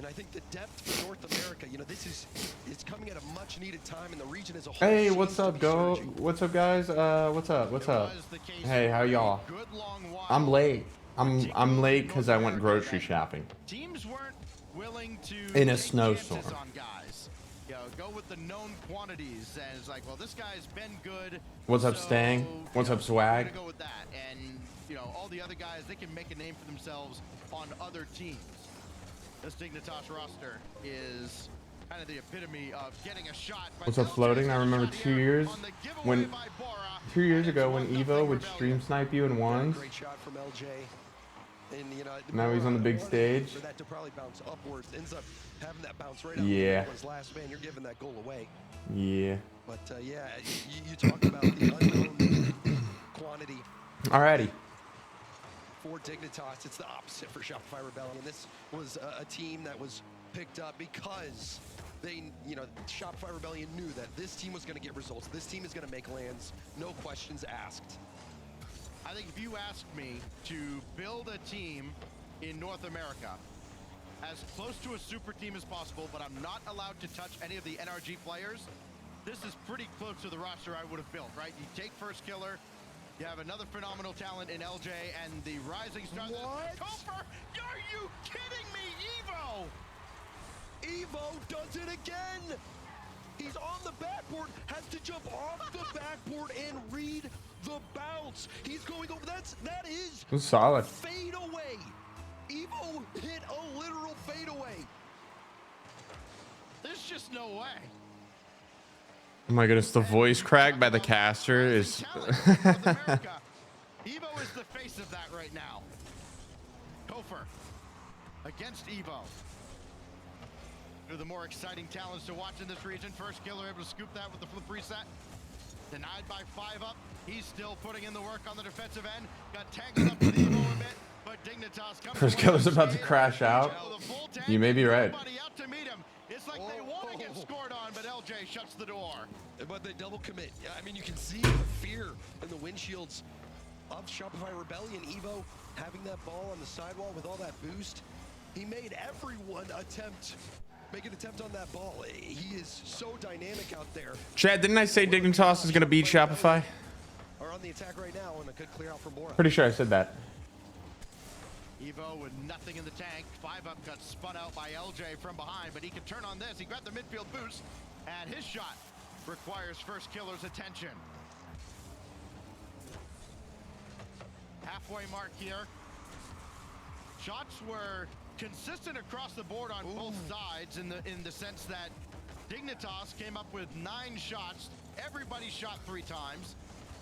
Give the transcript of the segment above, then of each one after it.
I think the depth for North America, you know, it's coming at a much needed time, and the region as a whole. Hey, what's up, what's up, guys? What's up? Hey, how y'all? I'm late. I'm late because I went grocery shopping. Teams weren't willing to in a snowstorm. on guys. You know, go with the known quantities, and it's like, well, this guy's been good. What's up, Stang? What's up, Swag? Go with that, and you know, all the other guys, they can make a name for themselves on other teams. This Dignitas roster is kind of the epitome of getting a shot. What's up, Floating? I remember 2 years when 2 years ago when Evo would stream snipe you in ones. Great shot from LJ. And, you know, now he's on the big stage. for that to probably bounce upwards, ends up having that bounce right yeah. His last man, you're giving that goal away. Yeah. But yeah, you talk about the unknown quantity. Alrighty. For Dignitas, it's the opposite for Shopify Rebellion. This was a team that was picked up because they, you know, Shopify Rebellion knew that this team was going to get results. This team is going to make lands, no questions asked. I think if you asked me to build a team in North America as close to a super team as possible, but I'm not allowed to touch any of the NRG players, this is pretty close to the roster I would have built, right? You take First Killer, you have another phenomenal talent in LJ, and the rising star. What? Topher, are you kidding me, Evo? Evo does it again. He's on the backboard, has to jump off the backboard and read the bounce. He's going over. That is solid. Fade away. Evo hit a literal fade away. There's just no way. Oh my goodness, the voice crack by the caster is. Evo is the face of that right now. Topher against Evo. Two of the more exciting talents to watch in this region. First Killer able to scoop that with the flip reset. Denied by 5-up. He's still putting in the work on the defensive end. Got tangled up with Evo a bit, but Dignitas comes. First Killer's about to crash out. You may be right. Out to meet him. It's like they want to get scored on, but LJ shuts the door. But they double commit. Yeah, I mean, you can see the fear in the windshields of Shopify Rebellion. Evo having that ball on the sidewall with all that boost. He made everyone make an attempt on that ball. He is so dynamic out there. Chad, didn't I say Dignitas is going to beat Shopify? Are on the attack right now, and a good clear out from Bora. Pretty sure I said that. Evo with nothing in the tank. 5-up got spun out by LJ from behind, but he can turn on this. He got the midfield boost, and his shot requires First Killer's attention. Halfway mark here. Shots were consistent across the board on both sides in the sense that Dignitas came up with 9 shots. Everybody shot 3 times.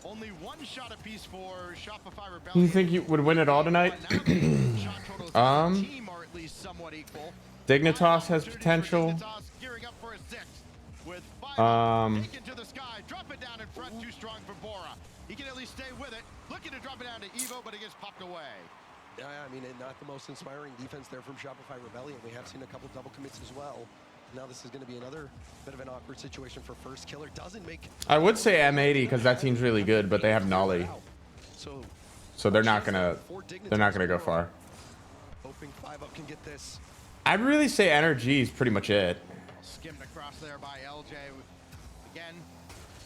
Only 1 shot apiece for Shopify Rebellion. You think you would win it all tonight? Dignitas has potential. Gearing up for a 6 with 5 taken to the sky. Drop it down in front, too strong for Bora. He can at least stay with it. Looking to drop it down to Evo, but it gets popped away. Yeah, I mean, not the most inspiring defense there from Shopify Rebellion. We have seen a couple double commits as well. Now this is going to be another bit of an awkward situation for First Killer. Doesn't make. I would say M80 because that team's really good, but they have Nolly, so they're not gonna go far. Hoping 5-up can get this. I'd really say Energy is pretty much it. Skimmed across there by LJ. Again,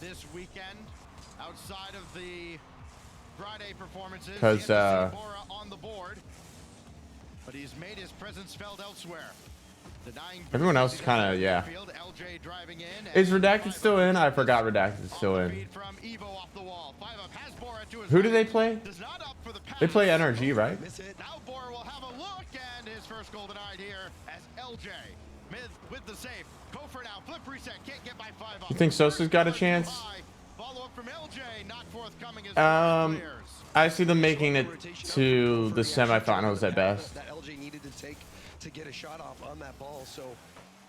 this weekend, outside of the Friday performances, because Bora on the board, but he's made his presence felt elsewhere. Everyone else is kind of, yeah. LJ driving in. Is Redacted still in? I forgot Redacted is still in. Who do they play? They play NRG, right? Now Bora will have a look, and his first goal denied here as LJ with the save. Go for now. Flip reset. Can't get by 5-up. You think Sosa's got a chance? Follow up from LJ. Not forthcoming as I see them making it to the semifinals at best. That LJ needed to take to get a shot off on that ball. So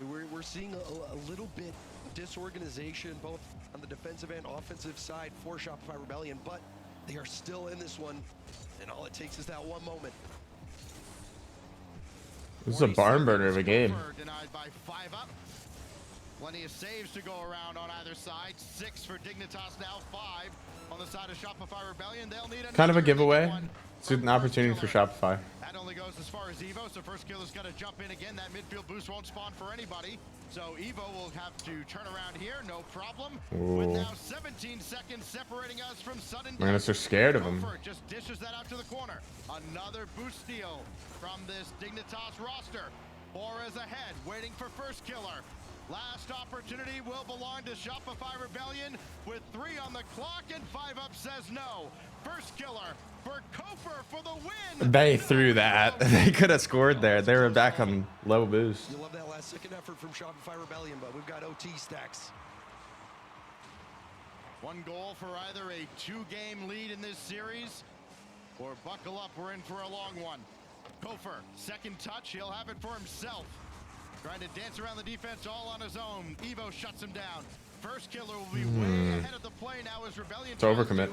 we're seeing a little bit of disorganization both on the defensive and offensive side for Shopify Rebellion, but they are still in this one, and all it takes is that one moment. This is a barn burner of a game. Denied by 5-up. Plenty of saves to go around on either side. 6 for Dignitas now, 5 on the side of Shopify Rebellion. They'll need kind of a giveaway. It's an opportunity for Shopify. That only goes as far as Evo, so first killer's gonna jump in again. That midfield boost won't spawn for anybody. So Evo will have to turn around here, no problem. Ooh. With now 17 seconds separating us from sudden death. Man, they're scared of him. Just dishes that out to the corner. Another boost steal from this Dignitas roster. Bora's ahead, waiting for first killer. Last opportunity will belong to Shopify Rebellion with 3 on the clock, and 5 up says no. First killer for Kofer for the win. They threw that. They could have scored there. They were back on low boost. You love that last second effort from Shopify Rebellion, but we've got OT stacks. 1 goal for either a 2-game lead in this series, or buckle up, we're in for a long one. Kofer, second touch, he'll have it for himself. Trying to dance around the defense all on his own. Evo shuts him down. First killer will be way ahead of the play now as Rebellion. It's overcommit.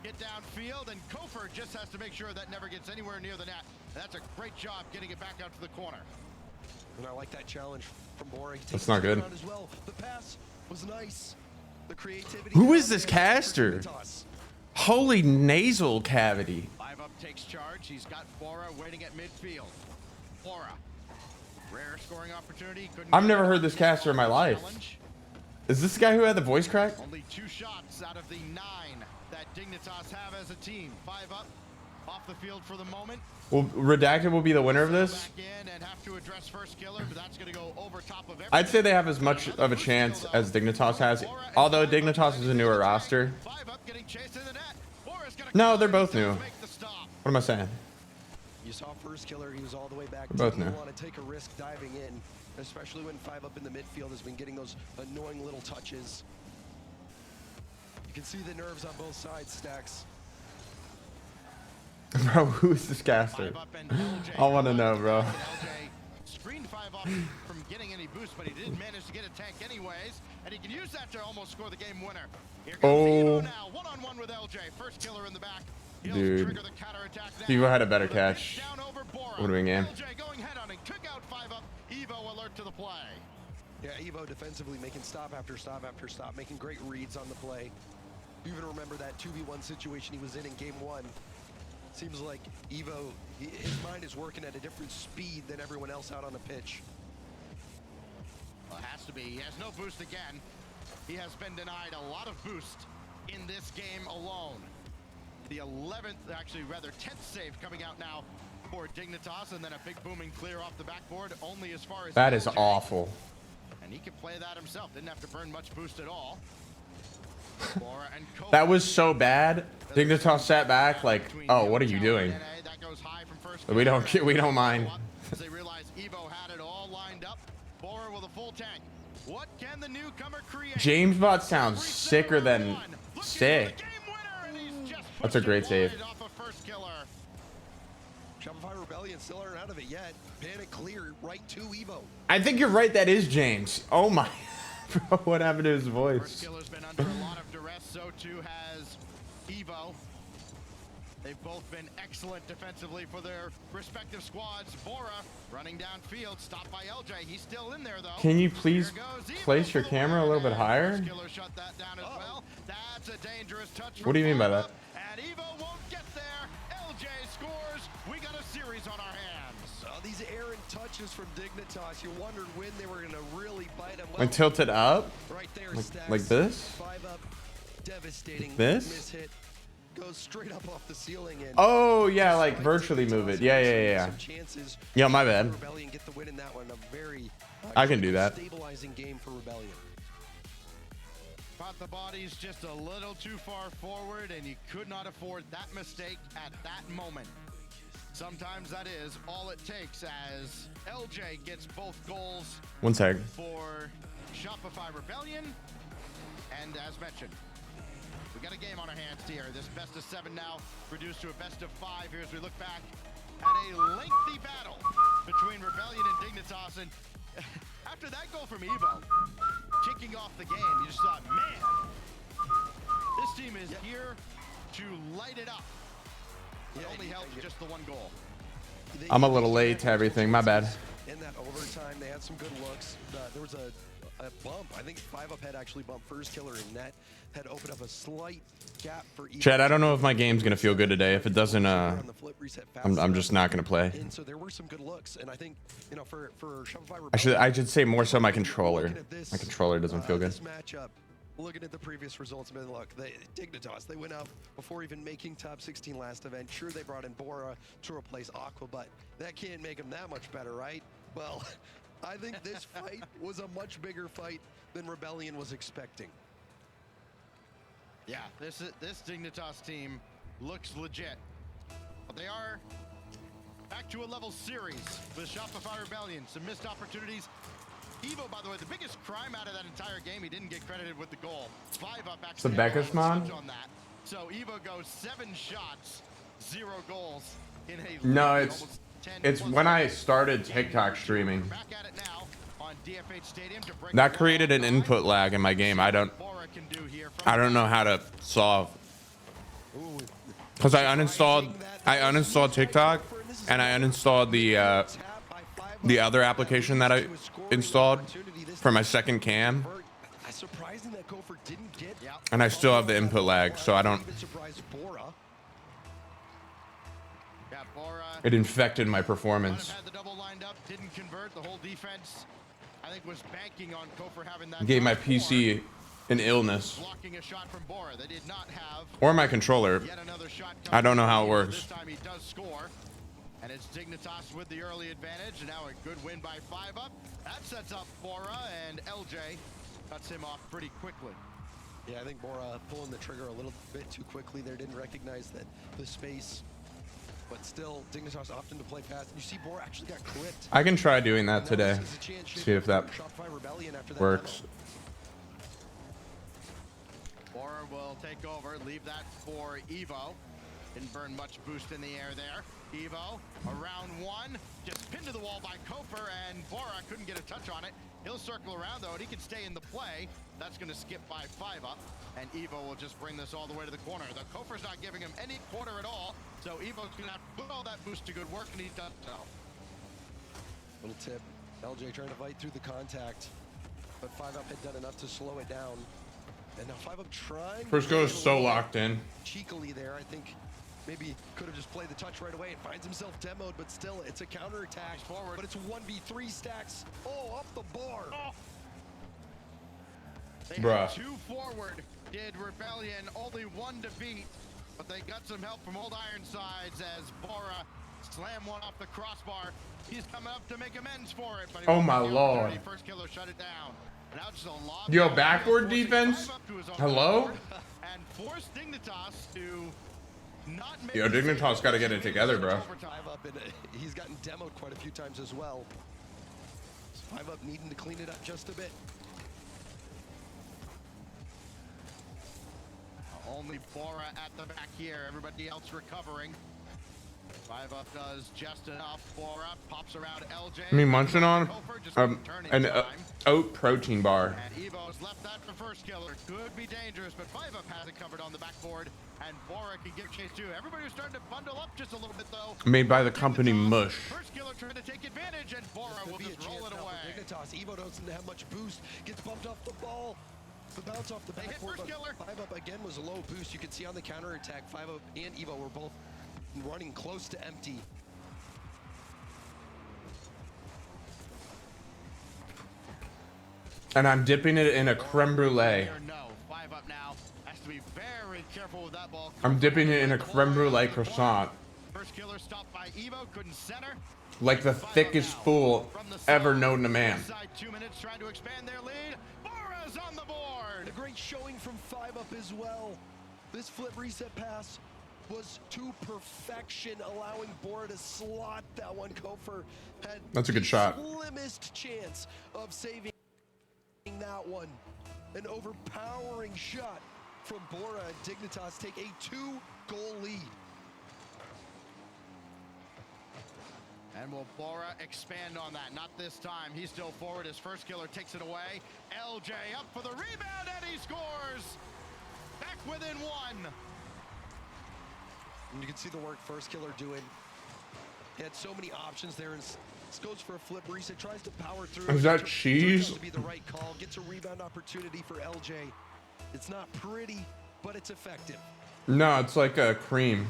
Get downfield, and Kofer just has to make sure that never gets anywhere near the net. That's a great job getting it back out to the corner. And I like that challenge from Bora. That's not good. As well. The pass was nice. The creativity. Who is this caster? Holy nasal cavity. 5 up takes charge. He's got Bora waiting at midfield. Bora. Rare scoring opportunity. I've never heard this caster in my life. Is this the guy who had the voice crack? Only 2 shots out of the 9 that Dignitas have as a team. 5 up, off the field for the moment. Well, Redacted will be the winner of this. Back in and have to address first killer, but that's going to go over top of everything. I'd say they have as much of a chance as Dignitas has, although Dignitas is a newer roster. 5 up getting chased in the net. Bora's gonna No, they're both new. make the stop. What am I saying? You saw first killer. He was all the way back. They're both You new. want to take a risk diving in, especially when 5 up in the midfield has been getting those annoying little touches. You can see the nerves on both sides, Stacks. Bro, who is this caster? 5 up and LJ. I want to know, bro. LJ screened 5 up from getting any boost, but he did manage to get a tank anyways, and he can use that to almost score the game winner. Here goes Evo now, one-on-one with LJ. First killer in the back. He'll Dude. trigger the counterattack now. Evo had a better catch. Down over Bora. What do we game? LJ going head hunting, took out 5 up. Evo alert to the play. Yeah, Evo defensively making stop after stop after stop, making great reads on the play. You even remember that 2v1 situation he was in game 1. Seems like Evo, his mind is working at a different speed than everyone else out on the pitch. Well, it has to be. He has no boost again. He has been denied a lot of boost in this game alone. The 11th, actually rather 10th save coming out now for Dignitas, and then a big booming clear off the backboard, only as far as That is LJ. awful. And he can play that himself. Didn't have to burn much boost at all. Bora and Kofer. That was so bad. Dignitas sat back like, oh, what are you doing? That goes high from first We don't mind. As they realize Evo had it all lined up. Bora with a full tank. What can the newcomer create? James Bot sounds sicker than sick. That's a great save. Shopify Rebellion still aren't out of it yet. Panic clear right to Evo. I think you're right. That is James. Oh my. Bro, what happened to his First voice? killer's been under a lot of duress, so too has Evo. They've both been excellent defensively for their respective squads. Bora running downfield, stopped by LJ. He's still in there though. Can you please place your camera a little bit higher? First killer shut that down as well. That's a dangerous touch. What do you mean by that? And Evo won't get there. LJ scores. We got a series on our hands. These errant touches from Dignitas, you wondered when they were going to really bite them. When tilted up? Right there, Like this? 5 up, devastating. Like this? Miss hit goes straight up off the ceiling. And Oh yeah, like virtually move it. Yeah. some chances. Yeah, my bad. Rebellion get the win in that one. A very I can do that. stabilizing game for Rebellion. Thought the body's just a little too far forward, and you could not afford that mistake at that moment. Sometimes that is all it takes, as LJ gets both goals 1 sec. for Shopify Rebellion. And as mentioned, we got a game on our hands here. This best of 7 now reduced to a best of 5 here as we look back at a lengthy battle between Rebellion and Dignitas. And after that goal from Evo, kicking off the game, you just thought, man, this team is here to light it up. It only helps just the 1 goal. I'm a little late to everything. My bad. In that overtime, they had some good looks. There was a bump. I think 5UP had actually bumped first killer, and that had opened up a slight gap for Evo. Chad, I don't know if my game's gonna feel good today. If it doesn't, I'm just not gonna play. And so there were some good looks, and I think, you know, for Shopify I should say more so my controller. My controller doesn't feel good. This matchup, looking at the previous results, man, look, Dignitas, they went out before even making top 16 last event. Sure, they brought in Bora to replace Aqua, but that can't make them that much better, right? Well, I think this fight was a much bigger fight than Rebellion was expecting. Yeah, this Dignitas team looks legit. But they are back to a level series with Shopify Rebellion. Some missed opportunities. Evo, by the way, the biggest crime out of that entire game, he didn't get credited with the goal. 5UP actually Becker's mod? on that. So Evo goes 7 shots, 0 goals in a No, it's when I started TikTok streaming. Back at it now on DFH Stadium to break That created an input lag in my game. I don't know how to solve. Because I uninstalled TikTok, and I uninstalled the other application that I installed for my second cam, and I still have the input lag, so I don't. It infected my performance. Gave my PC an illness. Or my controller. I don't know how it works. And it's Dignitas with the early advantage, and now a good win by 5UP. That sets up Bora, and LJ cuts him off pretty quickly. Yeah, I think Bora pulling the trigger a little bit too quickly there, didn't recognize that the space, but still, Dignitas often to play fast. You see Bora actually got crit. I can try doing that today. See if that works. Bora will take over, leave that for Evo. Didn't burn much boost in the air there. Evo, around 1, just pinned to the wall by Kofer, and Bora couldn't get a touch on it. He'll circle around though, and he can stay in the play. That's gonna skip by 5UP, and Evo will just bring this all the way to the corner. The Kofer's not giving him any quarter at all, so Evo's gonna have to put all that boost to good work, and he's done so. Little tip, LJ trying to fight through the contact, but 5UP had done enough to slow it down. And now 5UP trying. First go is so locked in. Cheekily there, I think. Maybe could have just played the touch right away and finds himself demoed, but still, it's a counterattack forward. But it's 1v3 stacks. Oh, up the bar. Oh. They had 2 forward, did Rebellion, only 1 to beat. But they got some help from Old Ironsides as Bora slammed one off the crossbar. He's coming up to make amends for it. But oh my lord. First killer shut it down. Now just a lob. Yo, backward defense? Hello? And force Dignitas to not make. Yo, Dignitas got to get it together, bro. He's gotten demoed quite a few times as well. 5UP needing to clean it up just a bit. Only Bora at the back here. Everybody else recovering. 5UP does just enough. Bora pops around LJ. I mean, munching on an oat protein bar. And Evo's left that for first killer. Could be dangerous, but 5UP has it covered on the backboard. And Bora can give chase too. Everybody was starting to bundle up just a little bit though. Made by the company Mush. First killer trying to take advantage, and Bora will just roll it away. Dignitas, Evo doesn't have much boost. Gets bumped off the ball. The bounce off the backboard. 5UP again was a low boost. You can see on the counter attack, 5UP and Evo were both running close to empty. And I'm dipping it in a creme brulee. No, 5UP now has to be very careful with that ball. I'm dipping it in a creme brulee croissant. First killer stopped by Evo, couldn't center. Like the thickest fool ever known to man. 2 minutes trying to expand their lead. Bora's on the board. A great showing from 5UP as well. This flip reset pass was to perfection, allowing Bora to slot that one. Kofer had That's a good shot. Slimmest chance of saving that one. An overpowering shot from Bora, and Dignitas take a 2-goal lead. And will Bora expand on that? Not this time. He's still forward. His first killer takes it away. LJ up for the rebound, and he scores. Back within 1. And you can see the work first killer doing. He had so many options there, and Goes for a flip reset, tries to power through. Is that Turns cheese? out to be the right call. Gets a rebound opportunity for LJ. It's not pretty, but it's effective. No, it's like a cream.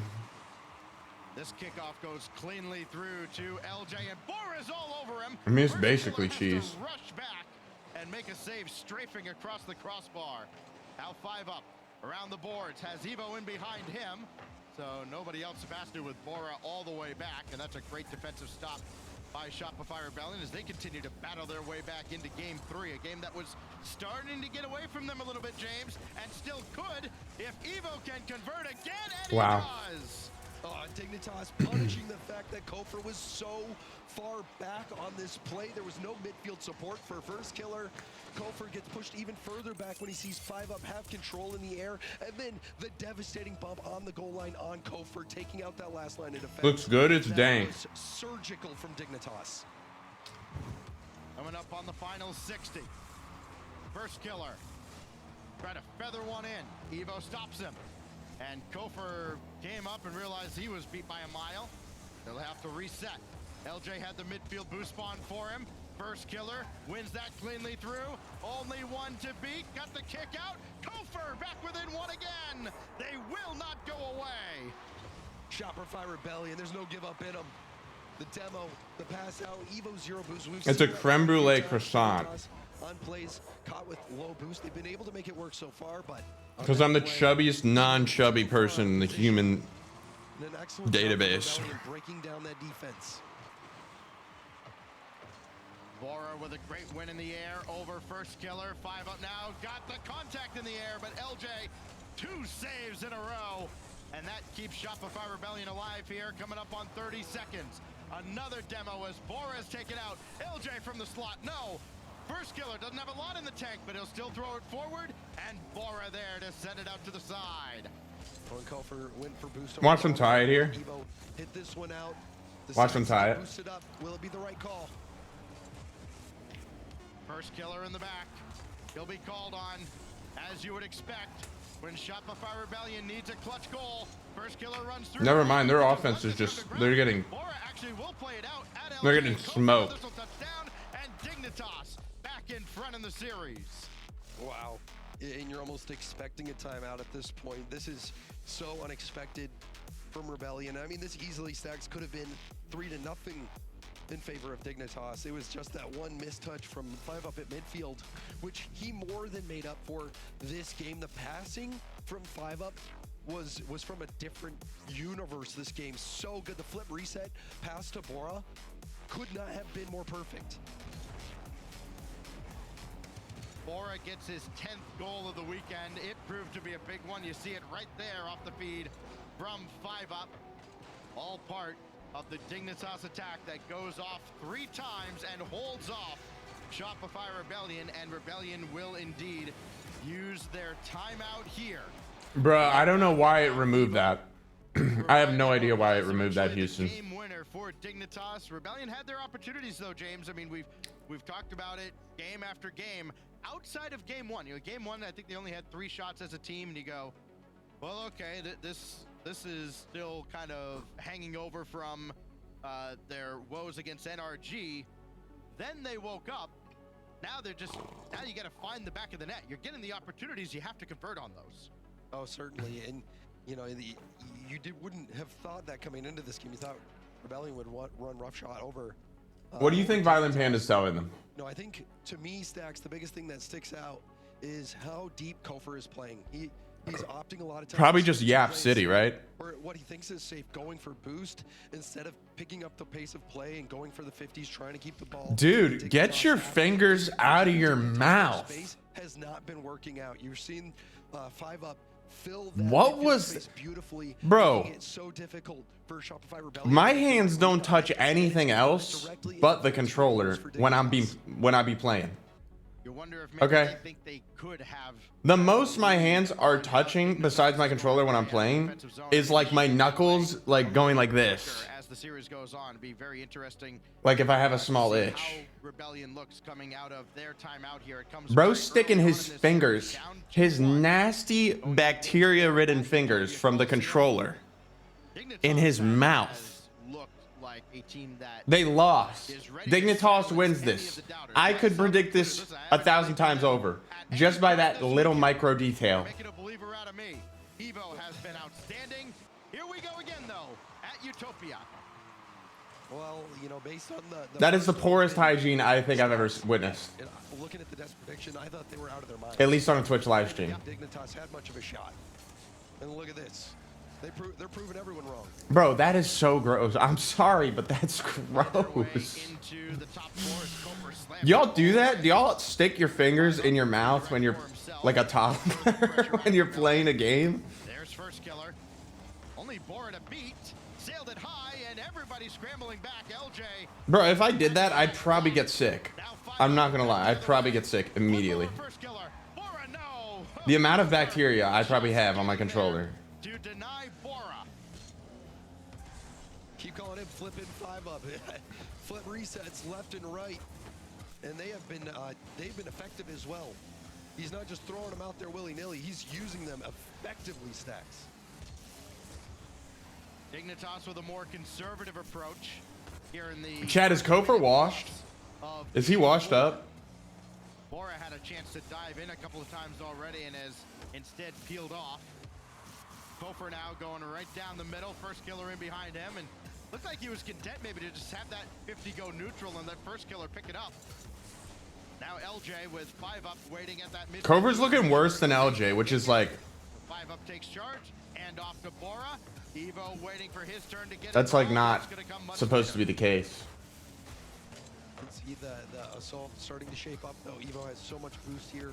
This kickoff goes cleanly through to LJ, and Bora's all over him. I mean, it's First basically killer has cheese. to rush back and make a save, strafing across the crossbar. Now 5 up around the boards, has Evo in behind him, so nobody else faster with Bora all the way back, and that's a great defensive stop by Shopify Rebellion as they continue to battle their way back into Game 3, a game that was starting to get away from them a little bit, James, and still could if Evo can convert again, and Wow. he does. Dignitas punishing the fact that Kofor was so far back on this play. There was no midfield support for first killer. Kofor gets pushed even further back when he sees 5 up have control in the air, and then the devastating bump on the goal line on Kofor, taking out that last line of defense. Looks good, it's That dank. was surgical from Dignitas. Coming up on the final 60. First killer. Try to feather one in. Evo stops him. And Kofor came up and realized he was beat by a mile. They'll have to reset. LJ had the midfield boost spawn for him. First killer wins that cleanly through. Only one to beat. Got the kick out. Kofor back within 1 again. They will not go away. Shopify Rebellion, there's no give up in them. The demo, the pass out, Evo 0 boost. We've It's seen a that creme brulee times. croissant. On plays caught with low boost. They've been able to make it work so far, but Because I'm the chubbiest, non-chubby person in the human an excellent database. job from Rebellion breaking down that defense. Bora with a great win in the air over first killer. 5 up now. Got the contact in the air, but LJ 2 saves in a row. And that keeps Shopify Rebellion alive here. Coming up on 30 seconds. Another demo as Bora is taken out. LJ from the slot. No. First killer doesn't have a lot in the tank, but he'll still throw it forward. And Bora there to send it out to the side. Kofor went for boost. Watch them tie it here. Evo hit this one out. The Watch them tie it. Boosted up. Will it be the right call? First killer in the back. He'll be called on, as you would expect, when Shopify Rebellion needs a clutch goal. First killer runs through. Never mind, their offense is just, they're getting, Bora actually will play it out at LJ. they're getting Kofor, smoked. this'll touch down, and Dignitas back in front in the series. Wow. And you're almost expecting a timeout at this point. This is so unexpected from Rebellion. I mean, this easily stacks could have been 3-0 in favor of Dignitas. It was just that one mistouch from 5 up at midfield, which he more than made up for this game. The passing from 5 up was from a different universe this game. So good. The flip reset pass to Bora could not have been more perfect. Bora gets his 10th goal of the weekend. It proved to be a big one. You see it right there off the feed from 5 up. All part of the Dignitas attack that goes off 3 times and holds off Shopify Rebellion, and Rebellion will indeed use their timeout here. Bruh, I don't know why it removed that. I have no idea why it removed that, Houston. Game winner for Dignitas. Rebellion had their opportunities though, James. I mean, we've talked about it game after game. Outside of game 1, game 1, I think they only had 3 shots as a team, and you go, well, okay, this is still kind of hanging over from their woes against NRG. Then they woke up. Now you got to find the back of the net. You're getting the opportunities. You have to convert on those. Oh, certainly. And, you know, wouldn't have thought that coming into this game. You thought Rebellion would run roughshot over. What do you think Violent Panda's telling them? No, I think, to me, Stacks, the biggest thing that sticks out is how deep Kofor is playing. He's opting a lot of times. Probably just to Yap play City, right? Or what he thinks is safe, going for boost instead of picking up the pace of play and going for the 50s, trying to keep the ball. Dude, get your fingers out of your mouth. Space has not been working out. You're seeing 5 up fill that What midfield was- space beautifully, Bro, making it so difficult for Shopify Rebellion. my hands don't touch anything else but the controller when I be playing. You wonder if maybe Okay. they think they could have. The most my hands are touching besides my controller when I'm playing is like my knuckles like going like this. As the series goes on, it'd be very interesting. Like if I have a small See itch. how Rebellion looks coming out of their timeout here. It comes Bro very sticking early on his in this fingers, series, down his 2-1. nasty bacteria-ridden fingers from the controller Dignitas in his has mouth. looked like a team that They lost. is ready Dignitas silence wins any this. of the doubters. I Now, could some predict players, this listen, I haven't 1,000 played times them over at just any by time that this little weekend. micro detail. Making a believer out of me. Evo has been outstanding. Here we go again, though, at Utopia. Well, you know, based on the That is the first poorest open hygiene I think I've ever stats, witnessed. and looking at the death prediction, I thought they were out of their minds. At least on a Twitch live stream. Dignitas had much of a shot. And look at this. They're proving everyone wrong. Bro, that is so gross. I'm sorry, but that's Way gross. into the top floor as Cooper slams Y'all the do ball. that? Do y'all stick your fingers in your mouth when you're like a toddler when you're playing a game? There's first killer. Only Bora to beat. Sailed it high, and everybody's scrambling back. LJ. Bro, if I did that, I'd probably get sick. I'm not gonna lie. I'd probably get sick immediately. First killer. Bora, no. The amount of bacteria I probably have on my controller. To deny Bora. Keep calling him flipping 5-up. Flip resets left and right. And they've been effective as well. He's not just throwing them out there willy-nilly. He's using them effectively, Stacks. Dignitas with a more conservative approach here in the Chad, is Kofor washed? of Is he washed up? Bora had a chance to dive in a couple of times already and has instead peeled off. Kofor now going right down the middle. First killer in behind him, and looked like he was content maybe to just have that 50 go neutral and that first killer pick it up. Now LJ with 5-up waiting at that mid. Kofor's looking worse than LJ, which is like 5-up takes charge and off to Bora. Evo waiting for his turn to get. that's like not supposed to be the case. You can see the assault starting to shape up, though. Evo has so much boost here.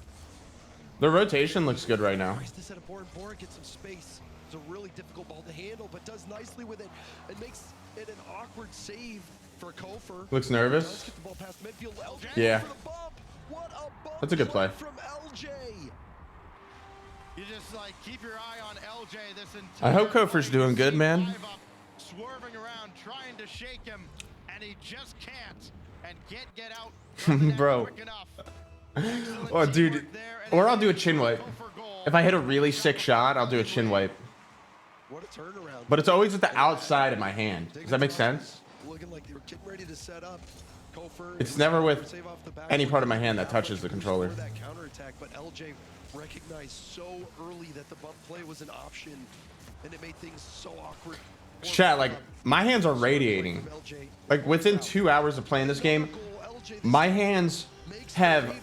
The rotation looks good right now. Tries to set up Bora, and Bora gets some space. It's a really difficult ball to handle, but does nicely with it. It makes it an awkward save for Kofor. Looks Does nervous. get the ball past midfield. LJ Yeah. for the bump. What a bump That's a good play. from LJ. You just like keep your eye on LJ this entire I hope Kofor's fight. doing You good, see man. 5-up swerving around, trying to shake him, and he just can't and can't get out from that Bro. quick enough. Excellent Oh, dude. teamwork there, and Or a I'll do a good chin wipe. Kofor goal. If I hit a really sick shot, I'll do a chin wipe. What a turnaround. But it's always at the outside of my hand. Does that make sense? Looking like they were getting ready to set up. Kofor It's is never able to with save off the back. any part of my hand that touches the controller. That counterattack, but LJ recognized so early that the bump play was an option, and it made things so awkward. Chat, like, my hands are radiating. Like, within 2 hours of playing this game, my hands have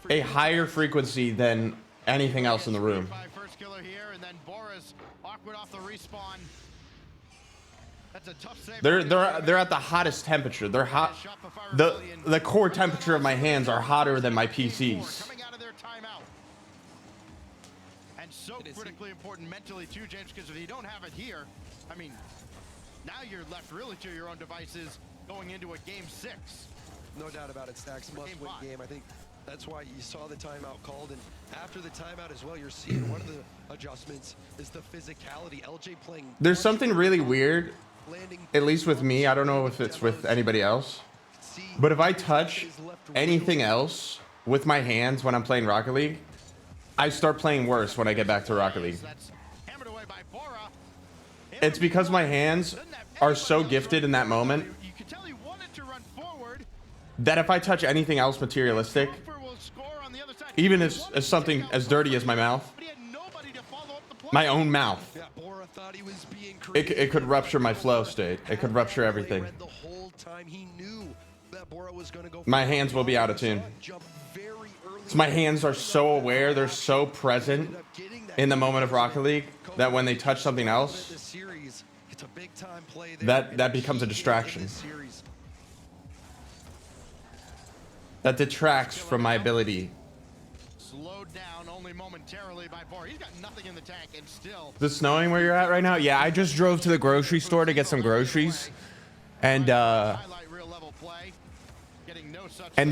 a higher frequency than anything else in the room. First killer here, and then Boris awkward off the respawn. That's a tough save. They're at the hottest temperature. They're hot. The core temperature of my hands are hotter than my PCs. Coming out of their timeout. And so critically important mentally too, James, because if you don't have it here, I mean, now you're left really to your own devices going into a game 6. No doubt about it, Stacks. Must-win game. I think that's why you saw the timeout called, and after the timeout as well, you're seeing one of the adjustments is the physicality. LJ playing. There's something really weird, at least with me. I don't know if it's with anybody else. But if I touch anything else with my hands when I'm playing Rocket League, I start playing worse when I get back to Rocket League. It's because my hands are so gifted in that moment that if I touch anything else materialistic, even as something as dirty as my mouth, my own mouth, it could rupture my flow state. It could rupture everything. My hands will be out of tune. So my hands are so aware, they're so present in the moment of Rocket League that when they touch something else, that becomes a distraction. That detracts from my ability. Slowed down only momentarily by Bora. He's got nothing in the tank and still. Is it snowing where you're at right now? Yeah, I just drove to the grocery store to get some groceries. And there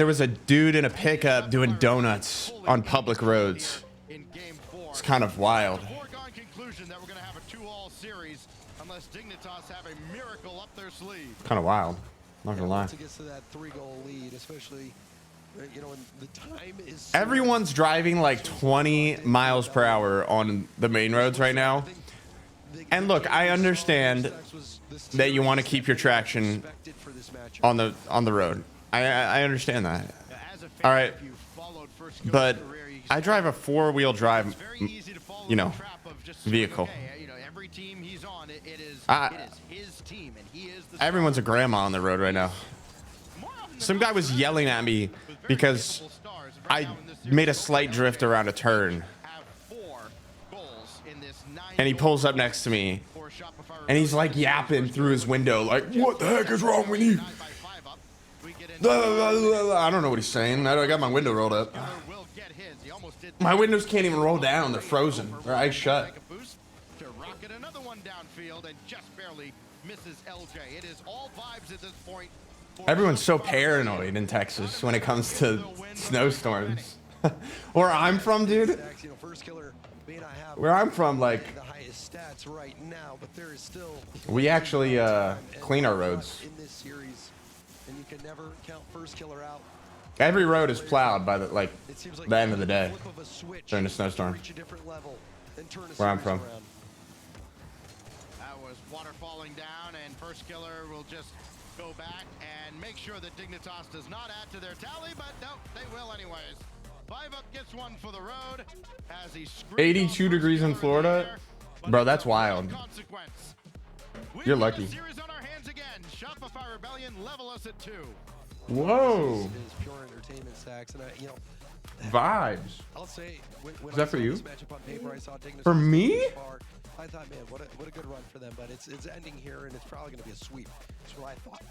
was a dude in a pickup doing donuts on public roads. It's kind of wild. Foregone conclusion that we're going to have a 2-all series unless Dignitas have a miracle up their sleeve. Kind of wild. Not gonna lie. Once it gets to that 3-goal lead, especially, you know, when the time is. Everyone's driving like 20 miles per hour on the main roads right now. And look, I understand that you want to keep your traction on the road. I understand that. All right, but I drive a 4-wheel drive, you know, vehicle. Everyone's a grandma on the road right now. Some guy was yelling at me because I made a slight drift around a turn. And he pulls up next to me. And he's like yapping through his window like, what the heck is wrong with you? I don't know what he's saying. I got my window rolled up. My windows can't even roll down. They're frozen. They're eyes shut. Everyone's so paranoid in Texas when it comes to snowstorms. Where I'm from, dude. Where I'm from, like, we actually clean our roads. Every road is plowed by the end of the day during a snowstorm. Where I'm from. That was water falling down, and First Killer will just go back and make sure that Dignitas does not add to their tally, but no, they will anyways. 5 Up gets one for the road as he 82 degrees in Florida? Bro, that's wild. You're lucky. Series on our hands again. Shopify Rebellion level us at 2. Whoa. Pure entertainment, Sax, and Vibes. I'll say, Is that for you? Paper, for me? I thought, man, what a good run for them, but it's ending here, and it's probably going to be a sweep. That's what I thought.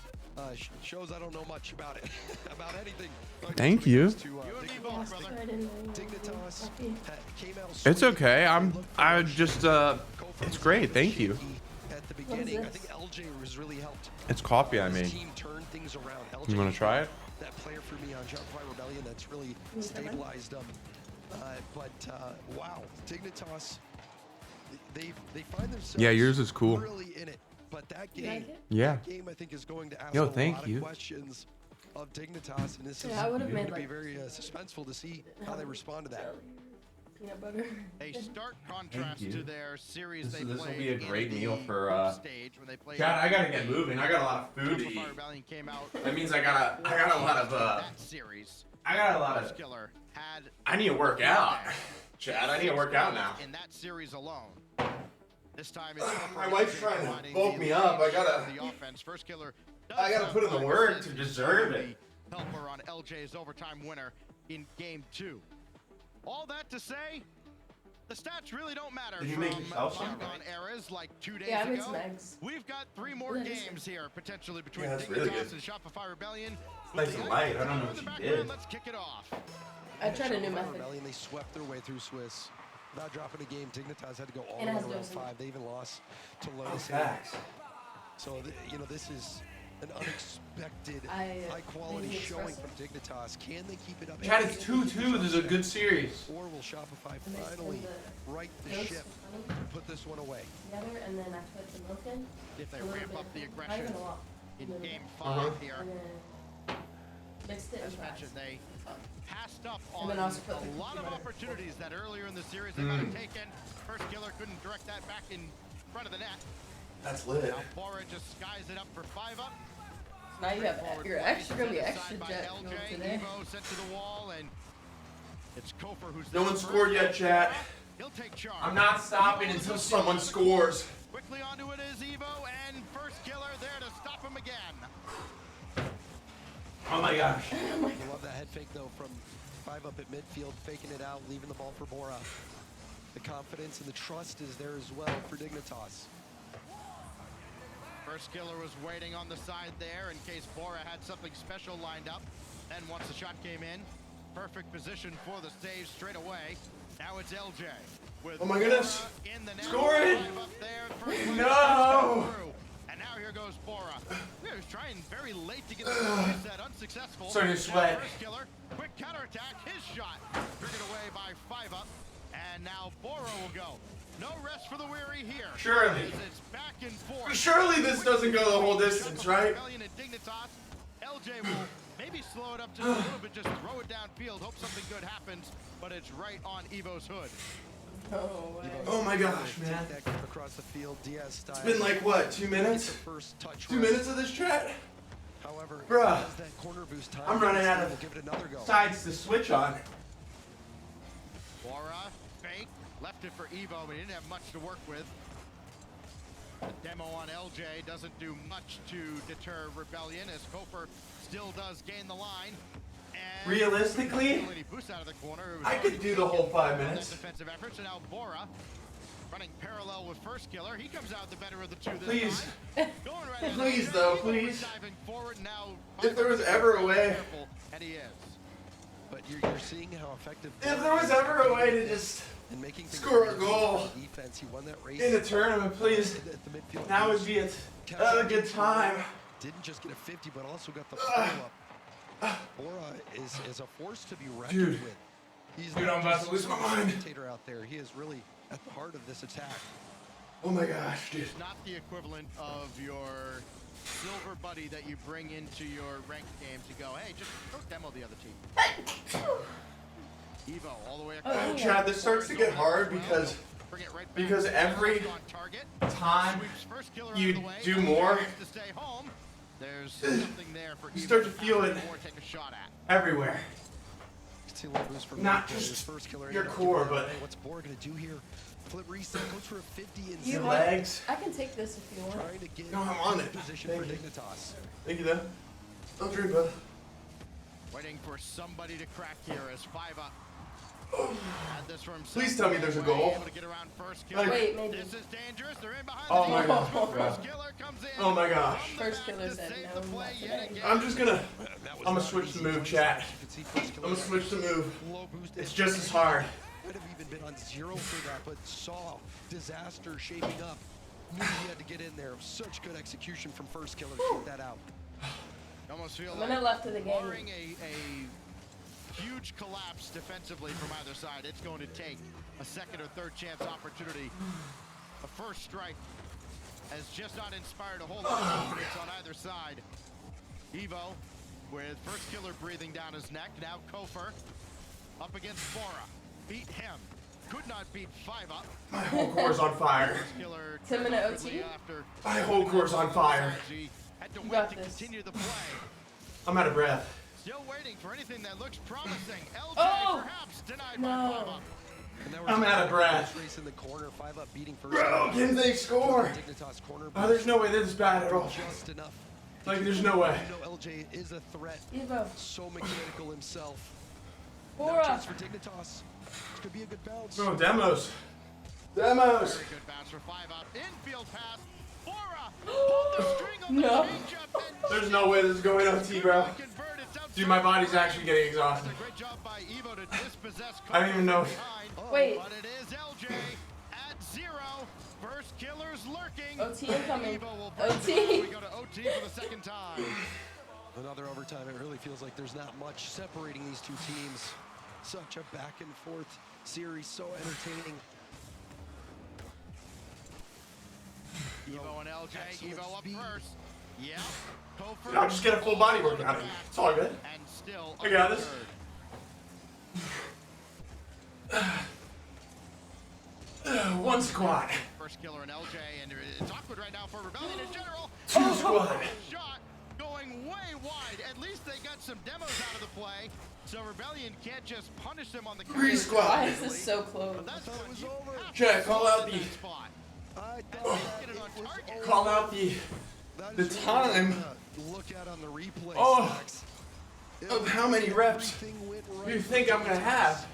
Shows I don't know much about it, about anything. Thank you. Dignitas came out. It's okay. I just it's great. Thank you. At the beginning, I think LJ was really helped. It's coffee I made. Team turned things around. LJ, You want to try it? That player for me on Shopify Rebellion that's really stabilized them. Wow, Dignitas. They find themselves yours is cool. really in it. But that game, that game I think is going to ask thank a lot you. of questions of Dignitas, and this is I would have going made to be like very suspenseful to see how they respond to that. Peanut butter. A stark contrast to their series This they will played be a great in meal the for stage when they played. God, I gotta get moving. I got a lot of food to eat. Shopify Rebellion came out. That means I got a lot of that series. I got a lot First of Killer had I need to work out. Chad, I need to work out now. in that series alone. This time My wife's trying to bulk me up. I gotta the offense. First Killer put in the work to deserve it. Helper on LJ's overtime winner in game 2. All that to say, the stats really don't matter. Did you make yourself some? Bygone eras like 2 days Yeah, I made ago. some eggs. We've got 3 more games here potentially between Yeah, that's Dignitas really good. and Shopify Rebellion. Nice and light. I don't know In the what you background, did. Let's kick it off. I tried a new Shopify method. Rebellion, they swept their way through Swiss. Without dropping a game, Dignitas had to go all And the it way has to round dosing. 5. They even lost to Lotus. So, this is an unexpected, high-quality really showing expressive. from Dignitas. Can they keep it up? Chad, it's 2-2. This is a good series. Or will Shopify And they finally send right the toast ship honey and put this one away? together, and then I put the milk in. If they a little ramp bit up the of- not aggression even a lot. in Little game bit. 5 here. And then mixed it and As fries. mentioned, they passed up And on then also put a the lot of butter. opportunities that earlier in the series they might have taken. First Killer couldn't direct that back in front of the net. That's lit. Now Bora just skies it up for 5 up. Now you have Forward you're play actually gonna be set extra aside by jet LJ. fuel today. Evo sent to the wall, and it's Kofer who's No there one first. scored yet, chat. He'll take charge. I'm not stopping until someone scores. Quickly onto it is Evo, and First Killer there to stop him again. Oh my gosh. I love that head fake, though, from 5 up at midfield, faking it out, leaving the ball for Bora. The confidence and the trust is there as well for Dignitas. First Killer was waiting on the side there in case Bora had something special lined up. Then once the shot came in, perfect position for the save straight away. Now it's LJ. With Oh my goodness. Bora in the net. Score it. 5 up there. First place No. through. And now here goes Bora. He was trying very late to get the reset, unsuccessful. Starting to sweat. First Killer, quick counterattack, his shot. Triggered away by 5 up. And now Bora will go. No rest for the weary here. Surely. As it's back and forth. Surely this doesn't go the whole distance, right? Rebellion and Dignitas. LJ will maybe slow it up just a little bit, just throw it downfield, hope something good happens, but it's right on Evo's hood. No way. Oh my gosh, man. Take that across the field, Diaz style. It's been like, what, 2 Gets minutes? the first touch 2 right. minutes of this chat? However, Bruh. as that corner boost time I'm running goes, out of we'll give it another go. sides to switch on. Bora, fake, left it for Evo, but he didn't have much to work with. The demo on LJ doesn't do much to deter Rebellion as Kofer still does gain the line. And Realistically, he boosts out of the corner. It was I could do the whole 5 on that minutes. defensive effort. So now Bora running parallel with First Killer. He comes out the better of the two this Please. time. Going right in. Please, though, Evo please. diving forward now. If there was ever a way, Careful, and he is. But you're seeing how effective. if there was ever a way to just in making things score a easy goal on defense, he won that race in a tournament, please, at the midfield. now would be a good time. Didn't just get a 50, but also got the follow-up. Bora is a force to be reckoned Dude. with. He's Dude, not I'm about just to lose some my mind. spectator out there. He is really at the heart of this attack. Oh my gosh, dude. It's not the equivalent of your silver buddy that you bring into your ranked game to go, hey, just go demo the other team. Evo all the way across. Oh, Chad, this starts to get hard because Bring it right back. because every On target. time Sweeps First Killer you out of the way. do LJ more, gets to stay home. There's something there for you Evo start to feel it more take a shot at. everywhere. See a little boost from Not Bora. just His first killer your ended up core, giving it but- away. What's Bora gonna do here? Flip reset, goes for a 50 and Your You legs. I can take this if you want. trying to get No, I'm on in it. position Thank for you. Dignitas. Thank you, though. I'll drink, bud. Waiting for somebody to crack here as 5 up. Had this for himself. Please tell me there's a goal. Able to get around First Killer. Wait, maybe. This is dangerous. They're in behind Oh the my team. gosh, First bro. Killer comes in. Oh my gosh. from the First back Killer to said save no, the play not yet today. again. I'm just gonna, That was I'm gonna not switch easy the move, choice. chat. You can see First Killer I'm gonna switch the move. low boost. It's just as hard. Might have even been on 0 for that, but saw disaster shaping up. Knew he had to get in there. Such good execution from First Killer to shoot that out. You almost feel A like minute left of the game. barring a huge collapse defensively from either side, it's going to take a second or third chance opportunity. A first strike has just not inspired a whole lot of confidence on either side. Evo with First Killer breathing down his neck. Now Kofer up against Bora. Beat him. Could not beat 5 up. My whole core's on fire. First Killer 10-minute quickly OT? after My whole core's on fire. had to You wait got to this. continue the play. I'm out of breath. Still waiting for anything that looks promising. LJ Oh! perhaps denied No. by 5 up. And now we're I'm seeing out of breath. Race in the corner, 5 up beating First Bro, Killer. can they score? Dignitas corner. Oh, there's no way this is bad at all. Just enough. Like, there's no way. You know LJ is a threat. Evo. So mechanical himself. Now Bora. chance for Dignitas. This could be a good bounce. Bro, demos. Demos. Very good bounce for 5 up. Infield pass. Bora pulled the string on the No. changeup and There's no way this is going OT, bro. convert. It's outside. Dude, my body's actually getting exhausted. That's a great job by Evo to dispossess. I don't even know. Behind. Wait. But it is LJ at 0. First Killer's lurking. OT incoming. Evo will OT. We go to OT for the second time. Another overtime. It really feels like there's not much separating these two teams. Such a back and forth series, so entertaining. Evo and LJ. Excellent Evo up speed. first. Yeah. Kofer. Dude, I'll just get a full body workout in. It's all good. And still I got this. One squat. First Killer and LJ, and it's awkward right now for Rebellion in general. Two squat. Shot going way wide. At least they got some demos out of the play, so Rebellion can't just punish them on the Three counter. squat. Why is this so close? But that's thought it was you over. have to Check, call out in the- that spot. I Get thought it that on it was target. over. Call out the That the is what time. we're gonna look at on the replay. Oh. Stacks. of how many reps Everything went do right you think I'm gonna have?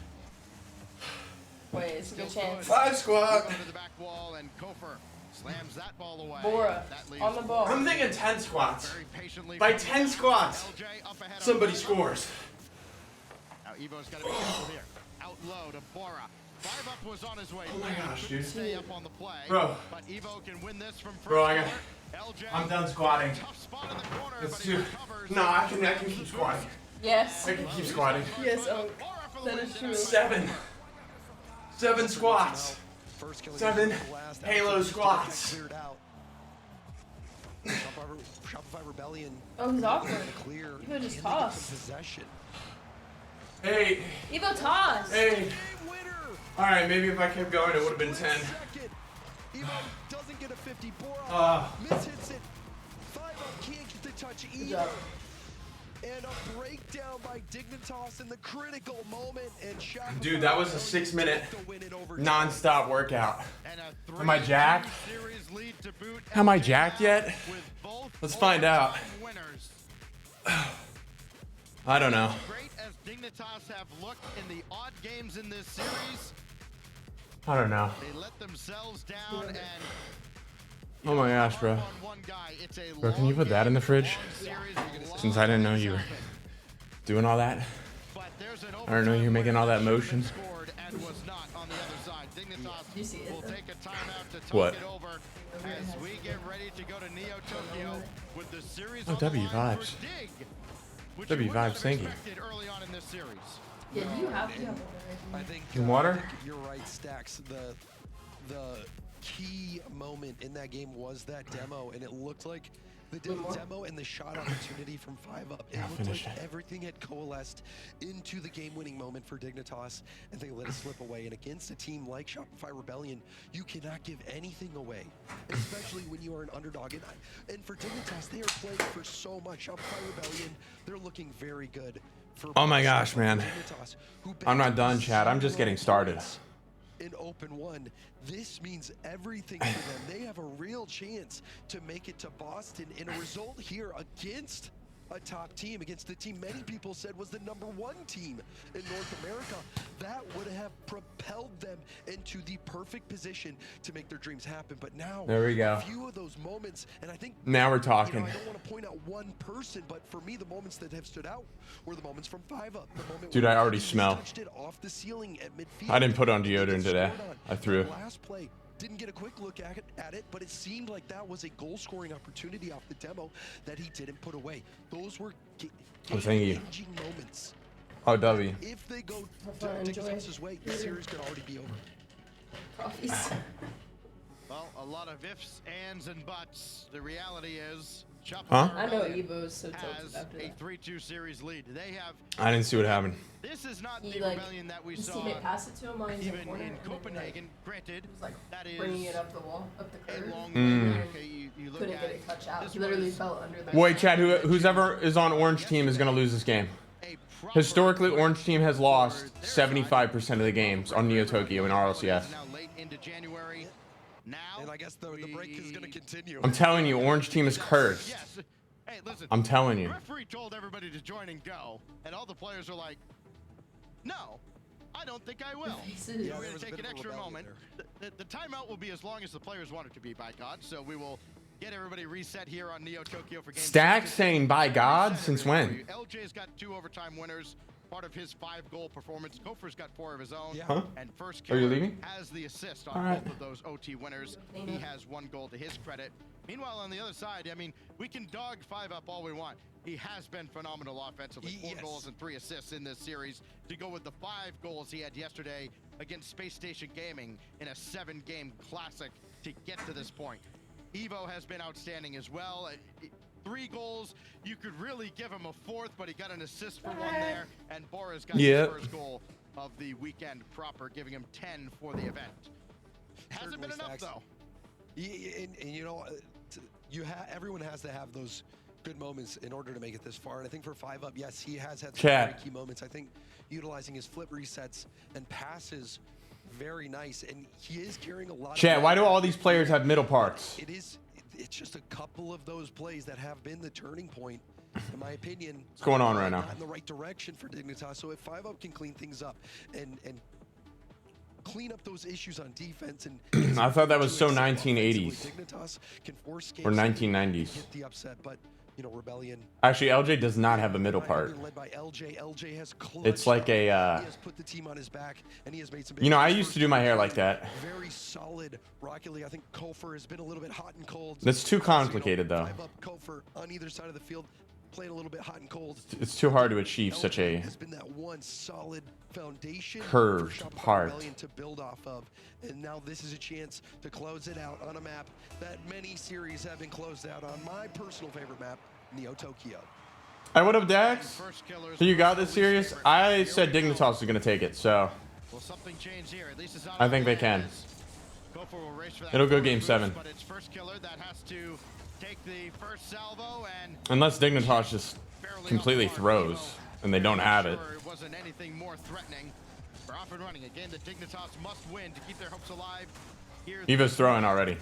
Wait, it's a good chance. 5 squat. Go to the back wall, and Kofer slams that ball away. Bora, That leaves on the ball. I'm thinking 10 squats. very patiently. By from 10 squats, LJ up ahead of somebody Bora. scores. Now Evo's got to be careful here. Out low to Bora. 5 up was on his way. Oh my gosh, Couldn't dude. stay up on the play. Bro. But Evo can win this from first. Bro, I got- Killer. LJ. I'm done squatting. Tough spot in the corner, It's but he too. recovers. No, I can keep squatting. Yes. I can keep squatting. Yes, Unc. Bora for the That win is tonight. true. 7 squats. First Killer 7 gets the last Halo out, so just to get that squats. Cleared out. Shopify Rebellion Oh, he's awkward. clear. Evo just Can they get tossed. some possession. Hey, Evo toss. hey, Game winner. All right, maybe if I kept going, it would have been 10. Evo doesn't get a 50. Bora mishits it. 5-up can't get the touch either. And a breakdown by Dignitas in the critical moment. And dude, that was a 6-minute non-stop workout. Am I jacked? Am I jacked yet? Let's find out. I don't know. Great as Dignitas have looked in the odd games in this series, I don't know. they let themselves down and Oh my gosh, bro. Bro, can you put that in the fridge? Since I didn't know you were doing all that. I don't know you're making all that motion. You see it? What? As we get ready to go to Neo Tokyo with the series Oh, W vibes. W vibes, thank you. Early on in this series. Yeah, you have I think water? I think you're right, Stacks. The key moment in that game was that demo, and it looked like the demo and the shot opportunity from 5-up. It looked like everything had coalesced into the game-winning moment for Dignitas, and they let it slip away. And against a team like Shopify Rebellion, you cannot give anything away, especially when you are an underdog. And for Dignitas, they are playing for so much. Shopify Rebellion, they're looking very good. Oh my gosh, man. I'm not done, Chad. I'm just getting started. In Open 1, this means everything for them. They have a real chance to make it to Boston in a result here against a top team, against the team many people said was the #1 team in North America. That would have propelled them into the perfect position to make their dreams happen. But now, there we go. A few of those moments, and I think now we're talking. I don't want to point out one person, but for me, the moments that have stood out were the moments from 5-up. Dude, I already smell. It off the ceiling at midfield. I didn't put on deodorant today. I threw. Last play. Didn't get a quick look at it, but it seemed like that was a goal-scoring opportunity off the demo that he didn't put away. Those were game-changing moments. Oh, W. If they go Dignitas' way, the series could already be over. Coffees. Well, a lot of ifs, ands, and buts. The reality is, I know Evo is so tilted after a that. 3-2 series lead. They have. I didn't see what happened. This is not the He, rebellion that we his saw. teammate passed it to him while he was in the Even corner, in and then, Copenhagen, granted, he was like that is bringing it up the wall, up the a curve. long way back. You look Couldn't at get it touch out. this He literally was fell under the. Wait, Chad, who's ever is on Orange Team is going to lose this game. a proper Historically, Orange Team has lost 75% of the games on Neo Tokyo and RLCS. now late into January. Now, And I guess the break is going to continue. I'm telling you, Orange Team is cursed. yes. Hey, listen. I'm telling you. The referee told everybody to join and go, and all the players are like, "No, I don't think I will." faces. Yeah, We're there going was to a take bit an of a extra rebellion moment. The timeout will be as long as the players want it to be, by God. So we will get everybody reset here on Neo Tokyo for game. Stack 6. saying by God Reset since everything when? for you. LJ's got 2 overtime winners, part of his 5-goal performance. Gopher's got 4 of his own. Yeah. Huh? And First Are you Killer leaving? has the assist on All right. both of those OT winners. He has 1 goal to his credit. Meanwhile, on the other side, I mean, we can dog 5-up all we want. He has been phenomenal offensively. 4 goals and 3 assists in this series to go with the 5 goals he had yesterday against Space Station Gaming in a 7-game classic to get to this point. Evo has been outstanding as well. 3 goals. You could really give him a 4th, but he got an assist for 1 there. And Bora's got his first goal of the weekend proper, giving him 10 for the event. Hasn't been enough, though. Yeah, and you know, everyone has to have those good moments in order to make it this far. And I think for 5-up, yes, he has had some very key moments. I think utilizing his flip resets and passes, very nice. And he is carrying a lot. Chad, why do all these players have middle parts? It's just a couple of those plays that have been the turning point, in my opinion. What's going on right now? Not in the right direction for Dignitas. So if 5-up can clean things up and clean up those issues on defense, and I thought that was so 1980s Dignitas can force or 1990s. get the upset, but you know, Rebellion. Actually, LJ does not have a middle part. Led by LJ. LJ has It's like a. he has put the team on his back, and he has made some. You know, I used to do my hair like that. Very solid, Rocket League. I think Kofer has been a little bit hot and cold. That's too complicated, though. 5-up Kofer on either side of the field, playing a little bit hot and cold. It's too hard to achieve such a has been that one solid foundation curved for Shopify part Rebellion to build off of, and now this is a chance to close it out on a map that many series have been closed out on. My personal favorite map, Neo Tokyo. Hey, what up, Dax? So you got this series? I said Dignitas was gonna take it, so Will something change here? At least it's not I think they can. Gopher will race for that It'll go forward game boost, 7. But it's first killer that has to take the first salvo and Unless Dignitas just barely completely off the mark. throws Evo, and they don't have it. sure it wasn't anything more threatening. We're off and running. A game that Dignitas must win to keep their hopes alive. Here's Evo's throwing already.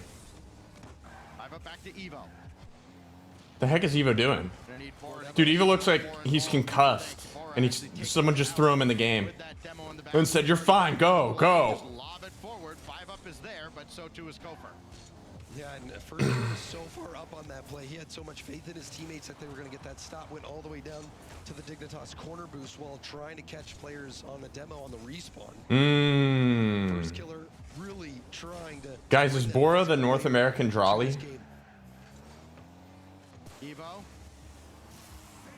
5 up back to Evo. The heck is Evo doing? Gonna need forward. Dude, Evo looks like he's concussed. And someone just threw him in the game. With that demo in the back. And said, you're fine, go, go. Just lob it forward. 5 up is there, but so too is Gopher. Yeah, and first he was so far up on that play. He had so much faith in his teammates that they were going to get that stop. Went all the way down to the Dignitas corner boost while trying to catch players on the demo on the respawn. First killer really trying to... Guys, is Bora the North American Drawley? Evo.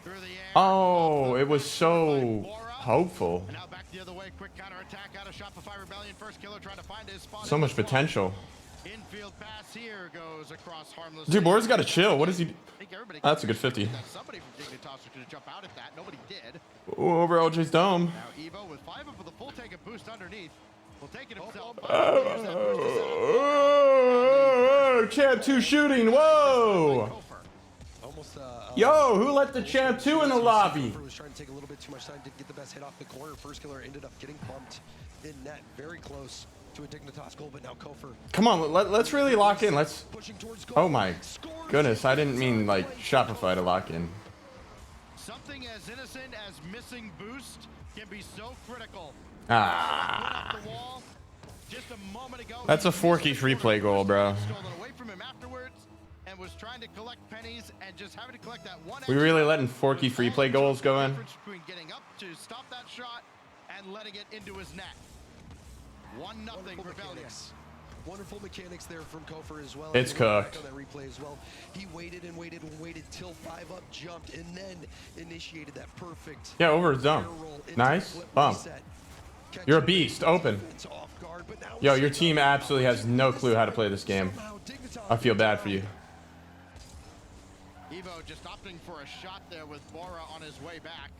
Through the air. Oh, it was so hopeful. And now back the other way. Quick counterattack out of Shopify Rebellion. First killer trying to find his spot. So much potential. Infield pass here goes across harmless. Dude, Bora's got to chill. What is he? I think everybody That's a good 50. that somebody from Dignitas was going to jump out at that. Nobody did. Ooh, over LJ's dome. Now Evo with 5 up with a full take of boost underneath. Will take it himself. Oh, Champ 2 shooting. Whoa. Almost, Yo, who let the Champ 2 in the lobby? was trying to take a little bit too much time, didn't get the best hit off the corner. First killer ended up getting bumped in net, very close to a Dignitas goal, but now Kofer Come on, let's really lock in. Let's. pushing towards goal. Oh my goodness, I didn't mean like Shopify to lock in. Something as innocent as missing boost can be so critical. Ah. Off the wall just a moment ago. That's a he Forky missed free the play corner. goal, bro. Stolen away from him afterwards and was trying to collect pennies and just having to collect that one. We really letting Forky free play goals go in? Between getting up to stop that shot and letting it into his net. 1-0 Wonderful Rebellion. mechanics. Wonderful mechanics there from Kofer as well. It's And we're back cooked. on that replay as well. He waited and waited and waited till 5 up jumped and then initiated that perfect Yeah, over his zone. barrel roll into Nice. the flip Bump. reset. You're a Catching beast. the Open. defense off guard, but now Yo, we're your seeing team absolutely has no clue how to play this game. somehow Dignitas I feel bad for you. Evo just opting for a shot there with Bora on his way back.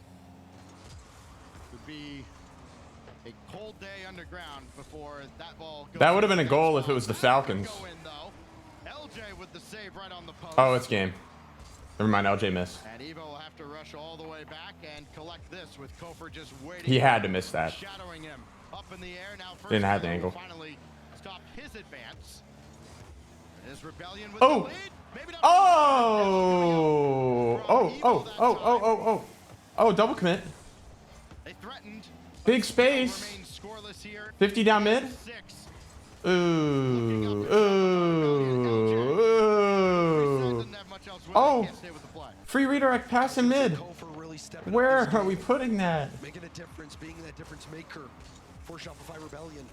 Would be a cold day underground before that ball goes. That would have been a in. goal if it was the Falcons. Go in, though. LJ with the save right on the post. Oh, it's game. Never mind, LJ missed. And Evo will have to rush all the way back and collect this with Kofer just waiting. He had to miss that. Shadowing him up in the air now. First Didn't have the killer will angle. Finally stop his advance. His Rebellion with Oh! the lead. Maybe not. Oh! Oh, double commit. They threatened. Big space. Remain scoreless here. 50 down mid. 6. Ooh. Doesn't have much else with it. Oh. Can't stay with the play. Free redirect pass in mid. Kofer really stepping Where up his are we game, putting that? making a difference, being that difference maker for Shopify Rebellion.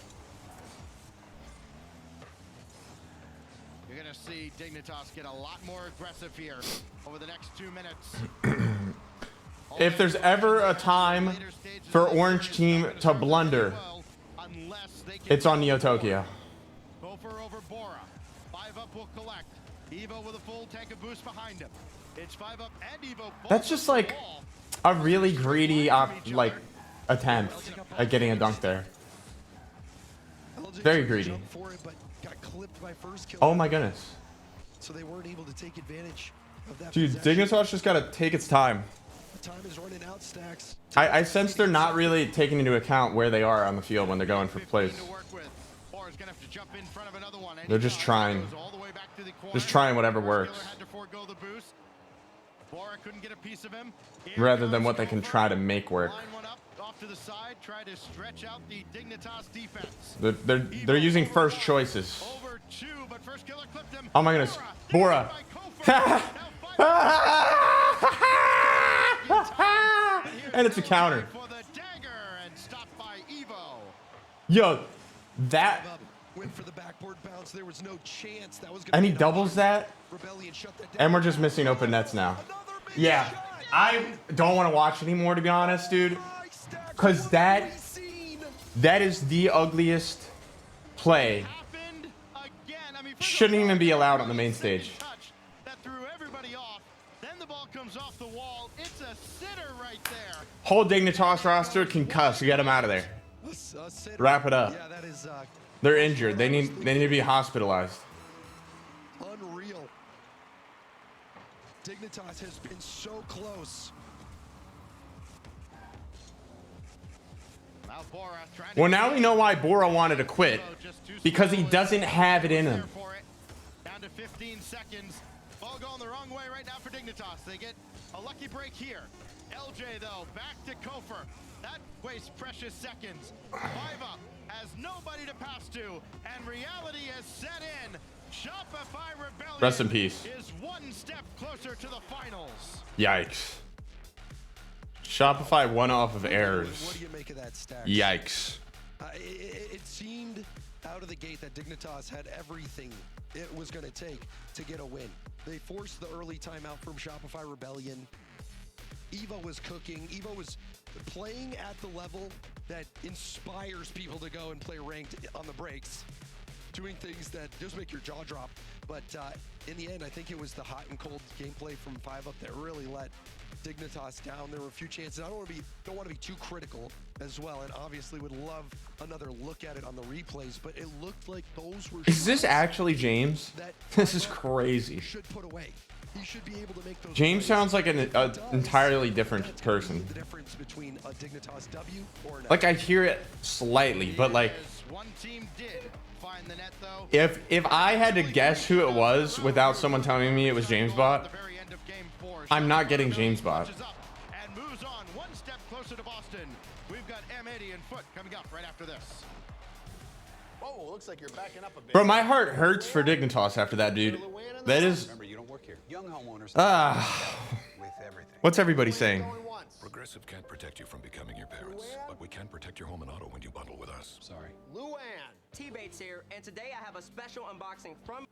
You're going to see Dignitas get a lot more aggressive here over the next 2 minutes. If there's ever a time for Orange Team to blunder, it's on Neo Tokyo. Kofer over Bora. 5 up will collect. Evo with a full tank of boost behind him. It's 5 up and Evo. That's just like a really greedy attempt at getting a dunk there. LJ Very tried to greedy. jump for it, but got clipped by first kill. Oh my goodness. So they weren't able to take advantage of that. Dude, possession. Dignitas just gotta take its time. Time is running out, Stacks. I sense they're not really taking into account where they are on the field when they're going for plays. They're just trying. Just trying whatever works. Rather than what they can try to make work. They're using first choices. Oh my goodness. Bora. And it's a counter. Yo, that. Went for the backboard bounce. There was no chance that was And he doubles that. Rebellion shut that down. And we're just missing open nets now. Yeah. I don't want to watch anymore, to be honest, dude. Because that is the ugliest play. Shouldn't even be allowed on the main stage. Whole Dignitas roster concussed. Get him out of there. sitter. Wrap it up. Yeah, that is They're injured. They need to be hospitalized. unreal. Dignitas has been so close. Now Boras trying to Well, now we know why Bora wanted to quit. Because he doesn't have it in him. Down to 15 seconds. Ball going the wrong way right now for Dignitas. They get a lucky break here. LJ though, back to Kofer. That wastes precious seconds. 5 up has nobody to pass to, and reality has set in. Shopify Rebellion Rest in peace. is one step closer to the finals. Yikes. Shopify won off of What errors. do you make of that stack? Yikes. It seemed out of the gate that Dignitas had everything it was going to take to get a win. They forced the early timeout from Shopify Rebellion. Evo was cooking. Evo was playing at the level that inspires people to go and play ranked on the breaks, doing things that just make your jaw drop. But in the end, I think it was the hot and cold gameplay from 5 up that really let Dignitas down. There were a few chances. I don't want to be too critical as well, and obviously would love another look at it on the replays, but it looked like those were Is this shots actually James? that This is 5 Up crazy. should put away. He should be able to make those James plays. sounds like an If he does, entirely different that's gonna be person. The difference between a Dignitas W or an Like, I hear it slightly, but like, Yes, one team did find the net though. if I had to guess who it was without someone telling me it was James Bot, At the very end of game 4, I'm not getting James Bot. Catches up and moves on one step closer to Boston. We've got M80 and Foot coming up right after this. Oh, looks like you're backing up a bit. Bro, my heart hurts for Dignitas after that, dude. That is, Remember, you don't work here. Young homeowners with everything. what's everybody saying? Going once. Progressive can't protect you from becoming your parents, but we can protect your home and auto when you bundle with us. Sorry. Luann. T-Bates here, and today I have a special unboxing from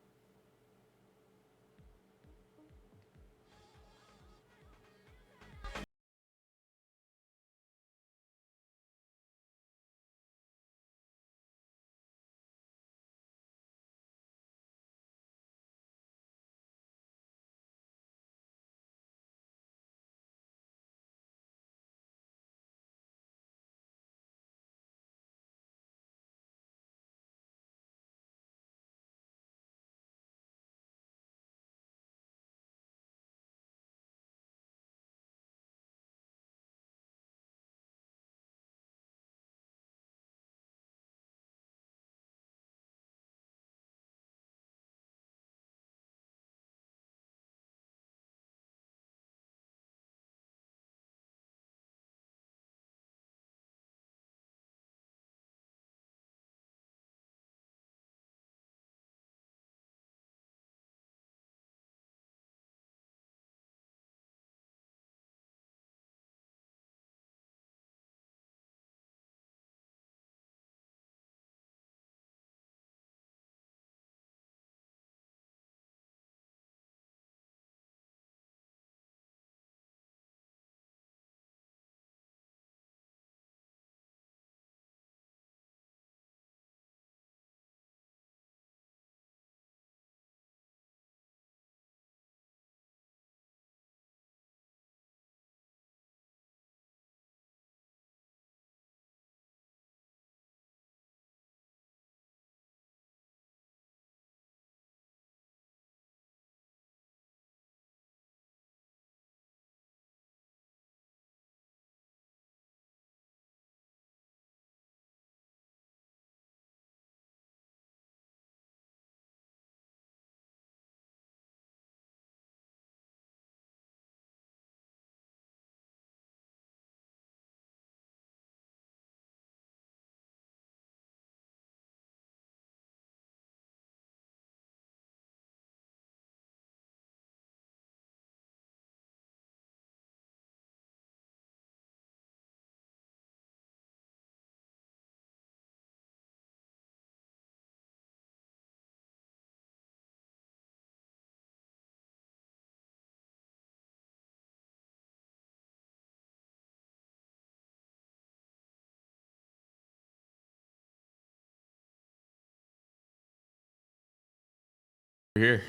Here.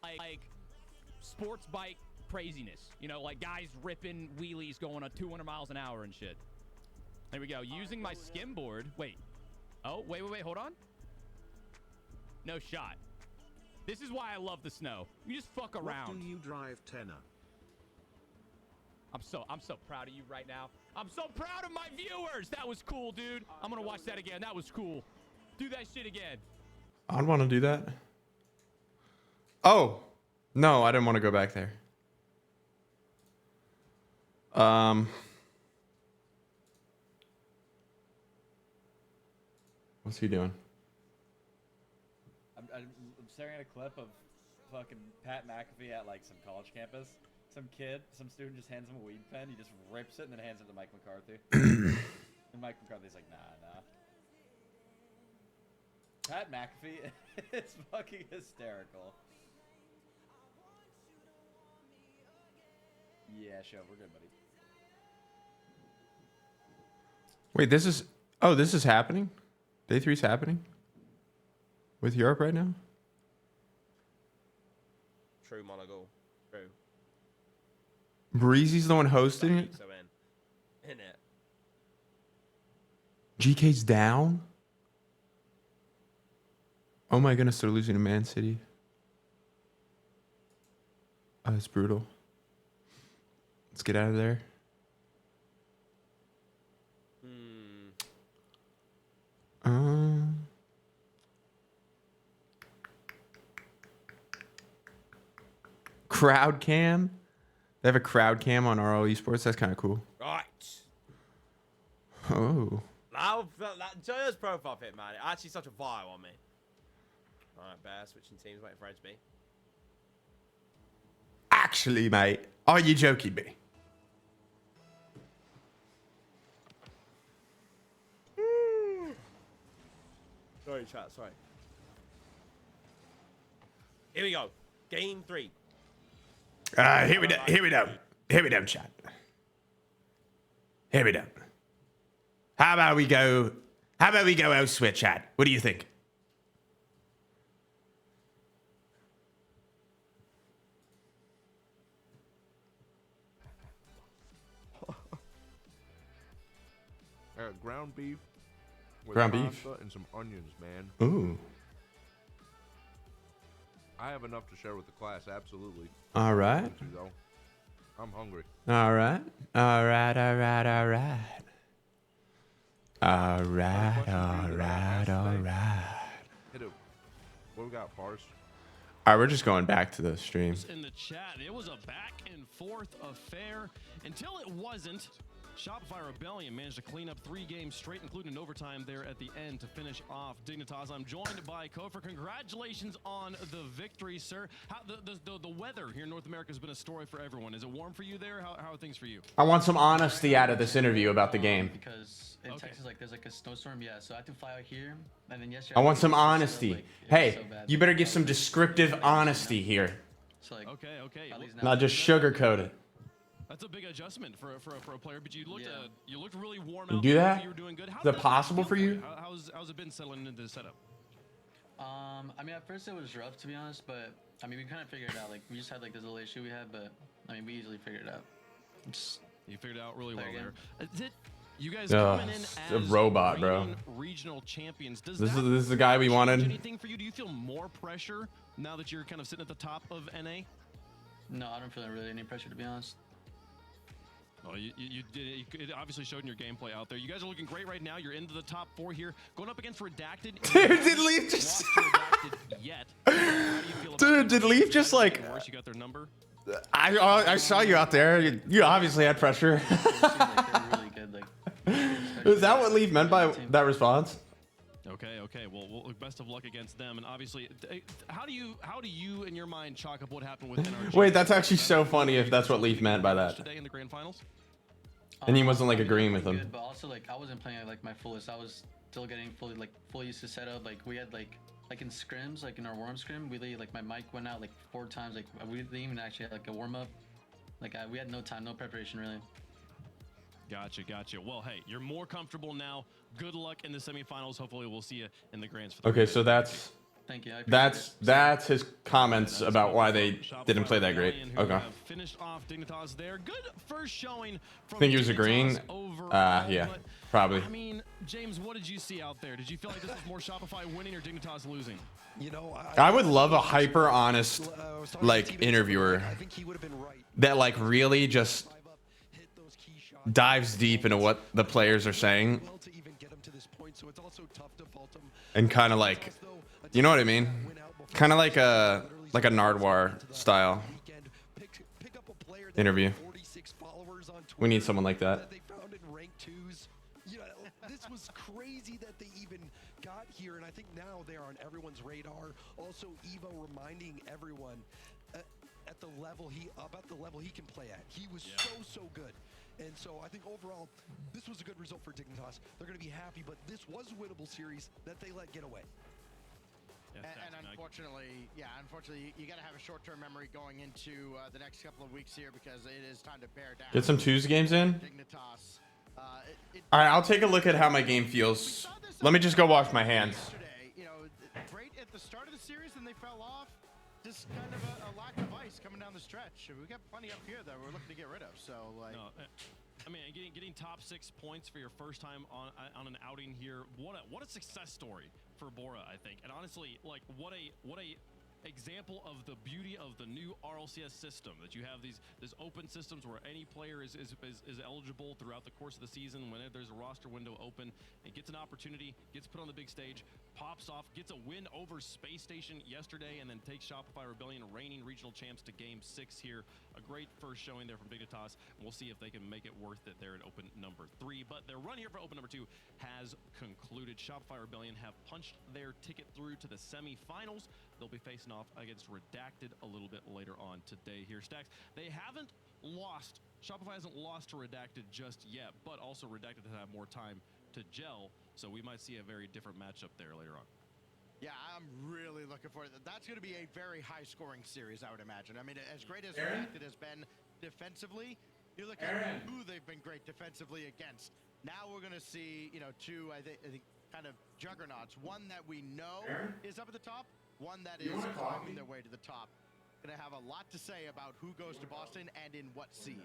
Like sports bike craziness, you know, like guys ripping wheelies going at 200 miles an hour and shit. There we go. Using my skimboard. Wait. Oh, wait, hold on. No shot. This is why I love the snow. You just fuck around. What do you drive, Tenor? I'm so proud of you right now. I'm so proud of my viewers. That was cool, dude. I'm gonna watch that again. That was cool. Do that shit again. I'd want to do that. Oh, no, I didn't want to go back there. What's he doing? I'm staring at a clip of fucking Pat McAfee at like some college campus. Some student just hands him a weed pen. He just rips it and then hands it to Mike McCarthy. And Mike McCarthy's like, nah. Pat McAfee is fucking hysterical. Yeah, sure, we're good, buddy. Wait, this is happening? Day 3's happening? With Europe right now? True, Monagal. True. Breezy's the one hosting it? So in it. GK's down? Oh my goodness, they're losing to Man City. Oh, that's brutal. Let's get out of there. Crowd cam? They have a crowd cam on RL Esports. That's kind of cool. Right. Oh. Joe's profile pic, man. It actually such a vibe on me. Alright, Bear, switching teams, waiting for Ed to be. Actually, mate, are you joking me? Sorry, chat, sorry. Here we go. Game 3. Here we go, chat. Here we go. How about we go elsewhere, chat? What do you think? Ground beef. With Ground beef? pasta and some onions, man. Ooh. I have enough to share with the class, absolutely. All right. I'm hungry. All right. Hit it. What we got, Parse? All right, we're just going back to the stream. In the chat, it was a back and forth affair until it wasn't. Shopify Rebellion managed to clean up 3 games straight, including an overtime there at the end to finish off Dignitas. I'm joined by Kofor. Congratulations on the victory, sir. How the weather here in North America has been a story for everyone. Is it warm for you there? How are things for you? I want some honesty out of this interview about the game. Because in Texas, like, there's like a snowstorm, yeah. So I have to fly out here, and then yesterday. I want some honesty. Hey, you better give some descriptive honesty here. So, like, okay. Not just sugarcoat it. That's a big adjustment for a player, but you looked really warm You out. do there. that? You were doing good. Is that possible for you? How's it been settling into the setup? I mean, at first it was rough, to be honest, but I mean, we kind of figured it out. Like, we just had like this little issue we had, but I mean, we easily figured it out. You figured it out really well there. Is it, you guys Ugh, coming in it's as a robot, bro. regional champions. This is the guy we wanted. Anything for you? Do you feel more pressure now that you're kind of sitting at the top of NA? No, I don't feel really any pressure, to be honest. Well, it obviously showed in your gameplay out there. You guys are looking great right now. You're into the top 4 here, going up against Redacted. Dude, did Leaf just? Dude, did Leaf just like? You got their number. I saw you out there. You obviously had pressure. Is that what Leaf meant by that response? Okay. Well, best of luck against them. And obviously, how do you in your mind chalk up what happened with NRG? Wait, that's actually so funny if that's what Leaf meant by that. Today in the grand finals. And he wasn't like agreeing with him. Good, but also, like, I wasn't playing like my fullest. I was still getting fully used to setup. Like, we had like in scrims, like in our warm scrim, we like my mic went out like 4 times. Like, we didn't even actually have like a warm up. Like, we had no time, no preparation really. Gotcha. Well, hey, you're more comfortable now. Good luck in the semifinals. Hopefully, we'll see you in the grands. For the Okay, so that's Thank you. I appreciate That's his comments about why they didn't play that great. Okay. Finished off Dignitas there. Good first showing from Think he was agreeing? Dignitas overall, Yeah, but, probably. I mean, James, what did you see out there? Did you feel like this was more Shopify winning or Dignitas losing? You know, I would love a hyper honest like interviewer that like really just dives deep into what the players are saying and kind of like, you know what I mean? Kind of like a Nardwar style interview. We need someone like that. This was crazy that they even got here, and I think now they're on everyone's radar. Also, Evo reminding everyone at the level he can play at. He was so good. And so I think overall, this was a good result for Dignitas. They're going to be happy, but this was a winnable series that they let get away. And unfortunately, you got to have a short-term memory going into the next couple of weeks here because it is time to bear down. Get some twos games in. Dignitas. All right, I'll take a look at how my game feels. Let me just go wash my hands. You know, great at the start of the series, and they fell off. Just kind of a lack of ice coming down the stretch. We got plenty up here that we're looking to get rid of. So, like, I mean, getting top 6 points for your first time on an outing here. What a success story for Bora, I think. And honestly, like, what a example of the beauty of the new RLCS system, that you have these open systems where any player is eligible throughout the course of the season. Whenever there's a roster window open, and gets an opportunity, gets put on the big stage, pops off, gets a win over Space Station yesterday, and then takes Shopify Rebellion, reigning regional champs, to game 6 here. A great first showing there from Dignitas, and we'll see if they can make it worth it there in open number 3. But their run here for open number 2 has concluded. Shopify Rebellion have punched their ticket through to the semifinals. They'll be facing off against Redacted a little bit later on today here. Stacks, they haven't lost. Shopify hasn't lost to Redacted just yet, but also Redacted has had more time to gel, so we might see a very different matchup there later on. Yeah, I'm really looking forward to that. That's going to be a very high-scoring series, I would imagine. I mean, as great as Redacted has been defensively, you look at who they've been great defensively against. Now we're going to see, you know, two, I think, kind of juggernauts. One that we know is up at the top, one that is climbing their way to the top. Going to have a lot to say about who goes to Boston and in what seed.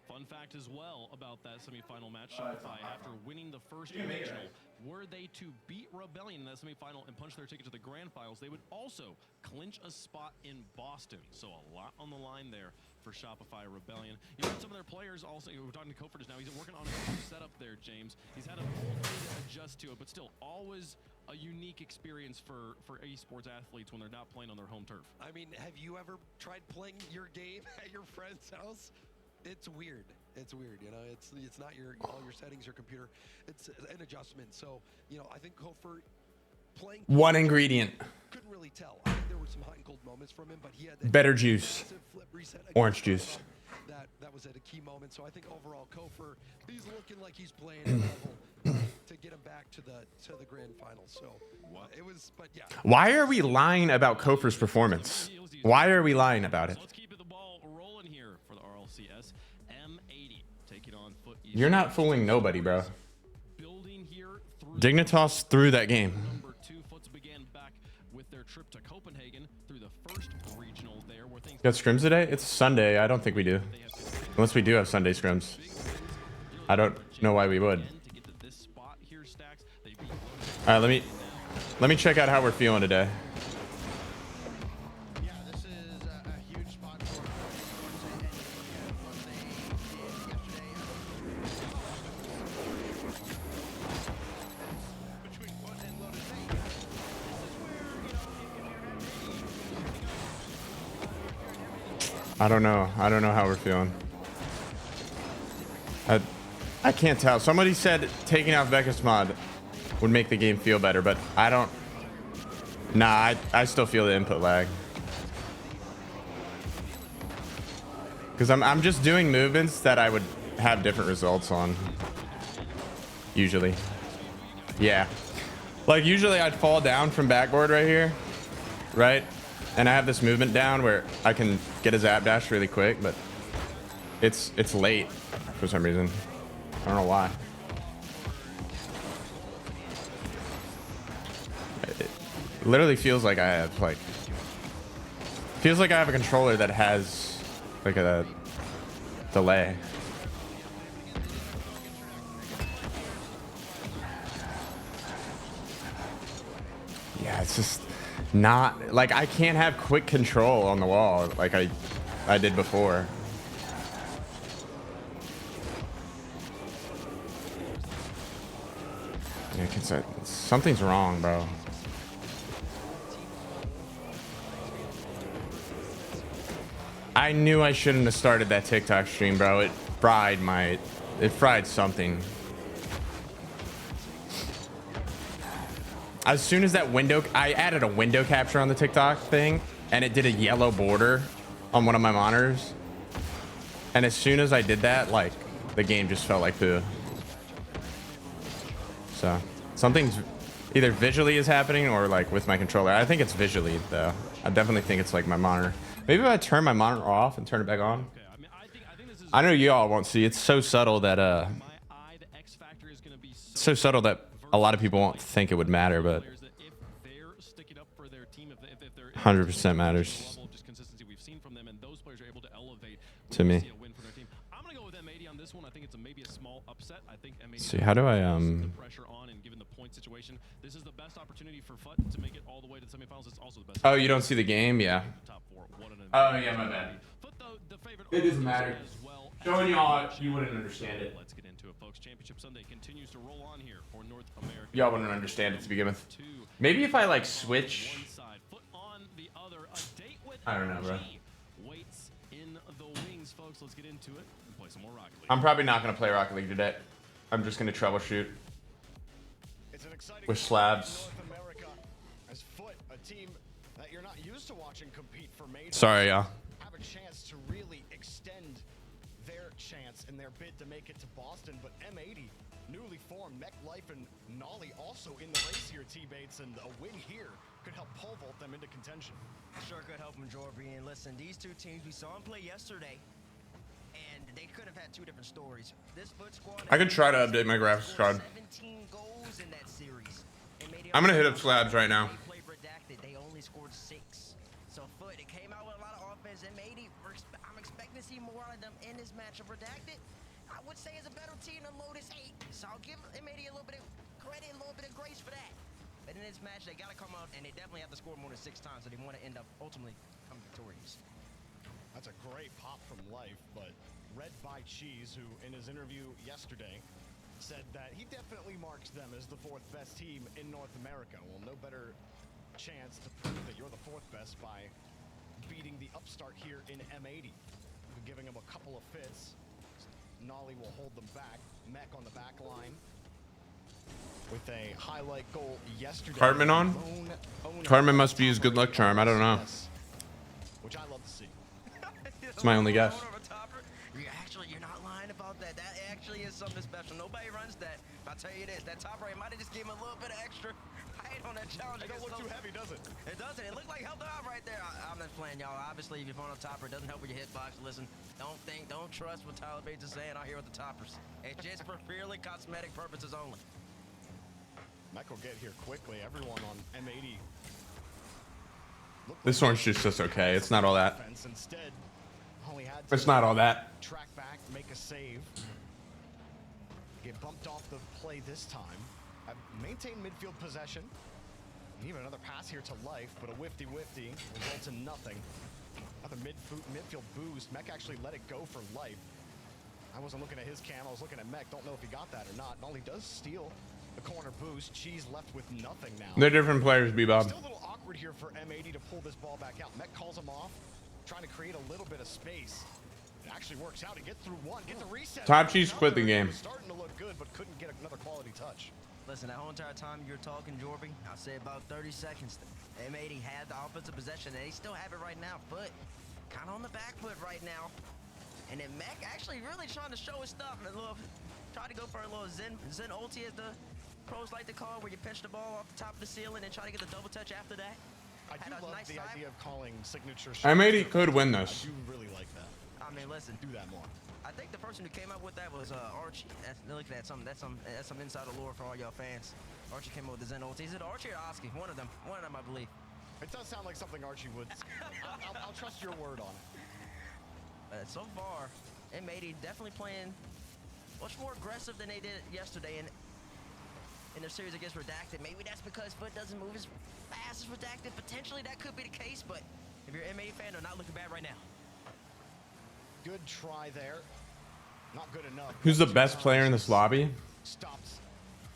Fun fact as well about that semifinal match, Shopify, after winning the first regional, were they to beat Rebellion in that semifinal and punch their ticket to the grand finals, they would also clinch a spot in Boston. So a lot on the line there for Shopify Rebellion. You know, some of their players also, we're talking to Kofor just now, he's working on a new setup there, James. He's had a full day to adjust to it, but still always a unique experience for esports athletes when they're not playing on their home turf. I mean, have you ever tried playing your game at your friend's house? It's weird. It's weird, you know. It's not all your settings, your computer. It's an adjustment. So, you know, I think Kofor playing one ingredient. Couldn't really tell. I think there were some hot and cold moments from him, but he had that better juice. Orange juice. That was at a key moment. So I think overall Kofor, he's looking like he's playing at a level to get him back to the grand final. So it was, but yeah. Why are we lying about Kofor's performance? Why are we lying about it? Let's keep the ball rolling here for the RLCS. M80 taking on Foot. You're not fooling nobody, bro. Dignitas threw that game. Number 2, Foots began back with their trip to Copenhagen through the first regional there, where things Got scrims today? It's Sunday. I don't think we do. Unless we do have Sunday scrims. I don't know why we would. All right, let me check out how we're feeling today. Yeah, this is a huge spot for between Foot and Lotus 8. This is where, you know, if you're I don't know how we're feeling. I can't tell. Somebody said taking out Becca's mod would make the game feel better, but I don't. Nah, I still feel the input lag. Because I'm just doing movements that I would have different results on. Usually. Yeah. Like usually I'd fall down from backboard right here. Right? And I have this movement down where I can get a zap dash really quick, but it's late for some reason. I don't know why. literally feels like I have like feels like I have a controller that has like a delay. Yeah, it's just not like I can't have quick control on the wall like I did before. Yeah, something's wrong, bro. I knew I shouldn't have started that TikTok stream, bro. It fried something. As soon as that window, I added a window capture on the TikTok thing, and it did a yellow border on one of my monitors. And as soon as I did that, like, the game just felt like poo. So something's either visually is happening or like with my controller. I think it's visually though. I definitely think it's like my monitor. Maybe if I turn my monitor off and turn it back on. I know you all won't see. It's so subtle that a lot of people won't think it would matter, but 100% matters to me. See, how do I Oh, you don't see the game? Yeah. Oh, yeah, my bad. It doesn't matter. Showing y'all, you wouldn't understand it. Let's get into it, folks. Championship Sunday continues to roll on here for North America. Y'all wouldn't understand it to begin with. Maybe if I like switch. I don't know, bro. Let's get into it and play some more Rocket League. I'm probably not going to play Rocket League today. I'm just going to troubleshoot with slabs. As Foot, a team that you're not used to watching compete for majors. Sorry, y'all. Have a chance to really extend their chance in their bid to make it to Boston, but M80 newly formed Mech Life and Nolly also in the race here, T-Bates, and a win here could help pole vault them into contention. Sure could help them, Jorby. And listen, these two teams, we saw them play yesterday. And they could have had two different stories. This Foot squad, I could try to update my graphics card. 17 goals in that series. I'm gonna hit up slabs right now. They only scored 6. So Foot, it came out with a lot of offense. M80, I'm expecting to see more out of them in this matchup. Redacted, I would say, is a better team than Lotus 8. So I'll give M80 a little bit of credit, a little bit of grace for that. But in this match, they gotta come out and they definitely have to score more than 6 times. So they want to end up ultimately coming victorious. That's a great pop from Life, but Red by Cheese, who in his interview yesterday said that he definitely marks them as the 4th best team in North America. Well, no better chance to prove that you're the 4th best by beating the upstart here in M80. Giving him a couple of fits. Nolly will hold them back. Mech on the back line with a highlight goal yesterday. Cartman on? Cartman must be his good luck charm. I don't know. Which I love to see. It's my only guess. You're not lying about that. That actually is something special. Nobody runs that. I'll tell you this, that top right might have just given him a little bit of extra height on that challenge. It don't look too heavy, does it? It doesn't. It looked like helped out right there. I'm not playing, y'all. Obviously, if you're on a topper, it doesn't help with your hitbox. Listen, don't trust what Tyler Bates is saying out here with the toppers. It's just for purely cosmetic purposes only. Mech will get here quickly. Everyone on M80. This orange juice is okay. It's not all that. Instead, only had It's not all that. Track back, make a save. Get bumped off the play this time. Maintain midfield possession. And even another pass here to Life, but a whifty results in nothing. Another midfield boost. Mech actually let it go for Life. I wasn't looking at his cam. I was looking at Mech. Don't know if he got that or not. Nolly does steal the corner boost. Cheese left with nothing now. They're different players, Bebop. Still a little awkward here for M80 to pull this ball back out. Mech calls him off, trying to create a little bit of space. It actually works out. He gets through one, get the reset. Top Cheese quit the game. Starting to look good, but couldn't get another quality touch. Listen, that whole entire time you're talking, Jorby, I'll say about 30 seconds. M80 had the offensive possession, and they still have it right now. Foot, kind of on the back foot right now. And then Mech actually really trying to show his stuff. And tried to go for a little Zen ulti, as the pros like to call, where you pinch the ball off the top of the ceiling and try to get the double touch after that. I do love the idea of calling signature shots. M80 could win this. I do really like that. I mean, listen. Do that more. I think the person who came up with that was Archie. Look at that. That's some insider lore for all y'all fans. Archie came up with the Zen ulti. Is it Archie or Oski? One of them, I believe. It does sound like something Archie would. I'll trust your word on it. So far, M80 definitely playing much more aggressive than they did yesterday in their series against Redacted. Maybe that's because Foot doesn't move as fast as Redacted. Potentially that could be the case, but if you're an M80 fan, they're not looking bad right now. Good try there. Not good enough. Who's the best player in this lobby? Stops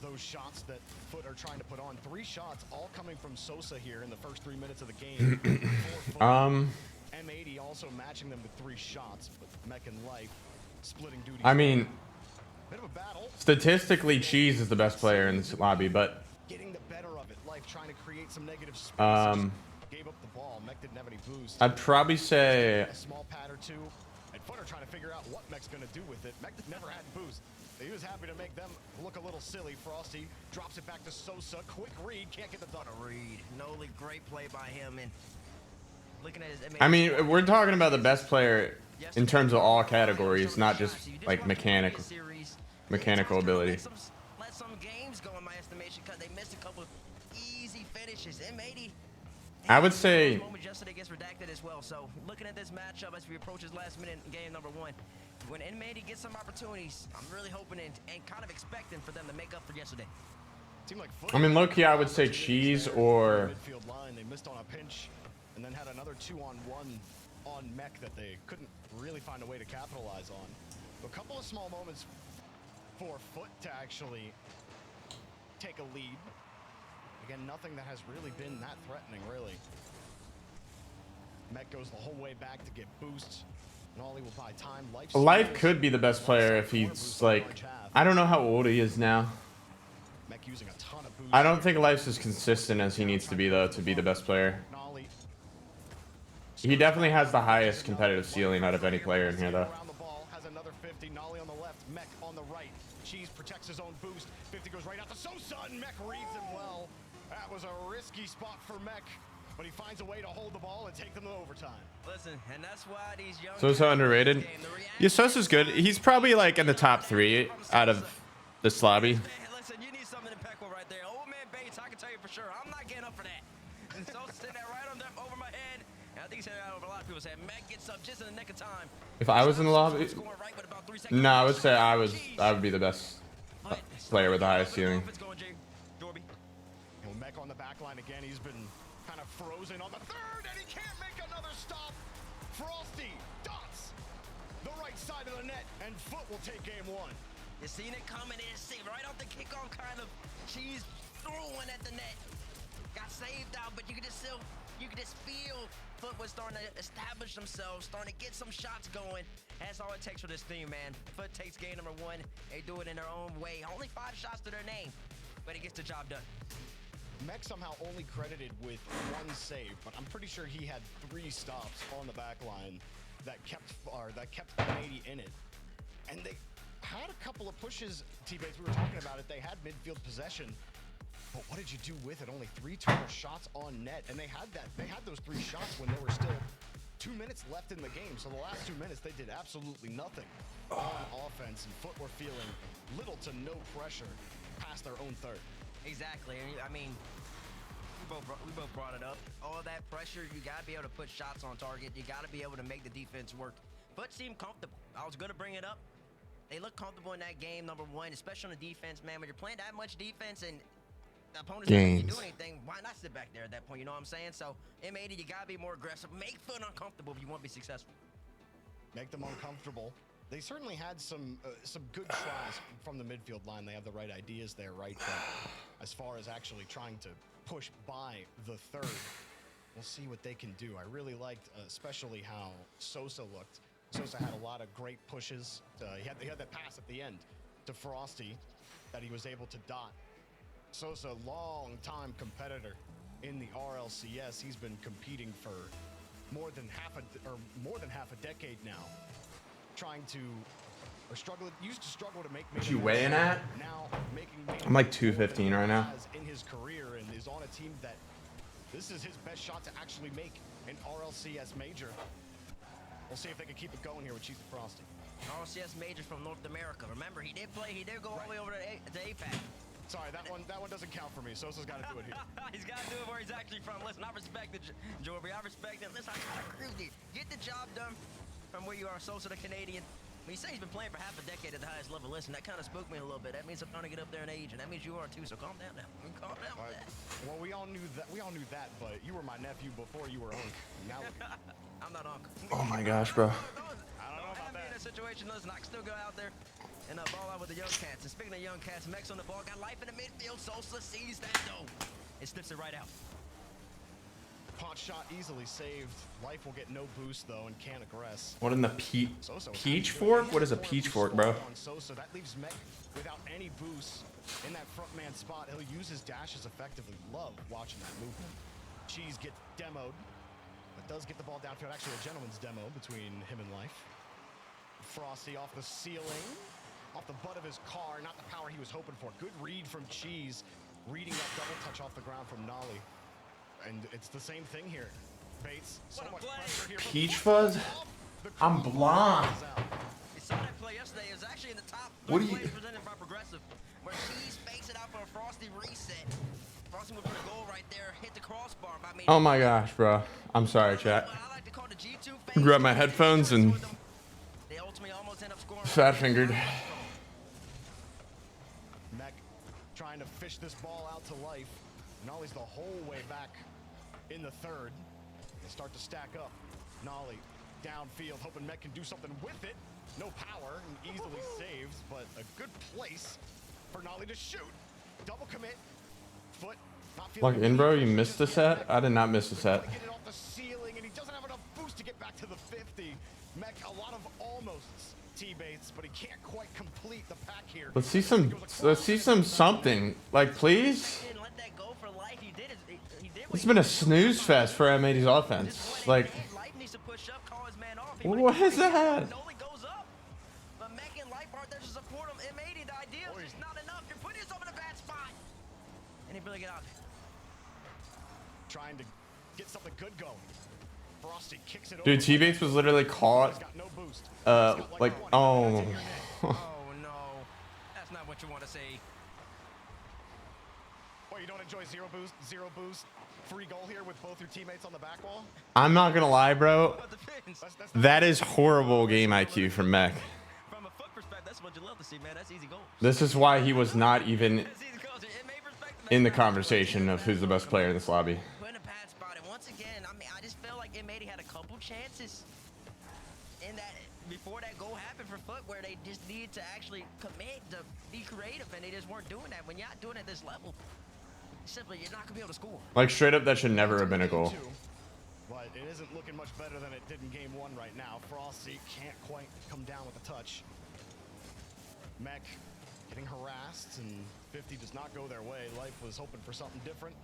those shots that Foot are trying to put on. 3 shots all coming from Sosa here in the first 3 minutes of the game. M80 also matching them with 3 shots, but Mech and Life splitting duty. I mean, bit of a battle. Statistically, Cheese is the best player in this lobby, but Getting the better of it. Life trying to create some negative spaces. Gave up the ball. Mech didn't have any boost. I'd probably say A small pad or 2. And Foot are trying to figure out what Mech's going to do with it. Mech never had boost. He was happy to make them look a little silly. Frosty drops it back to Sosa. Quick read. Can't get the done. A read. Noli, great play by him. And looking at his I mean, we're talking about the best player in terms of all categories, not just like mechanical ability. Let some games go in my estimation because they missed a couple easy finishes. M80. I would say Yesterday against Redacted as well. So looking at this matchup as we approach his last minute in game number 1, when M80 gets some opportunities, I'm really hoping and kind of expecting for them to make up for yesterday. I mean, low-key, I would say Cheese or midfield line. They missed on a pinch and then had another 2-on-1 on Mech that they couldn't really find a way to capitalize on. A couple of small moments for Foot to actually take a lead. Again, nothing that has really been that threatening, really. Mech goes the whole way back to get boosts. Nolly will buy time. Life could be the best player if he's like, I don't know how old he is now. Mech using a ton of boosts. I don't think Life's as consistent as he needs to be though to be the best player. He definitely has the highest competitive ceiling out of any player in here though. Around the ball, has another 50. Nolly on the left, Mech on the right. Cheese protects his own boost. 50 goes right out to Sosa, and Mech reads him well. That was a risky spot for Mech, but he finds a way to hold the ball and take them to overtime. Listen, and that's why these young Sosa underrated. Yeah, Sosa's good. He's probably like in the top 3 out of this lobby. Listen, you need something impeccable right there. Old man Bates, I can tell you for sure. I'm not getting up for that. And Sosa sitting there right over my head. And I think he's heading out over a lot of people's head. Mac gets up just in the nick of time. If I was in the lobby, no, I would say I would be the best player with the highest ceiling. Mech on the back line again. He's been kind of frozen on the third, and he can't make another stop. Frosty dots the right side of the net, and Foot will take game 1. You seen it coming in, see right off the kickoff, kind of Cheese throwing at the net. Got saved out, but you could just feel Foot was starting to establish themselves, starting to get some shots going. That's all it takes for this team, man. Foot takes game number 1. They do it in their own way. Only 5 shots to their name, but he gets the job done. Mech somehow only credited with 1 save, but I'm pretty sure he had 3 stops on the back line that kept M80 in it. And they had a couple of pushes, T-Bates, we were talking about it. They had midfield possession, but what did you do with it? Only 3 total shots on net, and they had those 3 shots when there were still 2 minutes left in the game. So the last 2 minutes, they did absolutely nothing on offense, and Foot were feeling little to no pressure past their own third. Exactly. I mean, we both brought it up. All that pressure, you got to be able to put shots on target. You got to be able to make the defense work. Foot seemed comfortable. I was going to bring it up. They look comfortable in that game, number 1, especially on the defense, man. When you're playing that much defense and the opponent's not going to do anything, why not sit back there at that point? You know what I'm saying? So, M80, you got to be more aggressive. Make Foot uncomfortable if you want to be successful. Make them uncomfortable. They certainly had some good tries from the midfield line. They have the right ideas there, right? But as far as actually trying to push by the third, we'll see what they can do. I really liked especially how Sosa looked. Sosa had a lot of great pushes. He had that pass at the end to Frosty that he was able to dot. Sosa, long-time competitor in the RLCS. He's been competing for more than half a decade now. Used to struggle to make. What you weighing at? Now I'm like 215 right now. In his career, and is on a team that this is his best shot to actually make an RLCS major. We'll see if they can keep it going here with Cheese and Frosty. RLCS major from North America. Remember, he did go all the way over to APAC. Sorry, that one doesn't count for me. Sosa's got to do it here. He's got to do it where he's actually from. Listen, I respect it, Jorby. I respect it. Listen, I agree with you. Get the job done from where you are, Sosa the Canadian. When you say he's been playing for half a decade at the highest level, listen, that kind of spooked me a little bit. That means I'm trying to get up there in age, and that means you are too. So calm down now. Calm down with that. Well, we all knew that, but you were my nephew before you were Unc. Now I'm not Unc. Oh my gosh, bro. I don't know about that. In a situation, listen, I can still go out there and ball out with the young cats. And speaking of young cats, Mech's on the ball, got life in the midfield. Sosa sees that though. It snips it right out. Paunch shot easily saved. Life will get no boost though and can't aggress. What in the peach fork? What is a peach fork, bro? Sosa, that leaves Mech without any boost in that front man spot. He'll use his dashes effectively. Love watching that movement. Cheese gets demoed, but does get the ball downfield. Actually, a gentleman's demo between him and Life. Frosty off the ceiling, off the butt of his car. Not the power he was hoping for. Good read from Cheese, reading that double touch off the ground from Nolly. And it's the same thing here. Bates, so much pressure here. Peach fuzz? I'm blind. You saw that play yesterday. It was actually in the top What three do you- plays presented by Progressive, where Cheese fakes it out for a Frosty reset. Frosty would put a goal right there, hit the crossbar. But I mean, Oh my gosh, bro. I'm sorry, chat. what I like to call the G2 phase. Grab my headphones and They ultimately almost end up scoring. fat fingered. Mech trying to fish this ball out to Life. Nolly's the whole way back in the third. They start to stack up. Nolly downfield, hoping Mech can do something with it. No power and easily saves, but a good place for Nolly to shoot. Double commit. Foot not feeling Look in, bro. You missed the set? I did not miss the set. get it off the ceiling, and he doesn't have enough boost to get back to the 50. Mech, a lot of almosts T-baits, but he can't quite complete the pack here. Let's see some something. Like, please? He didn't let that go for Life. He did It's been a snooze fest for M80's offense. Like, Life needs to push up, call his man off. what is that? Nolly goes up, but Mech and Life aren't there to support him. M80, the ideal is just not enough. You're putting yourself in a bad spot. And he really get out. Trying to get something good going. Frosty kicks it over. dude, T-Bates was literally caught. He's got no boost. Like, oh. Oh no, that's not what you want to say. Well, you don't enjoy zero boost, free goal here with both your teammates on the back wall? I'm not gonna lie, bro. That is horrible game IQ from Mech. From a foot perspective, that's what you love to see, man. That's easy goals. This is why he was not even in the conversation of who's the best player in this lobby. Put in a bad spot, and once again, I mean, I just feel like M80 had a couple chances in that before that goal happened for Foot, where they just needed to actually commit to be creative, and they just weren't doing that. When you're not doing it at this level, simply you're not gonna be able to score. Like, straight up, that should never have been a goal. But it isn't looking much better than it did in game one right now. Frosty can't quite come down with a touch. Mech getting harassed, and 50 does not go their way. Life was hoping for something different.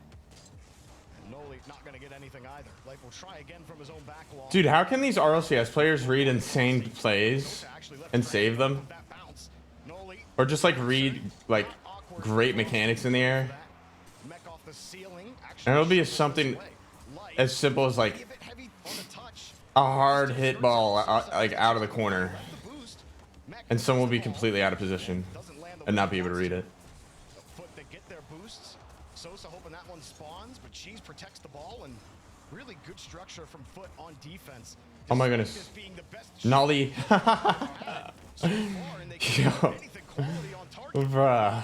And Nolly not going to get anything either. Life will try again from his own back wall. Dude, how can these RLCS players read insane plays and save them? Or just, like, read, like, great mechanics in the air? Mech off the ceiling. And it'll be something as simple as, like, a hard hit ball, like, out of the corner. And someone will be completely out of position and not be able to read it. Foot, they get their boosts. Sosa hoping that one spawns, but Cheese protects the ball, and really good structure from Foot on defense. Oh my goodness. Nolly. Yo. Bruh.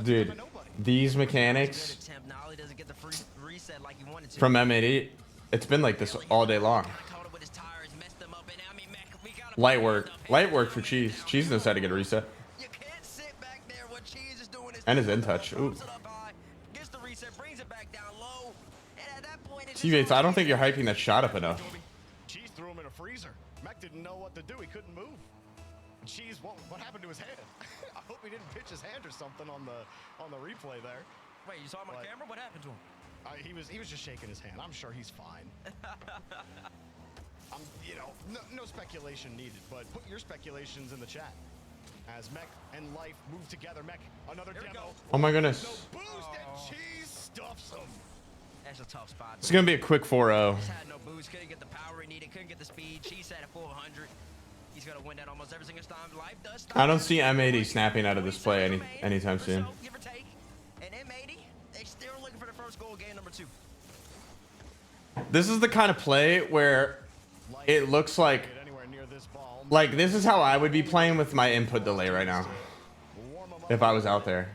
Dude, these mechanics from M80, it's been like this all day long. Light work for Cheese. Cheese knows how to get a reset. And his in touch. Ooh. T-Bates, I don't think you're hyping that shot up enough. Cheese threw him in a freezer. Mech didn't know what to do. He couldn't move. Cheese, what happened to his hand? I hope he didn't pitch his hand or something on the replay there. Wait, you saw him on camera? What happened to him? He was just shaking his hand. I'm sure he's fine. You know, no speculation needed, but put your speculations in the chat. As Mech and Life move together. Mech, another demo. Oh my goodness. No boost, and Cheese stuffs him. That's a tough spot. It's gonna be a quick 4-0. Just had no boost, couldn't get the power he needed, couldn't get the speed. Cheese had a 400. He's gonna win that almost every single time. Life does stop. I don't see M80 snapping out of this play anytime soon. Give or take. And M80, they still looking for the first goal, game number 2. This is the kind of play where it looks like this is how I would be playing with my input delay right now if I was out there.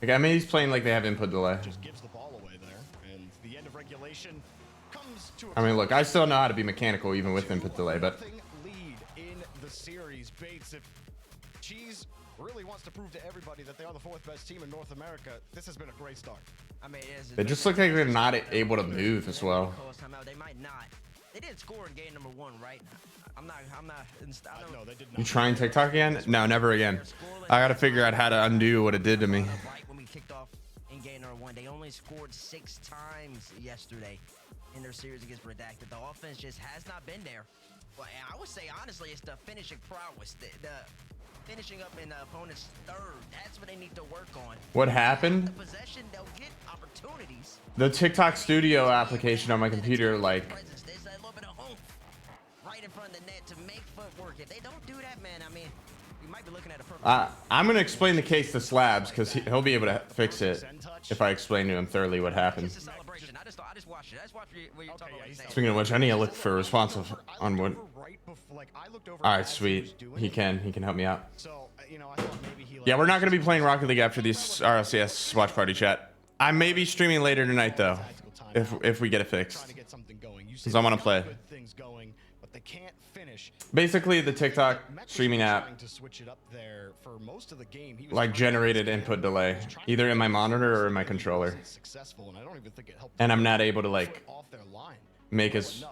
Like, I mean, he's playing like they have input delay. I mean, look, I still know how to be mechanical even with input delay, but lead in the series. Bates, if Cheese really wants to prove to everybody that they are the 4th best team in North America, this has been a great start. I mean, they just look like they're not able to move as well. They might not. They didn't score in game number 1, right? I'm not. No, they did not. You trying TikTok again? No, never again. I gotta figure out how to undo what it did to me. Right when we kicked off in game number 1, they only scored 6 times yesterday in their series against Redacted. The offense just has not been there. Well, I would say honestly, it's the finishing prowess, the finishing up in the opponent's third. That's what they need to work on. What happened? The possession, they'll get opportunities. The TikTok Studio application on my computer, like, There's a little bit of oomph right in front of the net to make footwork. If they don't do that, man, I mean, you might be looking at a perfect. I'm gonna explain the case to Slabs because he'll be able to fix it if I explain to him thoroughly what happened. It's a celebration. I just watched it. I just watched what you're talking about. Speaking of which, I need to look for responsive on what. All right, sweet. He can help me out. Yeah, we're not gonna be playing Rocket League after these RLCS watch party chat. I may be streaming later tonight though, if we get it fixed, because I want to play. Basically, the TikTok streaming app like generated input delay either in my monitor or in my controller, and I'm not able to like make as.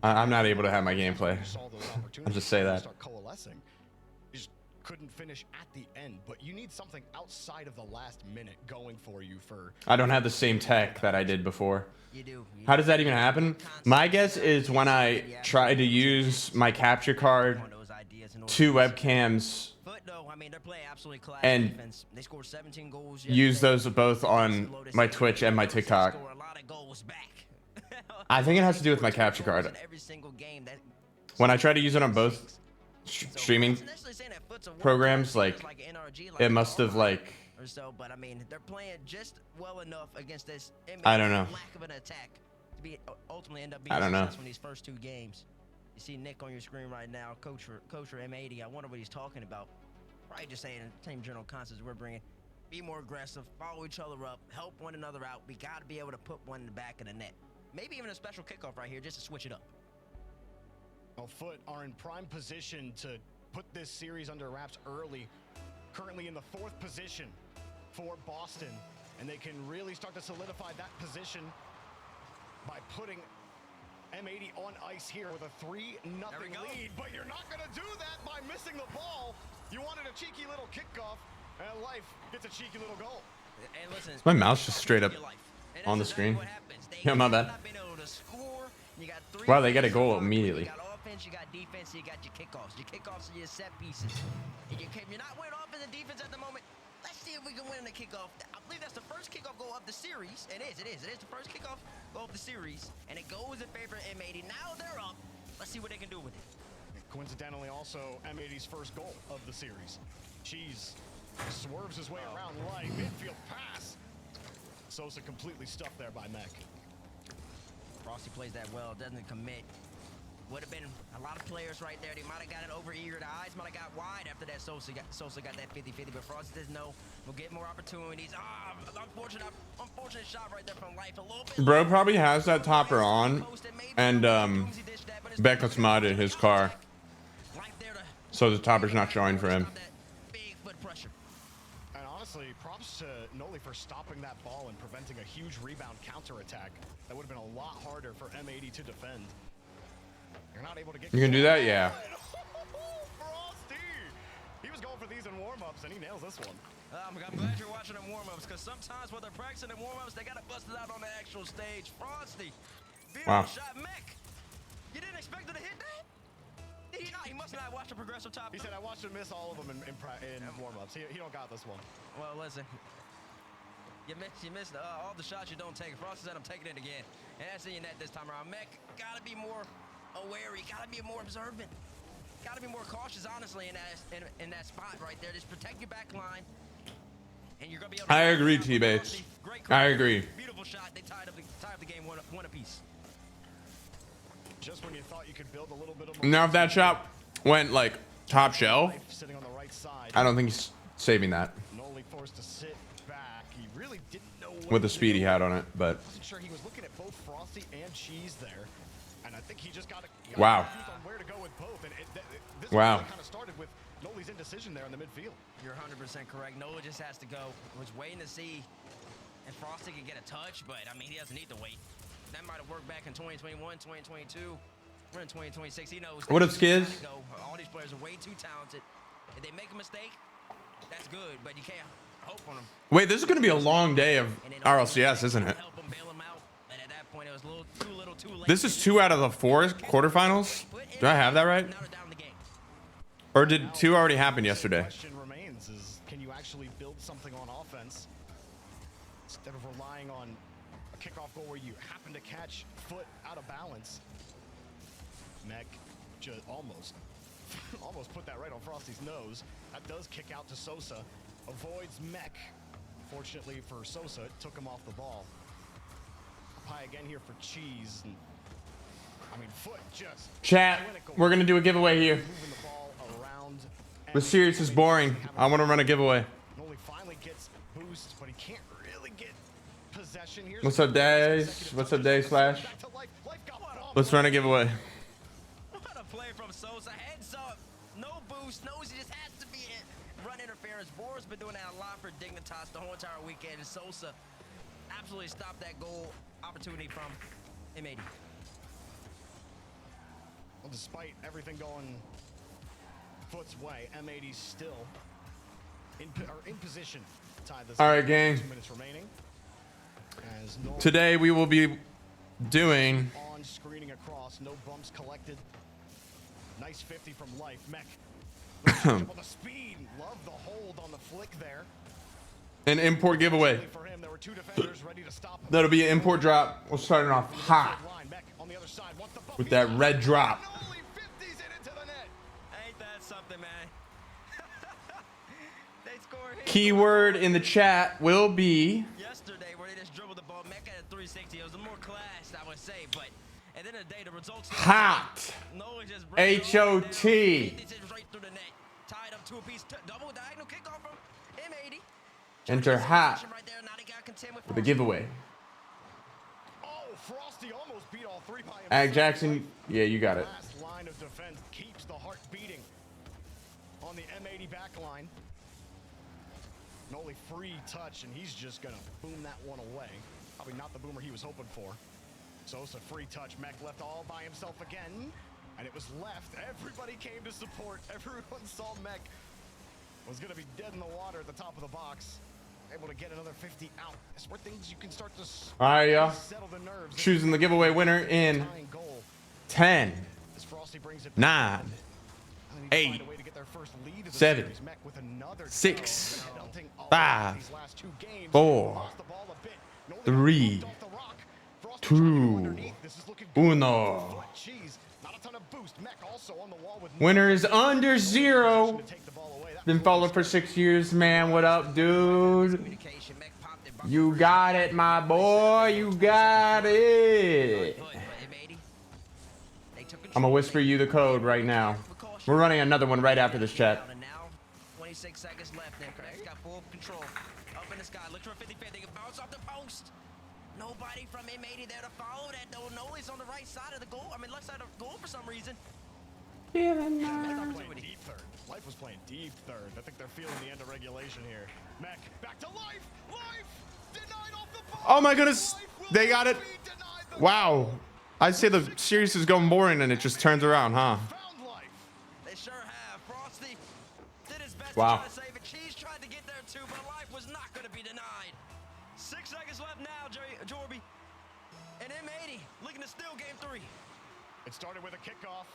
I'm not able to have my gameplay. I'll just say that. Couldn't finish at the end, but you need something outside of the last minute going for you for. I don't have the same tech that I did before. How does that even happen? My guess is when I try to use my capture card, 2 webcams, and use those both on my Twitch and my TikTok. I think it has to do with my capture card. When I try to use it on both streaming programs, like it must have like or so, but I mean they're playing just well enough against this. I don't know. Lack of an attack to be ultimately end up being I don't know. successful in these first 2 games. You see Nick on your screen right now, Coach for M80. I wonder what he's talking about. Probably just saying the same general concepts we're bringing. Be more aggressive, follow each other up, help one another out. We got to be able to put one in the back of the net. Maybe even a special kickoff right here just to switch it up. Well, Foot are in prime position to put this series under wraps early. Currently in the 4th position for Boston, and they can really start to solidify that position by putting M80 on ice here with a 3-0 lead. But you're not going to do that by missing the ball. You wanted a cheeky little kickoff, and Life gets a cheeky little goal. And listen, my mouse just straight up on the screen. Yeah, my bad. Wow, they get a goal immediately. You got offense, you got defense, you got your kickoffs. Your kickoffs are your set pieces. If you're not winning offense and defense at the moment, let's see if we can win the kickoff. I believe that's the first kickoff goal of the series. It is the first kickoff goal of the series, and it goes in favor of M80. Now they're up. Let's see what they can do with it. Coincidentally, also M80's first goal of the series. Cheese swerves his way around Light. Midfield pass. Sosa completely stuffed there by Mech. Frosty plays that well, doesn't commit. Would have been a lot of players right there. They might have gotten over-eager. The eyes might have got wide after that. Sosa got that 50-50, but Frosty says no. We'll get more opportunities. Unfortunate shot right there from Life. A little bit. Bro probably has that topper on, and Beckett's modded his car, so the topper's not showing for him. And honestly, props to Noli for stopping that ball and preventing a huge rebound counterattack. That would have been a lot harder for M80 to defend. You're not able to get. You can do that, yeah. Frosty! He was going for these in warm-ups, and he nails this one. I'm glad you're watching them warm-ups, because sometimes when they're practicing in warm-ups, they gotta bust it out on the actual stage. Frosty, Wow. shot Mech. You didn't expect him to hit that? Did he not? He must not watch the progressive top. He said, I watched him miss all of them in warm-ups. He don't got this one. Well, listen. You missed all the shots you don't take. Frost said I'm taking it again. And that's in your net this time around. Mech, gotta be more aware. You gotta be more observant. Gotta be more cautious, honestly, in that spot right there. Just protect your back line. And you're gonna be able to I agree, T-Base. I agree. Beautiful shot. They tied up the game one apiece. Just when you thought you could build a little bit of Now, if that shot went like top shelf, sitting on the right side. I don't think he's saving that Noli forced to sit back. He really didn't know what with the to speed do. he had on it. But Wasn't sure. He was looking at both Frosty and Cheese there, and I think he just got wow. confused on where to go with both. And this Wow. kind of started with Noli's indecision there in the midfield. You're 100% correct. Nola just has to go. Was waiting to see if Frosty could get a touch, but I mean, he doesn't need to wait. That might have worked back in 2021, 2022. We're in 2026. He knows. What up, Skiz? All these players are way too talented. If they make a mistake, that's good, but you can't hope on them. wait, this is going to be a long day of RLCS, isn't it? Help them, bail them out. And at that point, it was a little too late. This is 2 out of the 4 quarterfinals. Do I have that right? Or did 2 already happen yesterday? The question remains is, can you actually build something on offense instead of relying on a kickoff goal where you happen to catch foot out of balance? Mech just almost put that right on Frosty's nose. That does kick out to Sosa. Avoids Mech. Fortunately for Sosa, it took him off the ball. Up high again here for Cheese. And, I mean, foot just... Chat, we're going to do a giveaway here. Moving the ball around. The series is boring. I want to run a giveaway. Noli finally gets boosts, but he can't really get possession. Here's What's up, Days? What's up, Days Flash? Let's run a giveaway. What a play from Sosa. Heads up. No boost. Knows he just has to be in. Run interference. Bora's been doing that a lot for Dignitas the whole entire weekend. And Sosa absolutely stopped that goal opportunity from M80. Well, despite everything going Foot's way, M80 still in position to tie this. All right, gang. 2 minutes remaining. As Noli Today we will be doing on screening across, no bumps collected. Nice 50 from Life. Mech. The speed, love the hold on the flick there. an import giveaway. For him, there were 2 defenders ready to stop him. That'll be an import drop. We'll start it off hot Mech on the other side. Wants the bump. with that red drop. Noli 50s it into the net. Ain't that something, man? They scored here. Keyword in the chat will be Yesterday, where they just dribbled the ball, Mecca at 360. It was a more class, I would say, but at the end of the day, the results. hot. Nola just H-O-T. right through the net. Tied up 2 apiece. Double diagonal kickoff from M80. Enter hot Right there. Now they got content with for the giveaway. Oh, Frosty almost beat all 3 by himself. Ag Jackson, yeah, you got it. Last line of defense keeps the heart beating on the M80 back line. Noli free touch, and he's just gonna boom that one away. Probably not the boomer he was hoping for. Sosa free touch. Mech left all by himself again, and it was left. Everybody came to support. Everyone saw Mech was gonna be dead in the water at the top of the box. Able to get another 50 out. It's where things you can start to All right, y'all. settle the nerves. Choosing the giveaway winner in Tying goal. 10, As Frosty brings it 9, back. They need to 8, find a way to get their first lead of the 7, series. Mech with another 6, goal. Headhunting all 5, these last 2 games. 4, Lost the ball a bit. Noli 3, moved off the rock. Frosty trying to go 2, underneath. This is looking good. 1. Foot cheese. Not a ton of boost. Mech also on the wall with Winner is under 0. to take the ball away. That Been followed for 6 years, man. What up, dude? communication. Mech popped it. You got it, my boy. You got it. I'm gonna whisper you the code right now. We're running another one right after this chat. And now, 26 seconds left. Then Craig's got full control. Up in the sky. Look for a 50-50. They can bounce off the post. Nobody from M80 there to follow that, though. Noli's on the right side of the goal. I mean, left side of the goal for some reason. Life was playing deep third. Life was playing deep third. I think they're feeling the end of regulation here. Mech back to Life. Life denied off the ball. Oh my goodness, they got it. Wow. I'd say the series is going boring and it just turns around, huh? They sure have. Frosty did his best Wow. to try to save it. Cheese tried to get there too, but Life was not going to be denied. 6 seconds left now, Jorby. And M80 looking to steal game 3. It started with a kickoff.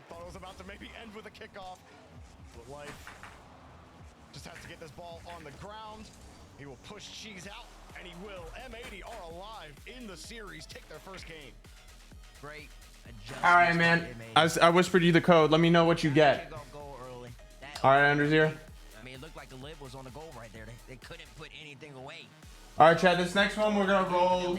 Thought it was about to maybe end with a kickoff. But Life just has to get this ball on the ground. He will push Cheese out, and he will. M80 are alive in the series. Take their first game. Great. All right, man. I whispered you the code. Let me know what you get. All right, Andrews here. I mean, it looked like the lid was on the goal right there. They couldn't put anything away. All right, Chad. This next one we're gonna roll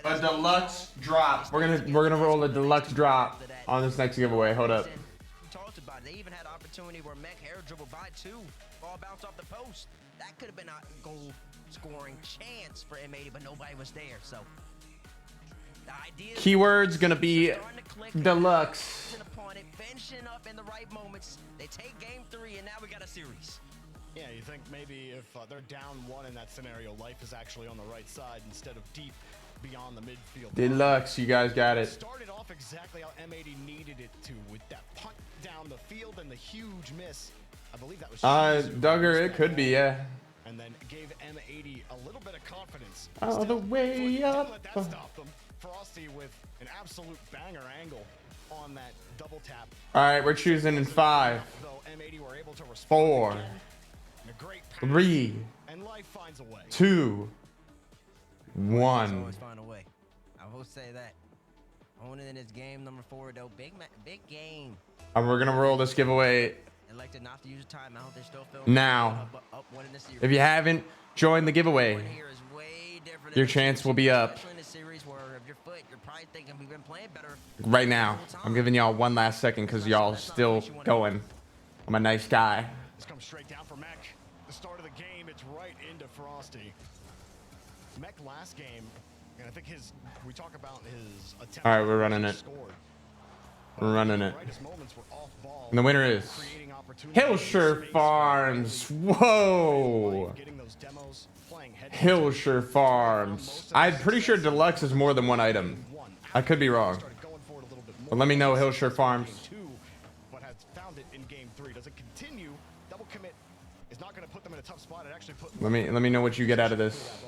a deluxe drop. We're gonna roll a deluxe drop on this next giveaway. Hold up. We talked about it. They even had an opportunity where Mech air dribbled by 2, ball bounced off the post. That could have been a goal scoring chance for M80, but nobody was there. So the idea is Keyword's gonna be deluxe. finishing up in the right moments. They take game 3, and now we got a series. Yeah, you think maybe if they're down 1 in that scenario, life is actually on the right side instead of deep beyond the midfield. Deluxe, you guys got it. Started off exactly how M80 needed it to, with that punt down the field and the huge miss. I believe that was Duggar, it could be, yeah. And then gave M80 a little bit of confidence. All the way up. Let that stop them. Frosty with an absolute banger angle on that double tap. All right, we're choosing in 5, 4, 3, and life finds a way. 2, 1. Always find a way. I will say that. Owning in this game number 4 though, big game. And we're gonna roll this giveaway Elected not to use a timeout. They're still filming. now. Up 1 in the series. If you haven't joined the giveaway, your chance will be up Especially in a series where if your foot, you're probably thinking we've been playing better. right now. I'm giving y'all one last second because y'all still going. I'm a nice guy. This comes straight down for Mech. The start of the game, it's right into Frosty. Mech last game, and I think we talk about his attempt. All right, we're running it. We're running it. And the winner is Hillshire Farms. Whoa. Hillshire Farms. I'm pretty sure deluxe is more than 1 item. I could be wrong. But let me know, Hillshire Farms. But has found it in game 3. Does it continue? Double commit is not going to put them in a tough spot. It actually put Let me know what you get out of this.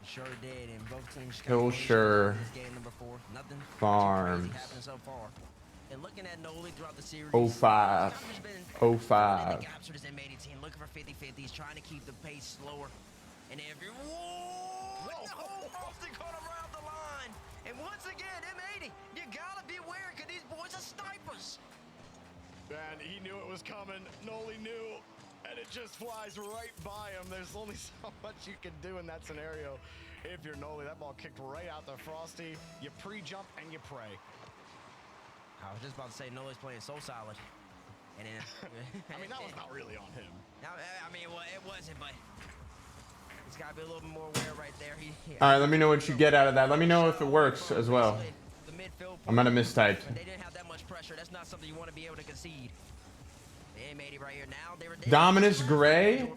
Sure did, and both teams Hillshire game number 4. Nothing Farms. happened so far. And looking at Noli throughout the series, 05. 05. gaps for this M80 team, looking for 50-50s, trying to keep the pace slower. And every Frosty caught him right off the line. And once again, M80, you gotta be aware because these boys are snipers. And he knew it was coming. Noli knew, and it just flies right by him. There's only so much you can do in that scenario. If you're Noli, that ball kicked right out to Frosty. You pre-jump and you pray. I was just about to say Noli's playing so solid. And then, I mean, that was not really on him. I mean, well, it wasn't, but he's got to be a little bit more aware right there. All right, let me know what you get out of that. Let me know if it works as well. I'm gonna mistype. They didn't have that much pressure. That's not something you want to be able to concede. M80 right here now. They were Dominus Gray?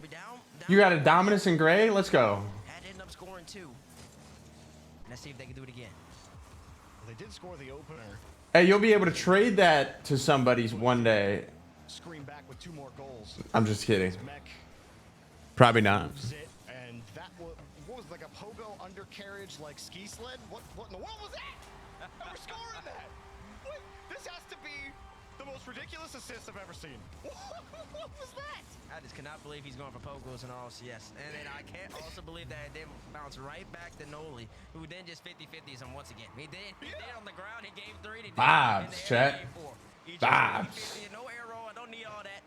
You got a Dominus in Gray? Let's go. Had to end up scoring 2. Let's see if they can do it again. They did score the opener. Hey, you'll be able to trade that to somebody's one day. Screen back with 2 more goals. I'm just kidding. Probably not. And that was, what was like a pogo undercarriage, like ski sled? What in the world was that? And we're scoring that. What? This has to be the most ridiculous assist I've ever seen. What was that? I just cannot believe he's going for pogos and RLCS. And then I can't also believe that it didn't bounce right back to Noli, who then just 50-50s him once again. He did on the ground. He gave 3. He did Vibes, chat. Vibes. No arrow. I don't need all that.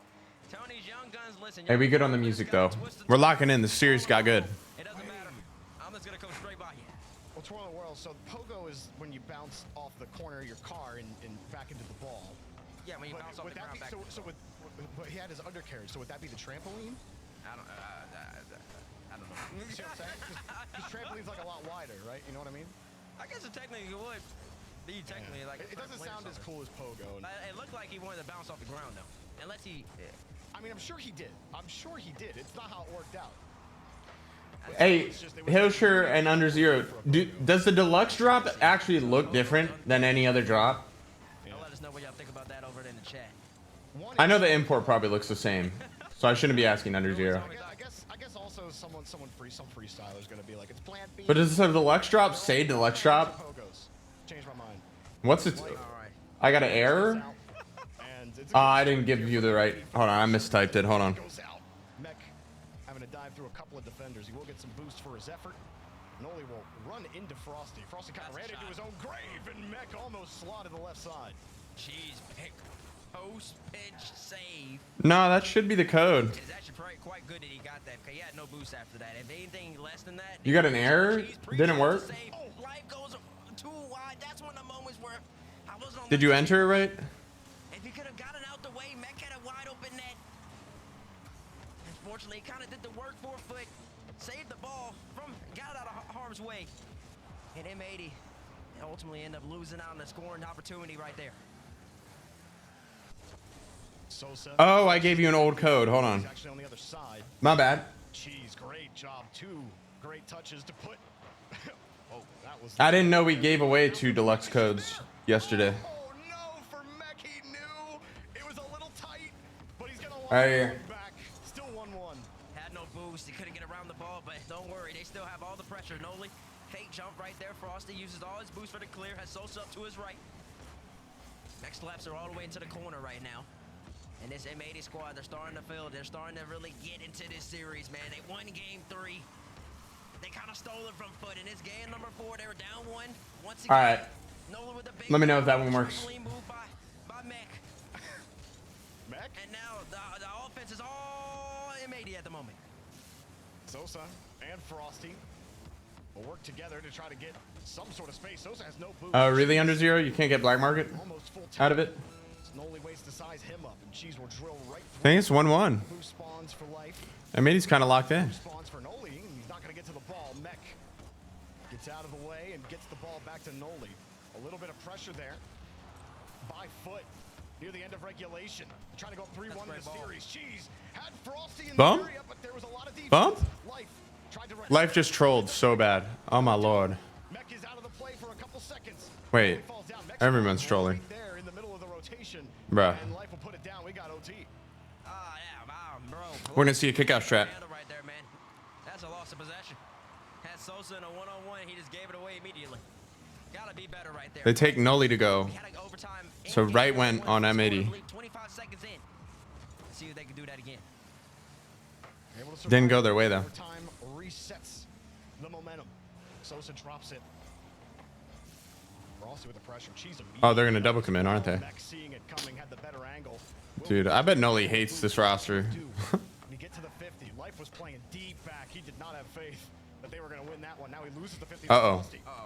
Tony's young guns, listen. Hey, we good on the music though. We're locking in. The series got good. It doesn't matter. I'm just gonna come straight by you. Well, twirl the world. So pogo is when you bounce off the corner of your car and back into the ball. Yeah, when you bounce off the ground back. So but he had his undercarriage. So would that be the trampoline? I don't know. See what I'm saying? Because trampoline's like a lot wider, right? You know what I mean? I guess it technically would be technically like. It doesn't sound as cool as pogo. It looked like he wanted to bounce off the ground though, unless he. I mean, I'm sure he did. I'm sure he did. It's not how it worked out. Hey, Hillshire and Under Zero, does the deluxe drop actually look different than any other drop? Let us know what y'all think about that over in the chat. I know the import probably looks the same, so I shouldn't be asking Under Zero. I guess also some freestyler is gonna be like, it's plan B. But does the deluxe drop say deluxe drop? Change my mind. What's it? I got an error? I didn't give you the right. Hold on, I mistyped it. Hold on. Mech get some boost for his effort. Noli will run into Frosty. Frosty kind of ran into his own grave, and Mech almost slotted the left side. Jeez, pick. Post pitch save. No, that should be the code. It's actually quite good that he got that, because he had no boost after that. If anything less than that... You got an error? Didn't work? Life goes too wide. That's one of the moments where I was on... Did you enter it right? If he could have gotten out the way, Mech had a wide open net. Unfortunately, he kind of did the work 4 foot. Saved the ball got it out of harm's way. And M80 ultimately end up losing out on the scoring opportunity right there. Sosa. Oh, I gave you an old code. Hold on. Actually on the other side. My bad. Jeez, great job. 2 great touches to put. Oh, that was. I didn't know we gave away 2 deluxe codes yesterday. Oh no, for Mech, he knew it was a little tight, but he's gonna Right here. back. Still 1-1. Had no boost. He couldn't get around the ball, but don't worry, they still have all the pressure. Noli, fake jump right there. Frosty uses all his boost for the clear. Has Sosa up to his right. Next laps are all the way into the corner right now. And this M80 squad, they're starting to feel. They're starting to really get into this series, man. They won game 3. They kind of stole it from Foot. In this game number 4, they were down 1. Once again, All right. Nolan with the big Let me know if that one works. trampoline move by Mech. Mech? And now the offense is all M80 at the moment. Sosa and Frosty will work together to try to get some sort of space. Sosa has no boost. Oh, really under 0? You can't get black market Almost full out of it? Noli waits to size him up, and Cheese will drill right I think it's 1-1. Boost spawns for life. M80's kind of locked in. Spawns for Noli. He's not going to get to the ball. Mech gets out of the way and gets the ball back to Noli. A little bit of pressure there by Foot near the end of regulation. Trying to go 3-1 in the series. Cheese had Frosty in Bump? the area, but there was a lot of defense. Bump? Life tried to Life just trolled so bad. Oh my lord. Mech is out of the play for a couple seconds. Wait. Everyone's trolling. There in the middle of the rotation. Bruh. And Life will put it down. We got OT. Yeah, wow, bro. We're going to see a kickoff strat. Right there, man. That's a loss of possession. Had Sosa in a one-on-one, he just gave it away immediately. Gotta be better right there. They take Noli to go. So right went on M80. 25 seconds in. Let's see if they can do that again. Didn't go their way though. Time resets the momentum. Sosa drops it. Frosty with the pressure. Oh, they're going to double commit, aren't they? Seeing it coming, had the better angle. Dude, I bet Noli hates this roster. When you get to the 50, Life was playing deep back. He did not have faith that they were going to win that one. Now he loses the 50. Uh-oh.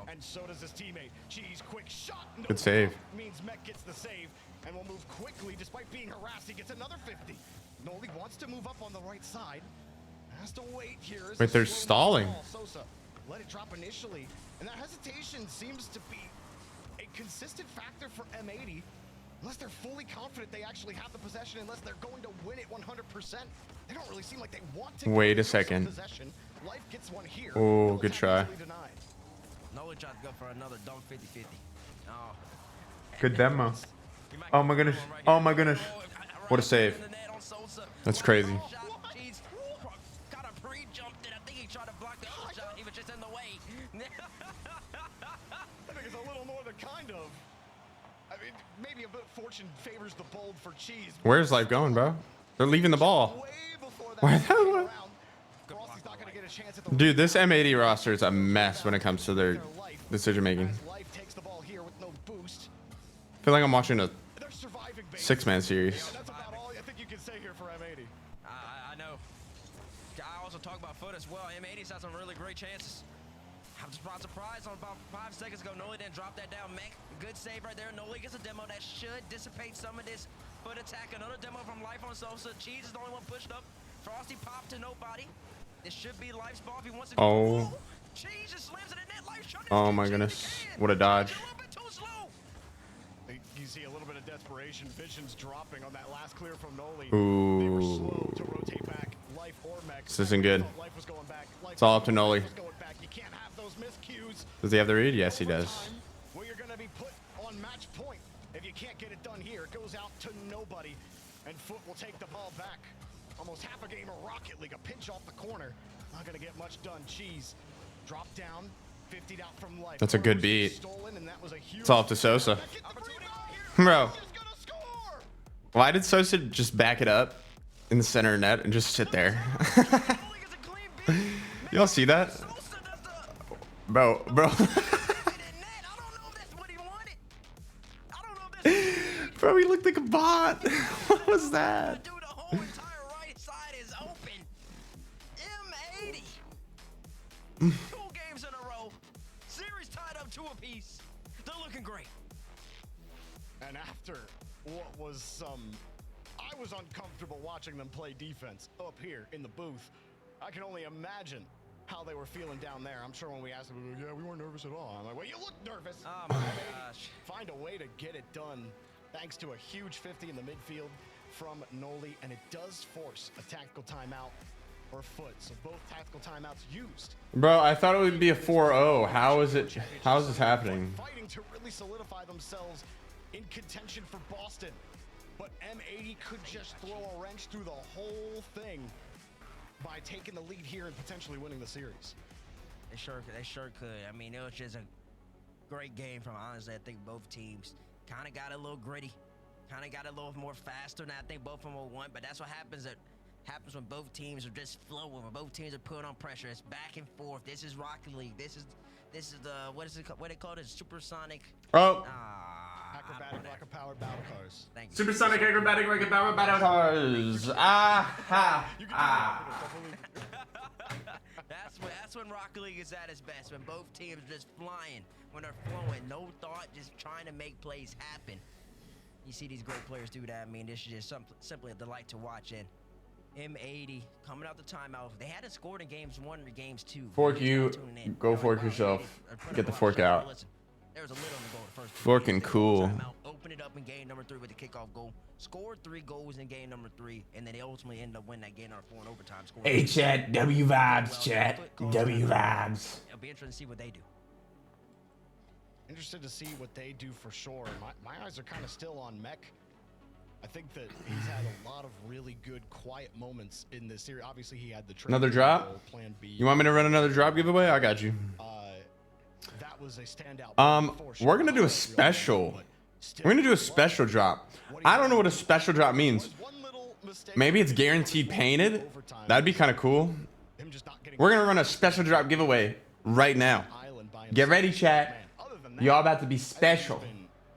And so does his teammate. Cheese, quick shot. No Good save. means Mech gets the save and will move quickly despite being harassed. He gets another 50. Noli wants to move up on the right side. Has to wait here. Wait, they're stalling. Sosa let it drop initially, and that hesitation seems to be a consistent factor for M80. Unless they're fully confident they actually have the possession, unless they're going to win it 100%, they don't really seem like they want to. Wait a second. Life gets one here. Oh, good try. Noli tried to go for another dunk 50-50. Oh. Good demo. Oh my goodness. Oh my goodness. What a save. That's crazy. Got a pre-jumped it. I think he tried to block the other shot. He was just in the way. I think it's a little more than kind of. I mean, maybe a bit fortune favors the bold for Cheese. Where's Life going, bro? They're leaving the ball. Why the Dude, this M80 roster is a mess when it comes to their decision making. Life takes the ball here with no boost. I feel like I'm watching a 6-man series. That's about all I think you can say here for M80. I know. I also talk about Foot as well. M80's had some really great chances. I'm just surprised on about 5 seconds ago. Noli didn't drop that down. Mech, good save right there. Noli gets a demo that should dissipate some of this Foot attack. Another demo from Life on Sosa. Cheese is the only one pushed up. Frosty popped to nobody. This should be Life's ball if he wants to go. Oh. Cheese just slams it in net. Life trying to Oh my goodness. What a dodge. You see a little bit of desperation. Vision's dropping on that last clear from Noli. Ooh. They were slow to rotate back. Life or Mech. This isn't good. Life was going back. It's all up to Noli. You can't have those miscues. Does he have the read? Yes, he does. Where you're going to be put on match point. If you can't get it done here, it goes out to nobody. And Foot will take the ball back. Almost half a game of Rocket League. A pinch off the corner. Not going to get much done. Cheese. Drop down. 50'd out from Life. That's a good beat. Stolen, and that was a huge It's all up to Sosa. Bro. Why did Sosa just back it up in the center net and just sit there? Y'all see that? Bro. Bro, he looked like a bot. What was that? Dude, the whole entire right side is open. M80. 2 games in a row. Series tied up 2 apiece. They're looking great. And after what was some... I was uncomfortable watching them play defense up here in the booth. I can only imagine how they were feeling down there. I'm sure when we asked them, yeah, we weren't nervous at all. I'm like, well, you look nervous. Oh my gosh. Find a way to get it done thanks to a huge 50 in the midfield from Noli, and it does force a tactical timeout or foot. So both tactical timeouts used. Bro, I thought it would be a 4-0. How is this happening? Fighting to really solidify themselves in contention for Boston. But M80 could just throw a wrench through the whole thing by taking the lead here and potentially winning the series. They sure could. I mean, it was just a great game from, honestly, I think both teams kind of got a little gritty, kind of got a little more faster, and I think both of them will win. But that's what happens when both teams are just flowing, when both teams are putting on pressure. It's back and forth. This is Rocket League. This is the what they call it? Supersonic. Oh. Acrobatic rocket powered battle cars. Thank you. Supersonic acrobatic rocket powered battle cars. That's when Rocket League is at its best. When both teams are just flying, when they're flowing, no thought, just trying to make plays happen. You see these great players do that. I mean, this is just simply a delight to watch. And M80 coming out the timeout. They hadn't scored in games 1 or games 2. Fork you. Go fork yourself. Get the fork out. Listen, there was a lid on the goal the first 2 Forking games. cool. Open it up in game number 3 with the kickoff goal. Scored 3 goals in game number 3, and then they ultimately ended up winning that game number 4 in overtime. Hey, chat. W vibes, chat. W vibes. It'll be interesting to see what they do. Interested to see what they do for sure. My eyes are kind of still on Mech. I think that he's had a lot of really good quiet moments in this series. Obviously, he had the another drop. Plan B. You want me to run another drop giveaway? I got you. That was a standout. We're gonna do a special. We're gonna do a special drop. I don't know what a special drop means. Maybe it's guaranteed painted. That'd be kind of cool. We're gonna run a special drop giveaway right now. Get ready, chat. Y'all about to be special.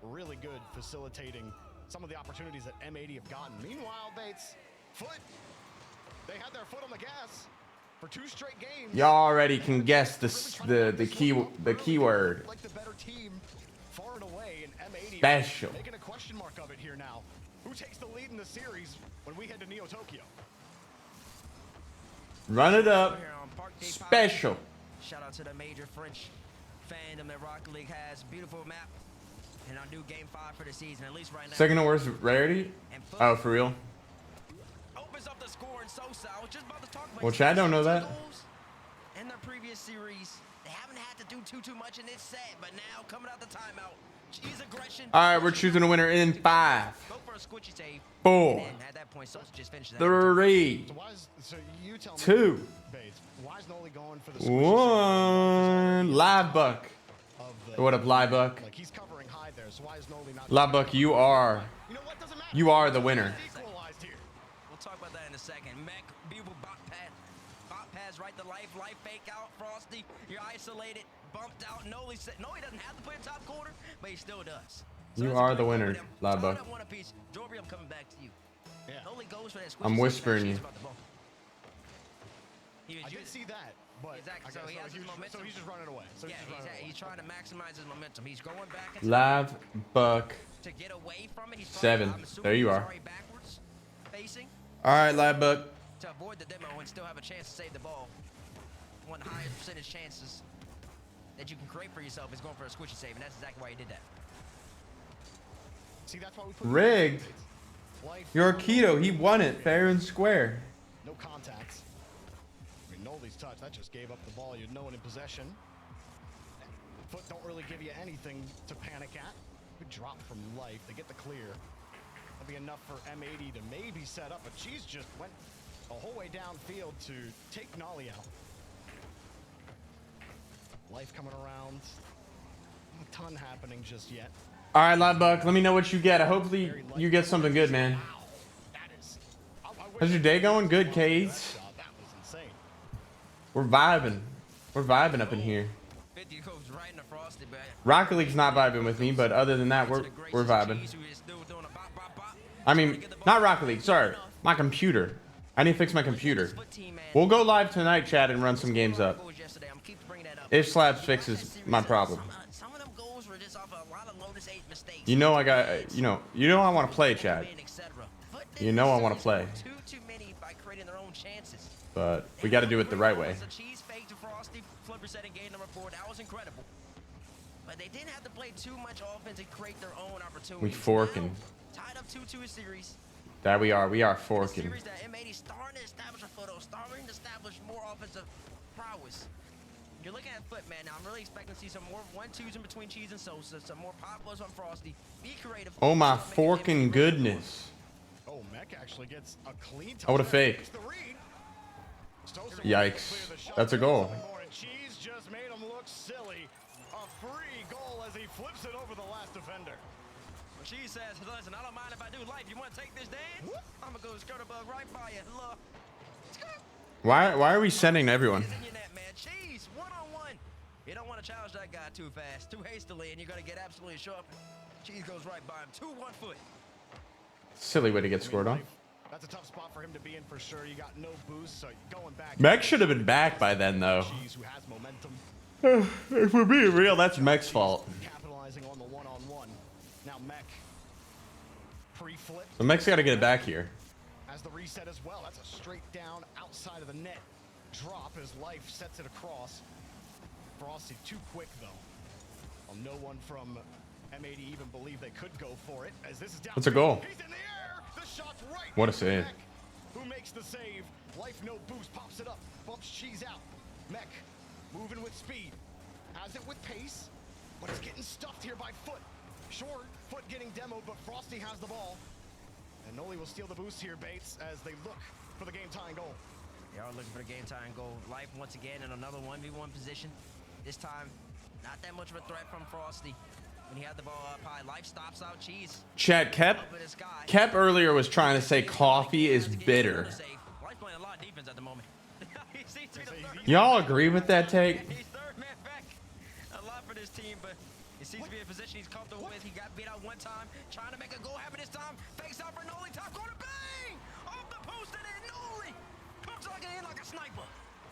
Really good facilitating some of the opportunities that M80 have gotten. Meanwhile, Bates, they had their foot on the gas for 2 straight games. Y'all already can guess the keyword. Like the better team far and away, and M80 special. making a question mark of it here now. Who takes the lead in the series when we head to Neo Tokyo? Run it up. Special. Shout out to the major French fandom that Rocket League has. Beautiful map. And I'll do game 5 for the season, at least right now. Second to worst rarity? Oh, for real? Opens up the score in Sosa. I was just about to talk about. Well, Chad don't know that. In their previous series, they haven't had to do too much in this set, but now coming out the timeout, cheese aggression. All right, we're choosing a winner in 5, Go for a squishy save. 4, And at that point, Sosa just finished that. 3, So you tell me, 2, Bates, why is Noli going for the 1. Live Buck. What up, Live Buck? Like he's covering high there, so why is Noli not? Live Buck, you are the winner. We'll talk about that in a second. Mech, beautiful bot pads right to life fake out, Frosty. You're isolated, bumped out. Noli doesn't have to play a top quarter, but he still does. So You are the winner, Live Buck. Jorby, I'm coming back to you. Yeah. Noli goes for that squishy I'm save, whispering you. about the ball. I did see that, but Exactly. so he's just running away. So He's trying to maximize his momentum. He's going back into Live Buck. to get away from it. He's 7. I'm assuming There you he's are. already backwards facing All right, Live Buck. to avoid the demo and still have a chance to save the ball. One of the highest percentage chances that you can create for yourself is going for a squishy save, and that's exactly why he did that. See, that's why we put Rigged. Your keto. He won it fair and square. No contacts. I mean, Noli's touch, that just gave up the ball. You'd know it in possession. Foot don't really give you anything to panic at. Good drop from Life. They get the clear. That'll be enough for M80 to maybe set up, but she's just went a whole way downfield to take Nolly out. Life coming around. Not a ton happening just yet. All right, Live Buck. Let me know what you get. Hopefully you get something good, man. That is. How's your day going? Good, K's. That was insane. We're vibing. We're vibing up in here. 50 goes right in the Frosty, but Rocket League's not vibing with me, but other than that, we're vibing. I mean, not Rocket League. Sorry, my computer. I need to fix my computer. We'll go live tonight, chat, and run some games up. If Slabs fixes my problem. You know I got. You know I want to play, chat. You know I want to play. But we got to do it the right way. But they didn't have to play too much offense and create their own opportunities. We forking. Tied up 2-2 series. That we are. We are forking. Series that M80 starting to establish a foothold, starting to establish more offensive prowess. You're looking at Foot, man. Now I'm really expecting to see some more 1-2s in between Cheese and Sosa, some more pop-ups on Frosty. Be creative. Oh my forking goodness. Oh, Mech actually gets a clean I would have faked. Yikes. That's a goal. Cheese just made him look silly. A free goal as he flips it over the last defender. Cheese says, listen, I don't mind if I do life. You want to take this dance? I'm going to go skirt a bug right by you. Look. Why are we sending to everyone? Cheese, one-on-one. You don't want to challenge that guy too fast, too hastily, and you're going to get absolutely sharp. Cheese goes right by him. 2-1 foot. Silly way to get scored on. That's a tough spot for him to be in for sure. You got no boost, so going back. Mech should have been back by then, though. Cheese, who has momentum. If we're being real, that's Mech's fault. Capitalizing on the one-on-one. Now Mech pre-flip. So Mech's got to get it back here. As the reset as well. That's a straight down outside of the net drop as Life sets it across. Frosty too quick though. Well, no one from M80 even believed they could go for it. As this is down. That's a goal. He's in the air. The shot's right. What a save. Mech, who makes the save? Life no boost, pops it up, bumps Cheese out. Mech moving with speed, has it with pace, but it's getting stuffed here by Foot. Short, Foot getting demoed, but Frosty has the ball. And Noli will steal the boost here, Bates, as they look for the game-tying goal. They are looking for the game-tying goal. Life once again in another 1v1 position. This time, not that much of a threat from Frosty. When he had the ball up high, Life stops out Cheese. Chat, Kep earlier was trying to say coffee is bitter. Life playing a lot of defense at the moment. Y'all agree with that take? He's third man back. A lot for this team, but he seems to be in a position he's comfortable with. He got beat out one time, trying to make a goal happen this time. Fakes out for Noli, top corner, bang! Off the post and in, Noli comes like in like a sniper.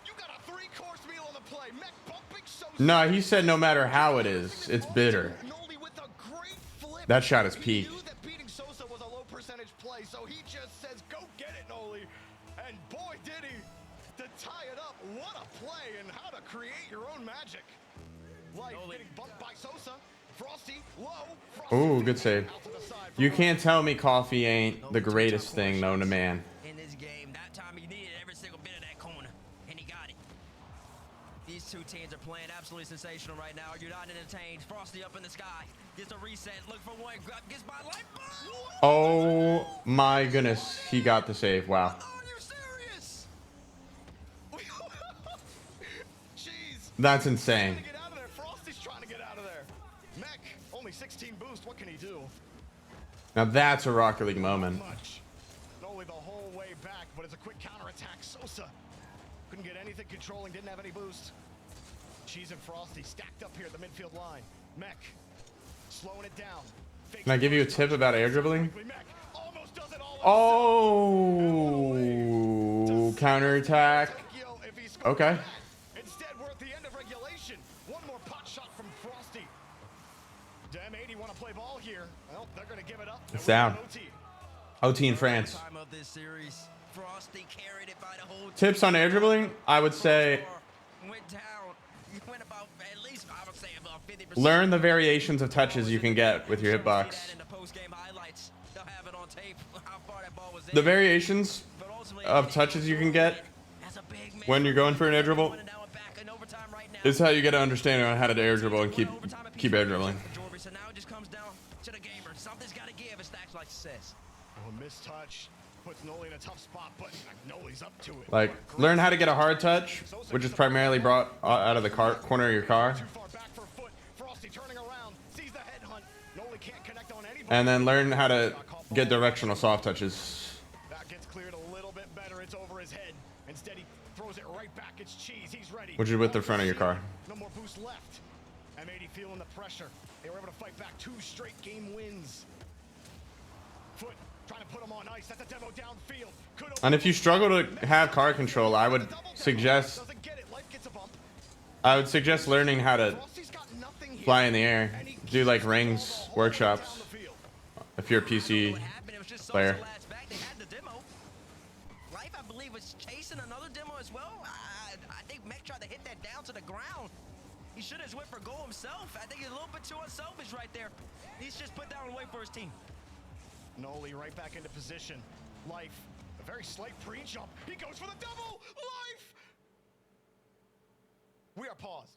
You got a three-course meal on the play. Mech bumping so. No, he said no matter how it is, it's bitter. Noli with a great flip. That shot is peak. He knew that beating Sosa was a low percentage play, so he just says, "Go get it, Noli," and boy did he. To tie it up, what a play and how to create your own magic. Life getting bumped by Sosa. Frosty, low. Ooh, good save. You can't tell me coffee ain't the greatest thing known to man. In this game, that time he needed every single bit of that corner, and he got it. These two teams are playing absolutely sensational right now. You're not entertained. Frosty up in the sky. Gets a reset. Look for one. Grab. Gets by Life. Oh my goodness, he got the save. Wow. That's insane. Get out of there. Frosty's trying to get out of there. Mech, only 16 boost. What can he do? Now that's a Rocket League moment. Noli the whole way back, but it's a quick counterattack. Sosa couldn't get anything controlling, didn't have any boost. Cheese and Frosty stacked up here at the midfield line. Mech slowing it down. Can I give you a tip about air dribbling? Oh, counterattack. Okay. Instead, we're at the end of regulation. One more pot shot from Frosty. M80 want to play ball here. Well, they're going to give it up. It's down. OT in France. Tips on air dribbling? I would say learn the variations of touches you can get with your hitbox. The variations of touches you can get when you're going for an air dribble is how you get an understanding on how to air dribble and keep air dribbling. So now it just comes down to the gamer. Something's got to give, as Stacks like says. Oh, mistouch puts Noli in a tough spot, but Noli's up to it. Like, learn how to get a hard touch, which is primarily brought out of the corner of your car. And then learn how to get directional soft touches. That gets cleared a little bit better. It's over his head. Instead, he throws it right back it's cheese. He's ready. Which is with the front of your car. No more boost left. M80 feeling the pressure. They were able to fight back 2 straight game wins. Foot trying to put him on ice. That's a demo downfield. And if you struggle to have car control, I would suggest learning how to fly in the air. Do like Rings workshops if you're a PC player. Life, I believe, was chasing another demo as well. I think Mech tried to hit that down to the ground. He should have went for goal himself. I think he's a little bit too unselfish right there. He's just put down and wait for his team. Noli right back into position. Life, a very slight pre-jump. He goes for the double. Life. We are paused.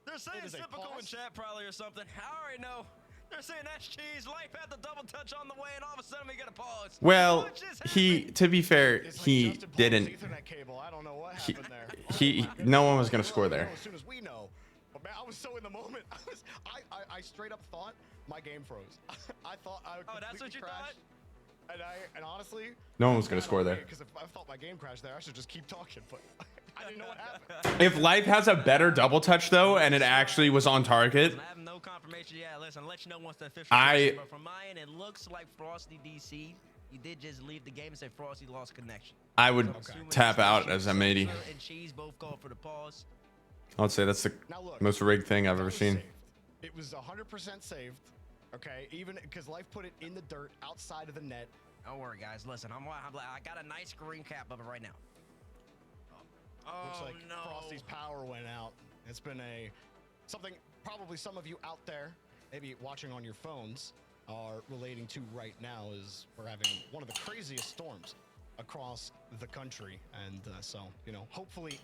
They're saying typical in chat probably or something. I already know. They're saying that's cheese. Life had the double touch on the way, and all of a sudden we get a pause. Well, to be fair, he didn't. I don't know what happened there. No one was gonna score there. As soon as we know, but man, I was so in the moment. I straight up thought my game froze. I thought I would. Oh, that's what you crash. thought? And honestly, No one was gonna score there. Because if I thought my game crashed there, I should just keep talking. But I didn't know what happened. If Life has a better double touch though, and it actually was on target, I have no confirmation. Yeah, listen, I'll let you know once the official. But from my end, it looks like Frosty DC. You did just leave the game and say Frosty lost connection. I would tap out as M80. And Cheese both called for the pause. I would say that's the most rigged thing I've ever seen. It was 100% saved. Okay, even because Life put it in the dirt outside of the net. Don't worry, guys. Listen, I got a nice screen cap of it right now. Looks like Frosty's power went out. It's been something probably some of you out there, maybe watching on your phones, are relating to right now. Is we're having one of the craziest storms across the country, and so hopefully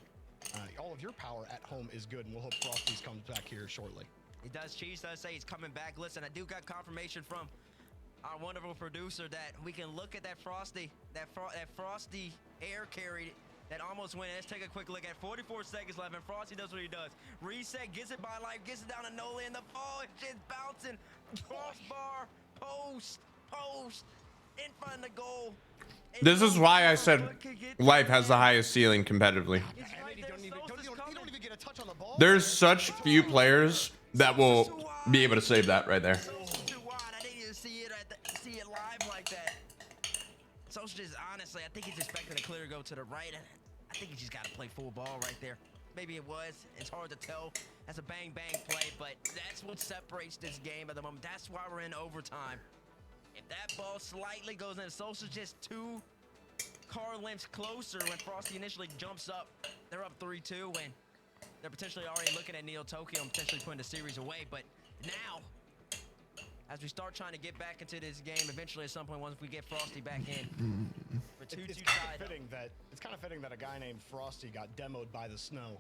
all of your power at home is good, and we'll hope Frosty's comes back here shortly. It does. Cheese does say he's coming back. Listen, I do got confirmation from our wonderful producer that we can look at that Frosty air carried that almost went. Let's take a quick look at 44 seconds left, and Frosty does what he does. Reset, gets it by Life, gets it down to Noli, and the ball is just bouncing. Crossbar, post, in front of the goal. This is why I said Life has the highest ceiling competitively. There's such few players that will be able to save that right there. I didn't even see it live like that. So just honestly, I think he's expecting a clear go to the right. I think he just got to play full ball right there. Maybe it was. It's hard to tell. That's a bang play, but that's what separates this game at the moment. That's why we're in overtime. If that ball slightly goes in, Sosa's just 2 car lengths closer when Frosty initially jumps up. They're up 3-2, and they're potentially already looking at Neo Tokyo and potentially putting the series away. But now, as we start trying to get back into this game, eventually at some point, once we get Frosty back in, it's kind of fitting that a guy named Frosty got demoed by the snow.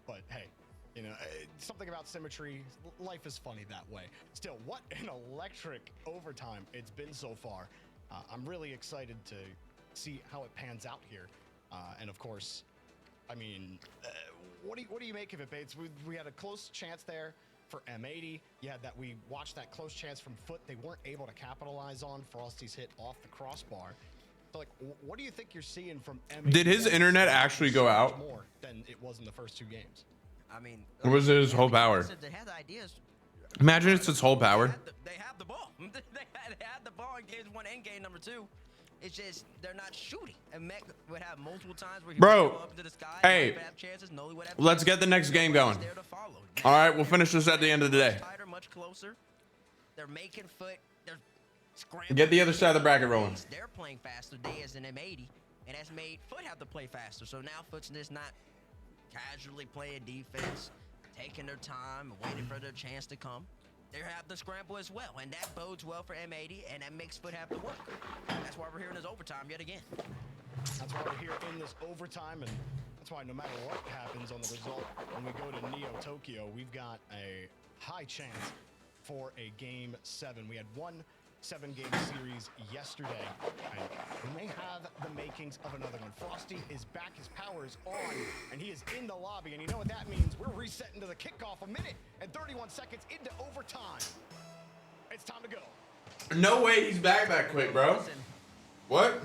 But hey, something about symmetry. Life is funny that way. Still, what an electric overtime it's been so far. I'm really excited to see how it pans out here. And of course, I mean, what do you make of it, Bates? We had a close chance there for M80. Yeah, that we watched that close chance from Foot. They weren't able to capitalize on. Frosty's hit off the crossbar. So, like, what do you think you're seeing from M80? Did his internet actually go out? More than it was in the first 2 games. I mean, or was it his whole power? They had ideas. Imagine it's its whole power. They have the ball. They had the ball in games 1 and game number 2. It's just they're not shooting. And Mech would have multiple times where he would go up into the sky. Hey, let's get the next game going. All right, we'll finish this at the end of the day. Much closer. They're making Foot. They're scrambling. Get the other side of the bracket rolling. They're playing faster day as an M80, and that's made Foot have to play faster. So now Foot's just not casually playing defense, taking their time, waiting for their chance to come. They have the scramble as well, and that bodes well for M80, and that makes Foot have to work. That's why we're here in this overtime yet again. That's why we're here in this overtime, and that's why no matter what happens on the result, when we go to Neo Tokyo, we've got a high chance for a Game 7. We had 1 7-game series yesterday, and we may have the makings of another one. Frosty is back, his power is on, and he is in the lobby, and you know what that means? We're resetting to the kickoff, 1 minute and 31 seconds into overtime. It's time to go. No way he's back that quick, bro. What?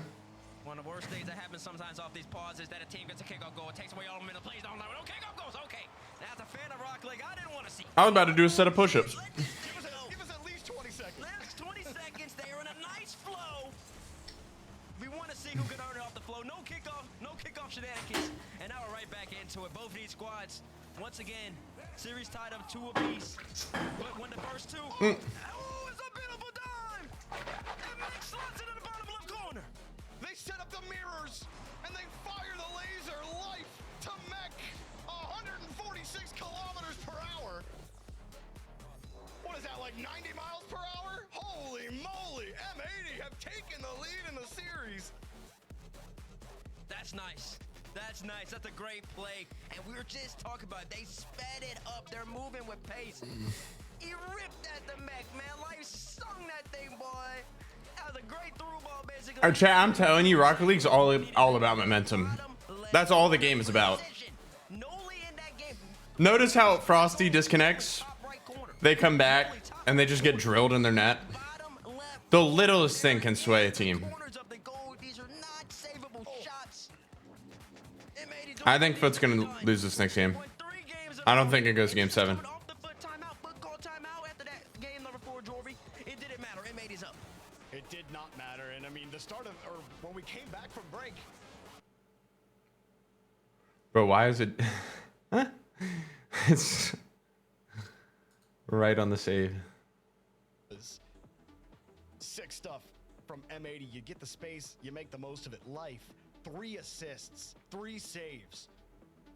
One of the worst things that happens sometimes off these pauses is that a team gets a kickoff goal. It takes away all the minute plays. No kickoff goals. Okay. Now, as a fan of Rock League, I didn't want to see. I was about to do a set of push-ups. Give us at least 20 seconds. Last 20 seconds. They are in a nice flow. We want to see who can earn it off the flow. No kickoff shenanigans. And now we're right back into it. Both of these squads, once again, series tied up 2 apiece. But when the first 2, oh, it's a beautiful dime. And Max slots it in the bottom left corner. They set up the mirrors, and they fire the laser life to Mech. 146 kilometers per hour. What is that, like 90 miles per hour? Holy moly, M80 have taken the lead in the series. That's nice. That's nice. That's a great play. And we were just talking about it. They sped it up. They're moving with pace. He ripped at the Mech, man. Life sung that thing, boy. That was a great through ball, basically. Our chat, I'm telling you, Rocket League's all about momentum. That's all the game is about. Notice how Frosty disconnects. They come back and they just get drilled in their net. The littlest thing can sway a team. I think Foot's gonna lose this next game. I don't think it goes to game 7. It did not matter, and I mean the start of, or when we came back from break. Bro, why is it? It's right on the save. Sick stuff from M80. You get the space, you make the most of it. Life, 3 assists, 3 saves,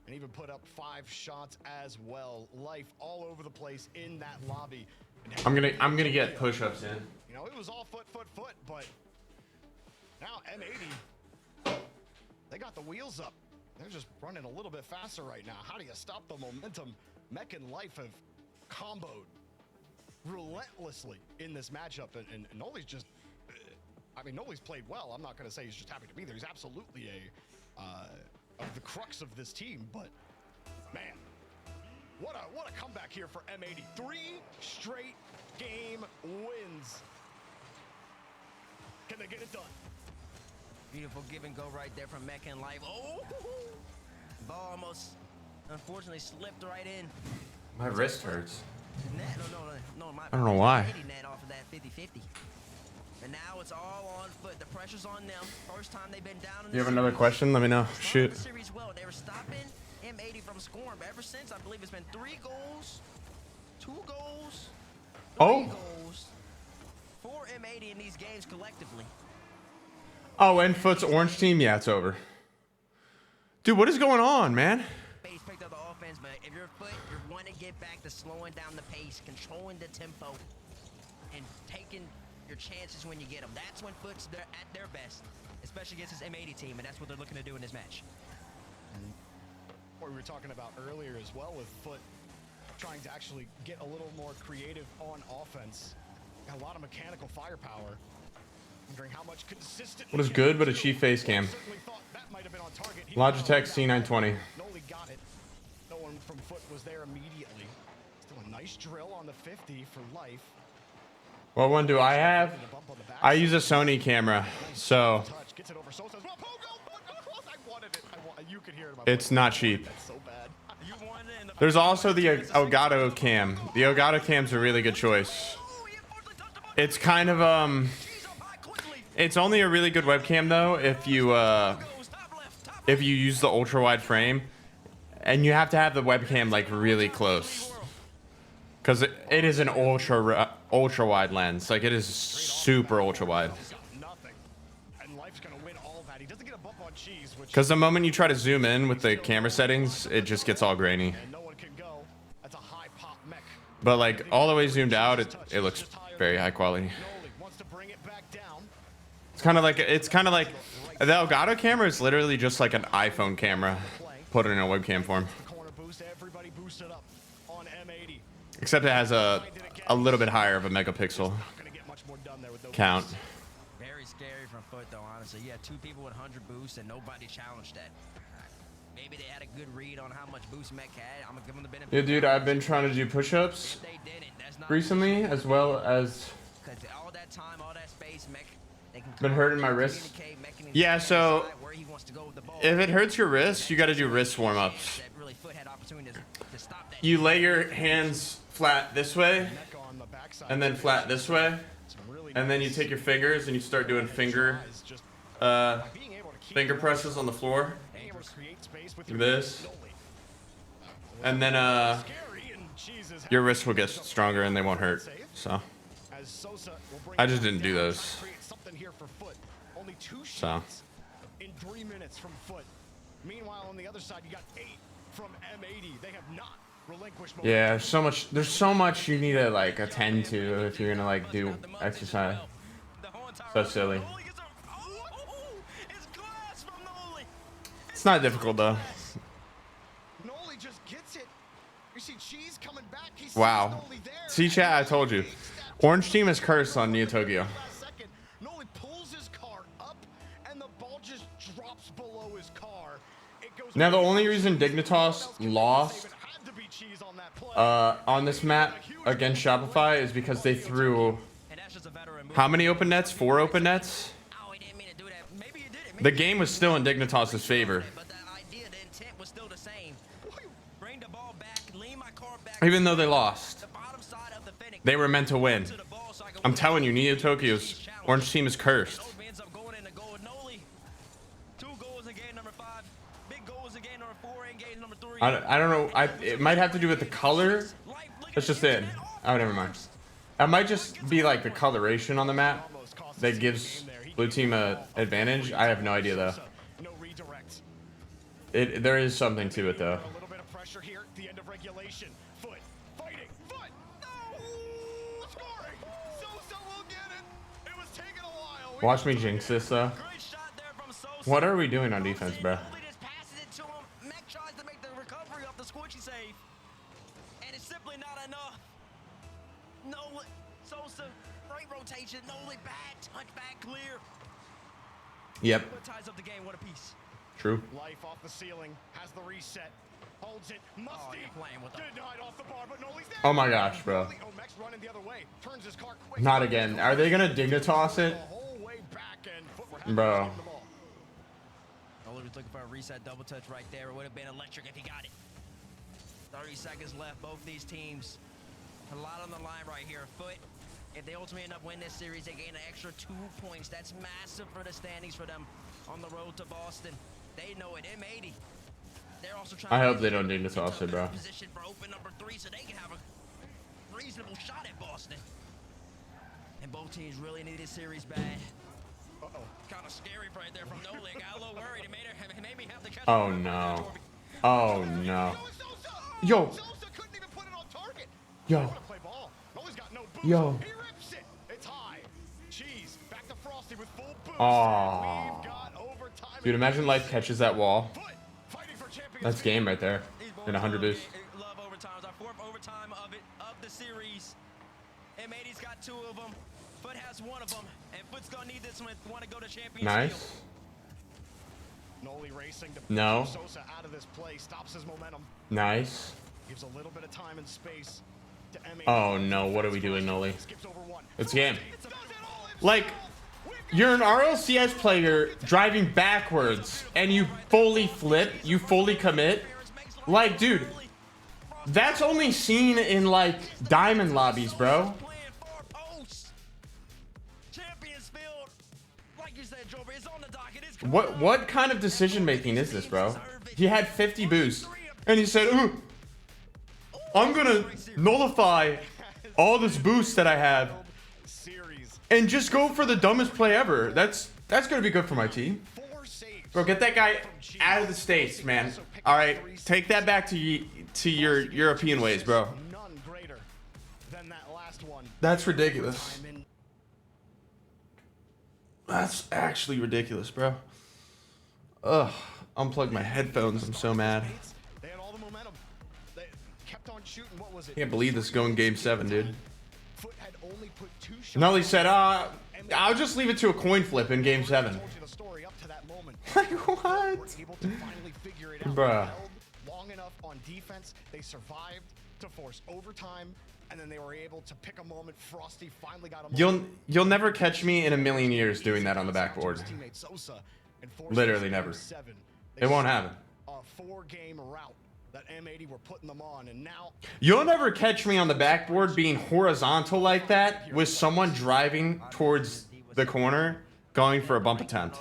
and even put up 5 shots as well. Life all over the place in that lobby. I'm gonna get push-ups in. You know, it was all foot, but now M80, they got the wheels up. They're just running a little bit faster right now. How do you stop the momentum? Mech and Life have comboed relentlessly in this matchup, and Noli's just, I mean, Noli's played well. I'm not going to say he's just happy to be there. He's absolutely of the crux of this team, but man, what a comeback here for M80. 3 straight game wins. Can they get it done? Beautiful give and go right there from Mech and Life. Oh, ball almost, unfortunately, slipped right in. My wrist hurts. No, I don't know why. Net off of that 50-50. And now it's all on Foot. The pressure's on them. First time they've been down in the You have another question? Let me know. Shoot. the series well. They were stopping M80 from scoring, but ever since, I believe it's been 3 goals, 2 goals, 3 goals for M80 in these games collectively. Oh, and Foot's orange team? Yeah, it's over. Dude, what is going on, man? He's picked up the offense, but if you're Foot, you want to get back to slowing down the pace, controlling the tempo, and taking your chances when you get them. That's when Foot's at their best, especially against this M80 team, and that's what they're looking to do in this match. What we were talking about earlier as well, with Foot trying to actually get a little more creative on offense. A lot of mechanical firepower. Wondering how much consistent. What is good but a cheap face cam? Logitech C920. Noli got it. No one from Foot was there immediately. Still a nice drill on the 50 for Life. What one do I have? I use a Sony camera, so it's not cheap. There's also the Elgato cam. The Elgato cam's a really good choice. It's kind of it's only a really good webcam though if you use the ultra wide frame, and you have to have the webcam like really close, because it is an ultra wide lens. Like, it is super ultra wide. Because the moment you try to zoom in with the camera settings, it just gets all grainy. But like all the way zoomed out, it looks very high quality. It's kind of like the Elgato camera is literally just like an iPhone camera put in a webcam form. Except it has a little bit higher of a megapixel count. Very scary from Foot, though, honestly. You had 2 people with 100 boosts, and nobody challenged that. Maybe they had a good read on how much boost Mech had. I'm going to give them the benefit. Yeah, dude, I've been trying to do push-ups recently, as well as all that time, all that space, Mech, they can been hurting my wrist. Yeah, so if it hurts your wrist, you got to do wrist warm-ups. You lay your hands flat this way, and then flat this way, and then you take your fingers and you start doing finger presses on the floor, like this, and then your wrist will get stronger and they won't hurt. So I just didn't do those. So. In 3 minutes from Foot. Meanwhile, on the other side, you got 8 from M80. They have not relinquished. Yeah, there's so much you need to like attend to if you're gonna like do exercise. So silly. It's not difficult though. Noli just gets it. You see Cheese coming back. Wow. See chat, I told you. Orange team is cursed on Neo Tokyo. Noli pulls his car up, and the ball just drops below his car. It goes Now the only reason Dignitas lost on this map against Shopify is because they threw how many open nets? 4 open nets? The game was still in Dignitas' favor. Even though they lost. They were meant to win. I'm telling you, Neo Tokyo's orange team is cursed. I don't know. It might have to do with the color. That's just it. Oh, never mind. It might just be like the coloration on the map that gives blue team a advantage. I have no idea though. There is something to it though. Watch me jinx this though. What are we doing on defense, bro? Yep. True. Life off the ceiling, has the reset, holds it, Musty, denied off the bar, but Noli's there. Oh my gosh, bro. Running the other way, turns his car quick. Not again. Are they gonna Dignitas it? Bro. Noli was looking for a reset double touch right there. It would have been electric if he got it. 30 seconds left. Both these teams. A lot on the line right here. Foot. If they ultimately end up winning this series, they gain an extra 2 points. That's massive for the standings for them on the road to Boston. They know it. M80. They're also trying I hope they don't Dignitas it, bro. Position for open number 3 so they can have a reasonable shot at Boston. And both teams really need this series bad. Kind of scary right there from Noli. Got a little worried. It made me have to catch. Oh no. Oh no. Yo. Yo. Yo. Oh. Dude, imagine Life catches that wall. That's game right there. In 100 boost. Love overtimes. Our 4th overtime of the series. M80's got 2 of them. Foot has 1 of them. And Foot's gonna need this one if want to go to championship. Nice. Noli racing to no. Sosa out of this play, stops his momentum. Nice. Gives a little bit of time and space to M80. Oh no, what are we doing, Noli? It's game. Like, you're an RLCS player driving backwards and you fully flip, you fully commit. Like, dude, that's only seen in like diamond lobbies, bro. What kind of decision making is this, bro? He had 50 boosts and he said, ooh, I'm gonna nullify all this boost that I have and just go for the dumbest play ever. That's gonna be good for my team. Bro, get that guy out of the States, man. All right, take that back to your European ways, bro. That's ridiculous. That's actually ridiculous, bro. Ugh, unplug my headphones. I'm so mad. They had all the momentum. They kept on shooting. What was it? Can't believe this is going game 7, dude. Noli said, I'll just leave it to a coin flip in game 7. Like, what? Bruh. Long enough on defense, they survived to force overtime, and then they were able to pick a moment. Frosty finally got a moment. You'll never catch me in a million years doing that on the backboard. Teammate Sosa and forcing Literally Game never. 7. It won't happen. A 4-game route that M80 were putting them on, and now You'll never catch me on the backboard being horizontal like that with someone driving towards the corner going for a bump attempt.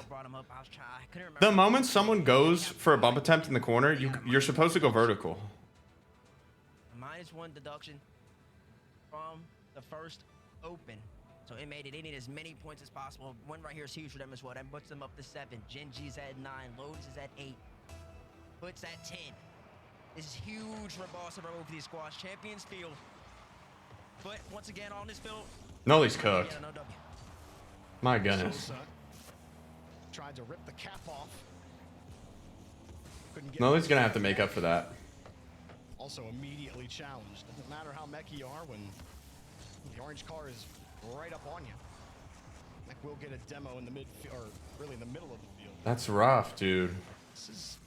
The moment someone goes for a bump attempt in the corner, you're supposed to go vertical. -1 deduction from the first open. So M80, they need as many points as possible. One right here is huge for them as well. That puts them up to 7. Gen G's at 9. Loads is at 8. Puts at 10. This is huge for Boston over these squads. Champions field. But once again, on this field, Noli's cooked. My goodness. Sosa tried to rip the cap off. Couldn't get Noli's gonna have to make up for that. Also immediately challenged. Doesn't matter how mech you are when the orange car is right up on you. Mech will get a demo in the or really in the middle of the field. That's rough, dude. This is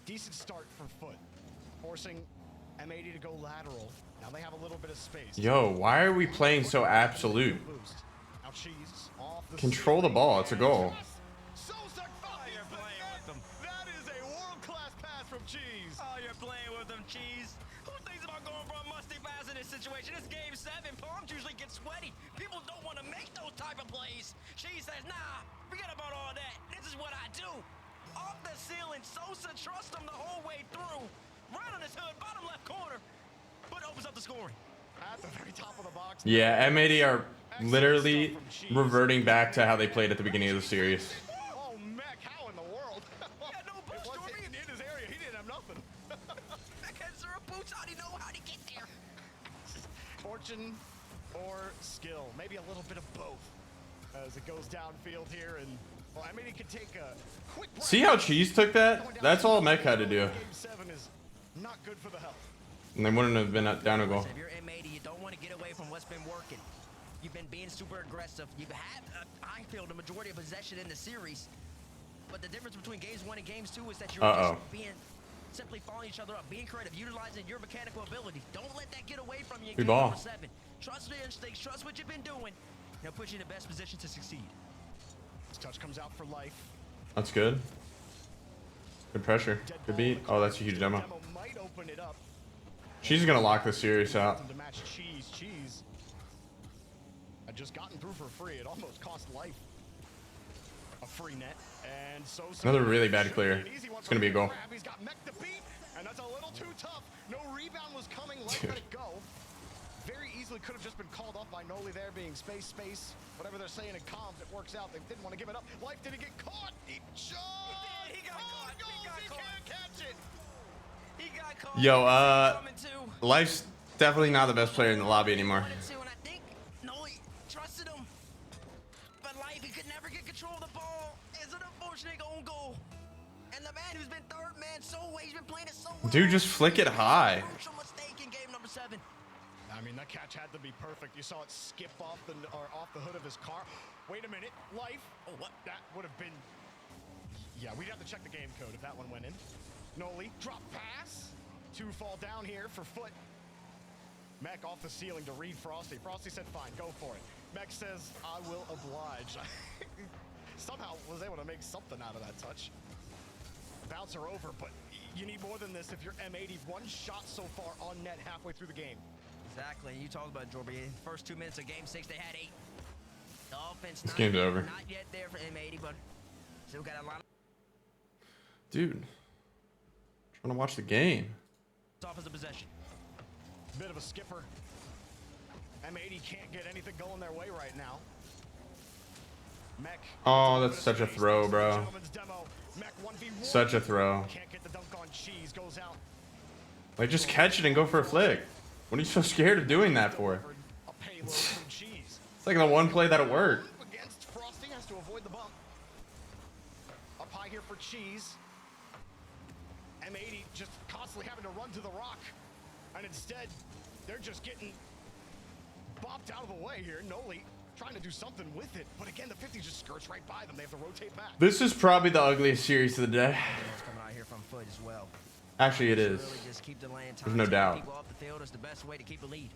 decent start for Foot, forcing M80 to go lateral. Now they have a little bit of space. Yo, why are we playing so absolute? Now Cheese off the Control the ball. It's a goal. That is a world-class pass from Cheese. oh, you're playing with them, Cheese. Who thinks about going for a musty pass in this situation? It's game 7. Palms usually get sweaty. People don't want to make those type of plays. Cheese says, nah, forget about all that. This is what I do. Off the ceiling, Sosa trusts him the whole way through. Right on his hood, bottom left corner. But opens up the scoring. At the very top of the box. Yeah, M80 are literally reverting back to how they played at the beginning of the series. Oh, Mech, how in the world? It wasn't in his area. He didn't have nothing. Mech had 0 boots. How do you know how to get there? Fortune or skill. Maybe a little bit of both. As it goes downfield here, and well, I mean, he could take a quick break. See how Cheese took that? That's all Mech had to do. Game 7 is not good for the health. And they wouldn't have been down a goal. If you're M80, you don't want to get away from what's been working. You've been being super aggressive. You've had, I feel, the majority of possession in the series. But the difference between games 1 and games 2 is that you're just being simply following each other up, being creative, utilizing your mechanical ability. Don't let that get away from you in game number 7. Trust your instincts, trust what you've been doing. They'll put you in the best position to succeed. This touch comes out for life. That's good. Good pressure. Good beat. Oh, that's a huge demo. Might open it up. She's gonna lock this series out. To match Cheese had just gotten through for free. It almost cost life. A free net, and Sosa. Another really bad clear. It's gonna be a goal. He's got Mech to beat, and that's a little too tough. No rebound was coming. Let it go. Very easily could have just been called off by Noli there, being space. Whatever they're saying in comms, it works out. They didn't want to give it up. Life didn't get caught. He shot. He got caught. He can't catch it. He got caught. Yo, Life's definitely not the best player in the lobby anymore. And I think Noli trusted him. But Life, he could never get control of the ball. It's an unfortunate own goal. And the man who's been third man so well, he's been playing it so well. Dude, just flick it high. Crucial mistake in game number 7. I mean, that catch had to be perfect. You saw it skip off the hood of his car. Wait a minute, Life. Oh, what? That would have been. Yeah, we'd have to check the game code if that one went in. Noli, drop pass. 2 fall down here for Foot. Mech off the ceiling to read Frosty. Frosty said, fine, go for it. Mech says, I will oblige. Somehow was able to make something out of that touch. Bouncer over, but you need more than this if you're M80. 1 shot so far on net halfway through the game. Exactly. You talked about Jorby. First 2 minutes of game 6, they had 8. The offense This game's over. Not yet there for M80, but still got a lot of. Dude, trying to watch the game. Off as a possession. Bit of a skipper. M80 can't get anything going their way right now. Mech. Oh, that's such a throw, bro. Such a throw. Can't get the dunk on Cheese. Goes out. Like, just catch it and go for a flick. What are you so scared of doing that for? It's like the one play that'll work. Against Frosty, has to avoid the bump. Up high here for Cheese. M80 just constantly having to run to the rock. And instead, they're just getting bopped out of the way here. Noli trying to do something with it. But again, the 50 just skirts right by them. They have to rotate back. This is probably the ugliest series of the day. Coming out here from Foot as well. Actually, it is. Really just keep delaying time. There's no doubt. People off the field is the best way to keep a lead.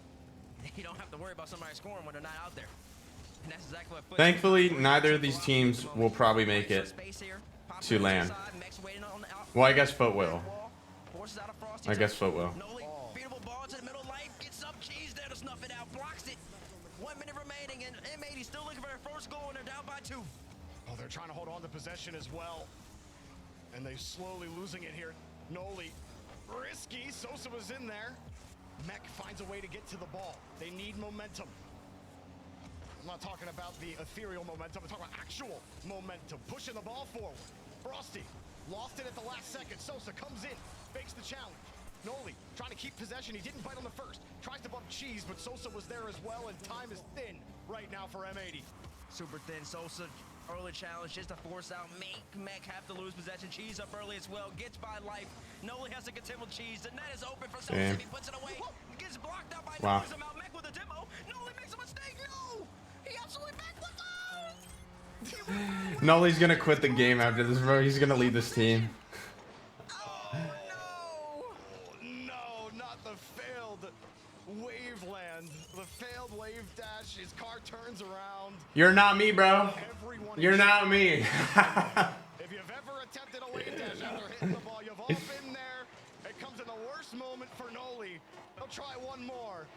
You don't have to worry about somebody scoring when they're not out there. And that's exactly what Thankfully, neither of these teams will probably make it to land. Well, I guess Foot will. I guess Foot will. Beautiful ball to the middle lane, gets up, cheese there to snuff it out, blocks it. 1 minute remaining, and M80 still looking for their first goal, and they're down by 2. Oh, they're trying to hold on to possession as well. And they're slowly losing it here. Noli, risky, Sosa was in there. Mech finds a way to get to the ball. They need momentum. I'm not talking about the ethereal momentum, I'm talking about actual momentum. Pushing the ball forward. Frosty lost it at the last second. Sosa comes in, fakes the challenge. Noli trying to keep possession. He didn't bite on the first. Tries to bump cheese, but Sosa was there as well, and time is thin right now for M80. Super thin. Sosa, early challenge just to force out. Make Mech have to lose possession. Cheese up early as well. Gets by life. Noli has to contend with cheese. The net is open for Sosa. Damn. He puts it away. Gets blocked out by Wow. Noli. Somehow Mech with a demo. Noli makes a mistake. No! He absolutely back with Noli's gonna quit the game after this, bro. He's gonna lead this team. No, not the failed Waveland. The failed wave dash. His car turns around. You're not me, bro. You're not me. If you've ever attempted a wave dash after hitting the ball, you've all been there. It comes in the worst moment for Noli. He'll try one more,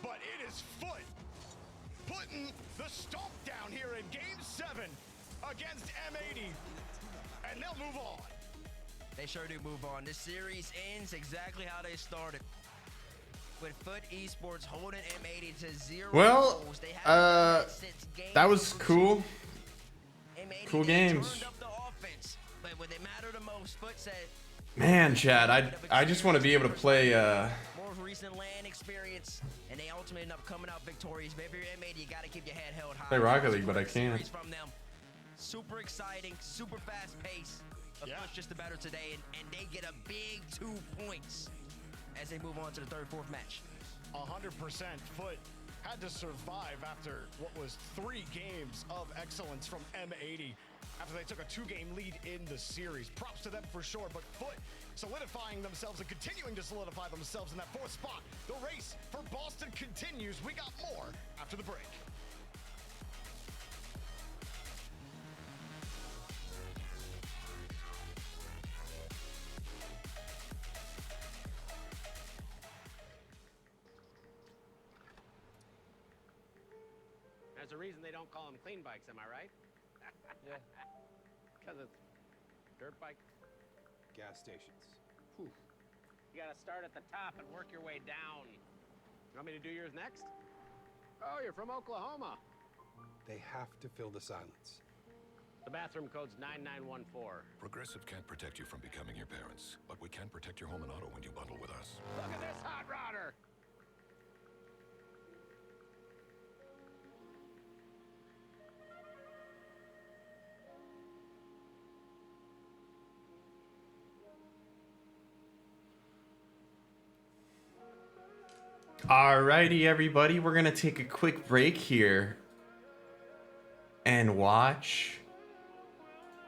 but it is Foot putting the stomp down here in Game 7 against M80, and they'll move on. They sure do move on. This series ends exactly how they started. With Foot Esports holding M80 to 0 Well, goals. They haven't since game that was cool. M80 Cool games. turned up the offense, but when they matter the most, Foot said, Man, Chad, I just want to be able to play. more recent land experience, and they ultimately end up coming out victorious. But if you're M80, you got to keep your head held high. Play Rocket League, but I can't. Series from them. Super exciting, super fast pace. But Foot's just the better today, and they get a big 2 points as they move on to the third, fourth match. 100%. Foot had to survive after what was 3 games of excellence from M80 after they took a 2-game lead in the series. Props to them for sure, but Foot solidifying themselves and continuing to solidify themselves in that 4th spot. The race for Boston continues. We got more after the break. There's a reason they don't call them clean bikes, am I right? Yeah. Because it's dirt bike. Gas stations. Whew. You gotta start at the top and work your way down. You want me to do yours next? Oh, you're from Oklahoma. They have to fill the silence. The bathroom code's 9914. Progressive can't protect you from becoming your parents, but we can protect your home and auto when you bundle with us. Look at this hot rodder! Alrighty, everybody, we're gonna take a quick break here and watch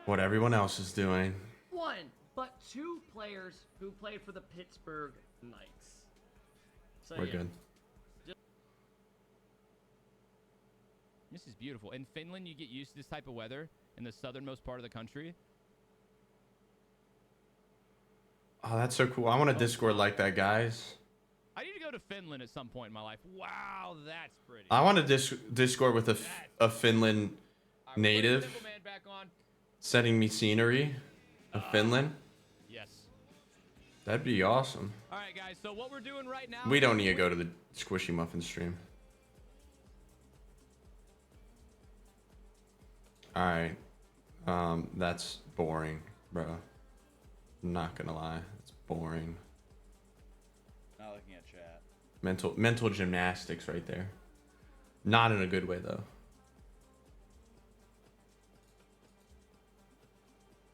what everyone else is doing. One, but 2 players who played for the Pittsburgh Knights. So, We're yeah. good. This is beautiful. In Finland, you get used to this type of weather in the southernmost part of the country. Oh, that's so cool. I want a Discord like that, guys. I need to go to Finland at some point in my life. Wow, that's pretty. I want a Discord with a Finland native sending me scenery of Finland. Yes. That'd be awesome. All right, guys. So what we're doing right now. We don't need to go to the Squishy Muffin stream. All right. That's boring, bro. I'm not gonna lie. It's boring. Not looking at chat. Mental gymnastics right there. Not in a good way though.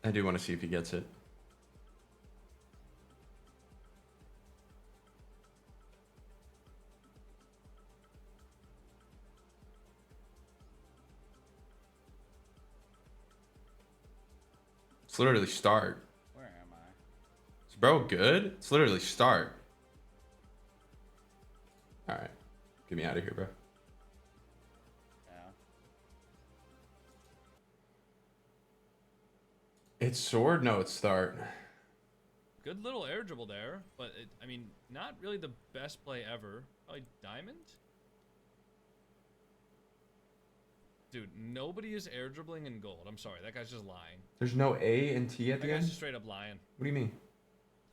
I do want to see if he gets it. It's literally start. Where am I? Is bro good? It's literally start. Alright. Get me out of here, bro. Yeah. It's sword? No, it's start. Good little air dribble there, but I mean, not really the best play ever. Probably diamond? Dude, nobody is air dribbling in gold. I'm sorry, that guy's just lying. There's no A and T at That the guy's end? just straight up lying. What do you mean?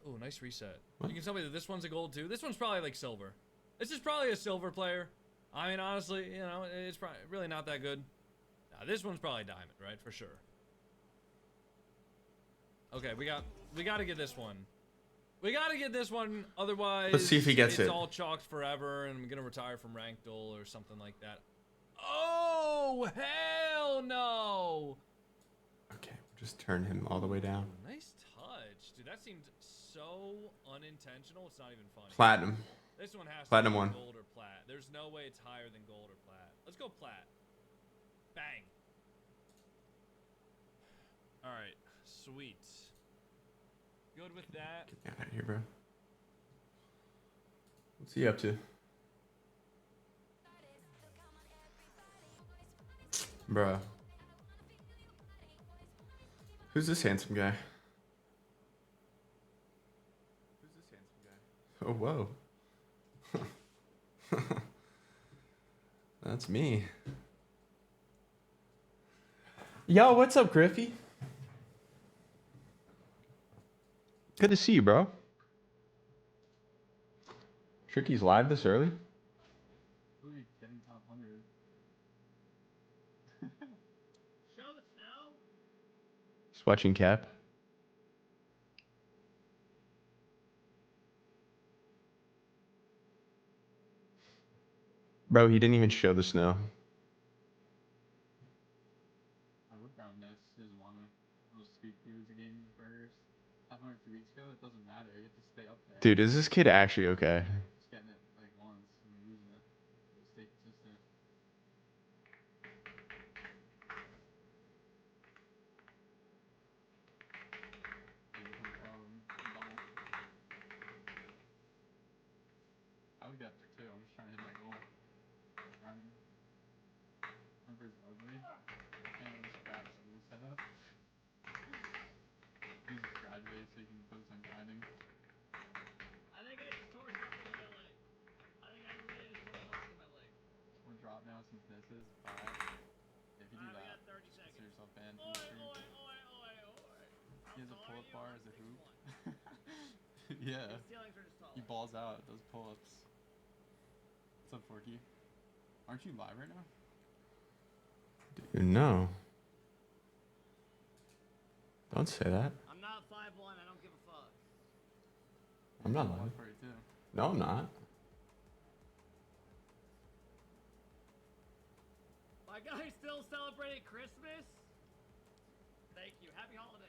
Oh, nice reset. What? You can tell me that this one's a gold too. This one's probably like silver. This is probably a silver player. I mean, honestly, you know, it's probably really not that good. Nah, this one's probably diamond, right? For sure. Okay, we got to get this one. We got to get this one, otherwise Let's see if he gets it's it. all chalked forever, and I'm gonna retire from ranked duel or something like that. Oh hell no! Okay, just turn him all the way down. Nice touch, dude. That seemed so unintentional. It's not even funny. Platinum. This one has Platinum to be one. gold or plat. There's no way it's higher than gold or plat. Let's go plat. Bang. All right, sweet. Good with that. Get out of here, bro. What's he up to? Bruh. Who's this handsome guy? Who's this handsome guy? Oh, whoa. That's me. Yo, what's up, Griffey? Good to see you, bro. Tricky's live this early? Getting top 100. Show the snow. Just watching Cap. Bro, he didn't even show the snow. I would brown this is one of those street foods again burgers. 2 weeks ago, it doesn't matter. You have to stay up there. Dude, is this kid actually okay? Just getting it like once and losing it. Stay consistent. I would get there too. I'm just trying to hit my goal. Numbers ugly. And scraps the setup. You just graduate so you can focus on grinding. I think I just tore something in my leg. I think I really just tore something in my leg. We'll drop now since this is 5. If you do We that, got 30 seconds. consider yourself banned Oi, from the stream. oi. He has a pull-up bar as a hoop. Yeah. His ceilings are just taller. He balls out, does pull-ups. What's up, Forky? Aren't you live right now? Dude, no. Don't say that. I'm not 5'1", I don't give a fuck. I'm not lying. For you too. No, I'm not. My guy still celebrating Christmas? Thank you. Happy holidays.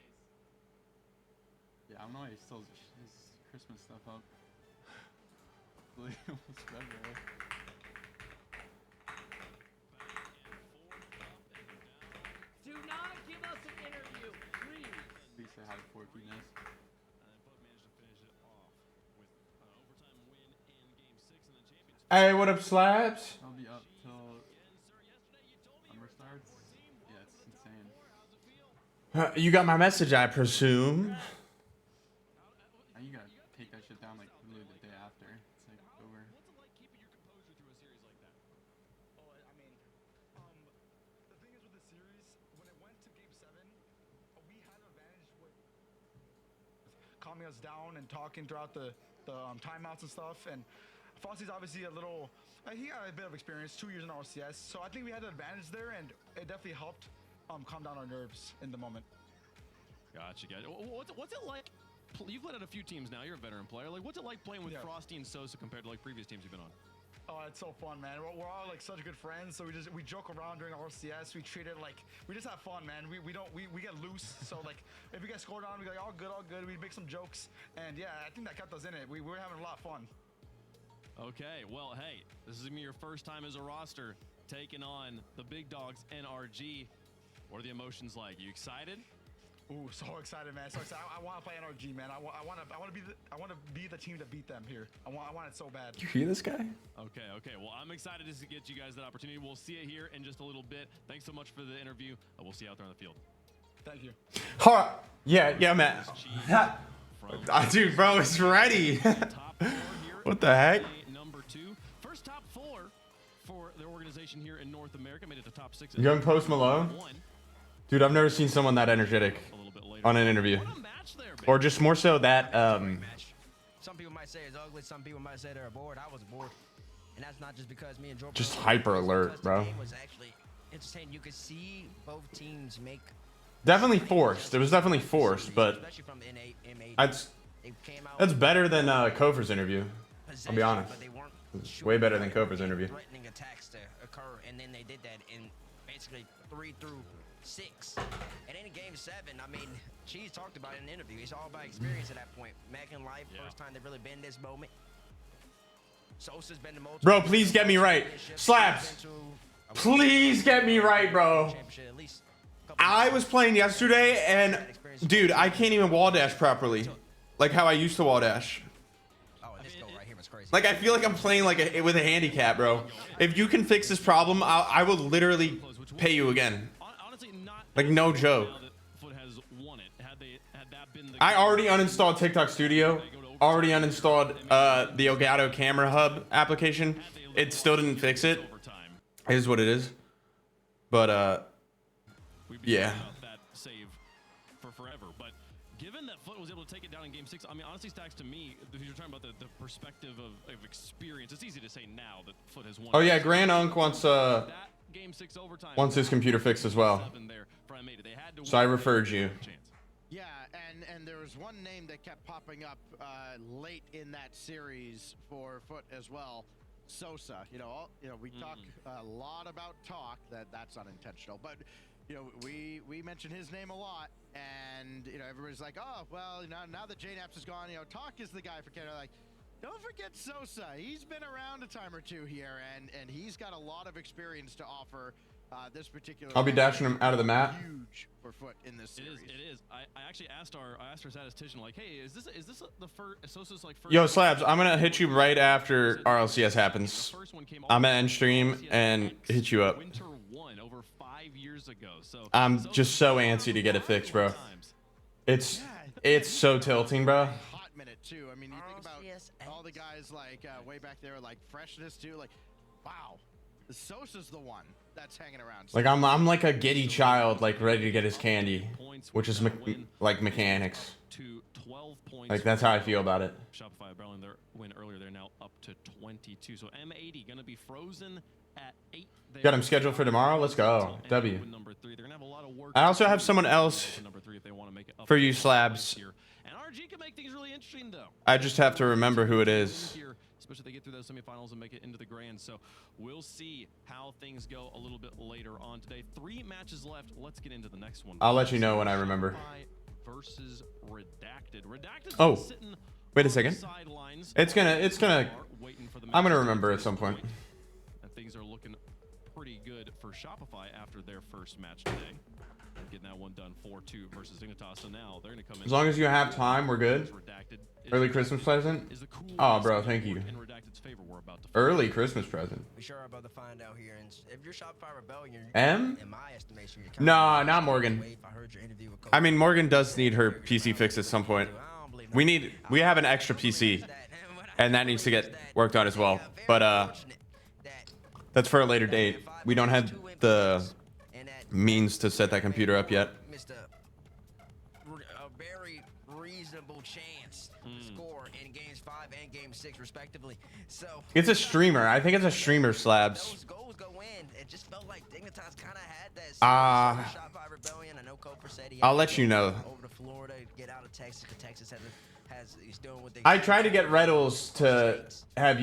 Yeah, I don't know why he still has his Christmas stuff up. Really almost everywhere. Do not give us an interview, please. Please say hi to Forkiness. Hey, what up, Slabs? I'll be up till summer starts. Yeah, it's insane. You got my message, I presume. Now you gotta take that shit down like literally the day after. It's like over. Calming us down and talking throughout the timeouts and stuff. And Fossey's obviously a little, he got a bit of experience, 2 years in RLCS. So I think we had an advantage there, and it definitely helped calm down our nerves in the moment. Gotcha, guys. What's it like? You've led out a few teams now. You're a veteran player. Like, what's it like playing with Frosty and Sosa compared to like previous teams you've been on? Oh, it's so fun, man. We're all like such good friends, so we joke around during RLCS. We treat it like we just have fun, man. We get loose. So like if we get scored on, we go all good. We make some jokes, and yeah, I think that kept us in it. We were having a lot of fun. Okay, well, hey, this is gonna be your first time as a roster taking on the big dogs NRG. What are the emotions like? You excited? Ooh, so excited, man! So excited. I want to play NRG, man. I want to be the team to beat them here. I want it so bad. You hear this guy? Okay. Well, I'm excited to get you guys that opportunity. We'll see you here in just a little bit. Thanks so much for the interview. We'll see you out there on the field. Thank you. Yeah, man. Dude, bro, it's ready. What the heck? Number 2. First top 4 for the organization here in North America. Made it to top 6. Young Post Malone? Dude, I've never seen someone that energetic on an interview. Or just more so that, Some people might say it's ugly. Some people might say they're bored. I was bored. And that's not just because me and Jordan... just hyper alert, bro. The game was actually entertaining. You could see both teams make... Definitely forced. It was definitely forced, but that's better than Kofer's interview. I'll be honest. It's way better than Kofer's interview. Threatening attacks to occur, and then they did that in basically 3 through 6. And in game 7, I mean, Cheese talked about it in the interview. It's all about experience at that point. Mac and Life, first time they've really been in this moment. Sosa's been the most. Bro, please get me right. Slaps. Please get me right, bro. I was playing yesterday, and dude, I can't even wall dash properly, like how I used to wall dash. Like I feel like I'm playing like with a handicap, bro. If you can fix this problem, I will literally pay you again. Like no joke. I already uninstalled TikTok Studio. Already uninstalled the Elgato Camera Hub application. It still didn't fix it. It is what it is. But yeah. Given that Foot was able to take it down in game 6, I mean, honestly, Stacks, to me, if you're talking about the perspective of experience, it's easy to say now that Foot has won. Oh yeah, Grand Unk wants his computer fixed as well. So I referred you. Yeah, and there was one name that kept popping up late in that series for Foot as well. Sosa. You know, we talk a lot about talk. That's unintentional, but you know, we mention his name a lot, and you know, everybody's like, oh, well, now that JNaps is gone, you know, Talk is the guy for Canada. Like, don't forget Sosa. He's been around a time or two here, and he's got a lot of experience to offer. This particular. I'll be dashing him out of the map. Huge for Foot in this series. It is. I actually asked our statistician, like, hey, is this the first Sosa's like first? Yo, Slabs, I'm gonna hit you right after RLCS happens. I'm gonna end stream and hit you up. Winter 1 over 5 years ago. So I'm just so antsy to get it fixed, bro. It's so tilting, bro. Hot minute too. I mean, you think about all the guys like way back there, like Freshness too. Like, wow, Sosa's the one that's hanging around. Like I'm like a giddy child, like ready to get his candy, which is like mechanics. Like that's how I feel about it. Shopify Berlin their win earlier. They're now up to 22. So M80 gonna be frozen at 8. Got him scheduled for tomorrow. Let's go. W. I also have someone else for you, Slabs. And RG can make things really interesting though. I just have to remember who it is. Especially if they get through those semifinals and make it into the grand. So we'll see how things go a little bit later on today. 3 matches left. Let's get into the next one. I'll let you know when I remember. Versus Redacted. Oh, wait a second. It's gonna. I'm gonna remember at some point. And things are looking pretty good for Shopify after their first match today. Getting that one done 4-2 versus Dignitas. So now they're gonna come in. As long as you have time, we're good. Early Christmas present. Oh, bro, thank you. Early Christmas present. We sure are about to find out here. And if you're Shopify Rebellion, M? in my estimation, No, not Morgan. I mean, Morgan does need her PC fixed at some point. We have an extra PC, and that needs to get worked on as well. But that's for a later date. We don't have the means to set that computer up yet. A very reasonable chance to score in games 5 and game 6 respectively. So It's a streamer. I think it's a streamer, Slabs. those goals go in. It just felt like Dignitas kind of had that. Shopify Rebellion. I know Kofer said he I'll let you know. Over to Florida, get out of Texas. But Texas he's doing what they. I tried to get Reddles to have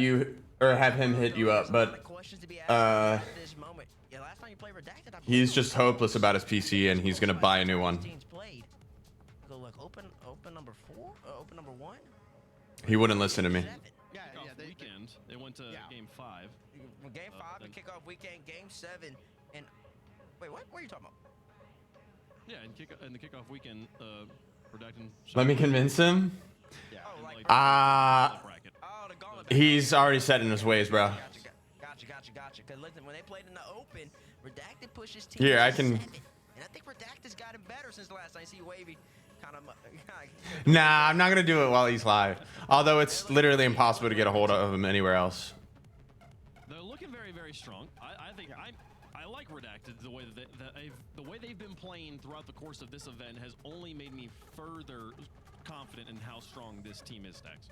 him hit you up, but he's just hopeless about his PC, and he's gonna buy a new one. Look, open number 4, open number 1. He wouldn't listen to me. Weekend. They went to game 5. Game 5 and kickoff weekend, game 7, and wait, what are you talking about? Yeah, in the kickoff weekend, Redacted. Let me convince him. He's already set in his ways, bro. Gotcha. Because listen, when they played in the open, Redacted pushes team. Here, I can. And I think Redacted's gotten better since the last time I see Wavy kind of. Nah, I'm not gonna do it while he's live. Although it's literally impossible to get a hold of him anywhere else. They're looking very, very strong. I think I like Redacted the way the way they've been playing throughout the course of this event has only made me further confident in how strong this team is, Stacks.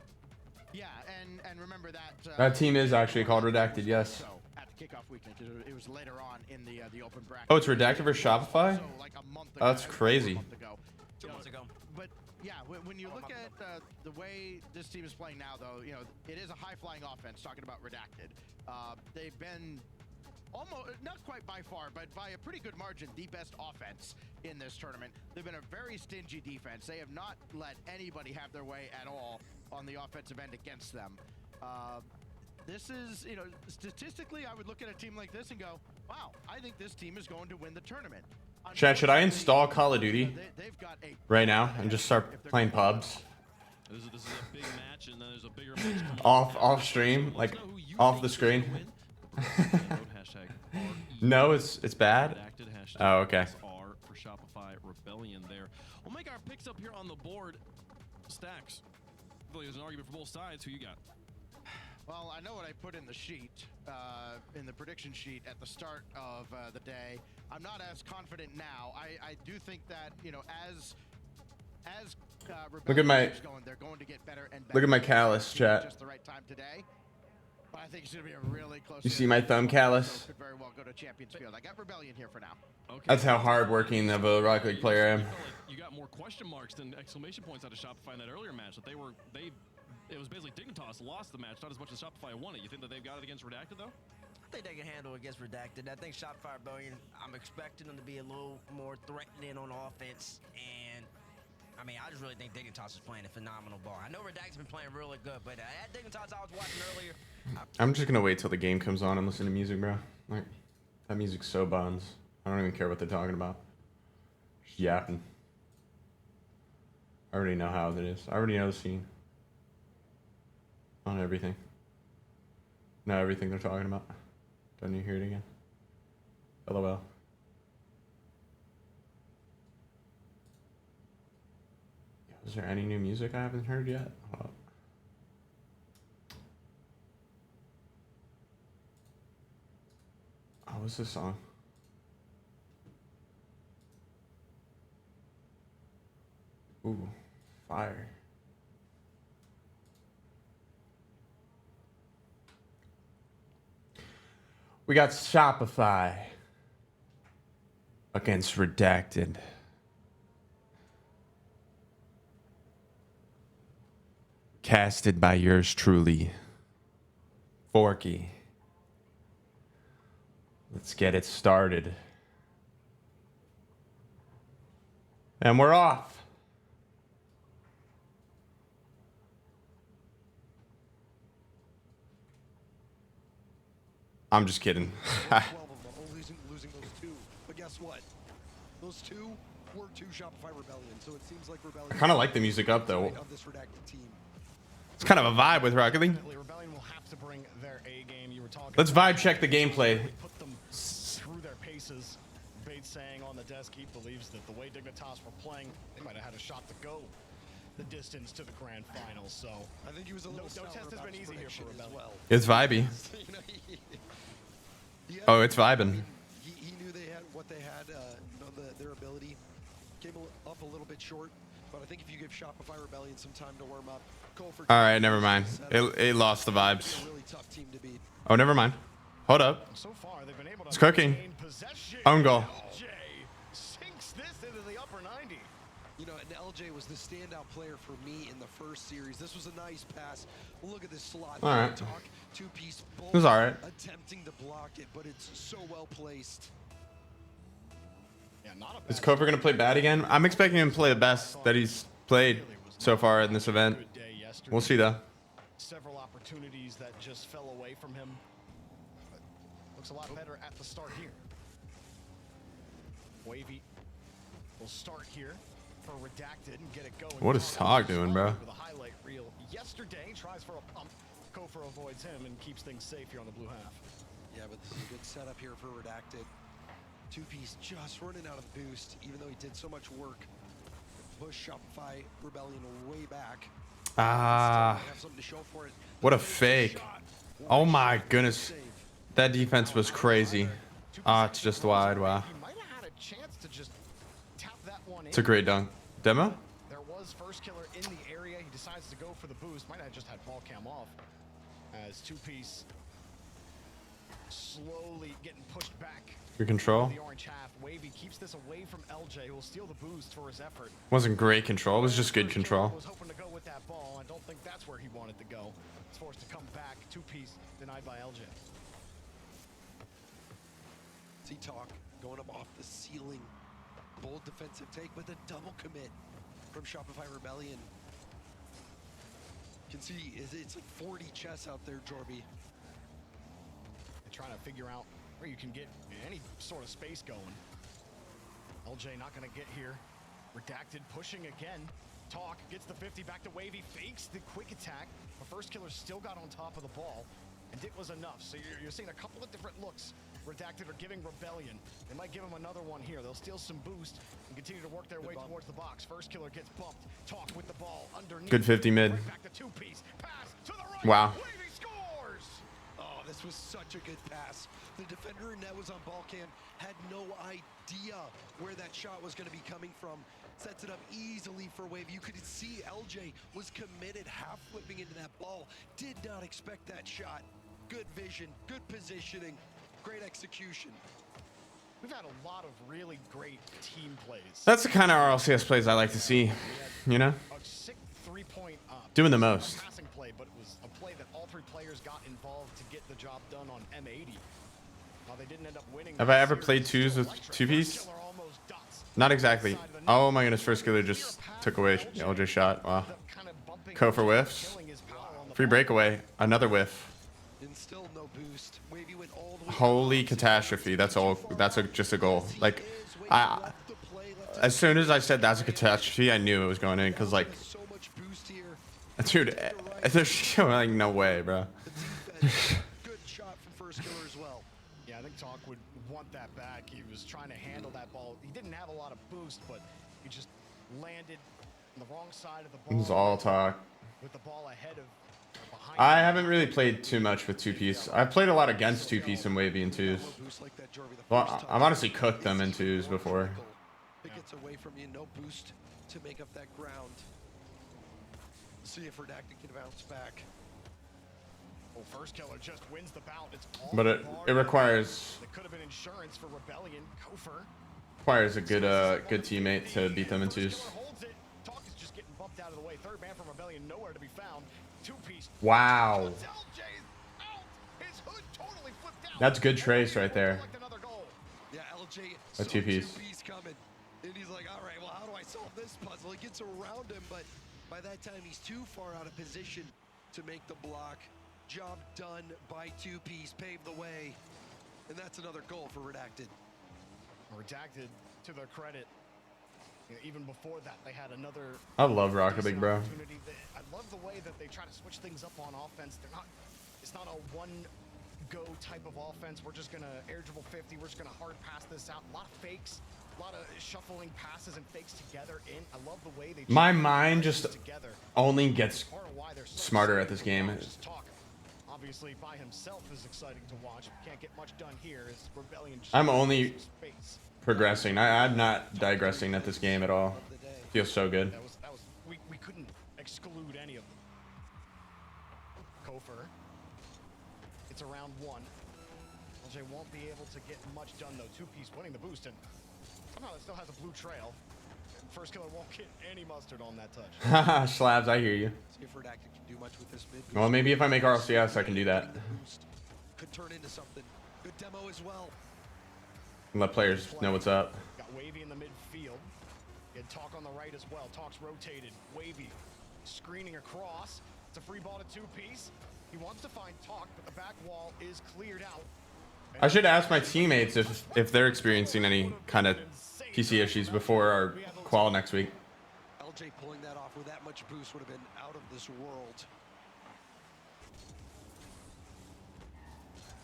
Yeah, and remember that That team is actually called Redacted, yes. So at the kickoff weekend, it was later on in the open bracket. Oh, it's Redacted for Shopify? So like a month ago, Oh, that's crazy. 2 months ago. But yeah, when you look at the way this team is playing now, though, you know, it is a high-flying offense. Talking about Redacted, they've been almost, not quite by far, but by a pretty good margin, the best offense in this tournament. They've been a very stingy defense. They have not let anybody have their way at all on the offensive end against them. This is, you know, statistically, I would look at a team like this and go, wow, I think this team is going to win the tournament. Chat, should I install Call of Duty right now and just start playing pubs? This is a big match, and then there's a bigger match coming Off stream, like off the screen. No, it's bad. Oh, okay. R for Shopify Rebellion there. We'll make our picks up here on the board. Stacks. I feel like there's an argument for both sides. Who you got? Well, I know what I put in the sheet, in the prediction sheet at the start of the day. I'm not as confident now. I do think that, you know, as Look at my keeps going, they're going to get better and better. look at my callus, chat. Just the right time today. But I think it's going to be a really close. You see my thumb callus? Could very well go to Champions Field. I got Rebellion here for now. Okay. That's how hardworking of a Rocket League player I am. You got more question marks than exclamation points out of Shopify in that earlier match. That it was basically Dignitas lost the match, not as much as Shopify won it. You think that they've got it against Redacted though? I think they can handle it against Redacted. I think Shopify Rebellion, I'm expecting them to be a little more threatening on offense. And, I mean, I just really think Dignitas is playing a phenomenal ball. I know Redacted's been playing really good, but at Dignitas I was watching earlier. I'm just gonna wait till the game comes on and listen to music, bro. Like, that music's so buns. I don't even care what they're talking about. Just yapping. I already know how it is. I already know the scene. On everything. Know everything they're talking about. Don't you hear it again? LOL. Is there any new music I haven't heard yet? Hold up. Oh, what's this song? Ooh, fire. We got Shopify against Redacted. Casted by yours truly, Forky. Let's get it started. And we're off. I'm just kidding. 12 of them, losing those two. But guess what? Those two were two Shopify Rebellion, so it seems like Rebellion. I kind of like the music up though. Of this Redacted team. It's kind of a vibe with Rocket League. Rebellion will have to bring their A game. You were talking. Let's vibe check the gameplay. Put them through their paces. Bates saying on the desk he believes that the way Dignitas were playing, they might have had a shot to go the distance to the grand final. So I think he was a little. No test has been easy here for Rebellion. Well. It's vibey. Oh, it's vibing. He knew they had what they had. Their ability came up a little bit short, but I think if you give Shopify Rebellion some time to warm up, All right, never mind. It lost the vibes. Really tough team to beat. Oh, never mind. Hold up. So far, they've been able to it's cooking. Own goal. LJ sinks this into the upper 90. You know, and LJ was the standout player for me in the first series. This was a nice pass. Look at this slot. All right. Two-piece ball. It was all right. Attempting to block it, but it's so well placed. Yeah, not a Is Kofer gonna play bad again? I'm expecting him to play the best that he's played so far in this event. We'll see though. Several opportunities that just fell away from him. But looks a lot better at the start here. Wavy will start here for Redacted and get it going. What is Tog doing, bro? With a highlight reel yesterday, tries for a pump. Kofer avoids him and keeps things safe here on the blue half. Yeah, but this is a good setup here for Redacted. Two-piece just running out of the boost, even though he did so much work. Push Shopify Rebellion way back. Ah, Have something to show for it. what a fake. Oh my goodness. That defense was crazy. Ah, it's just wide. Wow. He might have had a chance to just tap that one It's a great dunk. Demo? There was first killer in the area. He decides to go for the boost. Might have just had ball cam off. As two-piece slowly getting pushed back. Good control. The orange half. Wavy keeps this away from LJ, who will steal the boost for his effort. Wasn't great control. It was just good control. Was hoping to go with that ball. I don't think that's where he wanted to go. He's forced to come back. Two-piece denied by LJ. T-Talk going up off the ceiling. Bold defensive take with a double commit from Shopify Rebellion. You can see it's like 40 chests out there, Jorby. They're trying to figure out where you can get any sort of space going. LJ not going to get here. Redacted pushing again. Talk gets the 50 back to Wavy. Fakes the quick attack. The first killer still got on top of the ball. And it was enough. So you're seeing a couple of different looks. Redacted are giving Rebellion. They might give him another one here. They'll steal some boost and continue to work their way towards the box. First killer gets bumped. Talk with the ball underneath. Good 50 mid. Right back to two-piece. Pass to the right. Wow. Wavy scores. Oh, this was such a good pass. The defender in net was on ball cam, had no idea where that shot was going to be coming from. Sets it up easily for Wave. You could see LJ was committed, half flipping into that ball. Did not expect that shot. Good vision, good positioning, great execution. We've had a lot of really great team plays. That's the kind of RLCS plays I like to see, you know? A sick three-point Doing the most. passing play, but it was a play that all three players got involved to get the job done on M80. They didn't end up winning. Have I ever played twos with two-piece? Not exactly. Oh my goodness, first killer just took away LJ shot. Wow. Ko for whiffs. Free breakaway. Another whiff. And still no boost. Wavy went all the way. Holy catastrophe. That's all. That's just a goal. Like, as soon as I said that's a catastrophe, I knew it was going in. Because, like, dude, there's like no way, bro. Good shot from first killer as well. Yeah, I think Talk would want that back. He was trying to handle that ball. He didn't have a lot of boost, but he just landed on the wrong side of the ball. This is all talk. With the ball ahead of behind. I haven't really played too much with two-piece. I've played a lot against two-piece and wavy and twos. Well, I've honestly cooked them in twos before. It gets away from you, no boost to make up that ground. See if Redacted can bounce back. Well, first killer just wins the bout. It's all But it requires It could have been insurance for Rebellion. Kofer a good teammate to beat them in twos. holds it. Talk is just getting bumped out of the way. Third man from Rebellion nowhere to be found. Two-piece. Wow. That's good trace right there. Yeah, LJ A two-piece. two-piece coming. And he's like, all right, well, how do I solve this puzzle? He gets around him, but by that time he's too far out of position to make the block. Job done by two-piece, paved the way. And that's another goal for Redacted. Redacted, to their credit, even before that, they had another. I love Rocket League, bro. I love the way that they try to switch things up on offense. It's not a one-go type of offense. We're just gonna air dribble 50. We're just gonna hard pass this out. A lot of fakes, a lot of shuffling passes and fakes together. I love the way they. My mind just only gets smarter at this game. Obviously, by himself is exciting to watch. Can't get much done here. As Rebellion. I'm only progressing. I'm not digressing at this game at all. Feels so good. We couldn't exclude any of them. Kofer. It's around one. LJ won't be able to get much done though. Two-piece winning the boost, and somehow it still has a blue trail. And first killer won't get any mustard on that touch. Haha, Slabs, I hear you. See if Redacted can do much with this mid. Well, maybe if I make RLCS, I can do that. Could turn into something. Good demo as well. And let players know what's up. Got Wavy in the midfield. Had Talk on the right as well. Talk's rotated. Wavy screening across. It's a free ball to two-piece. He wants to find Talk, but the back wall is cleared out. I should ask my teammates if they're experiencing any kind of PC issues before our qual next week. LJ pulling that off with that much boost would have been out of this world.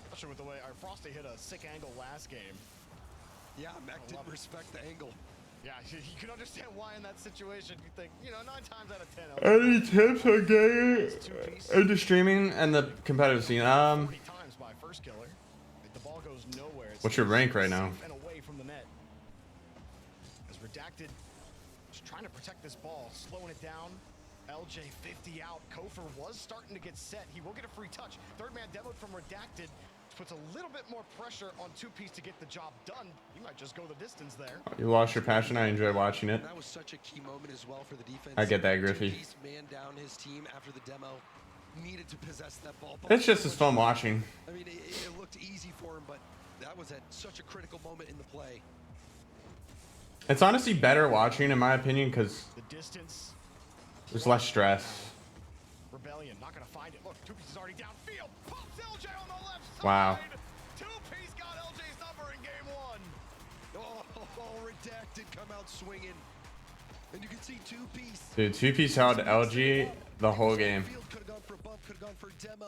Especially with the way our Frosty hit a sick angle last game. Yeah, Mac didn't respect the angle. Yeah, you can understand why in that situation you think, you know, 9 times out of 10. Any tips on getting into streaming and the competitive scene? 40 times by first killer. The ball goes nowhere. It's What's your rank right now? safe and away from the net. As Redacted is trying to protect this ball, slowing it down. LJ 50 out. Kofor was starting to get set. He will get a free touch. Third man demoed from Redacted. Puts a little bit more pressure on 2Piece to get the job done. You might just go the distance there. You lost your passion. I enjoy watching it. That was such a key moment as well for the defense. I get that, Griffey. 2Piece man down his team after the demo. Needed to possess that ball. It's just as fun watching. I mean, it looked easy for him, but that was at such a critical moment in the play. It's honestly better watching, in my opinion, because there's less stress. Rebellion not gonna find it. Look, 2Piece is already downfield. Pops LJ on the left side. Wow. 2Piece got LJ's number in game 1. Oh, Redacted come out swinging. And you can see 2Piece. Dude, 2Piece held LG the whole game.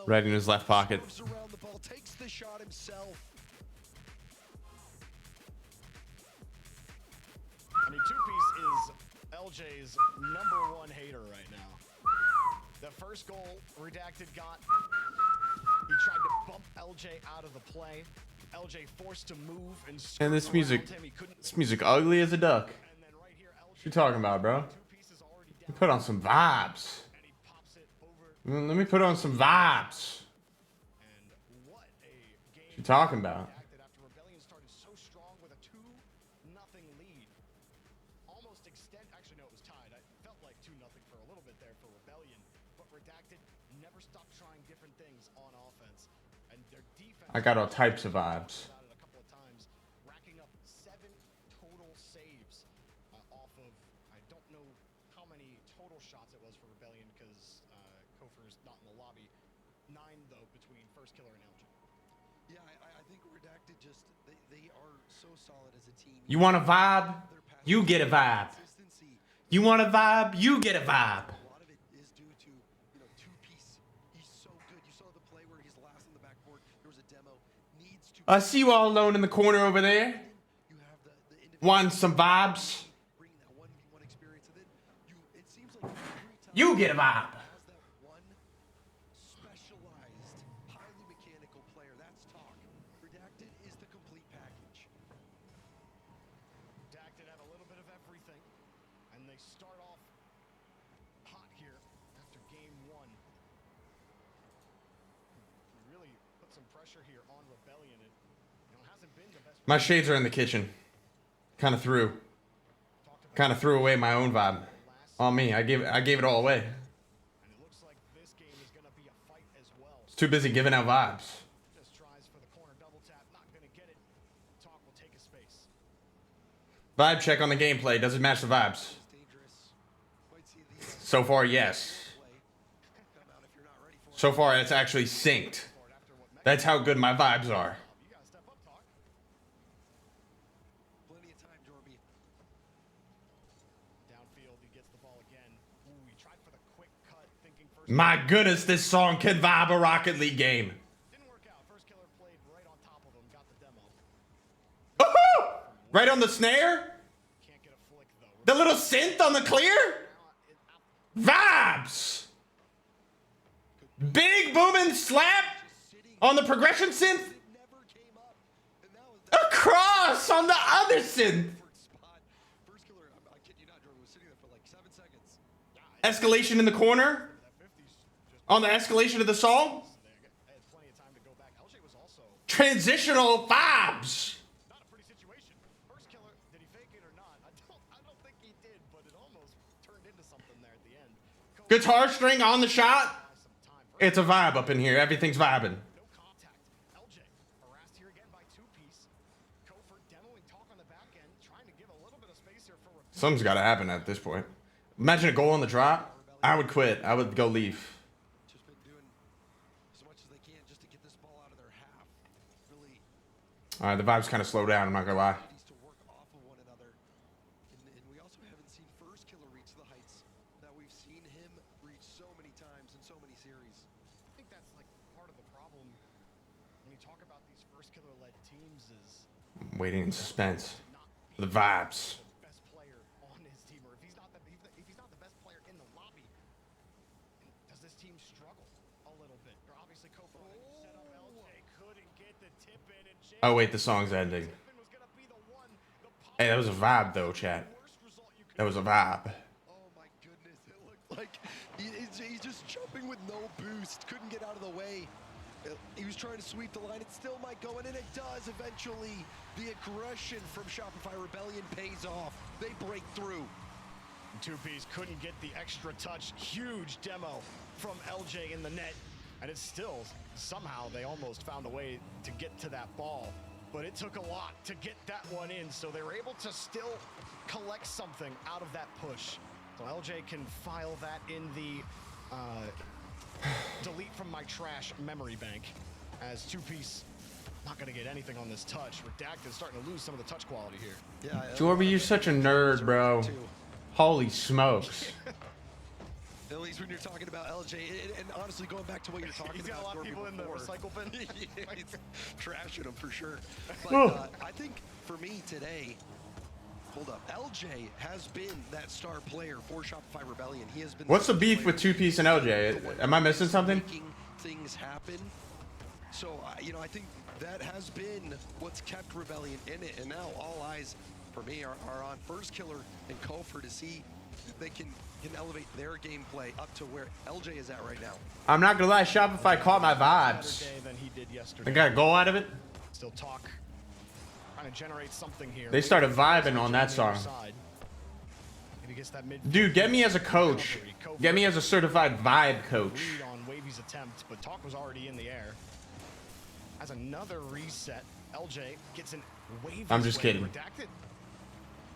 Right in his left pocket. Around the ball, takes the shot himself. I mean, 2Piece is LJ's #1 hater right now. The first goal Redacted got, he tried to bump LJ out of the play. LJ forced to move and this music ugly as a duck. What you talking about, bro? You put on some vibes. Let me put on some vibes. What you talking about? After Rebellion started so strong with a 2-0 lead. Almost actually no, it was tied. I felt like 2-0 for a little bit there for Rebellion, but Redacted never stopped trying different things on offense. And their defense I got all types of vibes. a couple of times, racking up 7 total saves off of, I don't know how many total shots it was for Rebellion because Kofor's not in the lobby. 9 though between first killer and LJ. Yeah, I think Redacted just they are so solid as a team. You want a vibe? You get a vibe. You want a vibe? You get a vibe. A lot of it is due to, 2Piece. He's so good. You saw the play where he's last on the backboard. There was a demo. Needs to I see you all alone in the corner over there. Want some vibes? bring that 1v1 experience with it. It seems like every time You get a vibe. has that one specialized, highly mechanical player. That's Talk. Redacted is the complete package. Redacted have a little bit of everything, and they start off hot here after game 1. Really put some pressure here on Rebellion. It hasn't been the best. My shades are in the kitchen. Kind of threw away my own vibe on me. I gave it all away. It's too busy giving out vibes. Just tries for the corner double tap, not gonna get it. Talk will take a space. Vibe check on the gameplay. Does it match the vibes? So far, yes. So far, it's actually synced. That's how good my vibes are. Plenty of time, Jorby. Downfield, he gets the ball again. Ooh, he tried for the quick cut, thinking first. My goodness, this song can vibe a Rocket League game. Didn't work out. First killer played right on top of him, got the demo. Woohoo! Right on the snare? Can't get a flick though. The little synth on the clear? Vibes! Big booming slap on the progression synth? Across on the other synth! First killer, I kid you not, Jorby was sitting there for like 7 seconds. Escalation in the corner? On the escalation of the song? Transitional vibes! Not a pretty situation. First killer, did he fake it or not? I don't think he did, but it almost turned into something there at the end. Guitar string on the shot? It's a vibe up in here. Everything's vibing. No contact. LJ harassed here again by 2Piece. Kofor demoing Talk on the back end, trying to give a little bit of space here for Rebellion. Something's got to happen at this point. Imagine a goal on the drop. I would quit. I would go leave. Just been doing as much as they can just to get this ball out of their half. Really All right, the vibes kind of slow down. I'm not gonna lie. needs to work off of one another. And we also haven't seen first killer reach the heights that we've seen him reach so many times in so many series. I think that's like part of the problem when you talk about these first killer led teams is Waiting in suspense. The vibes. Best player on his team, or if he's not the best player in the lobby, does this team struggle a little bit? Or obviously Kofa set up LJ, couldn't get the tip in, and Oh wait, the song's ending. Hey, that was a vibe though, chat. That was a vibe. Oh my goodness, it looked like he's just jumping with no boost. Couldn't get out of the way. He was trying to sweep the line. It still might go in, and it does eventually. The aggression from Shopify Rebellion pays off. They break through. Two-piece couldn't get the extra touch. Huge demo from LJ in the net. And it's still, somehow, they almost found a way to get to that ball. But it took a lot to get that one in, so they were able to still collect something out of that push. So LJ can file that in the delete from my trash memory bank, as Two-piece not going to get anything on this touch. Redacted starting to lose some of the touch quality here. Yeah, Jorby, you're such a nerd, bro. Holy smokes. At least when you're talking about LJ, and honestly, going back to what you're talking He's got about, a lot of people in the recycle bin. Yeah, he's trashing him for sure. But I think for me today, hold up, LJ has been that star player for Shopify Rebellion. He has been. What's the beef with Two-piece and LJ? Am I missing something? Making things happen. So you know, I think that has been what's kept Rebellion in it, and now all eyes for me are on First Killer and Kofor to see if they can elevate their gameplay up to where LJ is at right now. I'm not gonna lie, Shopify caught my vibes. I got a goal out of it. Still talk, trying to generate something here. They started vibing on that song. Dude, get me as a coach. Get me as a certified vibe coach. Lead on Wavy's attempt, but talk was already in the air. As another reset, LJ gets an Wavy. I'm just kidding. Redacted.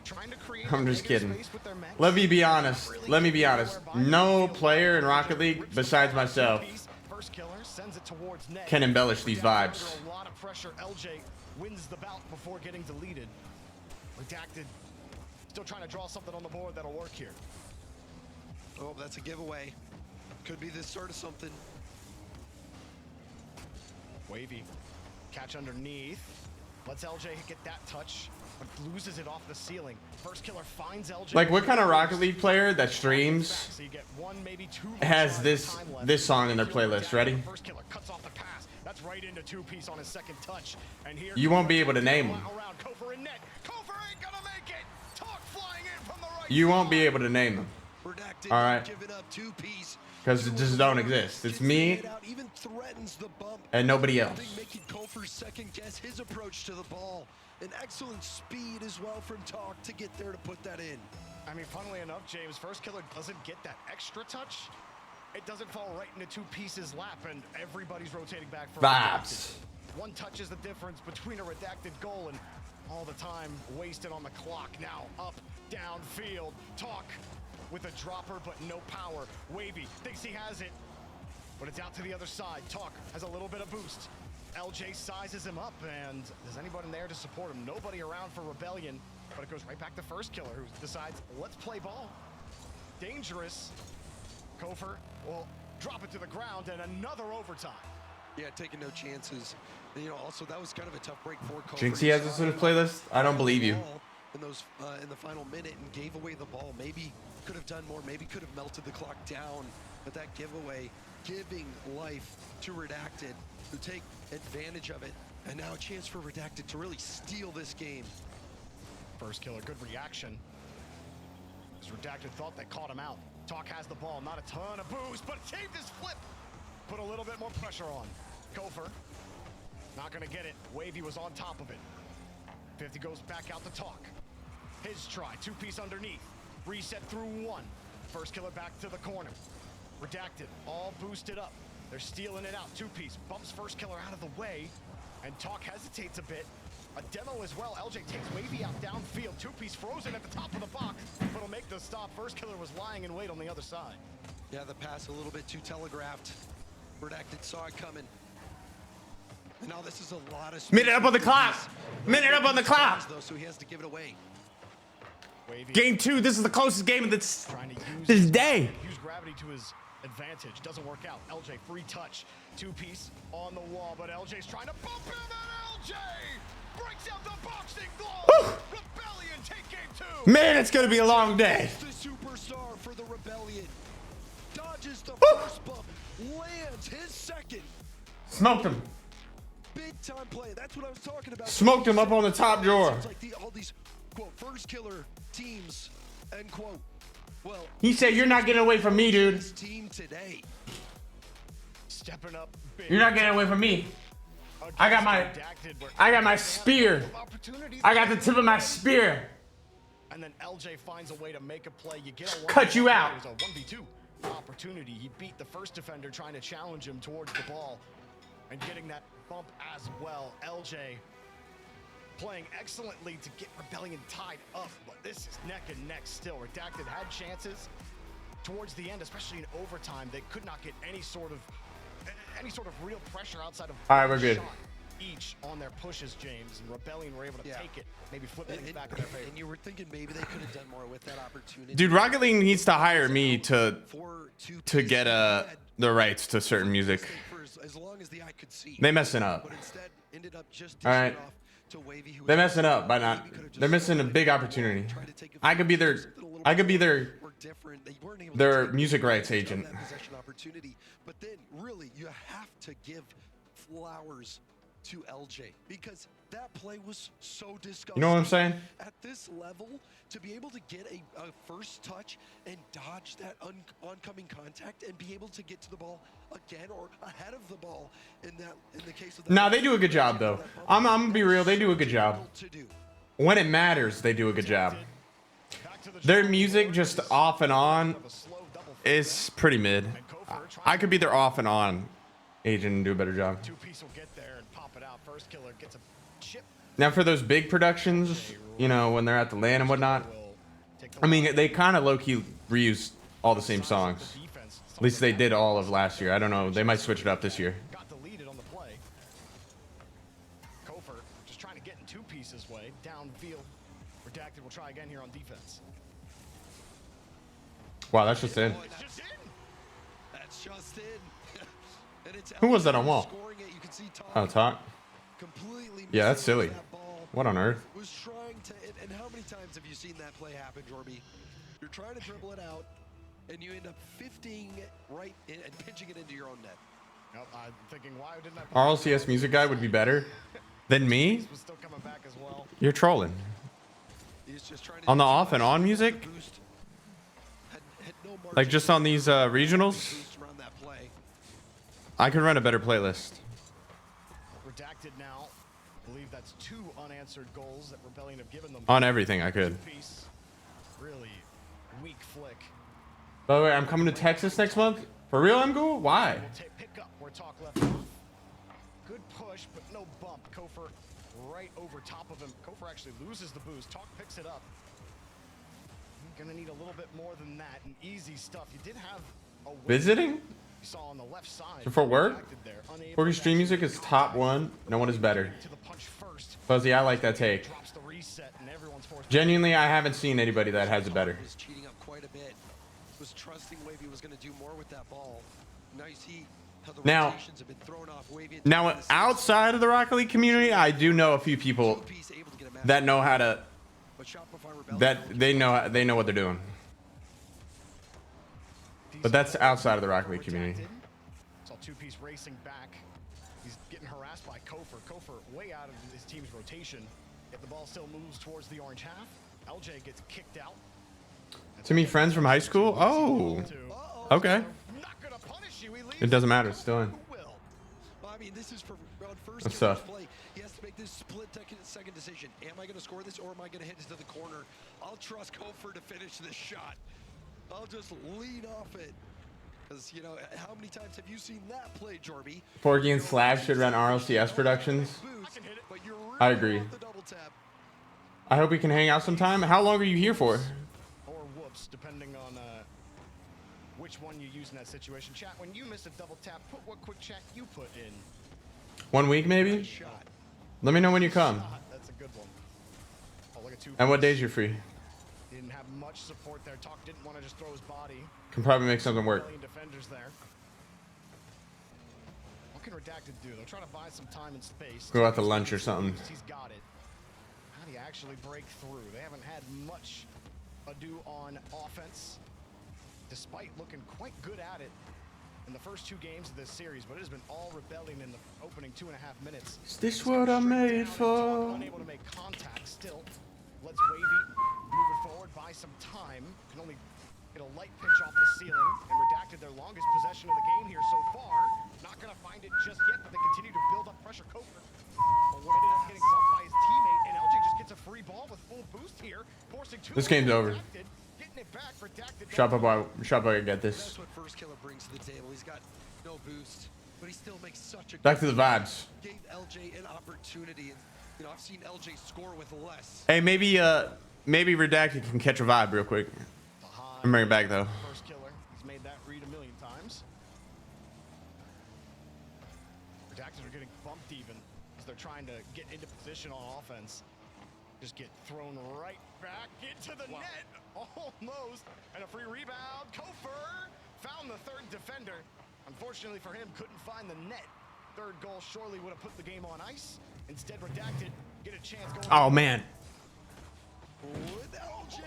Trying to create I'm just kidding. Let me be honest. Let me be honest. No player in Rocket League besides myself First Killer sends it towards net. can embellish these vibes. Under a lot of pressure, LJ wins the bout before getting deleted. Redacted. Still trying to draw something on the board that'll work here. Oh, that's a giveaway. Could be the start of something. Wavy. Catch underneath. Lets LJ get that touch, but loses it off the ceiling. First Killer finds LJ. Like, what kind of Rocket League player that streams So you get one, maybe two has this song in their playlist? Ready? First Killer cuts off the pass. That's right into Two-piece on his second touch. And here You won't be able to name them. Kofor in net. Kofor ain't gonna make it. Talk flying in from the right. You won't be able to name them. All right. Because it just don't exist. It's me and nobody else. Making Kofor second guess his approach to the ball. An excellent speed as well from Talk to get there to put that in. I mean, funnily enough, James, First Killer doesn't get that extra touch. It doesn't fall right into Two-piece's lap, and everybody's rotating back for Vibes. One touch is the difference between a redacted goal and all the time wasted on the clock. Now up, downfield, Talk with a dropper, but no power. Wavy thinks he has it, but it's out to the other side. Talk has a little bit of boost. LJ sizes him up, and there's anybody there to support him? Nobody around for Rebellion, but it goes right back to First Killer, who decides, let's play ball. Dangerous. Kofor will drop it to the ground, and another overtime. Yeah, taking no chances. And, you know, also that was kind of a tough break for Kofor. Jinxie has this in his playlist? I don't believe you. In those in the final minute and gave away the ball. Maybe could have done more. Maybe could have melted the clock down. But that giveaway, giving life to Redacted, who take advantage of it. And now a chance for Redacted to really steal this game. First Killer, good reaction. As Redacted thought they caught him out. Talk has the ball, not a ton of boost, but saved his flip. Put a little bit more pressure on. Kofor, not gonna get it. Wavy was on top of it. 50 goes back out to Talk. His try, Two-piece underneath. Reset through one. First Killer back to the corner. Redacted, all boosted up. They're stealing it out. Two-piece bumps First Killer out of the way, and Talk hesitates a bit. A demo as well. LJ takes Wavy out downfield. Two-piece frozen at the top of the box, but will make the stop. First Killer was lying in wait on the other side. Yeah, the pass a little bit too telegraphed. Redacted saw it coming. And now this is a lot of Minute up on the clock. Minute up on the clock. Though, so he has to give it away. Game 2. This is the closest game of this day. Use gravity to his advantage. Doesn't work out. LJ free touch. Two-piece on the wall, but LJ's trying to bump in, and LJ breaks out the ball. Man, it's gonna be a long day. The superstar for the Rebellion dodges the first bump, lands his second. Smoked him. Big time play. That's what I was talking about. Smoked him up on the top drawer. It's like all these quote first killer teams end quote. Well, He said, "You're not getting away from me, dude. this team today. Stepping up big. You're not getting away from me. I got my spear. I got the tip of my spear. And then LJ finds a way to make a play. You get a Cut you out. It was a 1v2 opportunity. He beat the first defender trying to challenge him towards the ball and getting that bump as well. LJ playing excellently to get Rebellion tied up, but this is neck and neck still. Redacted had chances towards the end, especially in overtime. They could not get any sort of real pressure outside of All right, we're good. shot each on their pushes, James, and Rebellion were able to take it, maybe flip things back in their favor. And you were thinking maybe they could have done more with that opportunity. Dude, Rocket League needs to hire me to get the rights to certain music. As long as the eye could see. They messing up. But instead ended up just All right. to Wavy, who They're messing up by not. They're missing a big opportunity. I could be their music rights agent. that possession opportunity. But then really you have to give flowers to LJ because that play was so disgusting. You know what I'm saying? At this level, to be able to get a first touch and dodge that oncoming contact and be able to get to the ball again or ahead of the ball in the case of the Nah, they do a good job though. I'm gonna be real. They do a good job. When it matters, they do a good job. Their music just off and on is pretty mid. I could be their off and on agent and do a better job. Two-piece will get there and pop it out. First killer gets a chip. Now for those big productions, you know, when they're at the LAN and whatnot, I mean, they kind of low-key reuse all the same songs. At least they did all of last year. I don't know. They might switch it up this year. Got deleted on the play. Kofer just trying to get in two pieces way. Downfield. Redacted will try again here on defense. Wow, that's just in. That's just in. And it's Who was that on wall? scoring it. You can see Tom Oh, Talk. completely Yeah, that's silly. that ball. What on earth? Was trying to, and how many times have you seen that play happen, Jorby? You're trying to dribble it out, and you end up 50ing it right in and pitching it into your own net. Nope, I'm thinking, why didn't I? RLCS music guy would be better than me? Was still coming back as well. You're trolling. He's just trying to On the off and on music? Like just on these regionals? I could run a better playlist. Redacted now. Believe that's 2 unanswered goals that Rebellion have given them. On everything I could. Piece. Really weak flick. By the way, I'm coming to Texas next month. For real, Mgul? Why? Pick up where Talk left off. Good push, but no bump. Kofer right over top of him. Kofer actually loses the boost. Talk picks it up. Gonna need a little bit more than that. And easy stuff. You did have a Visiting? You saw on the left side. So for work? Forky stream music is top 1. No one is better. Fuzzy, I like that take. Genuinely, I haven't seen anybody that has it better. Was cheating up quite a bit. Was trusting Wavy was going to do more with that ball. Now you see how the Now, rotations have been thrown off Wavy. now outside of the Rocket League community, I do know a few people that know how to. That they know what they're doing. But that's outside of the Rocket League community. Saw two-piece racing back. He's getting harassed by Kofer. Kofer way out of his team's rotation. If the ball still moves towards the orange half, LJ gets kicked out. To me, friends from high school? Oh. Okay. It doesn't matter. It's still in. I mean, this is for first That's tough. play. He has to make this split-second decision. Am I going to score this or am I going to hit it to the corner? I'll trust Kofer to finish this shot. I'll just lean off it. Because, you know, how many times have you seen that play, Jorby? Forky and Slav should run RLCS productions. I agree. I hope we can hang out sometime. How long are you here for? Or whoops, depending on which one you use in that situation. Chat, when you miss a double tap, put what quick chat you put in. 1 week, maybe? Let me know when you come. That's a good one. Oh, look at two. And what days you're free. Didn't have much support there. Talk didn't want to just throw his body. Can probably make something work. Defenders there. What can Redacted do? They'll try to buy some time and space. Go out to lunch or something. He's got it. How do you actually break through. They haven't had much ado on offense, despite looking quite good at it in the first 2 games of this series, but it has been all Rebellion in the opening 2.5 minutes. Is this what I'm made for? Unable to make contact still. Let's Wavy move it forward, buy some time. Can only get a light pinch off the ceiling, and Redacted their longest possession of the game here so far. Not gonna find it just yet, but they continue to build up pressure. Kofer ended up getting bumped by his teammate, and LJ just gets a free ball with full boost here, forcing 2. This game's over. Getting it back. Redacted. Shop I get this. That's what First Killer brings to the table. He's got no boost, but he still makes such a Back to the vibes. Gave LJ an opportunity, and you know I've seen LJ score with less. Hey, maybe Redacted can catch a vibe real quick. I'm bringing it back though. First Killer. He's made that read a million times. Redacted are getting bumped even as they're trying to get into position on offense. Just get thrown right back into the net. Almost. And a free rebound. Kofer found the 3rd defender. Unfortunately for him, couldn't find the net. 3rd goal surely would have put the game on ice. Instead, Redacted get a chance going. Oh man. With LJ.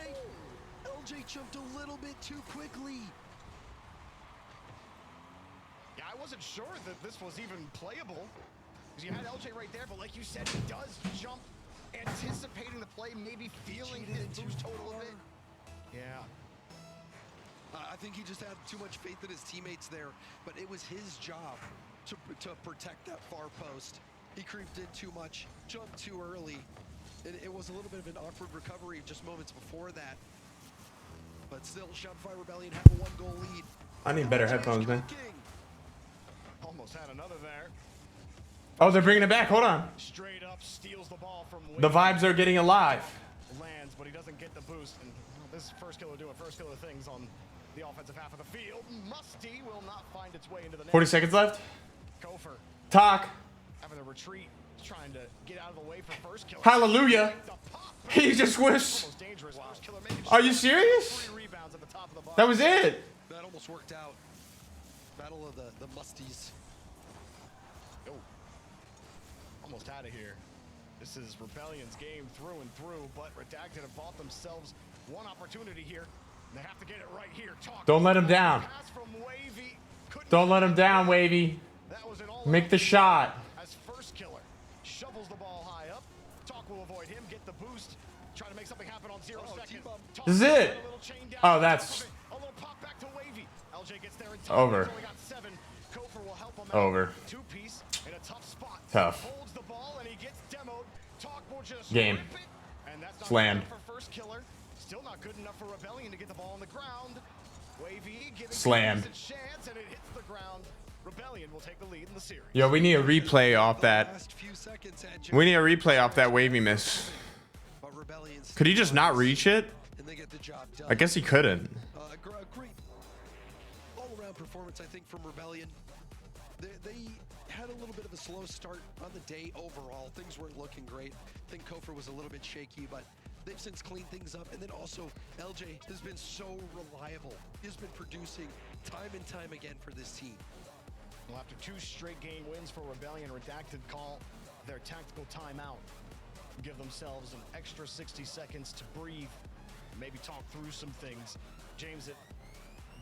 LJ jumped a little bit too quickly. Yeah, I wasn't sure that this was even playable. Because you had LJ right there, but like you said, he does jump, anticipating the play, maybe feeling his boost total of it. Yeah. I think he just had too much faith in his teammates there, but it was his job to protect that far post. He creeped in too much, jumped too early. It was a little bit of an awkward recovery just moments before that. But still, Shopify Rebellion have a 1-goal lead. I need better headphones, man. Almost had another there. Oh, they're bringing it back. Hold on. Straight up steals the ball from The vibes are getting alive. Lands, but he doesn't get the boost. And this is First Killer doing First Killer things on the offensive half of the field. Musty will not find its way into the net. 40 seconds left. Kofer Talk. having a retreat, trying to get out of the way for First Killer. Hallelujah. He just wished. Are you serious? That was it. That almost worked out. Battle of the Musties. Oh. Almost out of here. This is Rebellion's game through and through, but Redacted have bought themselves one opportunity here. And they have to get it right here. Don't let him down. Don't let him down, Wavy. Make the shot. As First Killer shovels the ball high up. Talk will avoid him, get the boost. Try to make something happen on 0 seconds. This is it. Oh, that's a little pop back to Wavy. LJ gets there in time. Over. Only got 7. Kofer will help him out. Over. 2-piece in a tough spot. Tough. Holds the ball and he gets demoed. Talk will just Game. rip it. And that's not Slammed. good enough for First Killer. Still not good enough for Rebellion to get the ball on the ground. Wavy giving Slammed. a chance and it hits the ground. Rebellion will take the lead in the series. Yo, we need a replay off that. We need a replay off that Wavy miss. Could he just not reach it? I guess he couldn't. Great all-around performance, I think, from Rebellion. They had a little bit of a slow start on the day overall. Things weren't looking great. I think Kofer was a little bit shaky, but they've since cleaned things up. And then also, LJ has been so reliable. He's been producing time and time again for this team. Well, after 2 straight game wins for Rebellion, Redacted call their tactical timeout. Give themselves an extra 60 seconds to breathe, maybe talk through some things. James,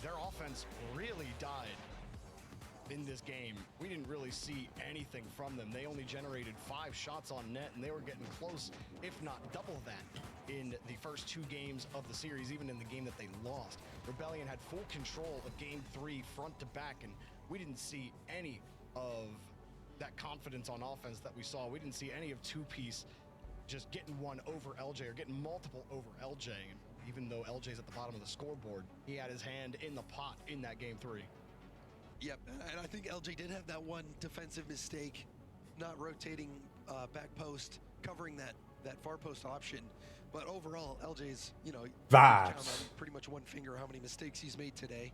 their offense really died in this game. We didn't really see anything from them. They only generated 5 shots on net, and they were getting close, if not double that, in the first 2 games of the series, even in the game that they lost. Rebellion had full control of game 3 front to back, and we didn't see any of that confidence on offense that we saw. We didn't see any of 2-piece just getting one over LJ or getting multiple over LJ. And even though LJ's at the bottom of the scoreboard, he had his hand in the pot in that game 3. Yep, and I think LJ did have that one defensive mistake, not rotating back post, covering that far post option. But overall, LJ's, you know, count on pretty much one finger how many mistakes he's made today.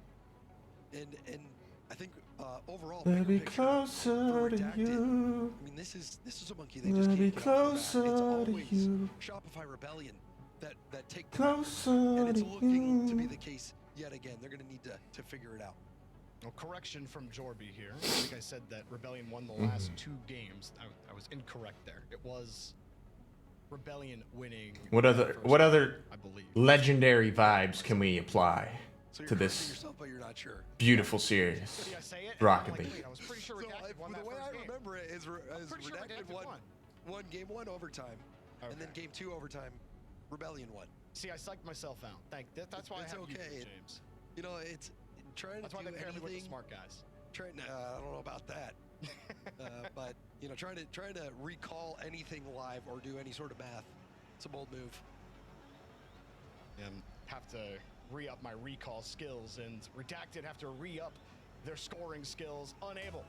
And I think overall, be closer to you. I mean, this is a monkey they just can't be get closer off the bat. to It's you. always Shopify Rebellion that take Closer and it's to looking to you. be the case yet again. They're going to need to figure it out. Well, correction from Jorby here. I think I said that Rebellion won the last 2 games. I was incorrect there. It was Rebellion winning. What other legendary vibes can we apply to this beautiful series, Rocket League? So the way I remember it is Redacted won game 1 overtime, and then game 2 overtime, Rebellion won. See, I psyched myself out. That's why it's I have okay, you, James. You know, it's trying That's to why do they pair me with the anything. smart guys. I don't know about that, but you know, trying to recall anything live or do any sort of math, it's a bold move. And have to re-up my recall skills, and Redacted have to re-up their scoring skills. Unable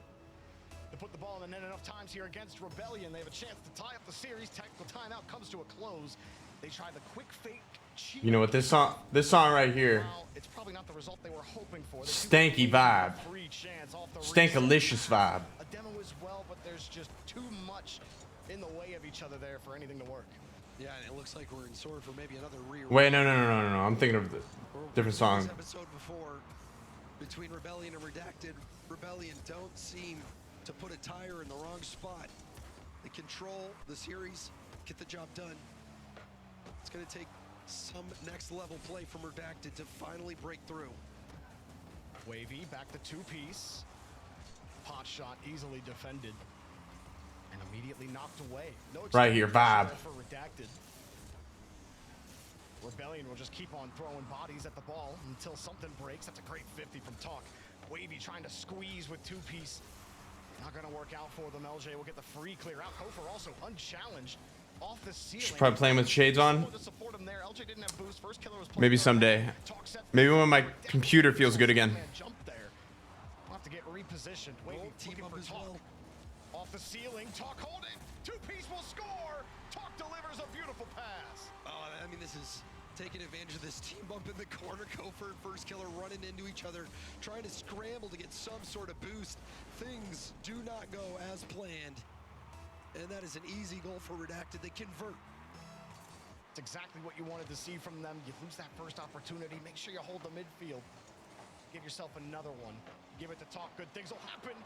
to put the ball in the net enough times here against Rebellion. They have a chance to tie up the series. Technical timeout comes to a close. They try the quick fake cheat. You know what, this song right here, It's probably not the result they were hoping for. stanky vibe, stankalicious vibe. A demo as well, but there's just too much in the way of each other there for anything to work. Yeah, and it looks like we're in store for maybe another Wait, no. I'm thinking of the different song. Episode before, between Rebellion and Redacted, Rebellion don't seem to put a tire in the wrong spot. They control the series, get the job done. It's going to take some next level play from Redacted to finally break through. Wavy back to two-piece. Pot shot easily defended and immediately knocked away. No Right here, vibe. for Redacted. Rebellion will just keep on throwing bodies at the ball until something breaks. That's a great 50 from Talk. Wavy trying to squeeze with two-piece. Not going to work out for them. LJ will get the free clear out. Kofor also unchallenged off the ceiling. Should probably play him with shades on. Maybe someday. Maybe when my computer feels good again. Jump there. We'll have to get repositioned. Wavy looking for Talk. Off the ceiling. Talk hold it. Two-piece will score. Talk delivers a beautiful pass. Oh, I mean, this is taking advantage of this team bump in the corner. Kofor and First Killer running into each other, trying to scramble to get some sort of boost. Things do not go as planned. And that is an easy goal for Redacted. They convert. It's exactly what you wanted to see from them. You lose that first opportunity. Make sure you hold the midfield. Give yourself another one. Give it to Talk. Good things will happen.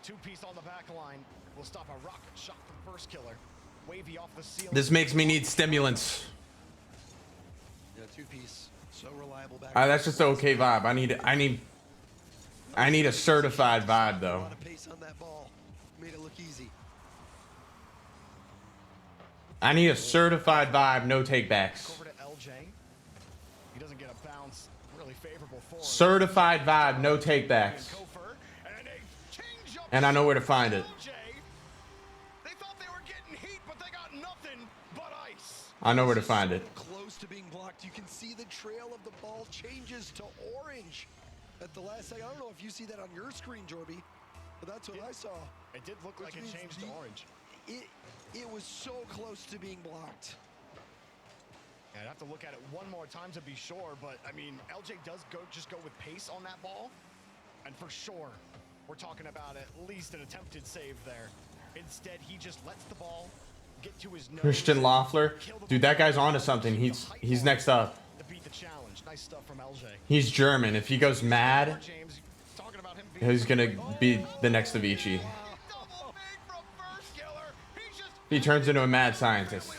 Two-piece on the back line. Will stop a rocket shot from First Killer. Wavy off the ceiling. This makes me need stimulants. Yeah, two-piece. So reliable back. That's just an okay vibe. I need a certified vibe though. A lot of pace on that ball. Made it look easy. I need a certified vibe, no takebacks. Over to LJ. He doesn't get a bounce. Really favorable for him. Certified vibe, no takebacks. And I know where to find it. They thought they were getting heat, but they got nothing but ice. I know where to find it. Close to being blocked. You can see the trail of the ball changes to orange at the last second. I don't know if you see that on your screen, Jorby, but that's what I saw. It did look like it changed to orange. It was so close to being blocked. I'd have to look at it one more time to be sure, but I mean, LJ does just go with pace on that ball, and for sure, we're talking about at least an attempted save there. Instead, he just lets the ball get to his nose. Christian Loeffler, dude, that guy's onto something. He's next up. To beat the challenge. Nice stuff from LJ. He's German. If he goes mad, he's gonna be the next Avicii. He turns into a mad scientist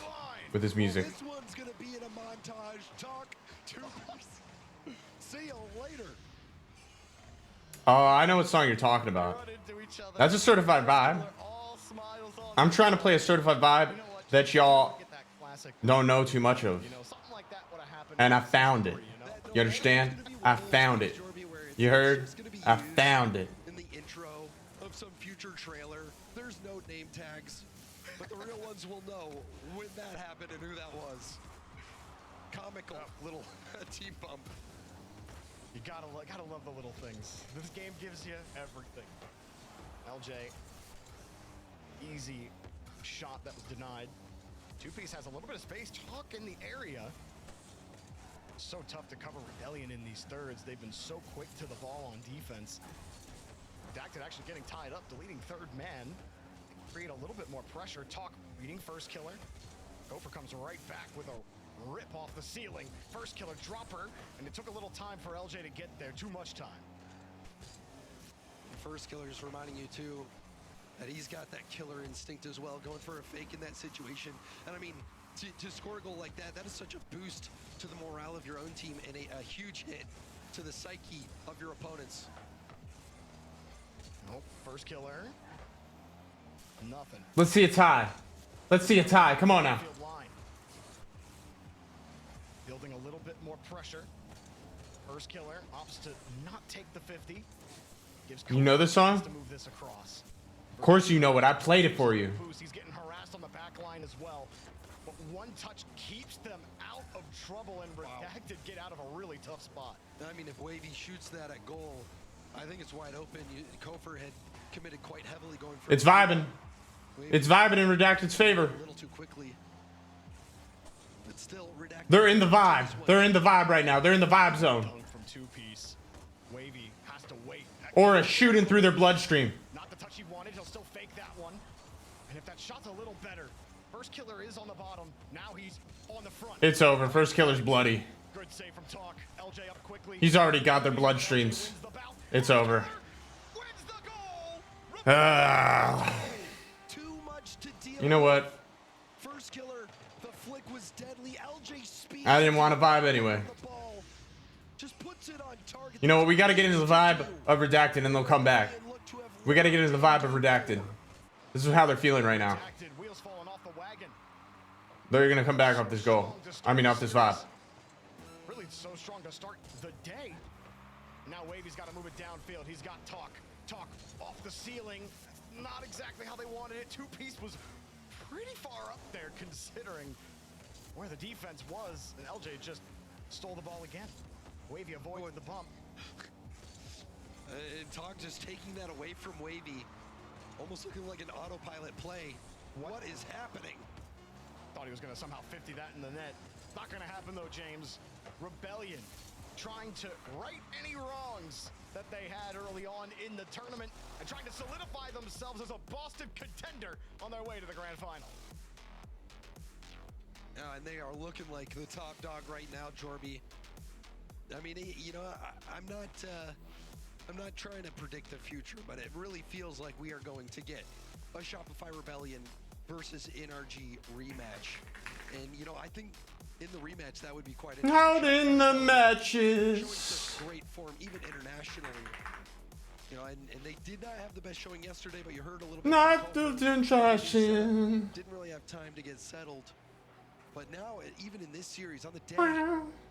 with his music. This one's gonna be in a montage. Talk to see you later. Oh, I know what song you're talking about. That's a certified vibe. I'm trying to play a certified vibe that y'all don't know too much of. And I found it. You understand? I found it. You heard? I found it. In the intro of some future trailer, there's no name tags, but the real ones will know when that happened and who that was. Comical little team bump. You gotta love the little things. This game gives you everything. LJ, easy shot that was denied. Two-piece has a little bit of space. Talk in the area. So tough to cover Rebellion in these thirds. They've been so quick to the ball on defense. Redacted actually getting tied up, deleting third man. Create a little bit more pressure. Talk beating First Killer. Gopher comes right back with a rip off the ceiling. First Killer dropper, and it took a little time for LJ to get there. Too much time. First Killer just reminding you too that he's got that killer instinct as well, going for a fake in that situation. And I mean, to score a goal like that, that is such a boost to the morale of your own team and a huge hit to the psyche of your opponents. Nope, first killer. Nothing. Let's see a tie. Let's see a tie. Come on now. Field line. Building a little bit more pressure. First killer opts to not take the 50. Gives You know this song? to move this across. Of course you know it. I played it for you. He's getting harassed on the back line as well. But one touch keeps them out of trouble, and Redacted get out of a really tough spot. I mean, if Wavy shoots that at goal, I think it's wide open. Kofor had committed quite heavily going for It's vibing. It's vibing in Redacted's favor. a little too quickly. But still, Redacted. They're in the vibe. They're in the vibe right now. They're in the vibe zone. From two-piece. Wavy has to wait. Aura shooting through their bloodstream. Not the touch he wanted. He'll still fake that one. And if that shot's a little better, first killer is on the bottom. Now he's on the front. It's over. First killer's bloody. Good save from Talk. LJ up quickly. He's already got their bloodstreams. It's over. You know what? First killer, the flick was deadly. LJ speed. I didn't want to vibe anyway. Just puts it on target. You know what? We got to get into the vibe of Redacted and they'll come back. We got to get into the vibe of Redacted. This is how they're feeling right now. They're going to come back off this goal. I mean, off this vibe. Really so strong to start the day. Now Wavy's got to move it downfield. He's got Talk. Talk off the ceiling. Not exactly how they wanted it. Two-piece was pretty far up there considering where the defense was. And LJ just stole the ball again. Wavy avoided the bump. And Talk just taking that away from Wavy. Almost looking like an autopilot play. What is happening? Thought he was going to somehow 50 that in the net. Not going to happen though, James. Rebellion trying to right any wrongs that they had early on in the tournament and trying to solidify themselves as a Boston contender on their way to the grand final. And they are looking like the top dog right now, Jorby. I mean, you know, I'm not trying to predict the future, but it really feels like we are going to get a Shopify Rebellion versus NRG rematch. And, you know, I think in the rematch, that would be quite interesting. Out in the matches. Great form, even internationally. You know, and they did not have the best showing yesterday, but you heard a little bit. Not the interesting. Didn't really have time to get settled. But now, even in this series, on the day,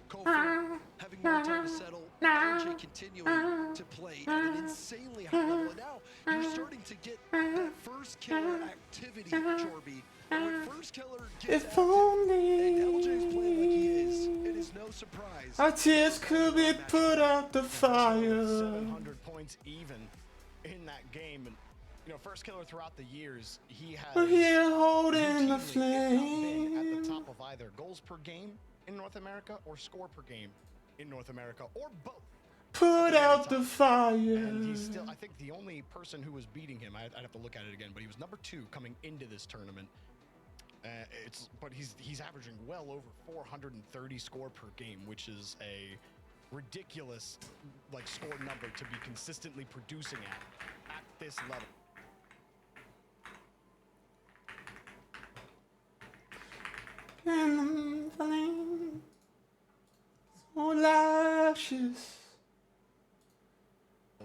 Kofor having more time to settle, LJ continuing to play at an insanely high level. And now you're starting to get that first killer activity, Jorby. And when first killer gets If only and LJ's playing like he is, it is no surprise. our tears could be put out the fire. 700 points even in that game. And, you know, first killer throughout the years, he has We're here holding the routinely, if not flame. been at the top of either goals per game in North America or score per game in North America, or both. Put out the fire. And he's still, I think the only person who was beating him, I'd have to look at it again, but he was number 2 coming into this tournament. But he's averaging well over 430 score per game, which is a ridiculous score number to be consistently producing at this level. In the flame, so lashes.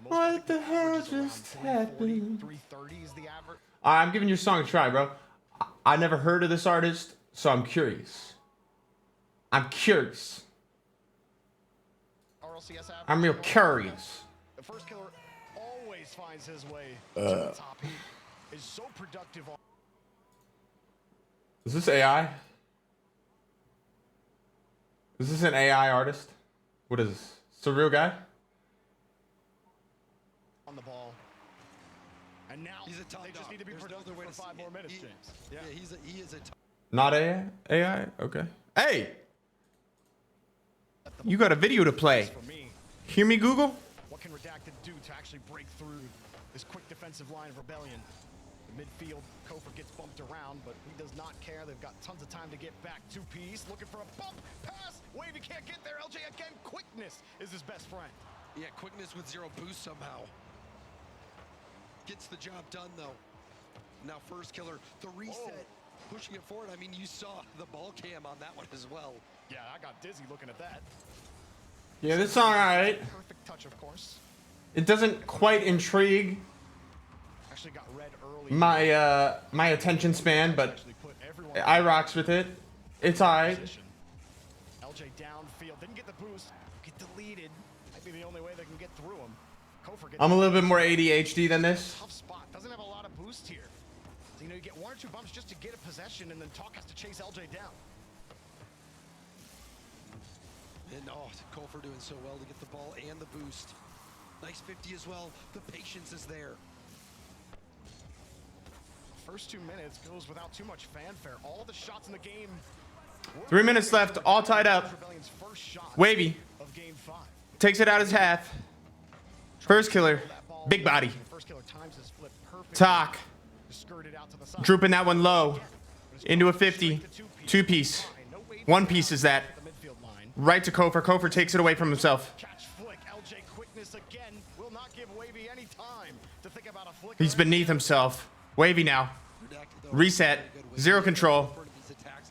What the hell just happened? 330 is the average. I'm giving your song a try, bro. I never heard of this artist, so I'm curious. I'm curious. RLCS average. I'm real curious. The first killer always finds his way to the top. He is so productive. Is this AI? Is this an AI artist? What is this? It's a real guy? On the ball. And now he's a top they just dog. need to be There's no productive other way for to 5 more minutes, James. Yeah, he is a top. Not AI? AI? Okay. Hey! You got a video to play. Hear me, Google? What can Redacted do to actually break through this quick defensive line of Rebellion? The midfield, Kofor gets bumped around, but he does not care. They've got tons of time to get back. Two-piece, looking for a bump, pass. Wavy can't get there. LJ again. Quickness is his best friend. Yeah, quickness with 0 boost somehow. Gets the job done, though. Now first killer, the reset pushing it forward. I mean, you saw the ball cam on that one as well. Yeah, I got dizzy looking at that. Yeah, this song, alright. Perfect touch, of course. It doesn't quite intrigue Actually got red early. my my attention span, but I rocks with it. It's alright. LJ downfield, didn't get the boost, get deleted. Might be the only way they can get through him. I'm a little bit more ADHD than this. Tough spot, doesn't have a lot of boost here. So, you know, you get 1 or 2 bumps just to get a possession, and then Talk has to chase LJ down. And Kofor doing so well to get the ball and the boost. Nice 50 as well. The patience is there. First 2 minutes goes without too much fanfare. All the shots in the game. 3 minutes left, all tied up. Wavy takes it out his half. First killer, big body. Talk. Drooping that one low into a 50. 2-piece. 1-piece is that. Right to Kofor. Kofor takes it away from himself. He's beneath himself. Wavy now. Reset. 0 control.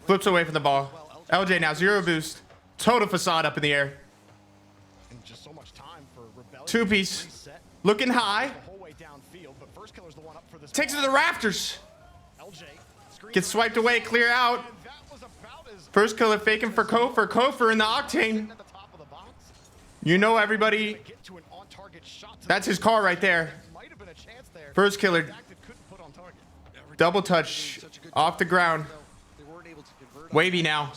Flips away from the ball. LJ now 0 boost. Total facade up in the air. 2-piece. Looking high. Takes it to the rafters. Gets swiped away. Clear out. First killer faking for Kofor. Kofor in the octane. You know everybody. That's his car right there. First killer. Double touch off the ground. Wavy now.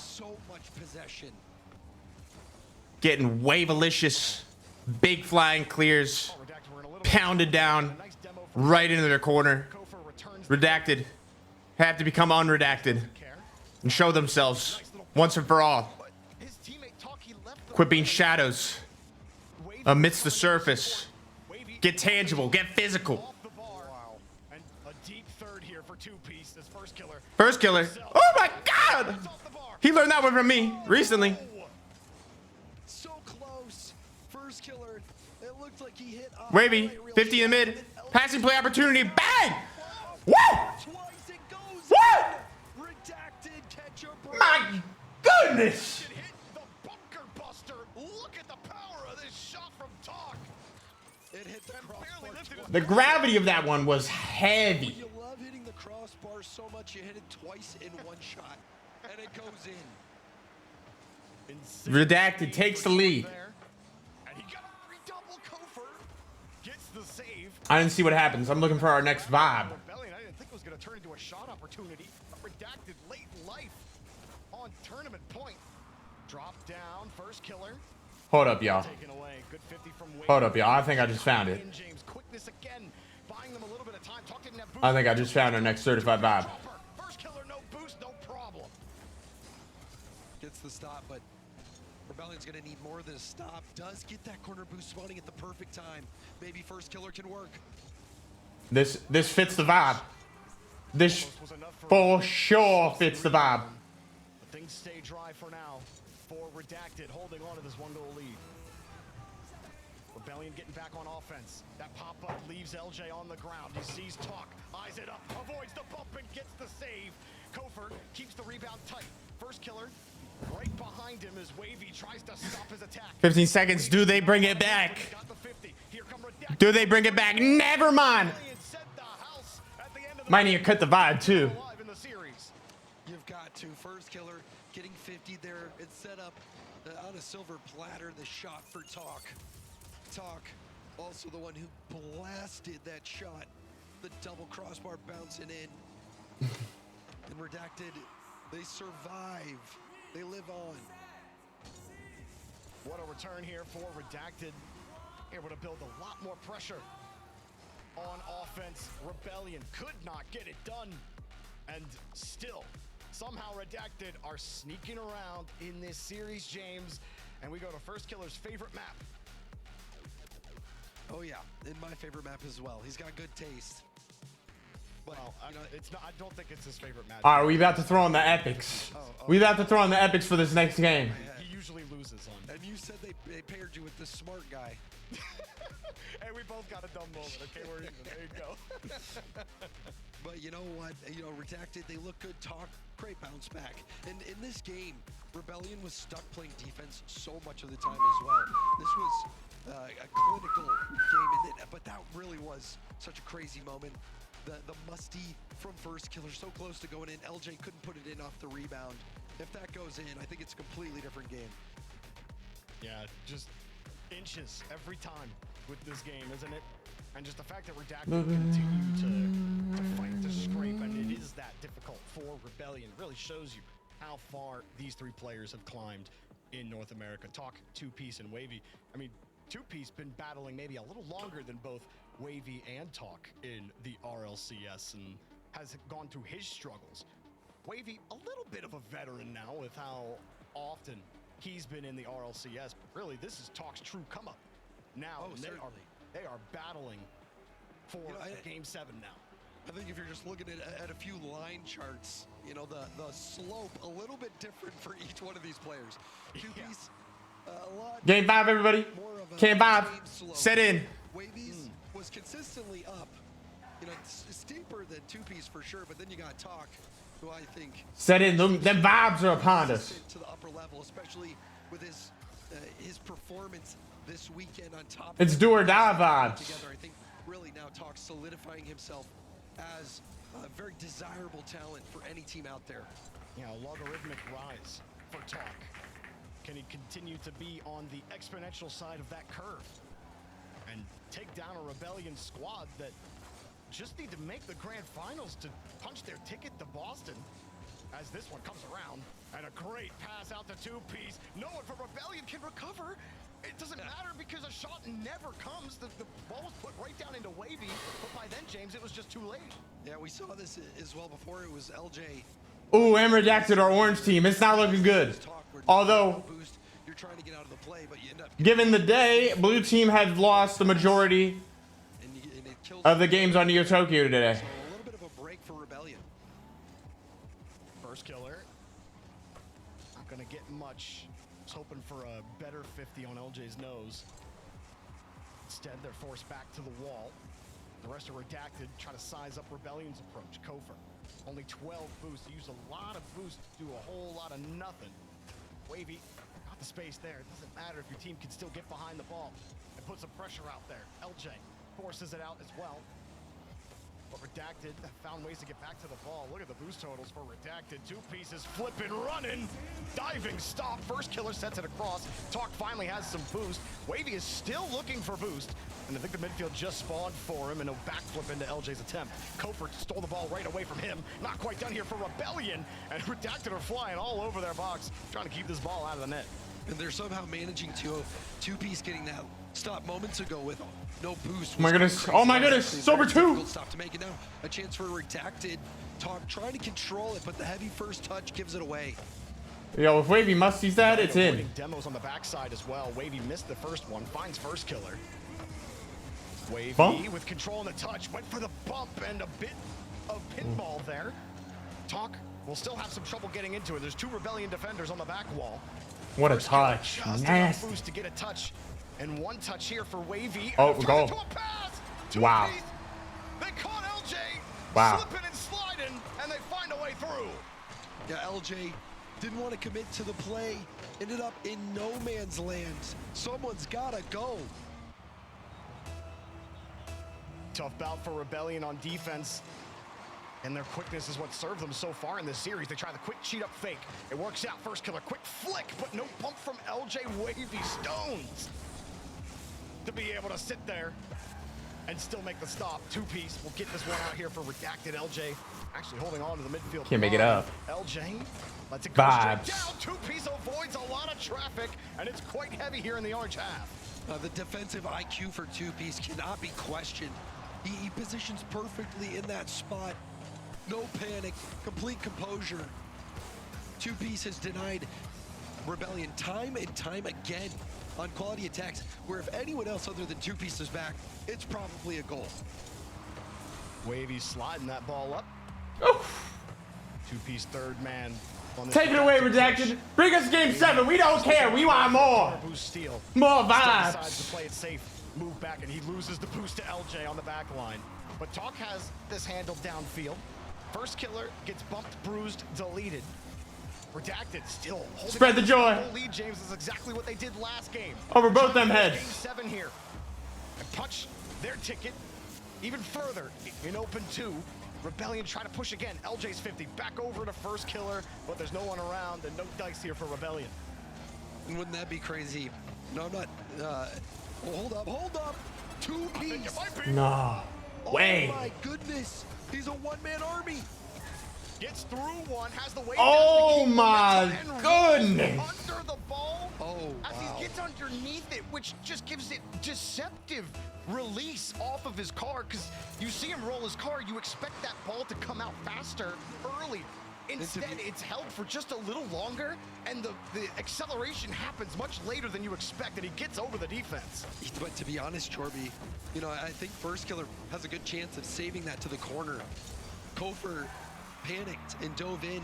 Getting wavelicious. Big flying clears. Pounded down. Right into their corner. Redacted. Have to become unredacted. And show themselves once and for all. Quit being shadows amidst the surface. Get tangible. Get physical. First killer. Oh my God! He learned that one from me recently. So close. First killer. It looked like he hit Wavy. 50 in the mid. Passing play opportunity. Bang! Woo! Woo! My goodness! The gravity of that one was heavy. You love hitting the crossbar so much you hit it twice in one shot, and it goes in. Redacted takes the lead. I didn't see what happens. I'm looking for our next vibe. I didn't think it was going to turn into a shot opportunity. Redacted late in life on tournament point. Drop down, first killer. Hold up, y'all. Hold up, y'all. I think I just found it. I think I just found our next certified vibe. First killer, no boost, no problem. Gets the stop, but Rebellion's going to need more than a stop. Does get that corner boost spawning at the perfect time. Maybe first killer can work. This fits the vibe. This for sure fits the vibe. But things stay dry for now. For Redacted, holding on to this 1-goal lead. Rebellion getting back on offense. That pop-up leaves LJ on the ground. He sees Talk, eyes it up, avoids the bump and gets the save. Kofor keeps the rebound tight. First killer right behind him as Wavy tries to stop his attack. 15 seconds. Do they bring it back? Do they bring it back? Never mind. Might need to cut the vibe too. You've got to. First killer getting 50 there. It's set up on a silver platter. The shot for Talk. Talk, also the one who blasted that shot. The double crossbar bouncing in. And Redacted, they survive. They live on. What a return here for Redacted. Able to build a lot more pressure on offense. Rebellion could not get it done. And still, somehow Redacted are sneaking around in this series, James. And we go to First Killer's favorite map. Oh yeah, in my favorite map as well. He's got good taste. Well, it's not. I don't think it's his favorite match. All right, we about to throw on the epics. We about to throw on the epics for this next game. He usually loses. roses on. And you said they paired you with the smart guy. Hey, we both got a dumb moment. Okay, we're even. There you go. But you know what? You know, Redacted, they look good. Talk, great bounce back. And in this game, Rebellion was stuck playing defense so much of the time as well. This was a clinical game, but that really was such a crazy moment. The musty from first killer, so close to going in. LJ couldn't put it in off the rebound. If that goes in, I think it's a completely different game. Yeah, just inches every time with this game, isn't it? And just the fact that Redacted continue to fight, to scrape, and it is that difficult for Rebellion really shows you how far these three players have climbed in North America. Talk, Two Piece, and Wavy. I mean, Two Piece been battling maybe a little longer than both Wavy and Talk in the RLCS and has gone through his struggles. Wavy, a little bit of a veteran now with how often he's been in the RLCS, but really this is Talk's true come up. Now they are battling for Game 7 now. I think if you're just looking at a few line charts, you know, the slope a little bit different for each one of these players. Two Piece, a lot. Game 5, everybody. Game 5. Set in. Wavy's was consistently up. You know, it's steeper than Two Piece for sure, but then you got Talk, who I think Set in. Them vibes are upon us. to the upper level, especially with his performance this weekend on top. It's do or die vibes. Together, I think really now Talk solidifying himself as a very desirable talent for any team out there. Yeah, a logarithmic rise for Talk. Can he continue to be on the exponential side of that curve and take down a Rebellion squad that just need to make the grand finals to punch their ticket to Boston? As this one comes around, and a great pass out to Two Piece. No one from Rebellion can recover. It doesn't matter because a shot never comes. The ball was put right down into Wavy, but by then, James, it was just too late. Yeah, we saw this as well before. It was LJ. Ooh, and Redacted, our orange team. It's not looking good. Although, you're trying to get out of the play, but you end up given the day, blue team had lost the majority of the games on Neo Tokyo today. So a little bit of a break for Rebellion. First killer. Not gonna get much. Was hoping for a better 50 on LJ's nose. Instead, they're forced back to the wall. The rest are Redacted, try to size up Rebellion's approach. Kofer, only 12 boosts. Use a lot of boosts to do a whole lot of nothing. Wavy, got the space there. It doesn't matter if your team can still get behind the ball and put some pressure out there. LJ forces it out as well. But Redacted found ways to get back to the ball. Look at the boost totals for Redacted. Two Pieces flipping, running, diving stop. First killer sets it across. Talk finally has some boost. Wavy is still looking for boost. And I think the midfield just spawned for him, and a backflip into LJ's attempt. Kofer stole the ball right away from him. Not quite done here for Rebellion. And Redacted are flying all over their box, trying to keep this ball out of the net. And they're somehow managing to Two Piece getting that stop moments ago with no boost. Oh my goodness. Oh my goodness. Sober 2. Stop to make it now. A chance for Redacted. Talk trying to control it, but the heavy first touch gives it away. Yo, if Wavy musts that, it's in. Demos on the backside as well. Wavy missed the first one. Finds first killer. Wavy Bump. with control and the touch. Went for the bump and a bit of pinball there. Talk will still have some trouble getting into it. There's two Rebellion defenders on the back wall. What a First killer touch. just enough Nasty. boost to get a touch. And one touch here for Wavy. Oh, And goal. into a pass. Two Wow. Piece. They caught LJ Wow. slipping and sliding, and they find a way through. Yeah, LJ didn't want to commit to the play. Ended up in no man's land. Someone's gotta go. Tough bout for Rebellion on defense. And their quickness is what served them so far in this series. They try the quick cheat up fake. It works out. First killer, quick flick, but no pump from LJ. Wavy stones to be able to sit there and still make the stop. Two Piece will get this one out here for Redacted. LJ actually holding on to the midfield. Can't make it up. LJ lets it go straight Vibes. down. Two Piece avoids a lot of traffic, and it's quite heavy here in the orange half. The defensive IQ for Two Piece cannot be questioned. He positions perfectly in that spot. No panic, complete composure. Two Piece has denied Rebellion time and time again on quality attacks, where if anyone else other than Two Piece is back, it's probably a goal. Wavy sliding that ball up. Two Piece third man Take it away, Redacted. Bring us game 7. We don't care. We want more. More vibes. Decides to play it safe, move back, and he loses the boost to LJ on the back line. But Talk has this handled downfield. First killer gets bumped, bruised, deleted. Redacted still holding Spread the joy. Lead, James, is exactly what they did last game. Over both them heads. Game 7 here. And punch their ticket even further in open 2. Rebellion try to push again. LJ's 50 back over to first killer, but there's no one around and no dice here for Rebellion. And wouldn't that be crazy? No, I'm not. Well, hold up. 2-piece. No way. Oh my goodness. He's a one-man army. Gets through one, has the weight. Oh my goodness. Under the ball. Oh, as he gets underneath it, which just gives it deceptive release off of his car, because you see him roll his car, you expect that ball to come out faster early. Instead, it's held for just a little longer, and the acceleration happens much later than you expect, and he gets over the defense. But to be honest, Jorby, you know, I think first killer has a good chance of saving that to the corner. Kofor panicked and dove in.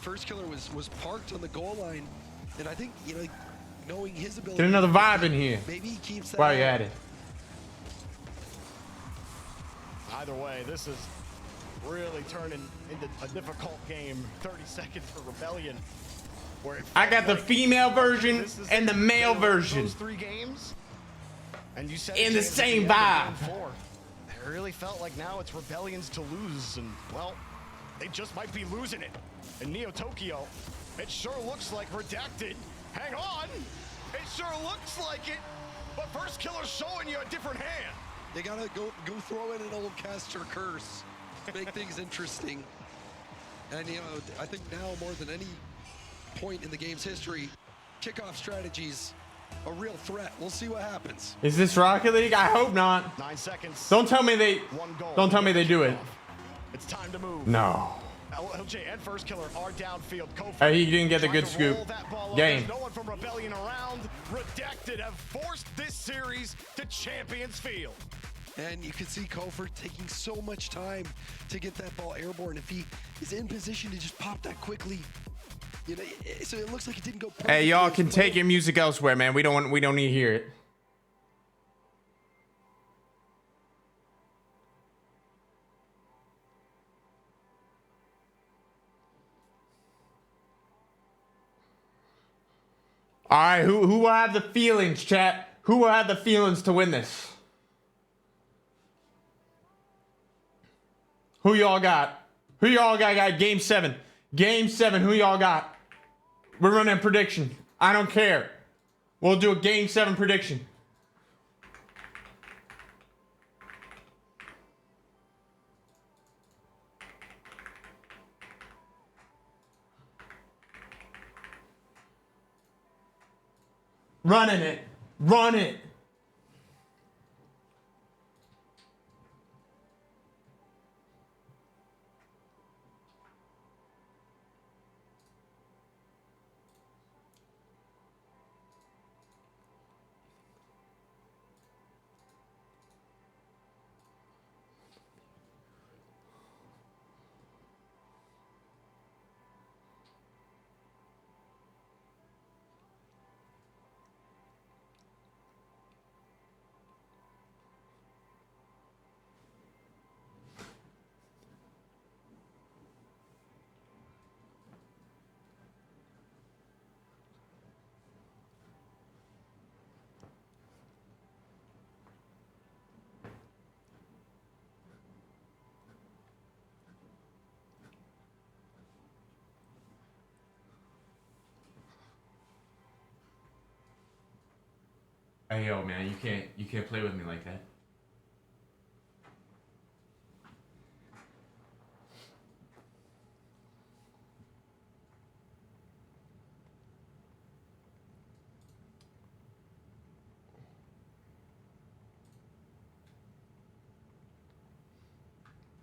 First killer was parked on the goal line, and I think, you know, knowing his ability. Get another vibe in here. Maybe he keeps that. While you're at it. Either way, this is really turning into a difficult game. 30 seconds for Rebellion. Where I got the female version and the male version. Those 3 games, and you said in the same vibe. It really felt like now it's Rebellion's to lose, and well, they just might be losing it. In Neo Tokyo, it sure looks like Redacted. Hang on, it sure looks like it, but first killer's showing you a different hand. You gotta go throw in an old caster curse, make things interesting. And you know, I think now more than any point in the game's history, kickoff strategies a real threat. We'll see what happens. Is this Rocket League? I hope not. 9 seconds. Don't tell me they. Don't tell me they do it. It's time to move. No. LJ and first killer are downfield. He didn't get the good scoop. Game. No one from Rebellion around. Redacted have forced this series to Champions Field. And you can see Kofor taking so much time to get that ball airborne. If he is in position to just pop that quickly, you know, so it looks like it didn't go perfectly. Hey, y'all can take your music elsewhere, man. We don't need to hear it. All right, who will have the feelings, chat? Who will have the feelings to win this? Who y'all got? Who y'all got game 7? Game 7, who y'all got? We're running a prediction. I don't care. We'll do a game 7 prediction. Running it. Run it. Hey yo, man, you can't play with me like that.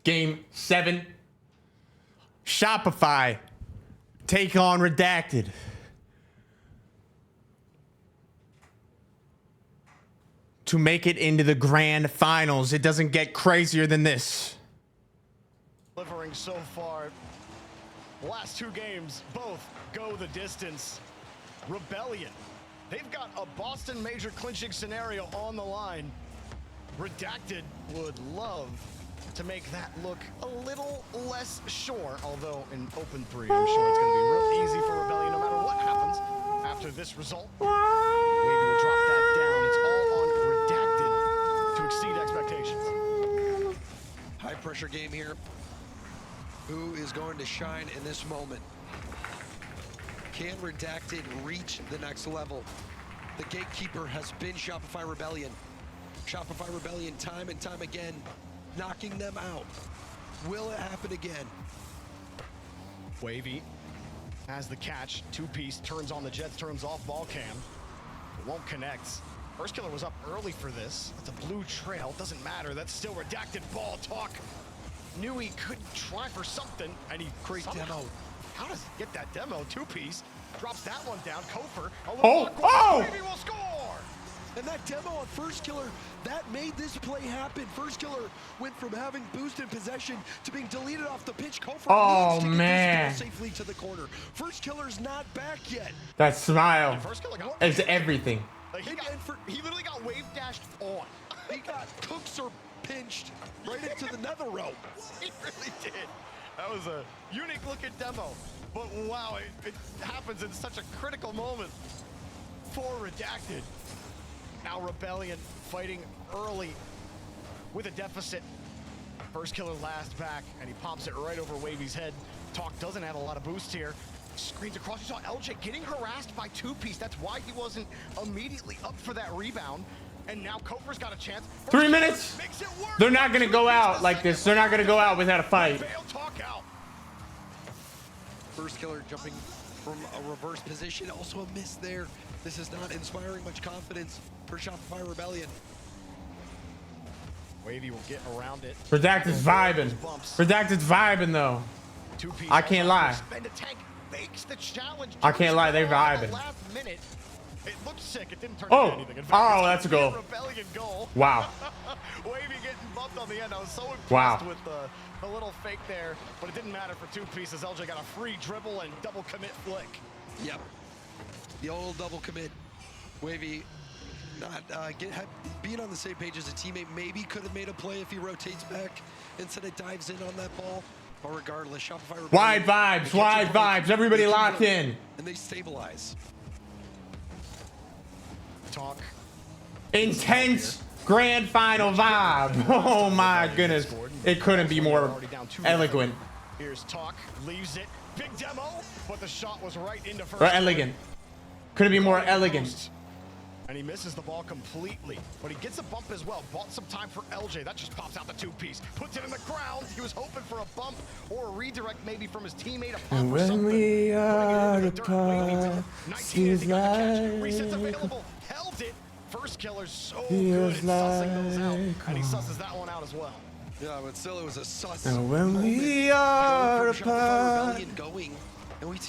Game 7. Shopify. Take on Redacted. To make it into the grand finals. It doesn't get crazier than this. Delivering so far. The last two games both go the distance. Rebellion. They've got a Boston major clinching scenario on the line. Redacted would love to make that look a little less sure, although in open 3, I'm sure it's going to be real easy for Rebellion no matter what happens after this result. Wavy will drop that down. It's all on Redacted to exceed expectations. High pressure game here. Who is going to shine in this moment? Can Redacted reach the next level? The gatekeeper has been Shopify Rebellion. Shopify Rebellion time and time again, knocking them out. Will it happen again? Wavy has the catch. Two-piece turns on the Jets, turns off ball cam. It won't connect. First Killer was up early for this. It's a blue trail. Doesn't matter. That's still Redacted ball talk. Knew he could try for something, and he great demo. How does he get that demo? Two-piece drops that one down. Kofer. Wavy will score. And that demo on First Killer, that made this play happen. First Killer went from having boost in possession to being deleted off the pitch. Oh, man. Safely to the corner. First Killer's not back yet. That smile is everything. Like he literally got wave dashed on. He got Cookser pinched right into the nether rope. He really did. That was a unique looking demo. But wow, it happens in such a critical moment for Redacted. Now Rebellion fighting early with a deficit. First Killer last back, and he pops it right over Wavy's head. Talk doesn't have a lot of boost here. Screens across. You saw LJ getting harassed by Two-piece. That's why he wasn't immediately up for that rebound. And now Kofer's got a chance. 3 minutes. They're not going to go out like this. They're not going to go out without a fight. Talk out. First Killer jumping from a reverse position. Also a miss there. This is not inspiring much confidence for Shopify Rebellion. Wavy will get around it. Redacted's vibing. Redacted's vibing though. I can't lie. I can't lie. They're vibing. It looked sick. It didn't turn Oh, into anything. oh, that's a goal. Rebellion goal. Wow. Wavy getting bumped on the end. I was so impressed Wow. with the little fake there, but it didn't matter for Two-piece as LJ got a free dribble and double commit flick. Yep. The old double commit. Wavy not being on the same page as a teammate. Maybe could have made a play if he rotates back instead of dives in on that ball. But regardless, Shopify Wide vibes, wide vibes. Everybody locked in. And they stabilize. Talk. Intense grand final vibe. Oh my goodness. It couldn't be more eloquent. Here's Talk. Leaves it. Big demo, but the shot was right into first. Or elegant. Couldn't be more elegant. And he misses the ball completely, but he gets a bump as well. Bought some time for LJ. That just pops out the Two-piece. Puts it in the ground. He was hoping for a bump or a redirect maybe from his teammate. And when we are apart, feels like resets available. Held it. First Killer's so good at sussing those out. And he susses that one out as well. Yeah, but still it was a sus. And when we are apart,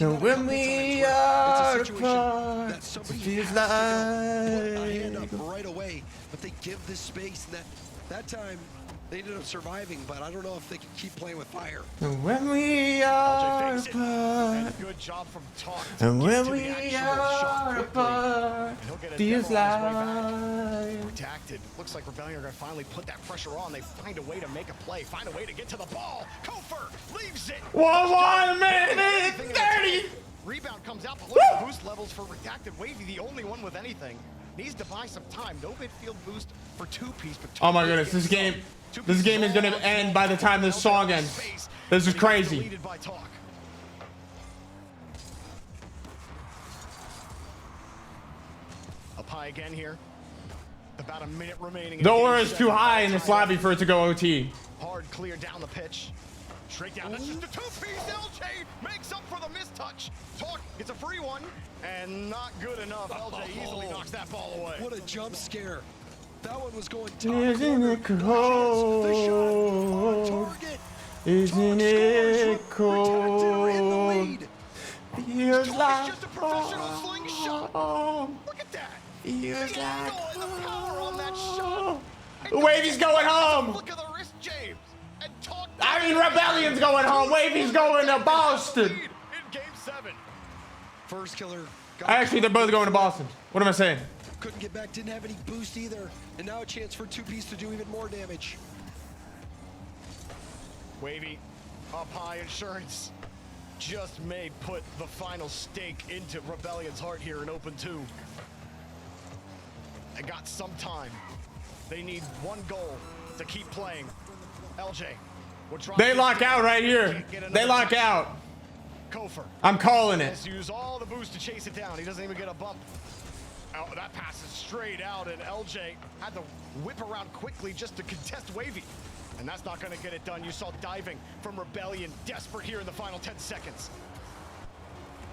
and when we are apart, it feels like a hand up right away, but they give this space, and that time they ended up surviving, but I don't know if they can keep playing with fire. And when we are apart, And good job from Talk. and when we are apart, feels like. Redacted. Looks like Rebellion are going to finally put that pressure on. They find a way to make a play, find a way to get to the ball. Kofer leaves it. 1 minute 30. Rebound comes out, but look at the boost levels for Redacted. Wavy, the only one with anything. Needs to buy some time. No midfield boost for Two-piece. Oh my goodness, this game is gonna end by the time this song ends. This is crazy. Up high again here. About a minute remaining. The aura is too high in this lobby for it to go OT. Hard clear down the pitch. Straight down. That's just a Two-piece. LJ makes up for the mistouch. Talk gets a free one, and not good enough. LJ easily knocks that ball away. What a jump scare. That one was going Isn't it cold? Isn't it cold? Feels like just a professional slingshot. Look at that. Feels The like angle and the power on that shot. Wavy's going home. Look at the wrist, James. And Talk. I I mean, Rebellion's going home. Wavy's going to Boston. In game 7. First killer. Actually, they're both going to Boston. What am I saying? Couldn't get back, didn't have any boost either. And now a chance for 2Piece to do even more damage. Wavy up high. Insurance just may put the final stake into Rebellion's heart here in open 2. They got some time. They need one goal to keep playing. LJ. They lock out right here. They lock out. Kofer. I'm calling it. Has to use all the boost to chase it down. He doesn't even get a bump. Oh, that passes straight out, and LJ had to whip around quickly just to contest Wavy. And that's not going to get it done. You saw diving from Rebellion, desperate here in the final 10 seconds.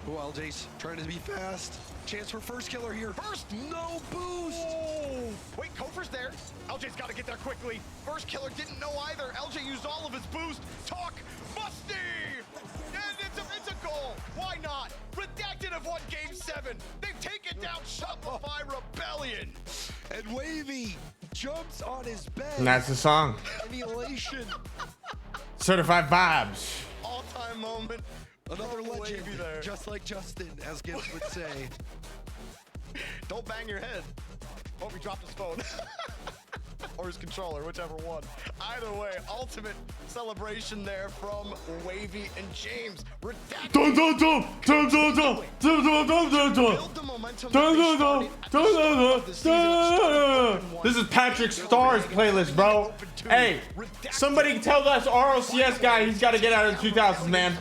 Oh, LJ's trying to be fast. Chance for first killer here. First, no boost. Oh, wait, Kofer's there. LJ's got to get there quickly. First killer didn't know either. LJ used all of his boost. Talk, Musty! And it's a goal. Why not? Redacted have won game 7. They've taken down Shopify Rebellion. And Wavy jumps on his bed. And that's the song. Emulation. Certified vibes. All-time moment. Another legend, just like Justin, as Gibbs would say. Don't bang your head. Hope he dropped his phone. Or his controller, whichever one. Either way, ultimate celebration there from Wavy and James. Redacted. This is Patrick Starr's playlist, bro. Hey, somebody tell us RLCS guy he's got to get out of the 2000s, man.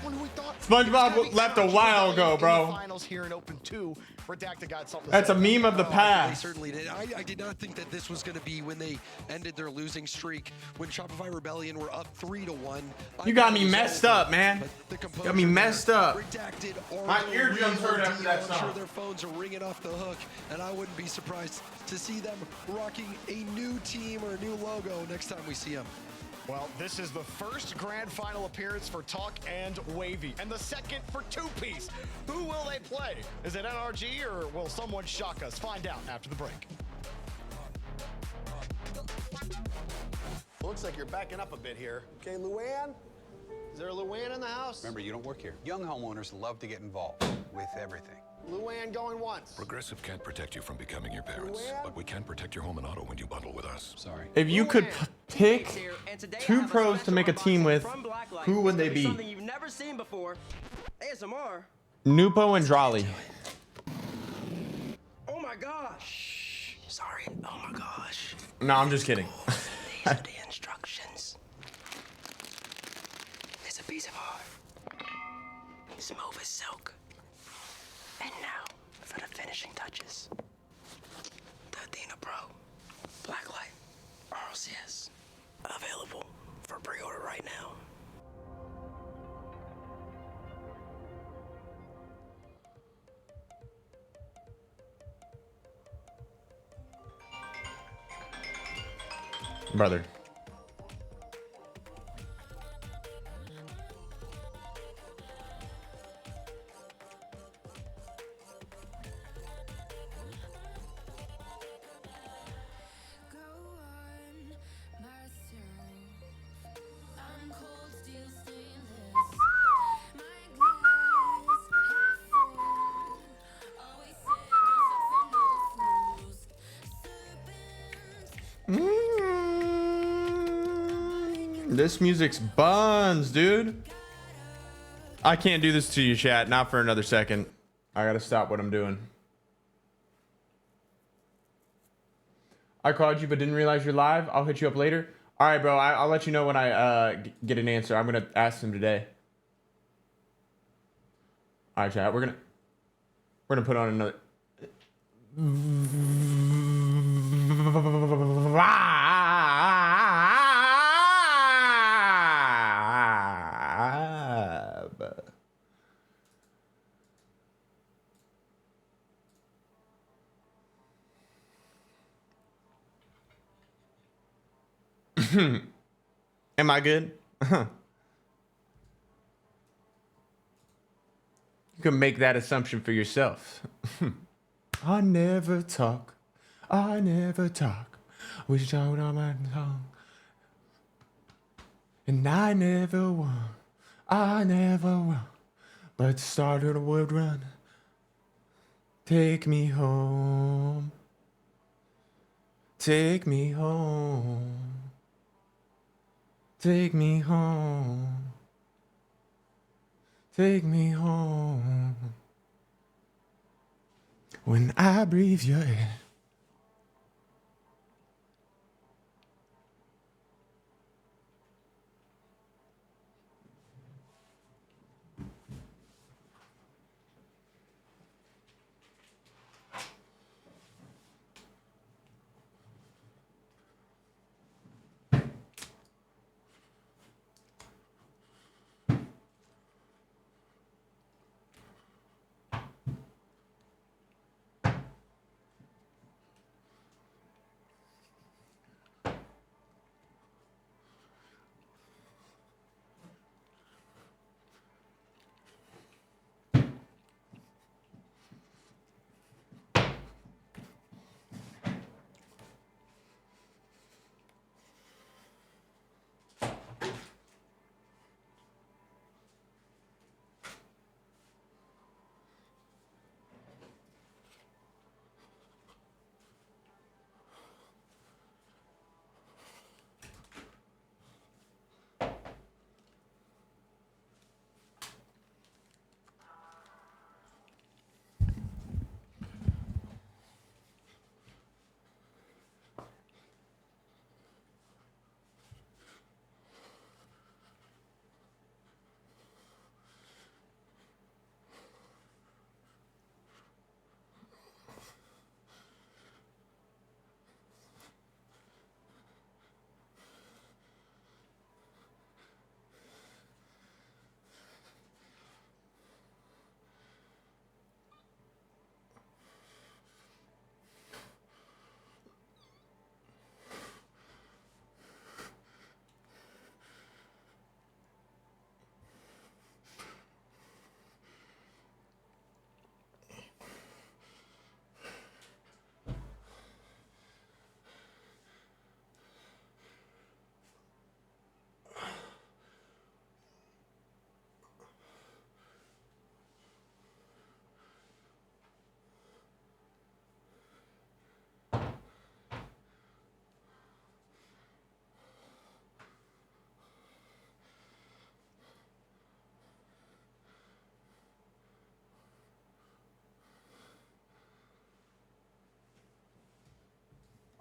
SpongeBob left a while ago, bro. Finals here in Open 2. Redacted got something. That's a meme of the past. They certainly did. I did not think that this was going to be when they ended their losing streak. When Shopify Rebellion were up 3-1. You got me messed up, man. Got me messed up. My eardrums hurt after that song. I'm sure their phones are ringing off the hook, and I wouldn't be surprised to see them rocking a new team or a new logo next time we see them. Well, this is the first grand final appearance for Talk and Wavy, and the second for 2Piece. Who will they play? Is it NRG or will someone shock us? Find out after the break. Looks like you're backing up a bit here. Okay, Luann? Is there a Luann in the house? Remember, you don't work here. Young homeowners love to get involved with everything. Luann going once. Progressive can't protect you from becoming your parents, but we can protect your home and auto when you bundle with us. Sorry. If you could pick 2 pros to make a team with, who would they be? Something you've never seen before. ASMR. Nupo and Drolly. Oh my gosh. Sorry. Oh my gosh. No, I'm just kidding. These are the instructions. It's a piece of art. Smooth as silk. And now, for the finishing touches. The Athena Pro Blacklight RLCS. Available for pre-order right now. Brother. This music's buns, dude. I can't do this to you, chat. Not for another second. I gotta stop what I'm doing. I called you but didn't realize you're live. I'll hit you up later. All right, bro. I'll let you know when I get an answer. I'm gonna ask him today. All right, chat. We're gonna put on another. Am I good? You can make that assumption for yourself. I never talk. I never talk. Wish I would on my tongue. And I never won. I never won. But started a wood run. Take me home. Take me home. Take me home. Take me home. When I breathe your air.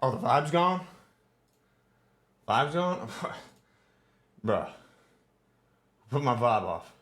Oh, the vibe's gone? Vibe's gone? Bruh. Put my vibe off.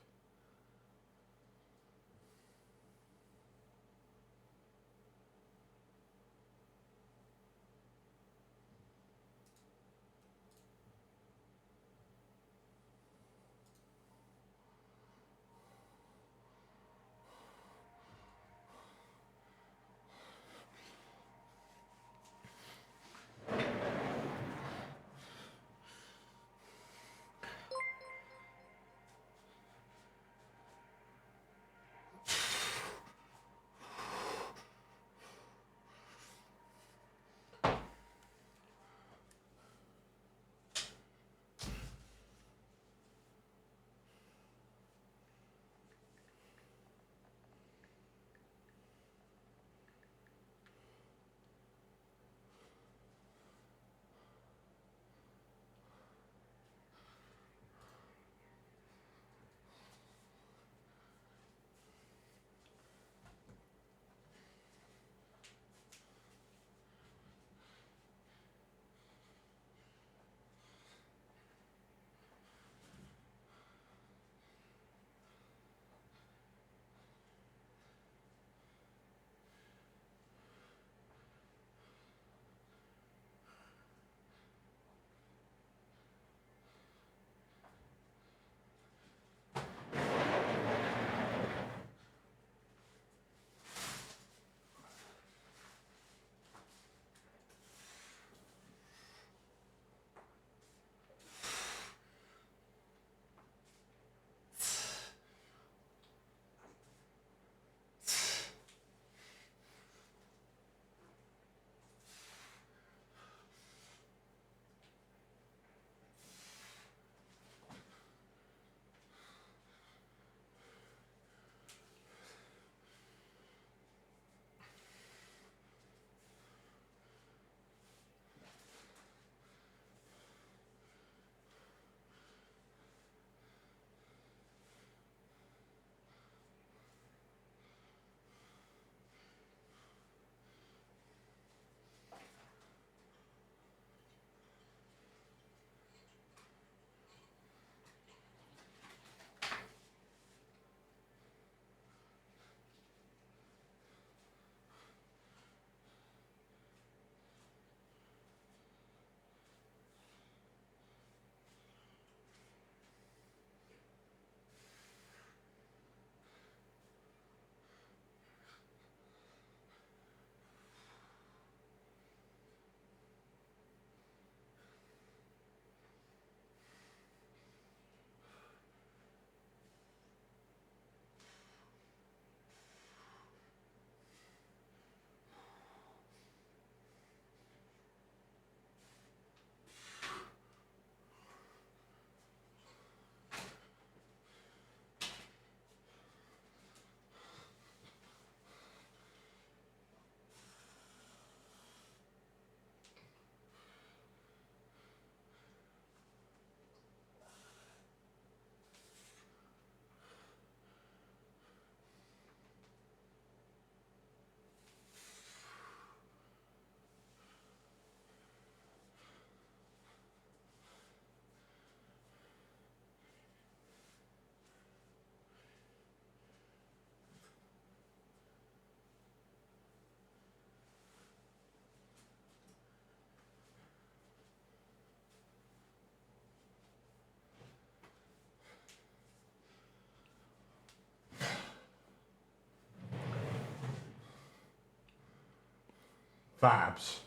Vibes.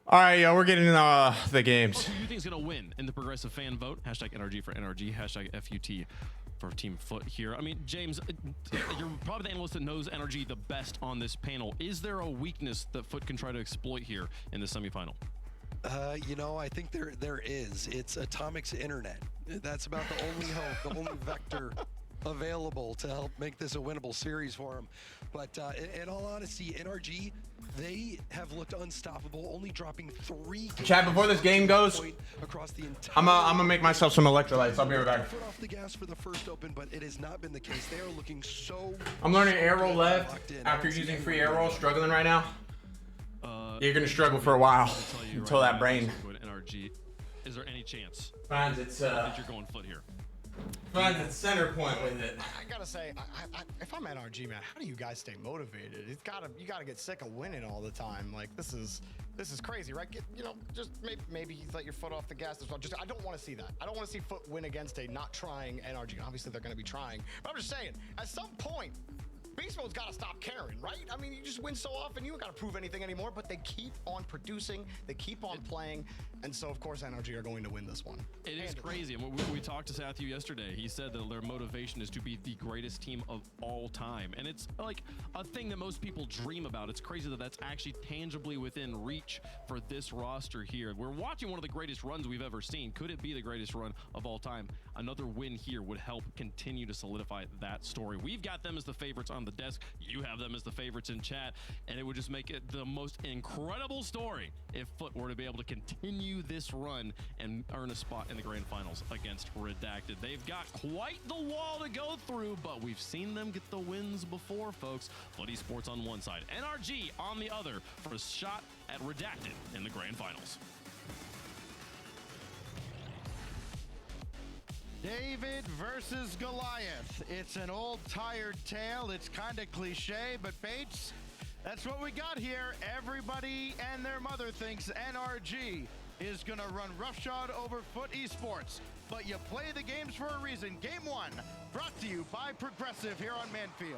All right, yo, we're getting the games. Who do you think is going to win in the progressive fan vote? Hashtag NRG for NRG. Hashtag FUT for Team Foot here. I mean, James, you're probably the analyst that knows NRG the best on this panel. Is there a weakness that Foot can try to exploit here in the semifinal? You know, I think there is. It's Atomic's internet. That's about the only hope, the only vector available to help make this a winnable series for them. But in all honesty, NRG, they have looked unstoppable, only dropping 3 games. Chat, before this game goes, across the entire I'm gonna make myself some electrolytes. I'll be right back. Foot off the gas for the first open, but it has not been the case. They are looking so. I'm learning air roll left after using free air roll. Struggling right now. You're gonna struggle for a while until that brain. NRG, is there any chance? Finds its that you're going Foot here. Finds its center point with it. I gotta say, if I'm NRG, man, how do you guys stay motivated? You gotta get sick of winning all the time. Like this is crazy, right? Just maybe you let your foot off the gas as well. I don't want to see that. I don't want to see Foot win against a not trying NRG. Obviously, they're gonna be trying, but I'm just saying, at some point, Beast Mode's got to stop caring, right? I mean, you just win so often, you don't got to prove anything anymore, but they keep on producing, they keep on playing, and so, of course, NRG are going to win this one. It is crazy. And we talked to Sathu yesterday. He said that their motivation is to be the greatest team of all time. And it's like a thing that most people dream about. It's crazy that that's actually tangibly within reach for this roster here. We're watching one of the greatest runs we've ever seen. Could it be the greatest run of all time? Another win here would help continue to solidify that story. We've got them as the favorites on the desk. You have them as the favorites in chat, and it would just make it the most incredible story if Foot were to be able to continue this run and earn a spot in the grand finals against Redacted. They've got quite the wall to go through, but we've seen them get the wins before, folks. Foot Esports on one side, NRG on the other for a shot at Redacted in the grand finals. David versus Goliath. It's an old tired tale. It's kind of cliche, but Fates, that's what we got here. Everybody and their mother thinks NRG is going to run roughshod over Foot Esports. But you play the games for a reason. Game 1 brought to you by Progressive here on Manfield.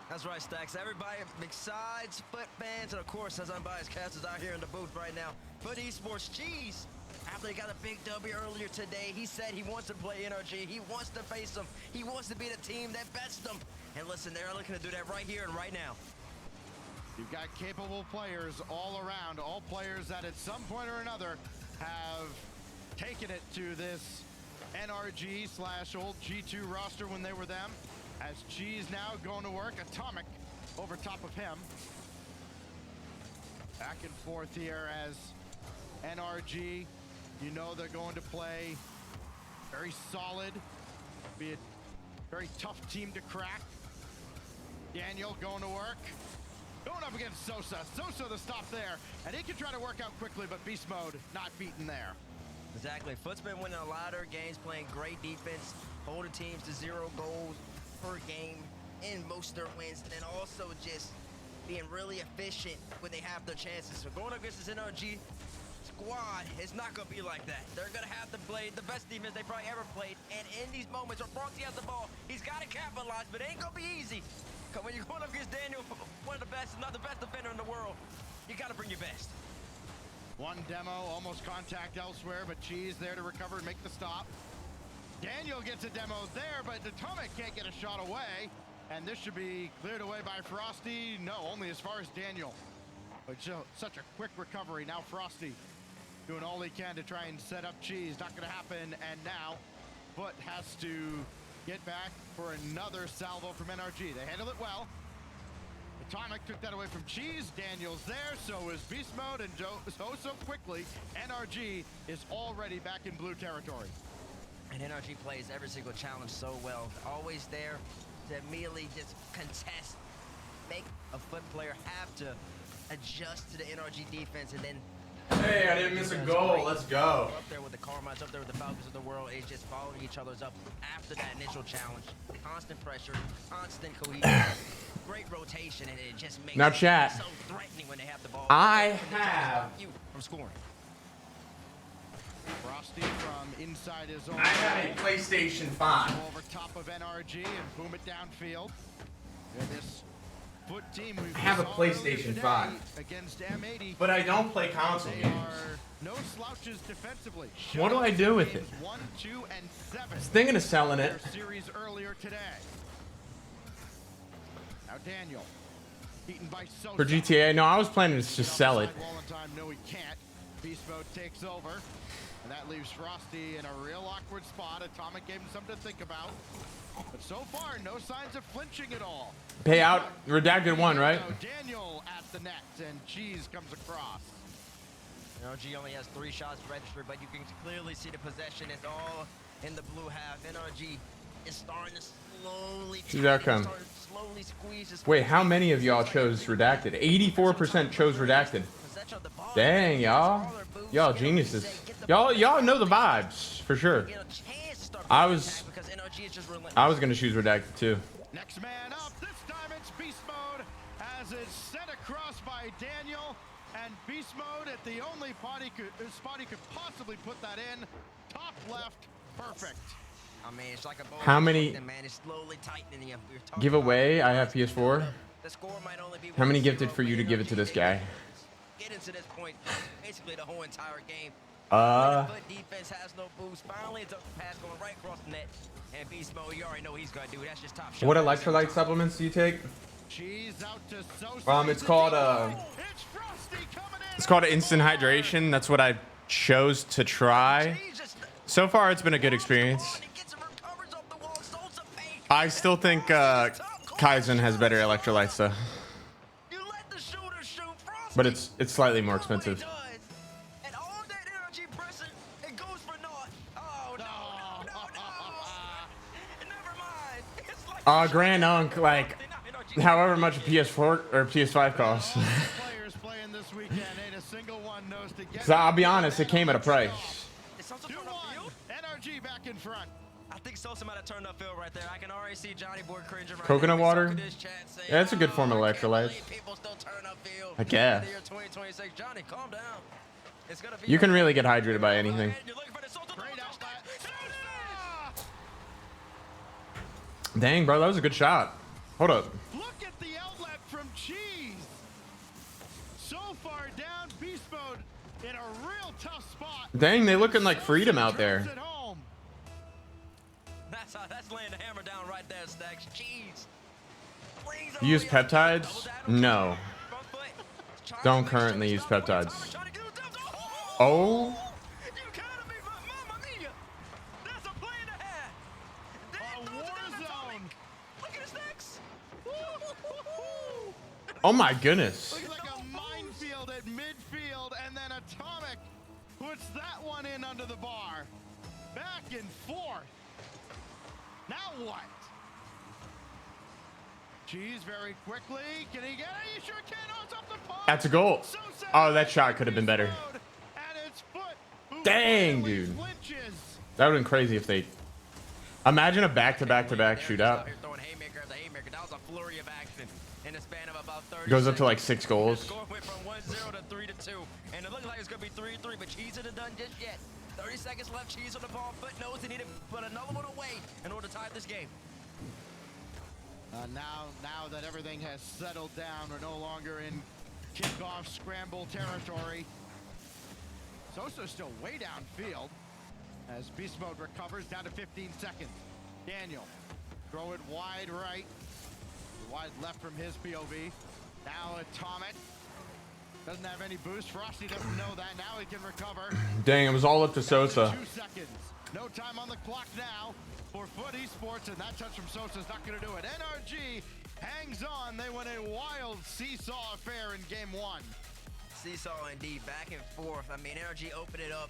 That's right, Stacks. Everybody besides Foot fans and, of course, as unbiased casters out here in the booth right now. Foot Esports Cheese, after they got a big W earlier today, he said he wants to play NRG. He wants to face them. He wants to be the team that bets them. And listen, they're looking to do that right here and right now. You've got capable players all around, all players that at some point or another have taken it to this NRG / old G2 roster when they were them. As Cheese now going to work, Atomic over top of him. Back and forth here as NRG, you know they're going to play very solid, be a very tough team to crack. Daniel going to work. Going up against Sosa. Sosa the stop there. And he can try to work out quickly, but Beast Mode not beaten there. Exactly. Foot's been winning a lot of games, playing great defense, holding teams to 0 goals per game in most of their wins, and then also just being really efficient when they have their chances. So going up against this NRG squad, it's not going to be like that. They're going to have to play the best defense they probably ever played. And in these moments where Frosty has the ball, he's got to capitalize, but it ain't going to be easy. Because when you're going up against Daniel, one of the best, not the best defender in the world, you got to bring your best. One demo, almost contact elsewhere, but Cheese there to recover and make the stop. Daniel gets a demo there, but Atomic can't get a shot away. And this should be cleared away by Frosty. No, only as far as Daniel. But such a quick recovery. Now Frosty doing all he can to try and set up Cheese. Not going to happen. And now Foot has to get back for another salvo from NRG. They handle it well. Atomic took that away from Cheese. Daniel's there, so is Beast Mode, and so quickly, NRG is already back in blue territory. And NRG plays every single challenge so well. Always there to immediately just contest, make a Foot player have to adjust to the NRG defense, and then hey, I didn't miss a goal. Let's go. Up there with the Carmine's, up there with the Falcons of the world, is just following each other's up after that initial challenge. Constant pressure, constant cohesion, great rotation, and it just makes now it chat. so threatening when they have the ball. I have you from scoring. Frosty from inside his own. I have a PlayStation 5. Over top of NRG and boom it downfield. This Foot team I have a PlayStation 5, but I don't play console games. No slouches defensively. What do I do with it? 1, 2, and 7. I was thinking of selling it. Series earlier today. Now Daniel, beaten by Sosa. For GTA? No, I was planning to just sell it. No, he can't. Beast Mode takes over. And that leaves Frosty in a real awkward spot. Atomic gave him something to think about. But so far, no signs of flinching at all. Payout, redacted 1, right? Daniel at the net, and Cheese comes across. NRG only has 3 shots registered, but you can clearly see the possession is all in the blue half. NRG is starting to slowly squeeze. Wait, how many of y'all chose redacted? 84% chose redacted. Dang, y'all. Y'all geniuses. Y'all know the vibes, for sure. I was gonna choose redacted too. Next man up, this time it's Beast Mode, as it's sent across by Daniel, and Beast Mode at the only spot he could possibly put that in. Top left, perfect. I mean, it's like a ball. How many man, it's slowly tightening you. giveaway? I have PS4. How many gifted for you to give it to this guy? Getting to this point, basically the whole entire game. Foot defense has no boost. Finally, it's a pass going right across the net. And Beast Mode, you already know what he's gonna do. That's just top shot. What electrolyte supplements do you take? It's called instant hydration. That's what I chose to try. So far, it's been a good experience. I still think Kaizen has better electrolytes though. But it's slightly more expensive. Grand Unk, like, however much a PS4 or PS5 costs. So I'll be honest, it came at a price. NRG back in front. I think Sosa might have turned up field right there. I can already see Johnny Boy cringing right Coconut now. water? Yeah, that's a good form of electrolytes. I guess. Johnny, calm down. You can really get hydrated by anything. Dang, bro, that was a good shot. Hold up. Look at the outlet from Cheese. So far down, Beast Mode in a real tough spot. Dang, they looking like freedom out there. That's laying the hammer down right there, Stacks. Cheese. You use peptides? No. Don't currently use peptides. Oh. Oh my goodness. Looks like a minefield at midfield, and then Atomic puts that one in under the bar. Back and forth. Now what? Cheese very quickly. Can he get it? You sure can. Oh, it's off the post. That's a goal. Oh, that shot could have been better. Dang, dude. That would have been crazy if they... Imagine a back-to-back-to-back shootout. Goes up to like 6 goals. Went from 1-0 to 3-2, and it looks like it's gonna be 3-3, but Cheese isn't done just yet. 30 seconds left. Cheese on the ball, foot knows he needed to put another one away in order to tie this game. Now that everything has settled down, we're no longer in kickoff scramble territory. Sosa's still way downfield as Beast Mode recovers down to 15 seconds. Daniel, throw it wide right, wide left from his POV. Now Atomic doesn't have any boost. Frosty doesn't know that. Now he can recover. Dang, it was all up to Sosa. 2 seconds. No time on the clock now for Foot Esports, and that touch from Sosa is not going to do it. NRG hangs on. They win a wild seesaw affair in game 1. Seesaw indeed, back and forth. I mean, NRG opened it up.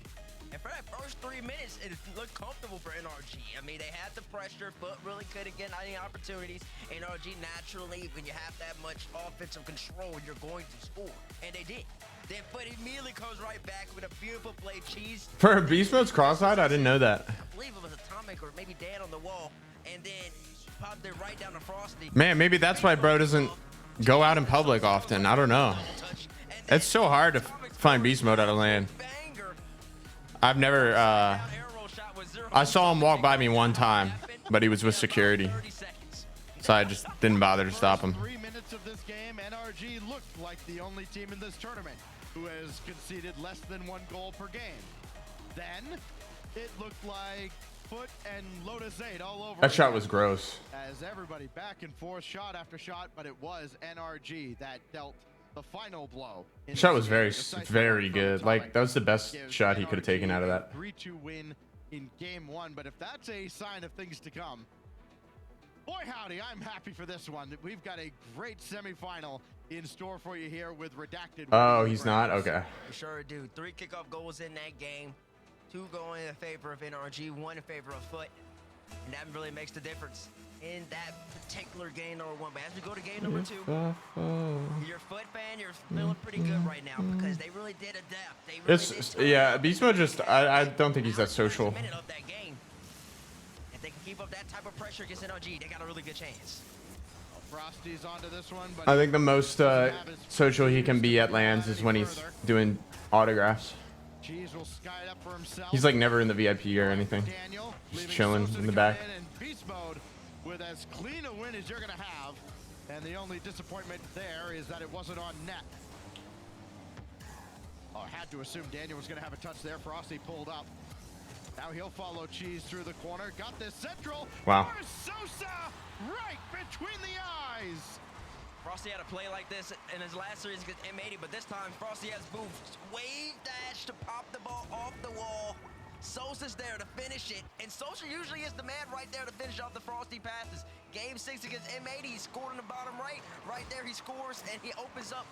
And for that first 3 minutes, it looked comfortable for NRG. I mean, they had the pressure, but really couldn't get any opportunities. NRG naturally, when you have that much offensive control, you're going to score. And they did. Then Foot immediately comes right back with a beautiful play. Cheese. For a Beast Mode's cross-eyed, I didn't know that. I believe it was Atomic or maybe Dan on the wall. And then popped it right down to Frosty. Man, maybe that's why bro doesn't go out in public often. I don't know. It's so hard to find Beast Mode out of LAN. I've never, I saw him walk by me one time, but he was with security. So I just didn't bother to stop him. 3 minutes of this game, NRG looked like the only team in this tournament who has conceded less than 1 goal per game. Then it looked like Foot and Lotus 8 all over. That shot was gross. As everybody back and forth, shot after shot, but it was NRG that dealt the final blow. The shot was very good. Like, that was the best shot he could have taken out of that. 3-2 win in game 1, but if that's a sign of things to come, boy howdy, I'm happy for this one. We've got a great semifinal in store for you here with Redacted. Oh, he's not? Okay. We sure do. 3 kickoff goals in that game. 2 going in favor of NRG, 1 in favor of Foot. And that really makes the difference in that particular game number 1. But as we go to game number 2, you're a Foot fan, you're feeling pretty good right now because they really did adapt. They really yeah, Beast Mode just, I don't think he's that social. Of that game. If they can keep up that type of pressure against NRG, they got a really good chance. Frosty's onto this one, but I think the most social he can be at LANs is when he's doing autographs. Cheese will sky it up for himself. He's like never in the VIP or anything. Just chilling in the back. Beast Mode with as clean a win as you're gonna have, and the only disappointment there is that it wasn't on net. Oh, I had to assume Daniel was gonna have a touch there. Frosty pulled up. Now he'll follow Cheese through the corner. Got this central. Wow. Sosa right between the eyes. Frosty had a play like this in his last series against M80, but this time Frosty has moved. Wave dash to pop the ball off the wall. Sosa's there to finish it, and Sosa usually is the man right there to finish off the Frosty passes. Game 6 against M80, he scored in the bottom right. Right there he scores, and he opens up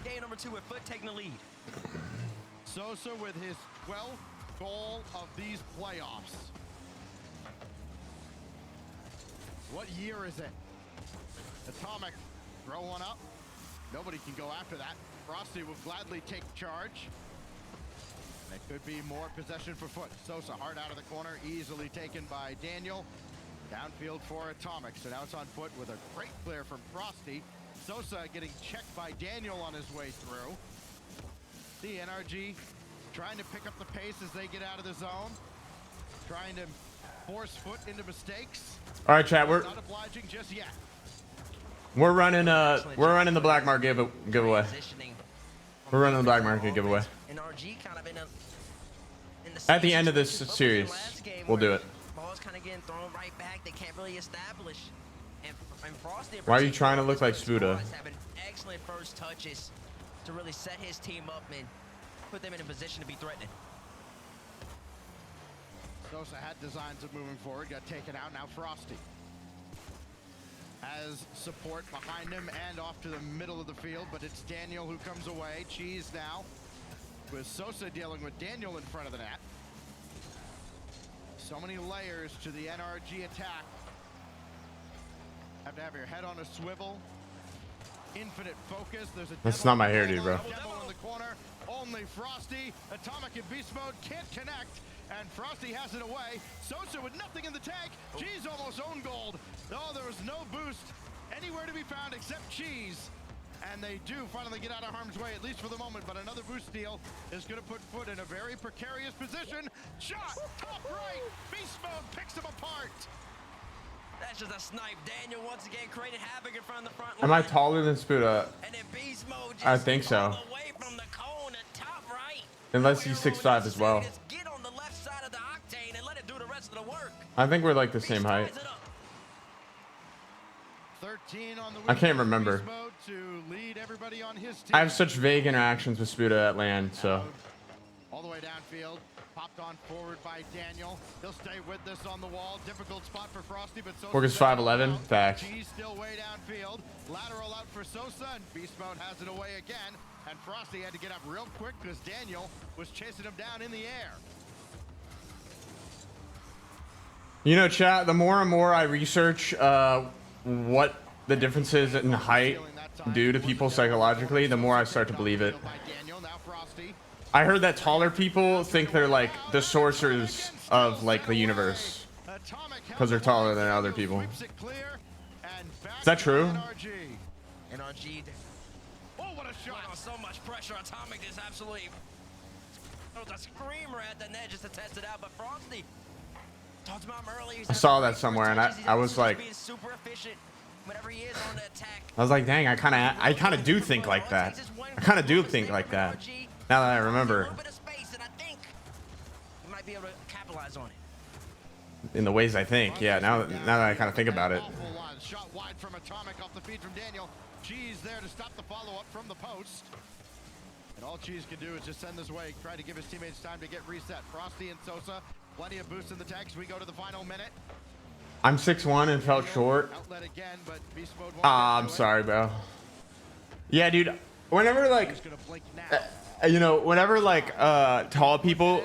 game number 2 with Foot taking the lead. Sosa with his 12th goal of these playoffs. What year is it? Atomic, throw one up. Nobody can go after that. Frosty will gladly take charge. And it could be more possession for Foot. Sosa hard out of the corner, easily taken by Daniel. Downfield for Atomic. So now it's on Foot with a great clear from Frosty. Sosa getting checked by Daniel on his way through. The NRG trying to pick up the pace as they get out of the zone. Trying to force foot into mistakes. All right, chat. We're Not obliging just yet. running the black market giveaway. We're running the black market giveaway. At the end of this series, we'll do it. Ball's kind of getting thrown right back. They can't really establish. And Frosty, Why are you trying to look like Spuda? having excellent first touches to really set his team up and put them in a position to be threatening. Sosa had designs of moving forward, got taken out. Now Frosty has support behind him and off to the middle of the field, but it's Daniel who comes away. Cheese now with Sosa dealing with Daniel in front of the net. So many layers to the NRG attack. Have to have your head on a swivel. Infinite focus. There's a That's not my hair, dude, bro. Devil in the corner. Only Frosty. Atomic in beast mode can't connect. And Frosty has it away. Sosa with nothing in the tank. Cheese almost owned gold. Oh, there was no boost anywhere to be found except Cheese. And they do finally get out of harm's way, at least for the moment. But another boost steal is going to put foot in a very precarious position. Shot, top right. Beast mode picks him apart. That's just a snipe. Daniel once again creating havoc in front of the front Am I taller than Spuda? And then beast mode I think so. away from the cone at top right. Unless he's 6'5" as well. Get on the left side of the octane and let it do the rest of the work. I think we're like the same height. 13 on the I can't remember. beast mode to lead everybody on his team. I have such vague interactions with Spuda at land, so. All the way downfield. Popped on forward by Daniel. He'll stay with this on the wall. Difficult spot for Frosty, but Sosa. Work is 5'11". Facts. He's still way downfield. Lateral out for Sosa, and Beast Mode has it away again. And Frosty had to get up real quick because Daniel was chasing him down in the air. You know, chat, the more and more I research what the differences in height do to people psychologically, the more I start to believe it. I heard that taller people think they're like the sorcerers of like the universe because they're taller than other people. Is that true? NRG. Oh, what a shot. So much pressure. Atomic is absolutely throws a screamer at the net just to test it out. But Frosty talked about him earlier. I saw that somewhere and I was like, super efficient whenever he is on the attack. I was like, dang, I kind of do think like that. I kind of do think like that. Now that I remember. He might be able to capitalize on it. In the ways I think, yeah. Now that I kind of think about it. Shot wide from Atomic off the feed from Daniel. Cheese there to stop the follow-up from the post. And all Cheese can do is just send this way, try to give his teammates time to get reset. Frosty and Sosa, plenty of boost in the tanks. We go to the final minute. I'm 6'1" and felt short. Outlet again, but Beast Mode won't I'm sorry, bro. Yeah, dude. Whenever like, you know, whenever like tall people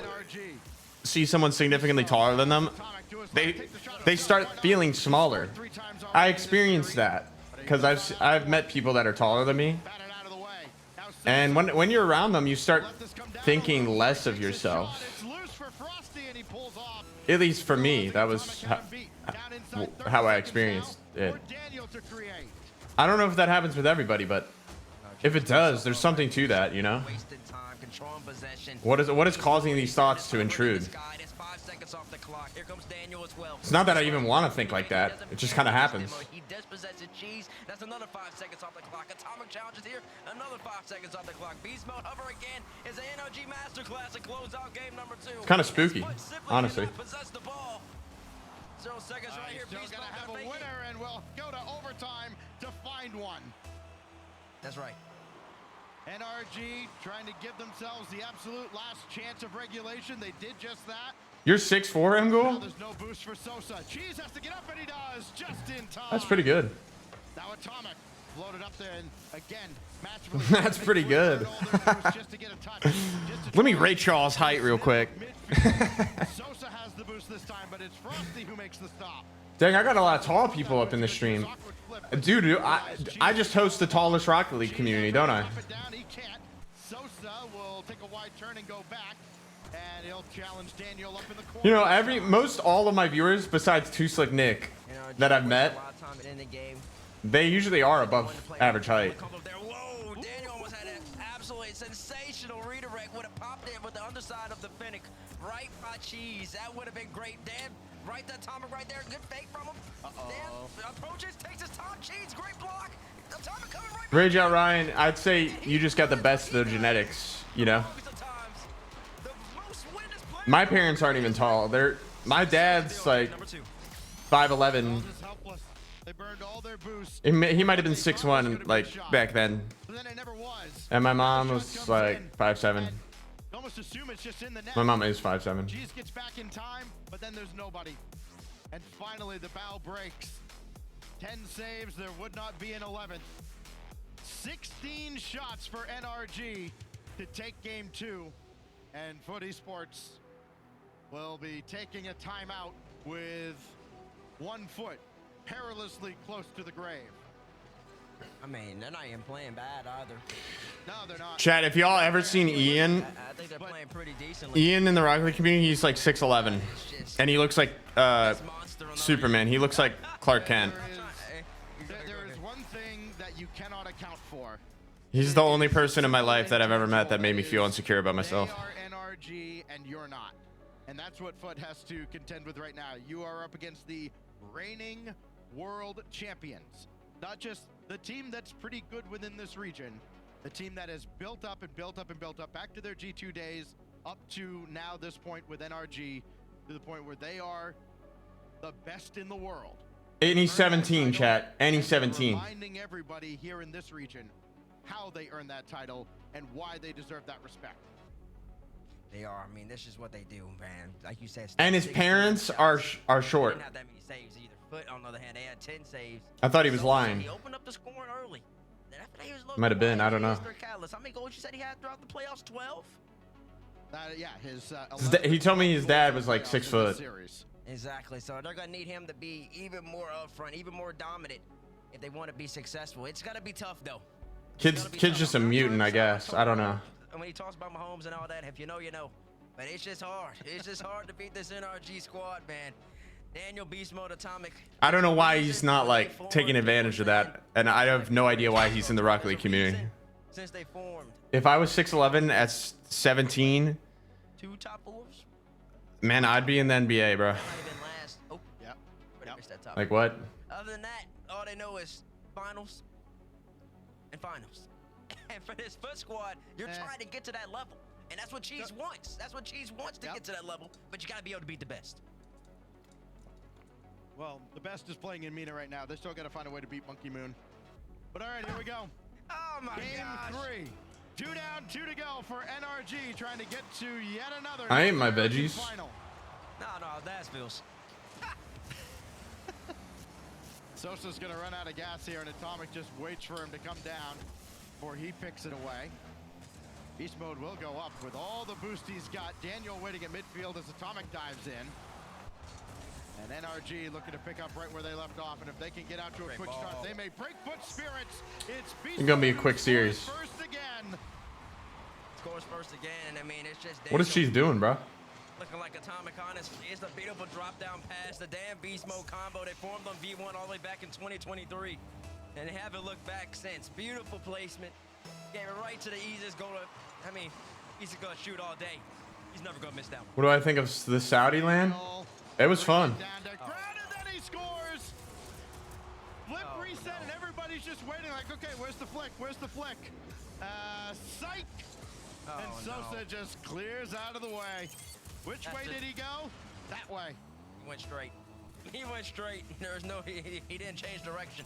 see someone significantly taller than them, they start feeling smaller. I experienced that because I've met people that are taller than me, and when you're around them, you start thinking less of yourself. At least for me, that was how I experienced it. I don't know if that happens with everybody, but if it does, there's something to that, you know? What is causing these thoughts to intrude? It's not that I even want to think like that. It just kind of happens. He dispossesses Cheese. That's another 5 seconds off the clock. Atomic challenges here. Another 5 seconds off the clock. Beast Mode hover again is an NRG Masterclass and close out game number 2. It's kind of spooky, honestly. Possess the ball. 0 seconds right here. Beast Mode have a winner, and we'll go to overtime to find one. That's right. NRG trying to give themselves the absolute last chance of regulation. They did just that. You're 6'4", Mgul? There's no boost for Sosa. Cheese has to get up, and he does just in time. That's pretty good. Now Atomic floated up there, and again, match That's pretty good. Let me rate y'all's height real quick. Sosa has the boost this time, but it's Frosty who makes the stop. Dang, I got a lot of tall people up in the stream. Dude, I just host the tallest Rocket League community, don't I? Sosa will take a wide turn and go back, and he'll challenge Daniel up in the corner. You know, all of my viewers, besides Too Slick Nick, that I've met, they usually are above average height. Whoa, Daniel almost had an absolute sensational redirect would have popped in with the underside of the Fennec right by Cheese. That would have been great. Dan, right that Atomic right there. Good fake from him. Dan approaches, takes his time. Cheese, great block. Atomic coming right back. Rage Out Ryan, I'd say you just got the best of the genetics, you know? My parents aren't even tall. My dad's like 5'11". He might have been 6'1" like back then. And my mom was like 5'7". Almost assume it's just in the net. My mom is 5'7". Cheese gets back in time, but then there's nobody. And finally the bow breaks. 10 saves, there would not be an 11th. 16 shots for NRG to take game 2. And VOD Esports will be taking a timeout with 1 foot perilously close to the grave. I mean, they're not even playing bad either. No, they're not. Chat, if y'all ever seen Ian, I think they're playing pretty decently. Ian in the Rocket League community, he's like 6'11", and he looks like Superman. He looks like Clark Kent. There is one thing that you cannot account for. He's the only person in my life that I've ever met that made me feel insecure about myself. They are NRG and you're not. And that's what FUT has to contend with right now. You are up against the reigning world champions. Not just the team that's pretty good within this region, the team that has built up and built up and built up back to their G2 days, up to now this point with NRG, to the point where they are the best in the world. Any 17, chat. Any 17. Reminding everybody here in this region how they earned that title and why they deserve that respect. They are. I mean, this is what they do, man. Like you said. And his parents are short. Didn't have that many saves either. Foot, on the other hand, they had 10 saves. I thought he was lying. He opened up the scoring early. Might have been. I don't know. How many goals you said he had throughout the playoffs? 12. Yeah, his. He told me his dad was like 6 foot. Exactly. So they're gonna need him to be even more upfront, even more dominant, if they want to be successful. It's gonna be tough though. Kid's just a mutant, I guess. I don't know. And when he talks about Mahomes and all that, if you know, you know. But it's just hard. It's just hard to beat this NRG squad, man. Daniel Beast Mode Atomic. I don't know why he's not like taking advantage of that, and I have no idea why he's in the Rocket League community. Since they formed. If I was 6'11" at 17, 2 top 4s. man, I'd be in the NBA, bro. Oh, yep. Like what? Other than that, all they know is finals and finals. And for this FUT squad, you're trying to get to that level. And that's what Cheese wants. That's what Cheese wants to get to that level. But you got to be able to beat the best. Well, the best is playing in Mina right now. They still got to find a way to beat Monkey Moon. But all right, here we go. Oh my gosh. Game 3. 2 down, 2 to go for NRG, trying to get to yet another. I ate my veggies. Final. No, that's Bills. Sosa's going to run out of gas here, and Atomic just waits for him to come down before he picks it away. Beast Mode will go up with all the boost he's got. Daniel waiting at midfield as Atomic dives in. And NRG looking to pick up right where they left off. And if they can get out to a quick start, they may break FUT spirits. It's Beast It's gonna be a quick series. First again. Scores first again. I mean, it's just. What is she doing, bro? Looking like Atomic, honestly. It's a beautiful drop down pass. The damn Beast Mode combo. They formed on V1 all the way back in 2023. And they haven't looked back since. Beautiful placement. Gave it right to the easiest goal. I mean, he's gonna shoot all day. He's never gonna miss that one. What do I think of the Saudi land? It was fun. Down to ground, and then he scores. Flip reset, and everybody's just waiting like, okay, where's the flick? Where's the flick? Psych. And Sosa just clears out of the way. Which way did he go? That way. He went straight. He went straight. There was no, he didn't change direction.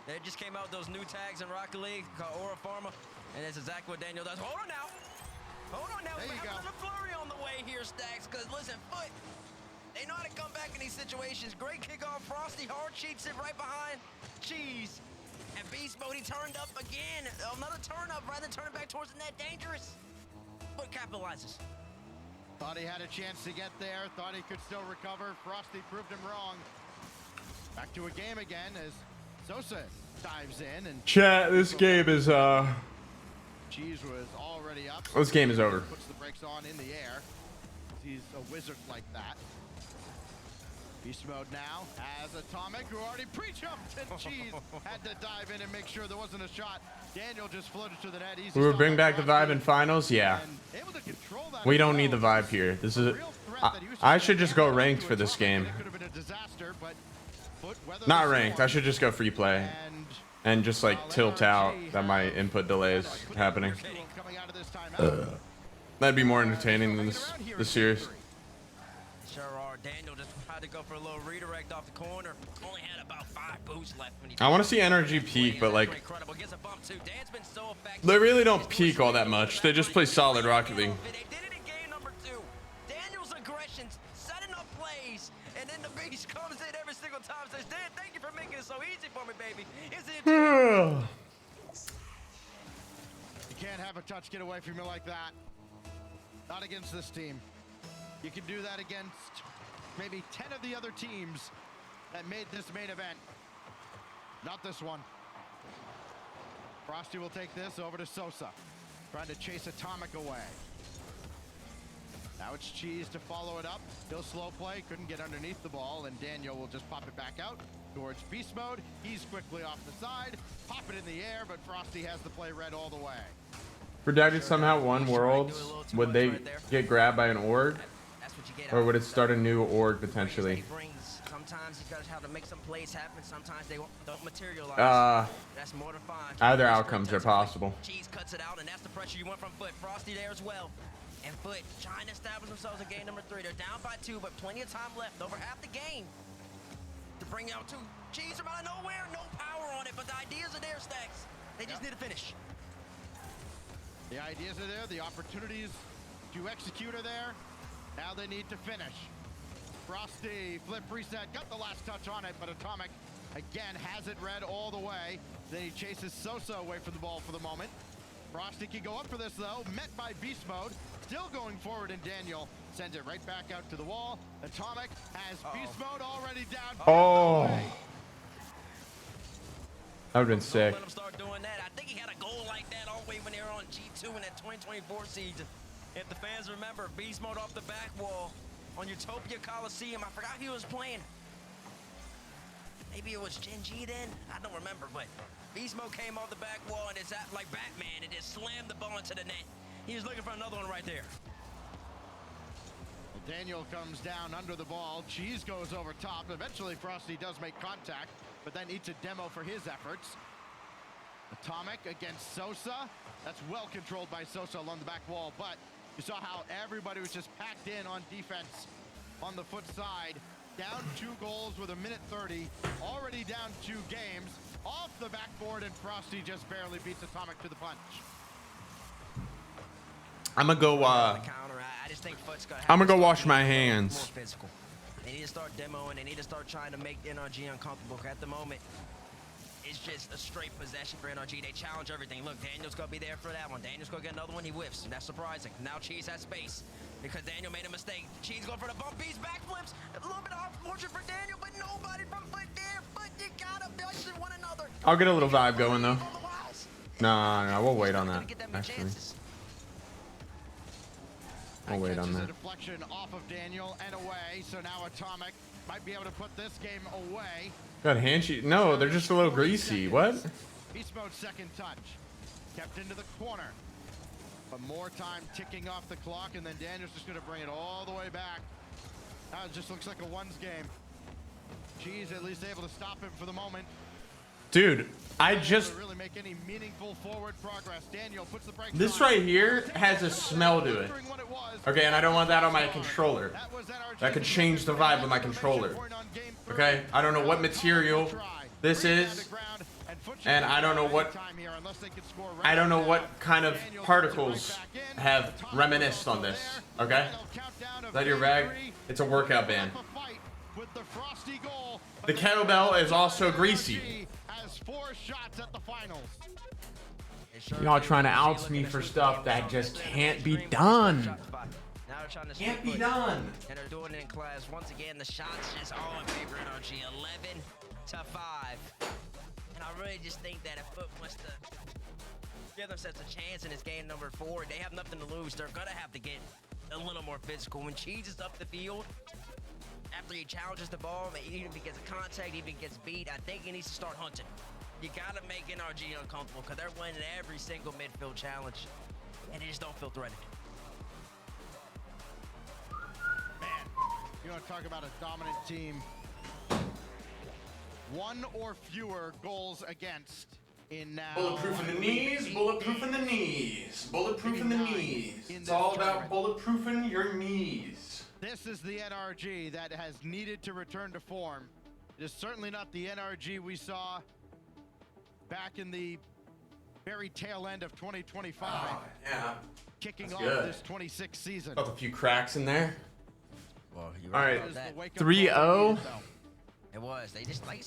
They just came out with those new tags in Rocket League called Aura Pharma, and that's exactly what Daniel does. Hold on now. Hold on now. There you go. There's a flurry on the way here, Stacks, because listen, FUT, they know how to come back in these situations. Great kickoff. Frosty hard cheats it right behind Cheese. And Beast Mode, he turned up again. Another turn up rather than turning back towards the net. Dangerous. But capitalizes. Thought he had a chance to get there. Thought he could still recover. Frosty proved him wrong. Back to a game again as Sosa dives in. And Chat, this game is Cheese was already up. This game is over. Puts the brakes on in the air. He's a wizard like that. Beast mode now as Atomic, who already pre-jumped, and Cheese had to dive in and make sure there wasn't a shot. Daniel just floated to the net. Easy We will stop bring by back the Frosty. vibe in finals. Yeah. Able to control that We as don't well. need the vibe here. This is. I should just go ranked for this game. Could have been a disaster, but Foot weathered Not the ranked. I storm. should just go free play. And just like tilt out that my input delays happening. That'd be more entertaining than this series. Sure are. Daniel just had to go for a little redirect off the corner. Only had about 5 boosts left when he I want to see NRG peak, but like incredible. Gets a bump too. Dan's been so effective. they really don't peak all that much. They just play solid Rocket League. They did it in game number 2. Daniel's aggressions, setting up plays, and then the beast comes in every single time. Says, Dan, thank you for making it so easy for me, baby. You can't have a touch get away from you like that. Not against this team. You can do that against maybe 10 of the other teams that made this main event. Not this one. Frosty will take this over to Sosa. Trying to chase Atomic away. Now it's Cheese to follow it up. He'll slow play, couldn't get underneath the ball, and Daniel will just pop it back out towards beast mode. He's quickly off the side, pop it in the air, but Frosty has the play read all the way. Redacted somehow won Worlds. Would they get grabbed by an org? Or would it start a new org potentially? Sometimes you gotta have to make some plays happen. Sometimes they don't materialize. That's more than fine. Either outcomes are possible. Cheese cuts it out, and that's the pressure you want from Foot. Frosty there as well. And Foot trying to establish themselves in game number 3. They're down by 2, but plenty of time left. Over half the game to bring out 2. Cheese from out of nowhere, no power on it, but the ideas are there, Stacks. They just need to finish. The ideas are there, the opportunities to execute are there. Now they need to finish. Frosty, flip reset, got the last touch on it, but Atomic again has it read all the way. Then he chases Sosa away from the ball for the moment. Frosty can go up for this though, met by beast mode. Still going forward, and Daniel sends it right back out to the wall. Atomic has beast mode already down. Oh. That would've been sick. Let him start doing that. I think he had a goal like that all the way when they were on G2 in that 2024 season. If the fans remember, beast mode off the back wall on Utopia Coliseum. I forgot who was playing. Maybe it was Gen G then? I don't remember, but beast mode came off the back wall and it's like Batman. It just slammed the ball into the net. He was looking for another one right there. Well, Daniel comes down under the ball. Cheese goes over top. Eventually, Frosty does make contact, but then eats a demo for his efforts. Atomic against Sosa. That's well controlled by Sosa along the back wall, but you saw how everybody was just packed in on defense on the Foot side. Down 2 goals with 1:30. Already down 2 games. Off the backboard, and Frosty just barely beats Atomic to the punch. I'm gonna go. I'm gonna go wash my hands. They need to start demoing. They need to start trying to make NRG uncomfortable. At the moment, it's just a straight possession for NRG. They challenge everything. Look, Daniel's gonna be there for that one. Daniel's gonna get another one. He whiffs. That's surprising. Now Cheese has space because Daniel made a mistake. Cheese going for the bump. He's backflips. A little bit of fortune for Daniel, but nobody from Foot there. But you gotta build one another. I'll get a little vibe going though. No, we'll wait on that. Actually, we'll wait on that. Deflection off of Daniel and away. So now Atomic might be able to put this game away. Got handshake. No, they're just a little greasy. What? Beast mode second touch. Kept into the corner. But more time ticking off the clock, and then Daniel's just going to bring it all the way back. Now it just looks like a ones game. Cheese at least able to stop him for the moment. Dude, I just. Really make any meaningful forward progress. Daniel puts the brakes This on. right here has a smell to it. Okay, and I don't want that on my controller. That could change the vibe of my controller. Okay, I don't know what material this is, and I don't know what kind of particles have reminisced on this. Okay, is that your bag? It's a workout band. The kettlebell is also greasy. Y'all trying to ounce me for stuff that just can't be done. Can't be done. And they're doing it in class. Once again, the shots just all in favor of NRG. 11-5. And I really just think that if Foot wants to give themselves a chance in this game number 4, they have nothing to lose. They're going to have to get a little more physical. When Cheese is up the field, after he challenges the ball, even if he gets a contact, even if he gets beat, I think he needs to start hunting. You gotta make NRG uncomfortable because they're winning every single midfield challenge, and they just don't feel threatened. Man, you want to talk about a dominant team. One or fewer goals against in now. Bulletproof in the knees, bulletproof in the knees, bulletproof in the knees. It's all about bulletproofing your knees. This is the NRG that has needed to return to form. It is certainly not the NRG we saw back in the very tail end of 2025. Oh, yeah. Kicking That's off good. this 26th season. Got a few cracks in there. Well, you're All right right, about that. 3-0. It was. They just like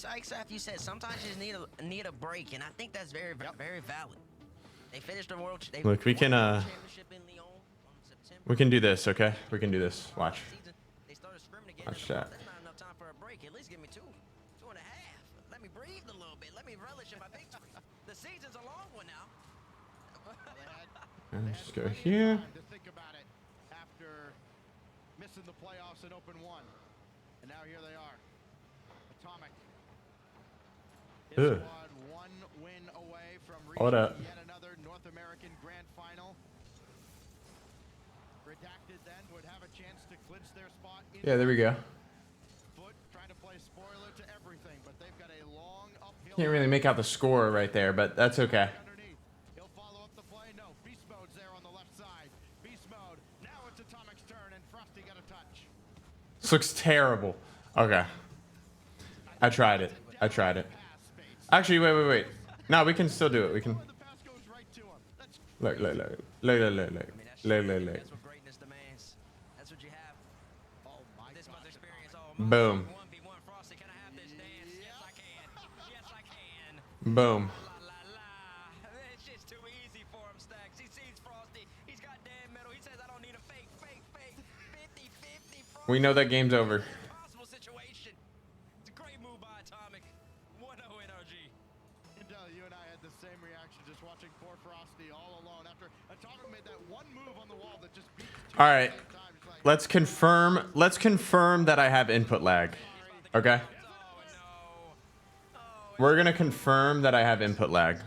you said. Sometimes you just need a break, and I think that's very very valid. They finished the world. Look, we can championship in Lyon on September. we can do this, okay? We can do this. Watch. They started scrimming again. Watch that. That's not enough time for a break. At least give me 2.5. Let me breathe a little bit. Let me relish in my victory. The season's a long one now. And just go here. To think about it after missing the playoffs in Open 1, and now here they are. Atomic. His Ugh. squad 1 win away from Hold reaching up. yet another North American Grand Final. Redacted then would have a chance to clinch their spot. Yeah, there we go. Foot trying to play spoiler to everything, but they've got a long uphill. Can't really make out the score right there, but that's okay. He'll follow up the play. No, Beast Mode's there on the left side. Beast Mode. Now it's Atomic's turn, and Frosty got a touch. This looks terrible. Okay. I tried it. I tried it. Actually, wait. No, we can still do it. We can. Look. That's what greatness demands. That's what you have. This much experience. Boom. 1v1 Frosty, can I have this dance? Yes, I can. Yes, I can. Boom. It's just too easy for him, Stacks. He sees Frosty. He's got damn metal. He says, I don't need a fake. 50-50. We know that game's over. Possible situation. It's a great move by Atomic. 1-0 NRG. Intel, you and I had the same reaction just watching poor Frosty all alone after Atomic made that one move on the wall that just beat the All right. Let's confirm that I have input lag. Okay? We're going to confirm that I have input lag.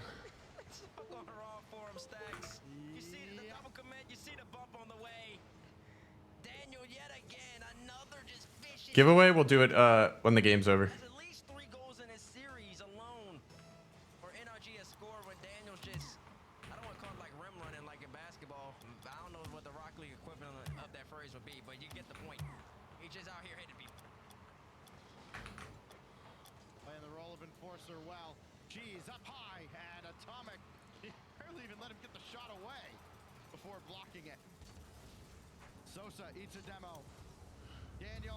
Giveaway, we'll do it when the game's over. At least 3 goals in his series alone. For NRG has scored when Daniel's just, I don't want to call it like rim running like in basketball. I don't know what the Rock League equivalent of that phrase would be, but you get the point. He's just out here hitting people. Playing the role of enforcer well. Geez, up high, and Atomic, he barely even let him get the shot away before blocking it. Sosa eats a demo.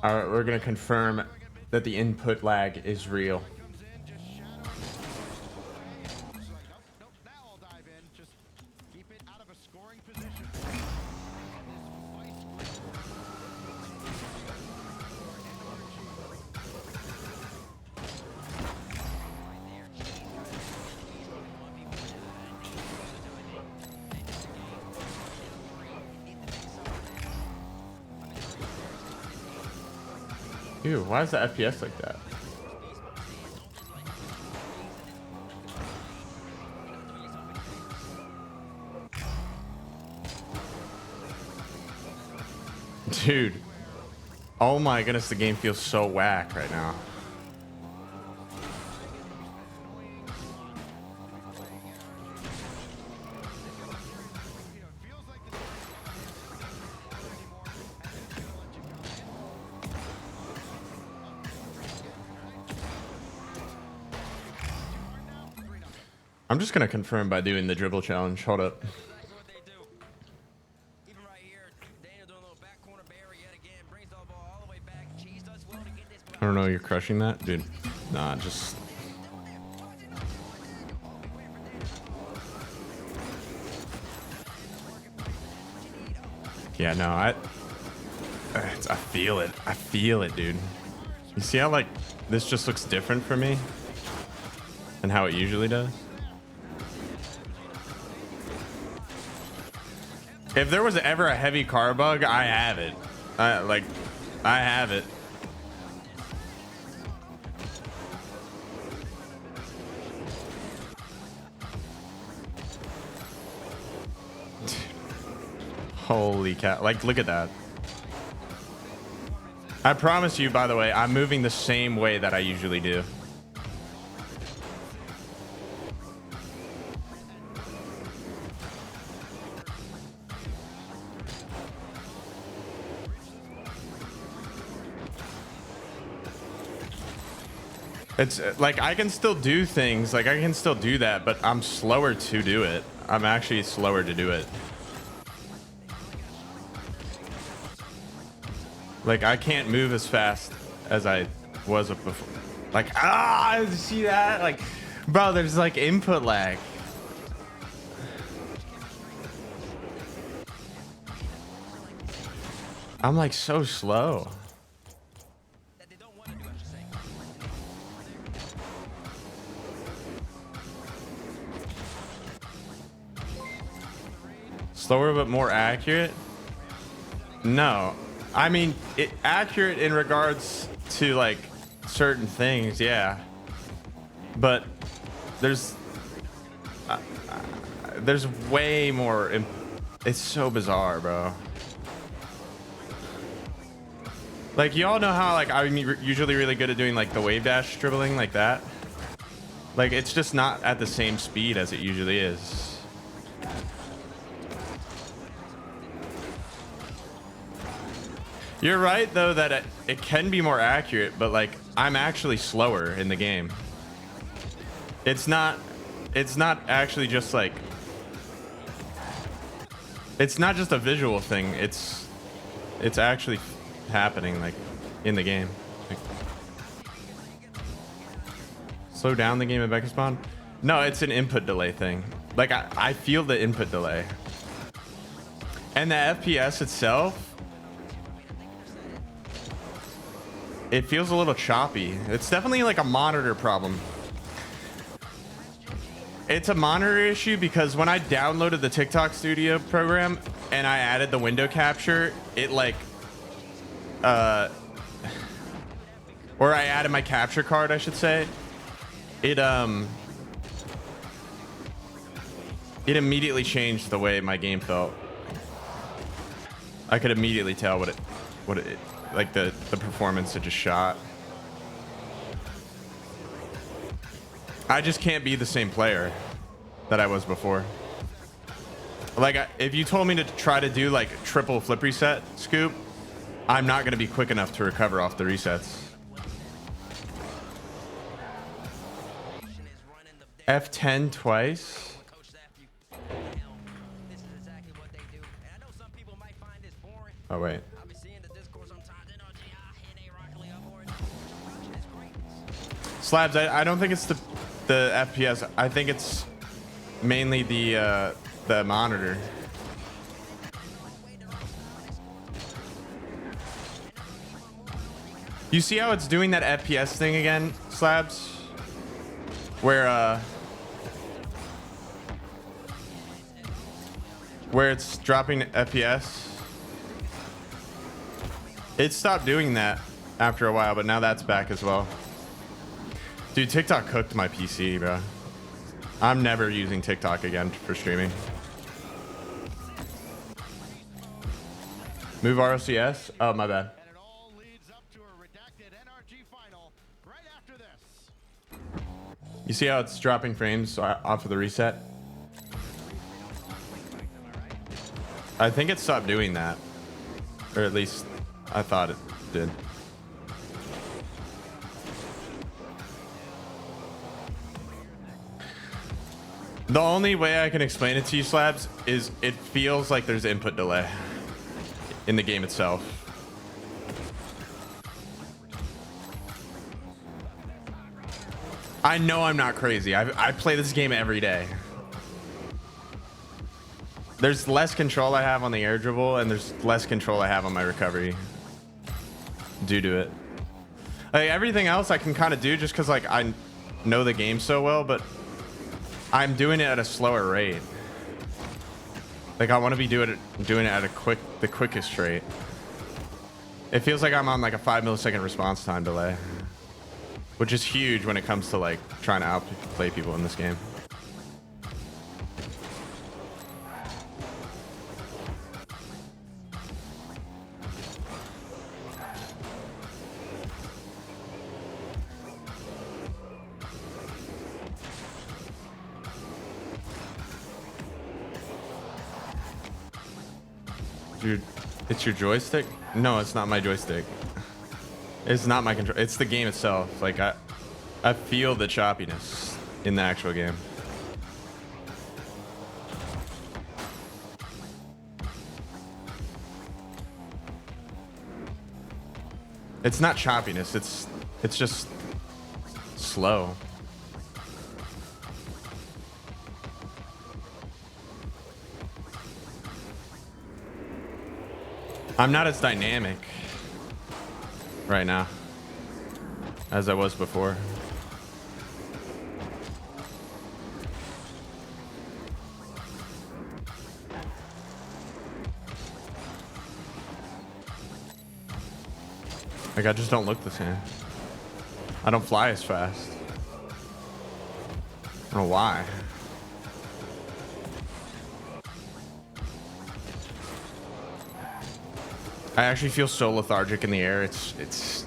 All right, we're going to confirm that the input lag is real. Ew, why is the FPS like that? Dude. Oh my goodness, the game feels so whack right now. I'm just gonna confirm by doing the dribble challenge. Hold up. I don't know, you're crushing that? Dude, nah, just... Yeah, no, I feel it. I feel it, dude. You see how, like, this just looks different for me? Than how it usually does? If there was ever a heavy car bug, I have it. I have it. Holy cow. Like, look at that. I promise you, by the way, I'm moving the same way that I usually do. It's like I can still do things, like I can still do that, but I'm slower to do it. I'm actually slower to do it. Like I can't move as fast as I was before. Like, see that? Like, bro, there's like input lag. I'm like so slow. Slower but more accurate? No. I mean, accurate in regards to like certain things, yeah. But there's way more. It's so bizarre, bro. Like, y'all know how like I'm usually really good at doing like the wave dash dribbling like that. Like, it's just not at the same speed as it usually is. You're right though that it can be more accurate, but like I'm actually slower in the game. It's not actually just like, it's not just a visual thing. It's actually happening like in the game. Like, slow down the game at Becca spawn? No, it's an input delay thing. Like I feel the input delay. And the FPS itself, it feels a little choppy. It's definitely like a monitor problem. It's a monitor issue because when I downloaded the TikTok Studio program and I added the window capture, it like, or I added my capture card, I should say. It immediately changed the way my game felt. I could immediately tell what it like the performance it just shot. I just can't be the same player that I was before. Like if you told me to try to do like triple flip reset scoop, I'm not going to be quick enough to recover off the resets. F10 twice. Oh wait. Slabs, I don't think it's the FPS. I think it's mainly the monitor. You see how it's doing that FPS thing again, Slabs? Where it's dropping FPS? It stopped doing that after a while, but now that's back as well. Dude, TikTok cooked my PC, bro. I'm never using TikTok again for streaming. Move RLCS? Oh, my bad. You see how it's dropping frames off of the reset? I think it stopped doing that. Or at least I thought it did. The only way I can explain it to you, Slabs, is it feels like there's input delay in the game itself. I know I'm not crazy. I play this game every day. There's less control I have on the air dribble, and there's less control I have on my recovery due to it. Like, everything else I can kind of do just because like I know the game so well, but I'm doing it at a slower rate. Like I want to be doing it at the quickest rate. It feels like I'm on like a 5 millisecond response time delay, which is huge when it comes to like trying to outplay people in this game. It's your joystick? No, it's not my joystick. It's not my control. It's the game itself. Like I feel the choppiness in the actual game. It's not choppiness. It's just slow. I'm not as dynamic right now as I was before. Like, I just don't look the same. I don't fly as fast. I don't know why. I actually feel so lethargic in the air. It's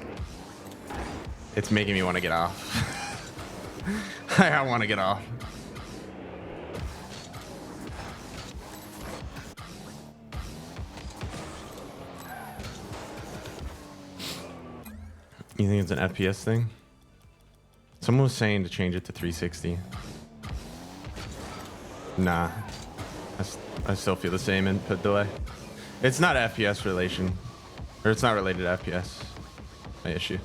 making me want to get off. I want to get off. You think it's an FPS thing? Someone was saying to change it to 360. Nah. I still feel the same input delay. It's not FPS relation. Or it's not related to FPS. My issue.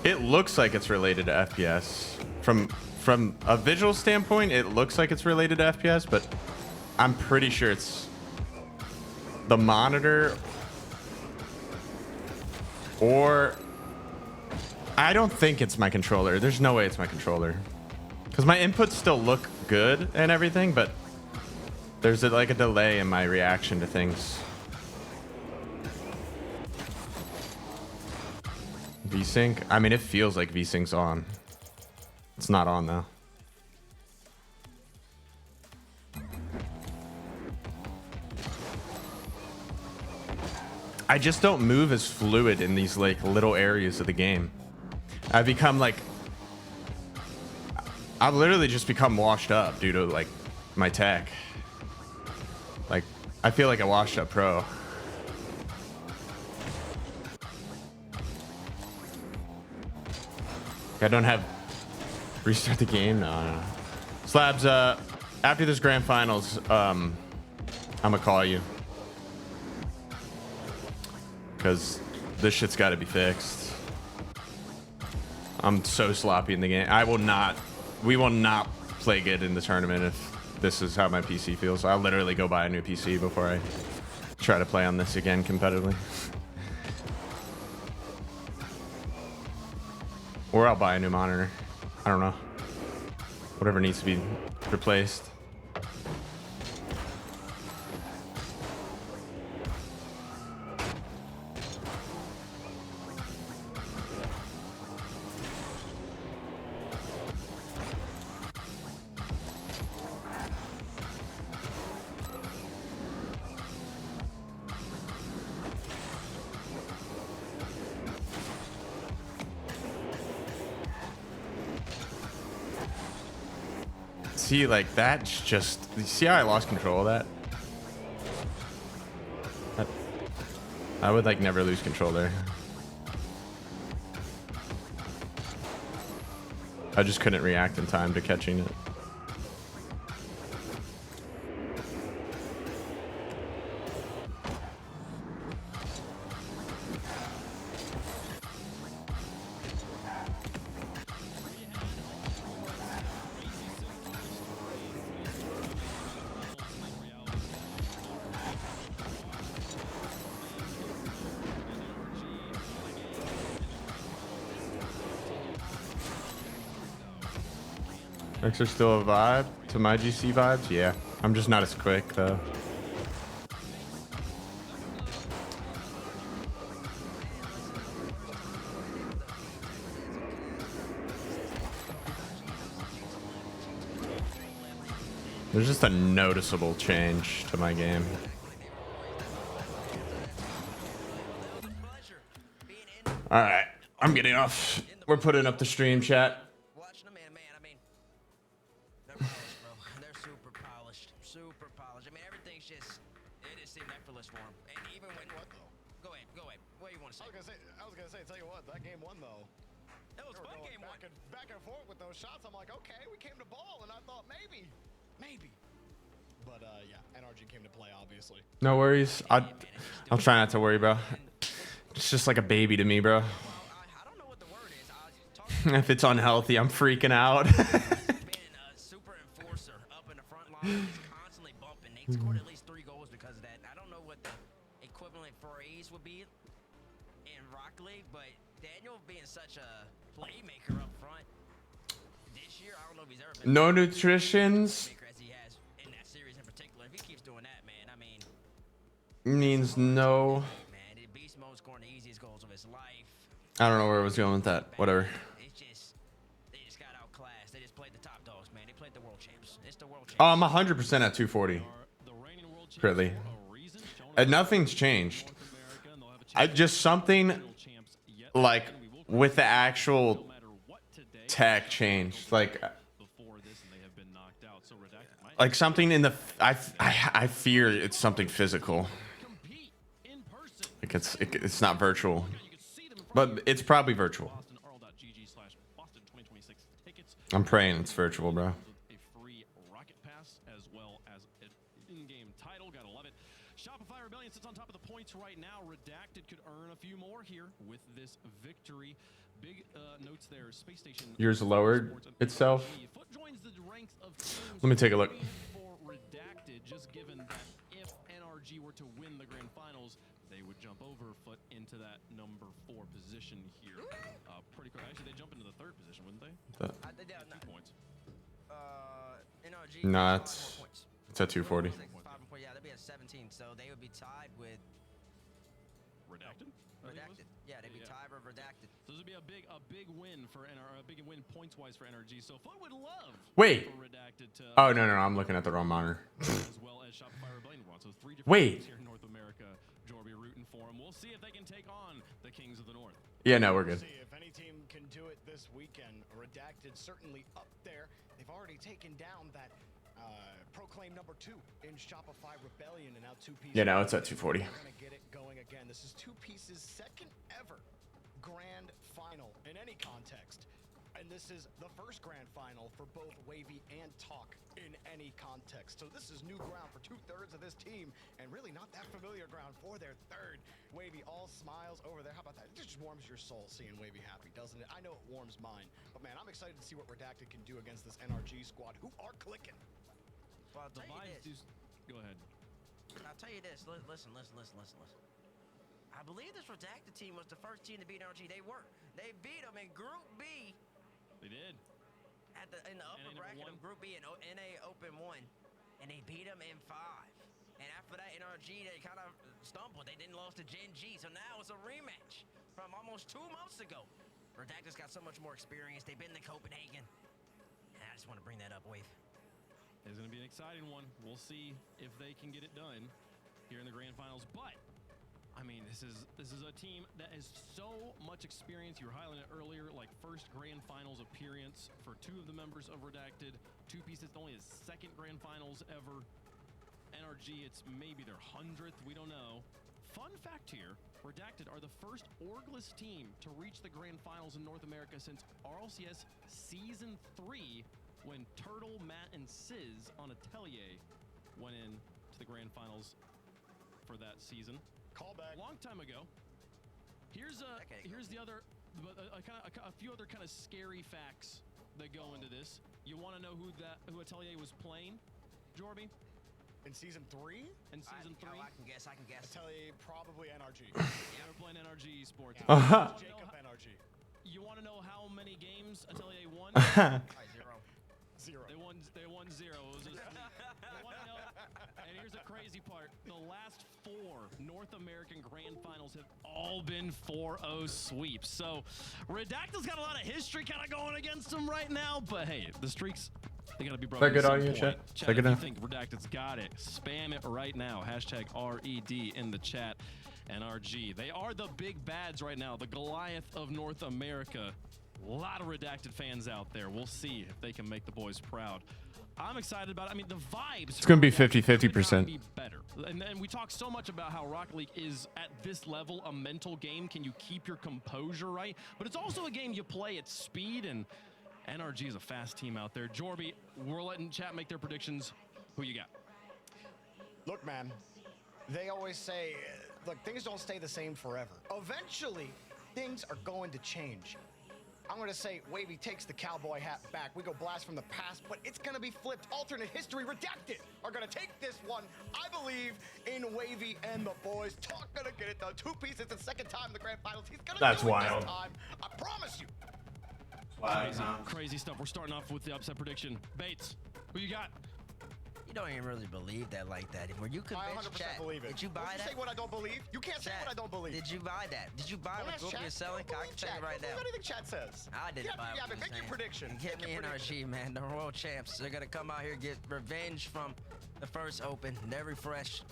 It looks like it's related to FPS. From a visual standpoint, it looks like it's related to FPS, but I'm pretty sure it's the monitor, or I don't think it's my controller. There's no way it's my controller, because my inputs still look good and everything, but there's like a delay in my reaction to things. VSync? I mean, it feels like VSync's on. It's not on though. I just don't move as fluid in these like little areas of the game. I've become like, I've literally just become washed up due to like my tech. Like, I feel like a washed up pro. I don't have restart the game. No. Slabs, after this grand finals, I'm gonna call you, because this shit's got to be fixed. I'm so sloppy in the game. We will not play good in the tournament if this is how my PC feels. I'll literally go buy a new PC before I try to play on this again competitively. Or I'll buy a new monitor. I don't know. Whatever needs to be replaced. See, like, that's just... You see how I lost control of that? I would, like, never lose control there. I just couldn't react in time to catching it. X are still a vibe to my GC vibes? Yeah. I'm just not as quick, though. There's just a noticeable change to my game. All right. I'm getting off. We're putting up the stream chat. Watching them, man, I mean, they're polished, bro. They're super polished. Super polished. I mean, everything's just, it just seemed effortless for them. And even when, what though? Go ahead. What do you want to say? I was gonna say, tell you what, that game won though. That was fun game one. Back and forth with those shots. I'm like, okay, we came to ball, and I thought maybe. But yeah, NRG came to play, obviously. No worries. I'll try not to worry, bro. It's just like a baby to me, bro. If it's unhealthy, I'm freaking out. Super enforcer up in the front line, is constantly bumping. They scored at least 3 goals because of that. I don't know what the equivalent phrase would be in Rock League, but Daniel being such a playmaker up front this year, I don't know if he's ever been No nutritions as he has in that series in particular. If he keeps doing that, man, I mean, means no. man, the beast mode scoring the easiest goals of his life. I don't know where I was going with that. Whatever. They just got outclassed. They just played the top dogs, man. They played the world champs. It's the world champs. Oh, I'm 100% at 240. Really. Nothing's changed. Just something like with the actual tech changed. Like something in the I fear it's something physical. Like it's not virtual, but it's probably virtual. I'm praying it's virtual, bro. A free rocket pass as well as an in-game title. Gotta love it. Shopify Rebellion sits on top of the points right now. Redacted could earn a few more here with this victory. Big notes there. Space Station. Yours lowered itself. Let me take a look. For Redacted, just given that if NRG were to win the grand finals, they would jump over Foot into that number 4 position here. Pretty quick. Actually, they jump into the 3rd position, wouldn't they? They did 2 points. NRG. No, it's at 240. 5 more, yeah, they'd be at 17, so they would be tied with Redacted. Redacted. Yeah, they'd be tied with Redacted. So this would be a big win for a big win points wise for NRG. So Foot would love. Wait. For Redacted to, Oh no, I'm looking at the wrong monitor. as well as Shopify Rebellion. So 3 different Wait. teams here in North America. Jorby rooting for them. We'll see if they can take on the Kings of the North. Yeah, no, we're good. See if any team can do it this weekend. Redacted certainly up there. They've already taken down that proclaimed number 2 in Shopify Rebellion, and now 2 pieces. Yeah, now it's at 240. We're gonna get it going again. This is 2 pieces' second ever grand final in any context. And this is the first grand final for both Wavy and Talk in any context. So this is new ground for 2/3 of this team, and really not that familiar ground for their 3rd. Wavy all smiles over there. How about that? It just warms your soul seeing Wavy happy, doesn't it? I know it warms mine. But man, I'm excited to see what Redacted can do against this NRG squad, who are clicking. Well, I'll tell you this. Go ahead. I'll tell you this. Listen. I believe this Redacted team was the first team to beat NRG. They were. They beat them in Group B. They did. In the upper bracket of Group B in NA Open 1. And they beat them in 5. And after that, NRG, they kind of stumbled. They didn't lose to Gen G. So now it's a rematch from almost 2 months ago. Redacted's got so much more experience. They've been to Copenhagen. And I just want to bring that up, Wave. It's going to be an exciting one. We'll see if they can get it done here in the grand finals. But I mean, this is a team that has so much experience. You were highlighting it earlier, like first grand finals appearance for 2 of the members of Redacted. 2 pieces, only his 2nd grand finals ever. NRG, it's maybe their 100th. We don't know. Fun fact here: Redacted are the first orgless team to reach the grand finals in North America since RLCS Season 3. When Turtle, Matt, and Sizz on Atelier went in to the grand finals for that season. Callback. Long time ago. Here's the other, a few other kind of scary facts that go into this. You want to know who Atelier was playing, Jorby? In Season 3? In Season 3? I can guess. Atelier, probably NRG. Yeah, we're playing NRG Esports. Jacob NRG. You want to know how many games Atelier won? 0. They won 0. It was a sweep. You want to know? And here's the crazy part: the last 4 North American Grand Finals have all been 4-0 sweeps. So Redacted's got a lot of history kind of going against them right now. But hey, the streaks, they gotta be broken. Is that good at some audio, point. chat? Chat, if you think Redacted's got it, spam it right now. #RED in the chat. NRG. They are the big bads right now, the Goliath of North America. A lot of Redacted fans out there. We'll see if they can make the boys proud. I'm excited about it. I mean, the vibes. It's going to be could 50-50%. be better. And we talk so much about how Rocket League is, at this level, a mental game. Can you keep your composure right? But it's also a game you play at speed, and NRG is a fast team out there. Jorby, we're letting chat make their predictions. Who you got? Look, man, they always say, look, things don't stay the same forever. Eventually, things are going to change. I'm going to say Wavy takes the cowboy hat back. We go blast from the past, but it's going to be flipped. Alternate history. Redacted are going to take this one. I believe in Wavy and the boys. Talk going to get it done. 2 pieces the second time in the grand finals. He's going to do it this time. I promise you. Crazy stuff. We're starting off with the upset prediction. Bates, who you got? You don't even really believe that like that. Were you convinced, I 100% chat? believe it. Did you buy that? Say what I don't believe. You can't say what I don't believe. Did you buy that? Did you buy what Goofy is selling? I can tell you right now. Anything chat says. I didn't buy what Make your prediction. Get me NRG, man. The Royal Champs. They're going to come out here, get revenge from the first Open. They're refreshed.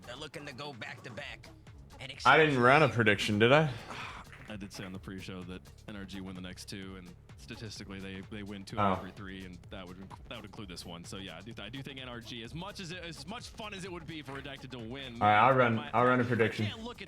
They're looking to go back-to-back. I didn't run a prediction, did I? I did say on the pre-show that NRG win the next 2, and statistically they win 2 out of every 3, and that would include this one. So yeah, I do think NRG, as much fun as it would be for Redacted to win. All right, I'll run a prediction.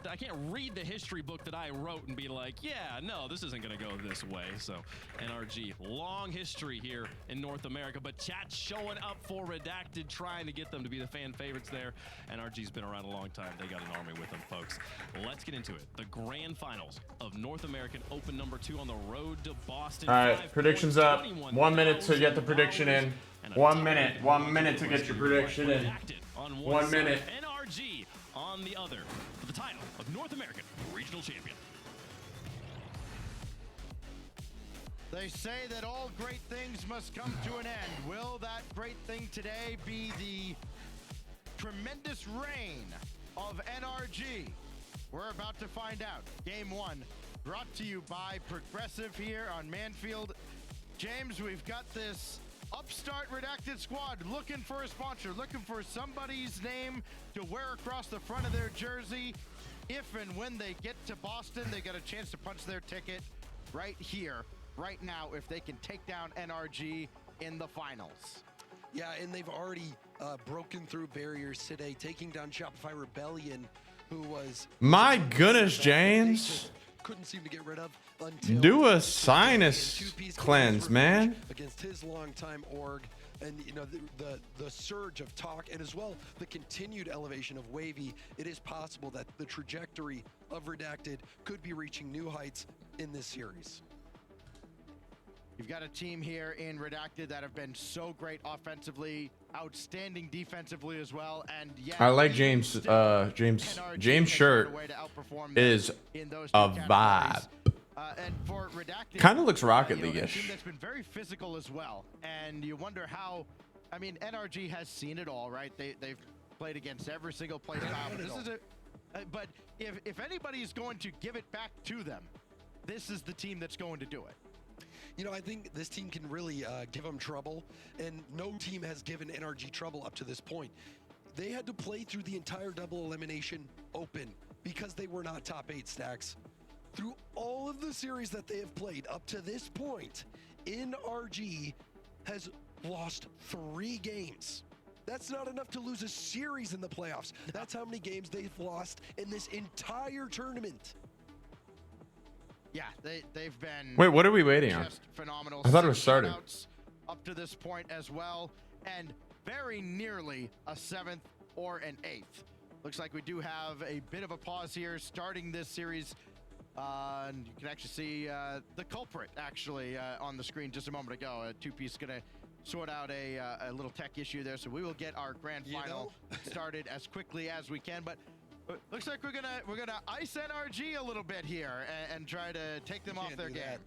I can't read the history book that I wrote and be like, yeah, no, this isn't gonna go this way. So NRG, long history here in North America, but chat's showing up for Redacted, trying to get them to be the fan favorites there. NRG's been around a long time. They got an army with them, folks. Let's get into it. The grand finals of North American Open number 2 on the road to Boston. All right, predictions up. 1 minute to get the prediction in. 1 minute. 1 minute to get your prediction in. 1 minute. NRG on the other for the title of North American Regional Champion. They say that all great things must come to an end. Will that great thing today be the tremendous reign of NRG? We're about to find out. Game 1 brought to you by Progressive here on Manfield. James, we've got this upstart Redacted squad looking for a sponsor, looking for somebody's name to wear across the front of their jersey. If and when they get to Boston, they got a chance to punch their ticket right here, right now, if they can take down NRG in the finals. Yeah, and they've already broken through barriers today, taking down Shopify Rebellion, who was... My goodness, James. Couldn't seem to get rid of until... Do a sinus cleanse, man. Against his longtime org, and you know the surge of talk, and as well the continued elevation of Wavy. It is possible that the trajectory of Redacted could be reaching new heights in this series. You've got a team here in Redacted that have been so great offensively, outstanding defensively as well, and yet I like James. James' shirt is a vibe. And for Redacted, Kind of looks Rocket a team League-ish. that's been very physical as well, and you wonder how. I mean, NRG has seen it all, right? They've played against every single place. But if anybody's going to give it back to them, this is the team that's going to do it. You know, I think this team can really give them trouble, and no team has given NRG trouble up to this point. They had to play through the entire double elimination open because they were not top 8 stacks. Through all of the series that they have played up to this point, NRG has lost 3 games. That's not enough to lose a series in the playoffs. That's how many games they've lost in this entire tournament. Yeah, they've been. Wait, what are we waiting on? Just phenomenal. I thought it was 6 starting. shutouts up to this point as well, and very nearly a 7th or an 8th. Looks like we do have a bit of a pause here, starting this series. And you can actually see the culprit actually on the screen just a moment ago. 2Piece gonna sort out a little tech issue there, so we will get our grand final started as quickly as we can. But looks like we're gonna ice NRG a little bit here and try to take them off their game.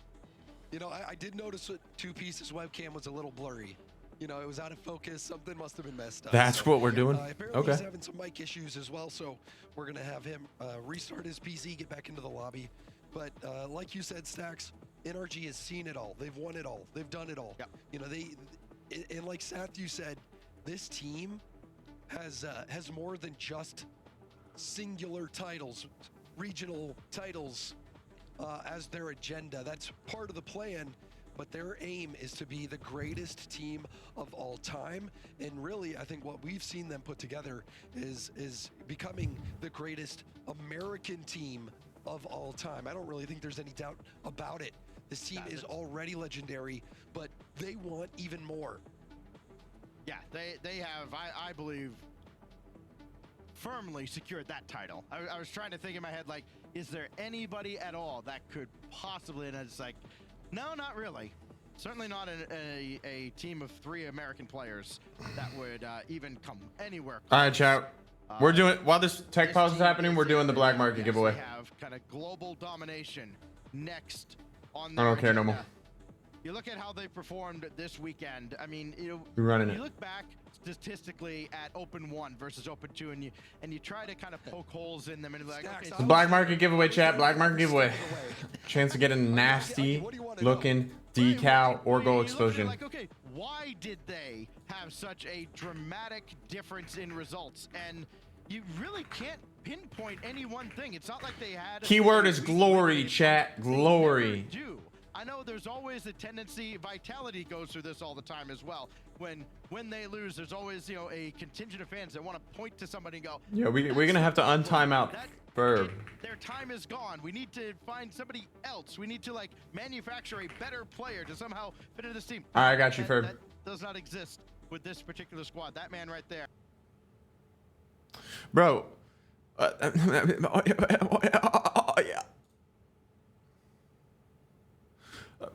You know, I did notice that 2Piece's webcam was a little blurry. You know, it was out of focus. Something must have been messed up. That's what we're doing? Apparently Okay. He's having some mic issues as well, so we're going to have him restart his PC, get back into the lobby. But like you said, Stacks, NRG has seen it all. They've won it all. They've done it all. Yep. You know, and like Seth, you said, this team has more than just singular titles, regional titles as their agenda. That's part of the plan, but their aim is to be the greatest team of all time. And really, I think what we've seen them put together is becoming the greatest American team of all time. I don't really think there's any doubt about it. This team is already legendary, but they want even more. Yeah, they have, I believe, firmly secured that title. I was trying to think in my head, like, is there anybody at all that could possibly, and it's like, no, not really. Certainly not a team of 3 American players that would even come anywhere close. All right, chat. We're doing, while this tech pause is happening, we're doing the black market giveaway. They have kind of global domination next on I don't care no more. You look at how they performed this weekend. I mean, you look back statistically at Open 1 versus Open 2, and you try to kind of poke holes in them and be like, okay, The black market giveaway, chat. Black market giveaway. Chance to get a nasty looking decal or gold explosion. like, okay, why did they have such a dramatic difference in results? And you really can't pinpoint any one thing. It's not like they had. Keyword is glory, chat. Glory. I know there's always a tendency, Vitality goes through this all the time as well. When they lose, there's always, you know, a contingent of fans that want to point to somebody and go, Yeah, we're gonna have to untime out Verb. their time is gone. We need to find somebody else. We need to like manufacture a better player to somehow fit into this team. All right, I got you, Ferb. That does not exist with this particular squad. That man right there. Bro.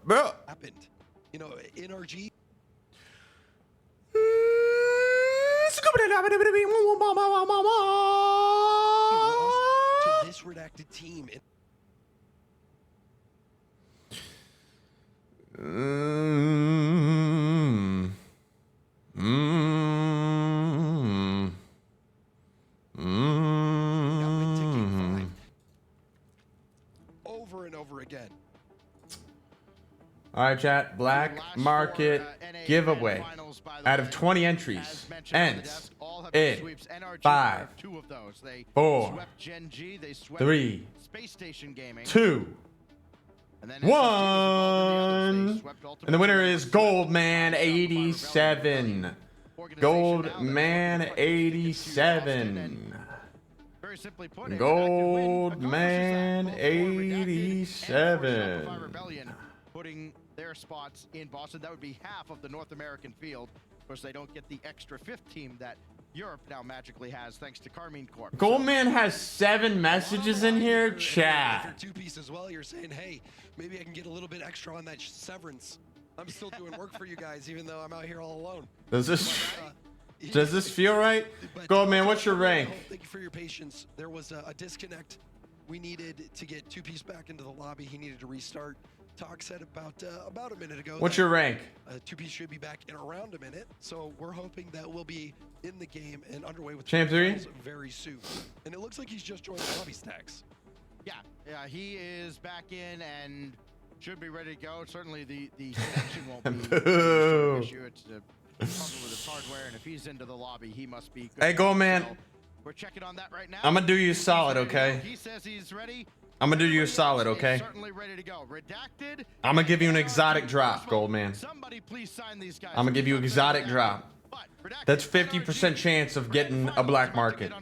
Bro. Happened. You know, NRG. To this redacted team. Over and over again. All right, chat. Black market giveaway. Out of 20 entries, ends in 5, 4, 3, 2, 1. And the winner is Goldman 87. Goldman 87. Goldman 87. Putting their spots in Boston. That would be half of the North American field. Of course, they don't get the extra 5th team that Europe now magically has, thanks to Carmine Corp. Goldman has 7 messages in here, chat. 2-piece as well. You're saying, hey, maybe I can get a little bit extra on that severance. I'm still doing work for you guys, even though I'm out here all alone. Does this feel right? Goldman, what's your rank? Thank you for your patience. There was a disconnect. We needed to get 2-piece back into the lobby. He needed to restart. Talk said about a minute ago. What's your rank? 2-piece should be back in around a minute, so we're hoping that we'll be in the game and underway with Champ 3 very soon. And it looks like he's just joined Lobby Stacks. Yeah, he is back in and should be ready to go. Certainly the connection won't be an issue. It's a problem with his hardware, and if he's into the lobby, he must be good. Hey, Goldman. So we're checking on that right now. I'm gonna do you solid, okay? He says he's ready. I'm gonna do you a solid, okay? Certainly ready to go. Redacted. I'm gonna give you an exotic drop, Goldman. Somebody please sign these guys. I'm gonna give you an exotic drop. That's 50% chance of getting a black market.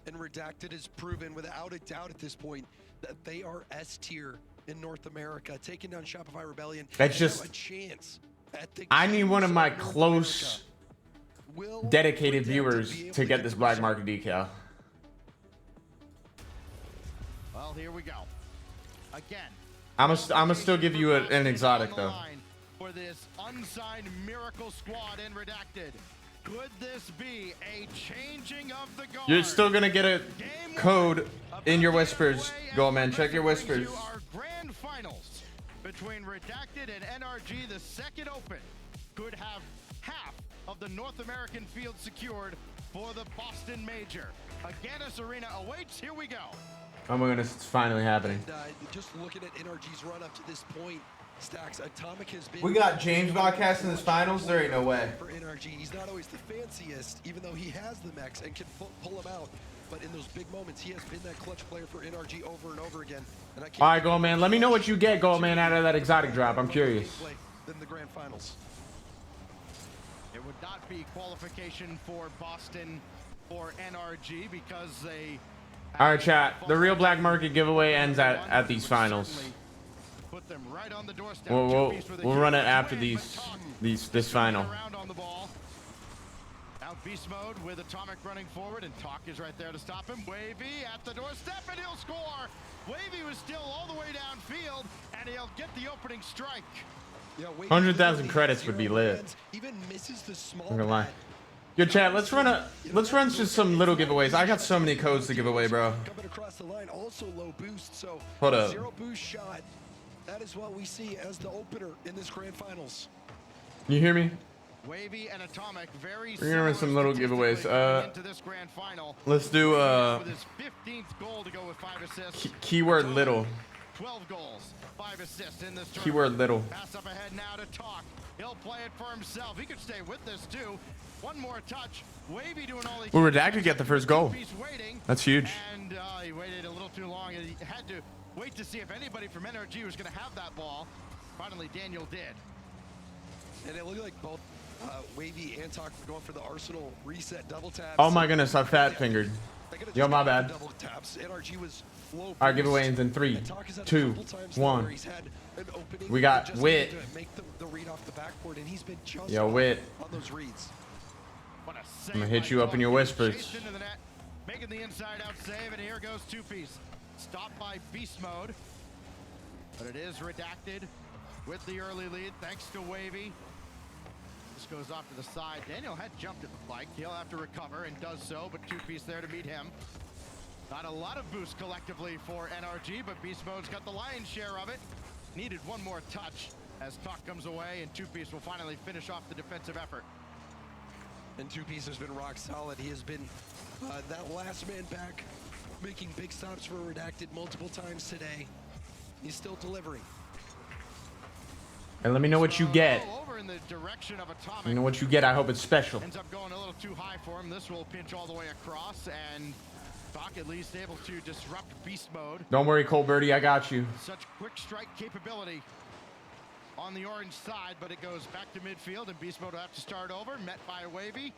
And Redacted has proven without a doubt at this point that they are S tier in North America, taking down Shopify Rebellion. That's just a chance at the I need one of my close dedicated viewers to get this black market decal. Well, here we go. Again. I'm gonna still give you an exotic though. For this unsigned miracle squad in Redacted. Could this be a changing of the guard? You're still gonna get a code in your whispers, Goldman. Check your whispers. Our grand finals between Redacted and NRG, the second open, could have half of the North American field secured for the Boston Major. Aganis Arena awaits. Here we go. Oh my goodness, it's finally happening. And, just looking at NRG's run up to this point, Stacks, Atomic has been... We got James broadcasting this finals. There ain't no way. For NRG, he's not always the fanciest, even though he has the mechs and can pull them out. But in those big moments, he has been that clutch player for NRG over and over again. And I can't All right, Goldman. Let me know what you get, Goldman, out of that exotic drop. I'm curious. Than the grand finals. It would not be qualification for Boston or NRG because they... All right, chat. The real black market giveaway ends at these finals. Put them right on the doorstep. We'll run it after this final. Now beast mode with Atomic running forward, and Talk is right there to stop him. Wavy at the doorstep, and he'll score. Wavy was still all the way downfield, and he'll get the opening strike. 100,000 credits would be lit. Even misses the small I'm gonna lie. Yo, chat. Let's run just some little giveaways. I got so many codes to give away, bro. Coming across the line, also low boost, so Hold up. 0 boost shot. That is what we see as the opener in this grand finals. Can you hear me? Wavy and Atomic, very We're gonna run some little giveaways. into this grand final. Let's do With his 15th goal to go with 5 assists. keyword little. 12 goals, 5 assists in this tournament. Keyword little. Pass up ahead now to Talk. He'll play it for himself. He could stay with this too. One more touch. Wavy doing all he Well, can. Redacted get the first goal. That's huge. And he waited a little too long. He had to wait to see if anybody from NRG was going to have that ball. Finally, Daniel did. And it looked like both Wavy and Talk were going for the Arsenal reset double taps. Oh my goodness, I fat fingered. Yo, my bad. Double taps. NRG was low. All right, giveaway ends in 3, 2, 1. We got Wit. The read off the backboard, and he's been just Yo, Wit. on those reads. I'm gonna hit you up in your whispers. Into the net, making the inside-out save, and here goes two-piece. Stopped by beast mode, but it is Redacted with the early lead, thanks to Wavy. This goes off to the side. Daniel had jumped, it looked like. He'll have to recover, and does so, but two-piece there to meet him. Not a lot of boost collectively for NRG, but beast mode's got the lion's share of it. Needed one more touch as Talk comes away, and two-piece will finally finish off the defensive effort. And two-piece has been rock solid. He has been that last man back, making big stops for Redacted multiple times today. He's still delivering. And let me know what you get. Over in the direction of Atomic. Let me know what you get. I hope it's special. Ends up going a little too high for him. This will pinch all the way across, and Talk at least able to disrupt beast mode. Don't worry, Cole Birdie, I got you. Such quick strike capability on the orange side, but it goes back to midfield, and beast mode will have to start over, met by Wavy.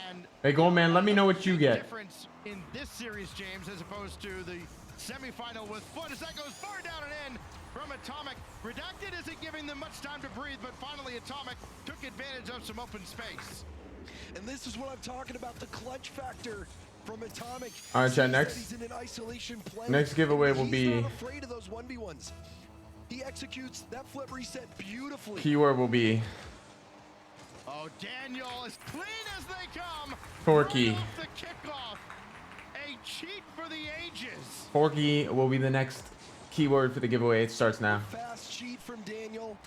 And Hey, Goldman, let me know what you get. difference in this series, James, as opposed to the semifinal with Foot, as that goes far down and in from Atomic. Redacted isn't giving them much time to breathe, but finally Atomic took advantage of some open space. And this is what I'm talking about, the clutch factor from Atomic. All right, chat, next giveaway will be... He's not afraid of those 1v1s. He executes that flip reset beautifully. Keyword will be... Oh, Daniel, as clean as they come. Forky. Right off the kickoff. A cheat for the ages. Forky will be the next keyword for the giveaway. It starts now. Fast cheat from Daniel.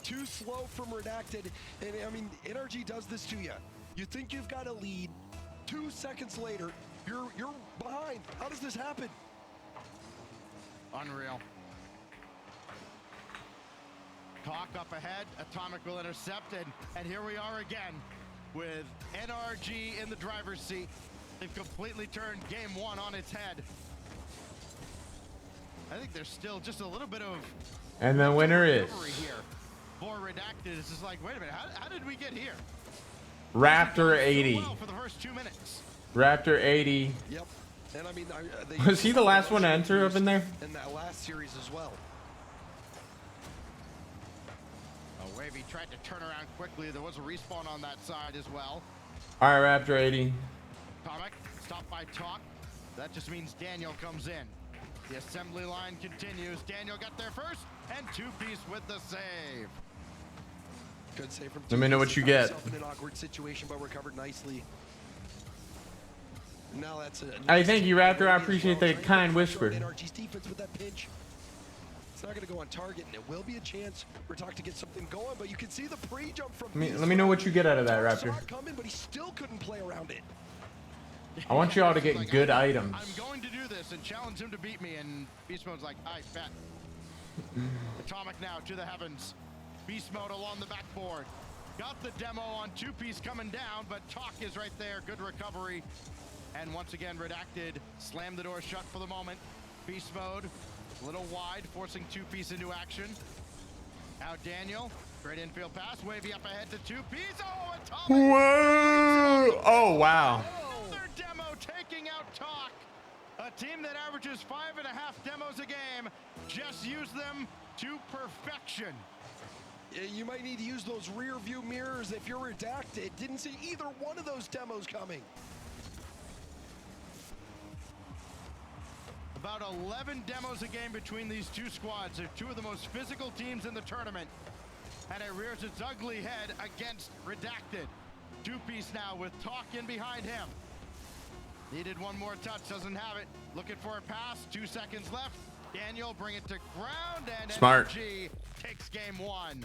Too slow from Redacted. And I mean, NRG does this to you. You think you've got a lead. 2 seconds later, you're behind. How does this happen? Unreal. Talk up ahead. Atomic will intercept, and here we are again with NRG in the driver's seat. They've completely turned game one on its head. I think there's still just a little bit of And the winner is... here for Redacted. It's just like, wait a minute, how did we get here? Raptor 80. Well for the first 2 minutes. Raptor 80. Yep. And I mean, Was he the last one to enter up in there? In that last series as well. Wavy tried to turn around quickly. There was a respawn on that side as well. All right, Raptor 80. Atomic stopped by Talk. That just means Daniel comes in. The assembly line continues. Daniel got there first, and two-piece with the save. Good save from Let me know what you get. In an awkward situation, but recovered nicely. Now that's a Hey, thank you, Raptor. I appreciate the kind whisper. NRG's defense with that pinch. It's not going to go on target, and it will be a chance for Talk to get something going, but you can see the pre-jump from Let me know what you get out of that, Raptor. coming, but he still couldn't play around it. I want you all to get good items. I'm going to do this and challenge him to beat me, and Beast Mode's like, I bet. Atomic now to the heavens. Beast mode along the backboard. Got the demo on two-piece coming down, but Talk is right there. Good recovery. And once again, Redacted slammed the door shut for the moment. Beast mode, a little wide, forcing two-piece into action. Now Daniel, great infield pass, wavy up ahead to two-piece. Oh, Atomic! Whoa! Oh, wow. Another demo taking out Talk. A team that averages 5.5 demos a game, just use them to perfection. You might need to use those rear view mirrors if you're Redacted. Didn't see either one of those demos coming. About 11 demos a game between these two squads. They're two of the most physical teams in the tournament. And it rears its ugly head against Redacted. Two-piece now with Talk in behind him. Needed one more touch, doesn't have it. Looking for a pass, 2 seconds left. Daniel bring it to ground, and Smart. NRG takes game one.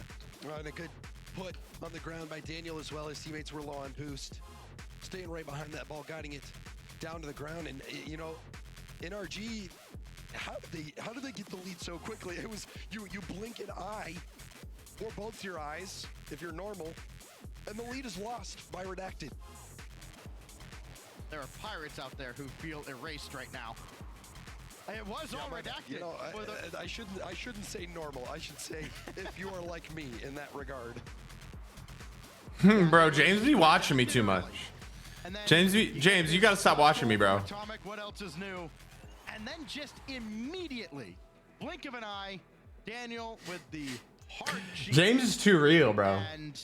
And a good put on the ground by Daniel as well. His teammates were low on boost. Staying right behind that ball, guiding it down to the ground. And, you know, NRG, how did they get the lead so quickly? It was, you blink an eye, or both your eyes, if you're normal, and the lead is lost by Redacted. There are pirates out there who feel erased right now. It was all Redacted. You know, I shouldn't say normal. I should say if you are like me in that regard. Bro, James be watching me too much. James, you gotta stop watching me, bro. Atomic, what else is new? And then just immediately, blink of an eye, Daniel with the hard cheat. James is too real, bro. And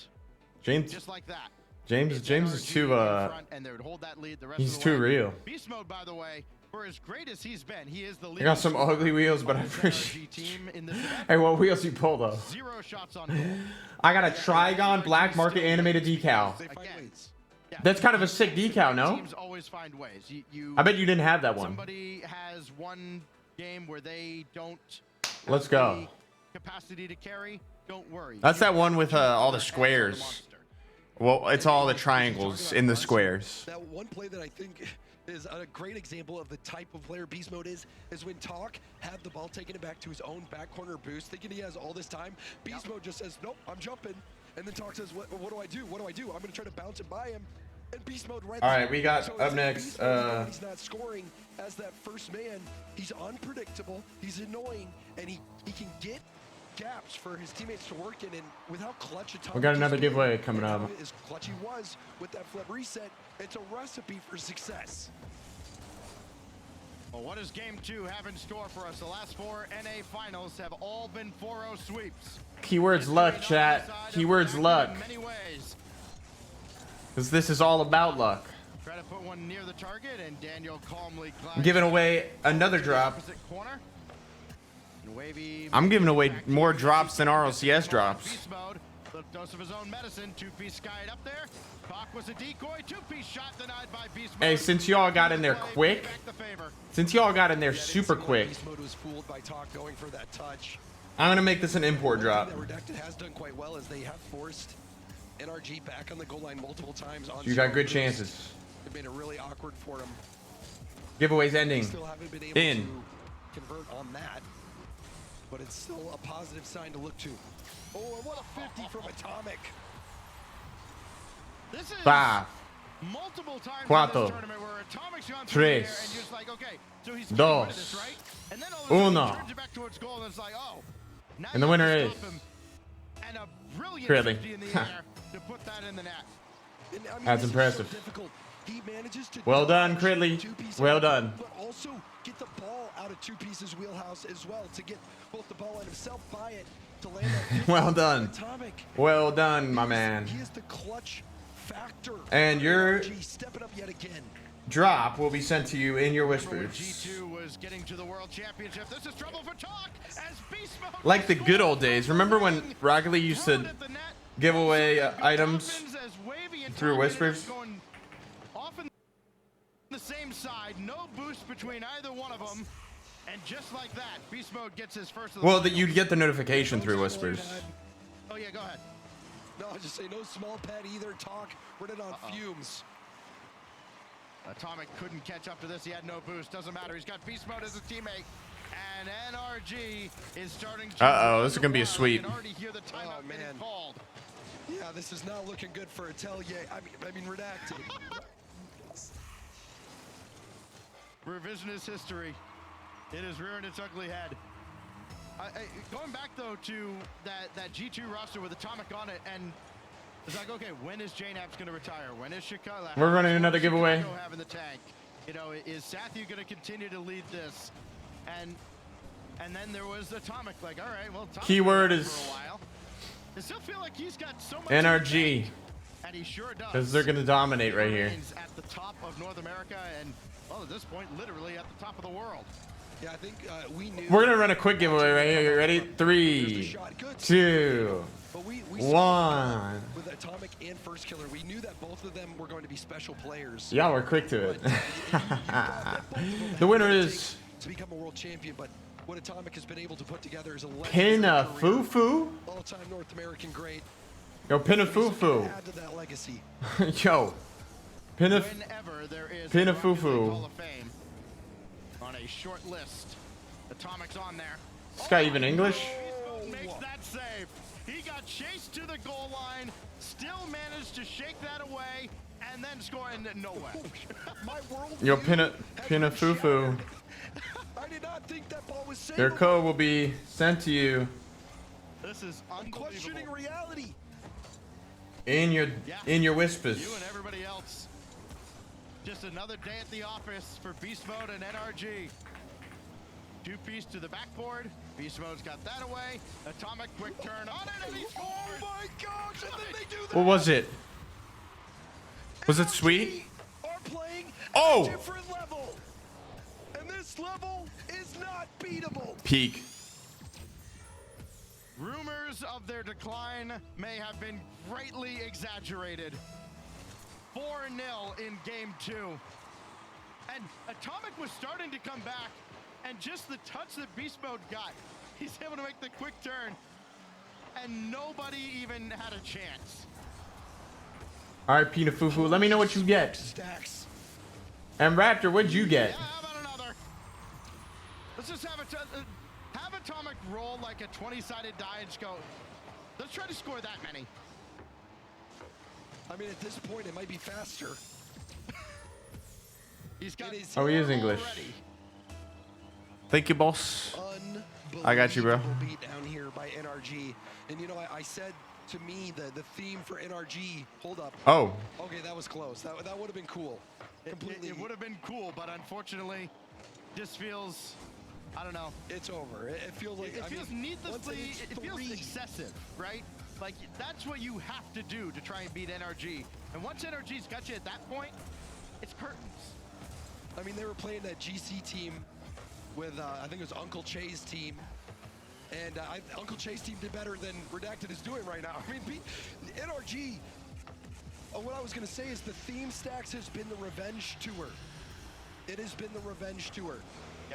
James, just like that. James is too And they would hold that lead the rest he's of the too way. real. Beast mode, by the way, for as great as he's been, he is the I lead. got some ugly wheels, but I appreciate. Hey, what wheels you pull though? 0 shots on goal. I got a Trigon Black Market animated decal. Again, That's kind of a sick decal, no? teams always find ways. I bet you didn't have that one. Somebody has one game where they don't Let's go. capacity to carry. Don't worry. That's that one with all the squares. Well, it's all the triangles in the squares. That one play that I think is a great example of the type of player Beast Mode is when Talk had the ball taken it back to his own back corner boost, thinking he has all this time. Beast Mode just says, nope, I'm jumping. And then Talk says, what do I do? What do I do? I'm going to try to bounce it by him. And Beast Mode right All there. right, we got So up it's next. Beast Mode, he's not scoring as that first man. He's unpredictable. He's annoying. And he can get gaps for his teammates to work in, and with how clutch Atomic We got another is being, giveaway coming and up. how as clutch he was with that flip reset, it's a recipe for success. Well, what does game 2 have in store for us? The last 4 NA finals have all been 4-0 sweeps. Keywords luck, chat. Keywords luck. In many ways. Because this is all about luck. Try to put one near the target, and Daniel calmly I'm giving away another drop. opposite corner. And wavy. I'm giving away more drops than RLCS drops. Beast mode. Little dose of his own medicine. Two-piece skied up there. Talk was a decoy. Two-piece shot denied by Beast mode. Hey, since y'all got in there quick, since y'all got in there super quick, Beast Mode was fooled by Talk going for that touch. I'm gonna make this an import drop. That Redacted has done quite well as they have forced NRG back on the goal line multiple times. On You got strong good boosts. chances. It made it really awkward for him. Giveaways ending. Still haven't been able In. to convert on that, but it's still a positive sign to look to. Oh, and what a 50 from Atomic. This is Five. multiple times Cuatro. in this tournament where Atomic's gone through here, Tres. and you're just like, okay, so he's Dos. this, right? And then all of a sudden Uno. he turns it back towards goal, and it's like, oh. Now And the you winner have to is stop him. And a brilliant Cridley. 50 in the air to put that in the net. And, I mean, That's this is impressive. So difficult. He manages to Well done, dodge Cridley. two-piece Well out, done. But also get the ball out of Two-Piece's wheelhouse as well to get both the ball and himself by it to land that 50. Well done. Atomic. Well done, my man. He is the clutch factor. And your NRG stepping up yet again. drop will be sent to you in your whispers. G2 was getting to the World Championship. This is trouble for Talk as Beast Mode Like the good old days. Remember when Rocket League used to give away items through whispers? going off in the same side, no boost between either one of them, and just like that, Beast Mode gets his first of the Well, that you'd get the notification through whispers. Oh yeah, go ahead. No, I was just saying no small pad either. Talk running on fumes. Atomic couldn't catch up to this. He had no boost. Doesn't matter. He's got Beast Mode as a teammate. And NRG is starting to Uh-oh, this is gonna be a sweep. Oh, man. Yeah, this is not looking good for Atelier. I mean, Redacted. Revisionist history. It has reared its ugly head. Going back though to that G2 roster with Atomic on it, and it's like, okay, when is JNAP's going to retire? When is Chicago? We're running another giveaway. Having the tank, you know, is Sathu going to continue to lead this? And then there was Atomic. Like, all right, well, Atomic's Keyword been is for a while. I still feel like he's got so much NRG. and he sure does. Because they're gonna dominate right here. At the top of North America, and well, at this point, literally at the top of the world. Yeah, I think we knew. We're gonna run a quick giveaway right here. You ready? 3, 2, 1. With Atomic and First Killer, we knew that both of them were going to be special players. Yeah, we're quick to it. The winner is to become a world champion, but what Atomic has been able to put together is a Pina Fufu. all-time North American great. Yo, Pina Fufu. Add to that legacy. Yo, Pina Fufu. Hall of Fame on a short list. Atomic's on there. This guy even English? Makes that save. He got chased to the goal line, still managed to shake that away, and then score in no way. My world. Yo, Pina Fufu. I did not think that ball was savable. Your code will be sent to you This is I'm questioning reality. in your whispers. You and everybody else. Just another day at the office for Beast Mode and NRG. Two-piece to the backboard. Beast Mode's got that away. Atomic quick turn on it, and he scored! Oh my gosh, and then they do that. What was it? Was it sweet? Are playing Oh! at a different level. And this level is not beatable. Peak. Rumors of their decline may have been greatly exaggerated. 4-0 in game 2. And Atomic was starting to come back, and just the touch that Beast Mode got, he's able to make the quick turn, and nobody even had a chance. All right, Pina Fufu. Let me know what you get. Stacks. And Raptor, what'd you get? Yeah, how about another? Let's just have Atomic roll like a 20-sided die and just go, let's try to score that many. I mean, at this point, it might be faster. He's got Oh, he is English. Thank you, boss. I got you, bro. Beat down here by NRG. And you know, I said to me the theme for NRG. Hold up. Oh. Okay, that was close. That would have been cool. Completely. It would have been cool, but unfortunately, this feels, I don't know. It's over. It feels like it feels needlessly. It feels excessive, right? Like that's what you have to do to try and beat NRG. And once NRG's got you at that point, it's curtains. I mean, they were playing that GC team with I think it was Uncle Che's team, and Uncle Che's team did better than Redacted is doing right now. I mean, NRG. What I was gonna say is the theme stacks has been the revenge tour. It has been the revenge tour,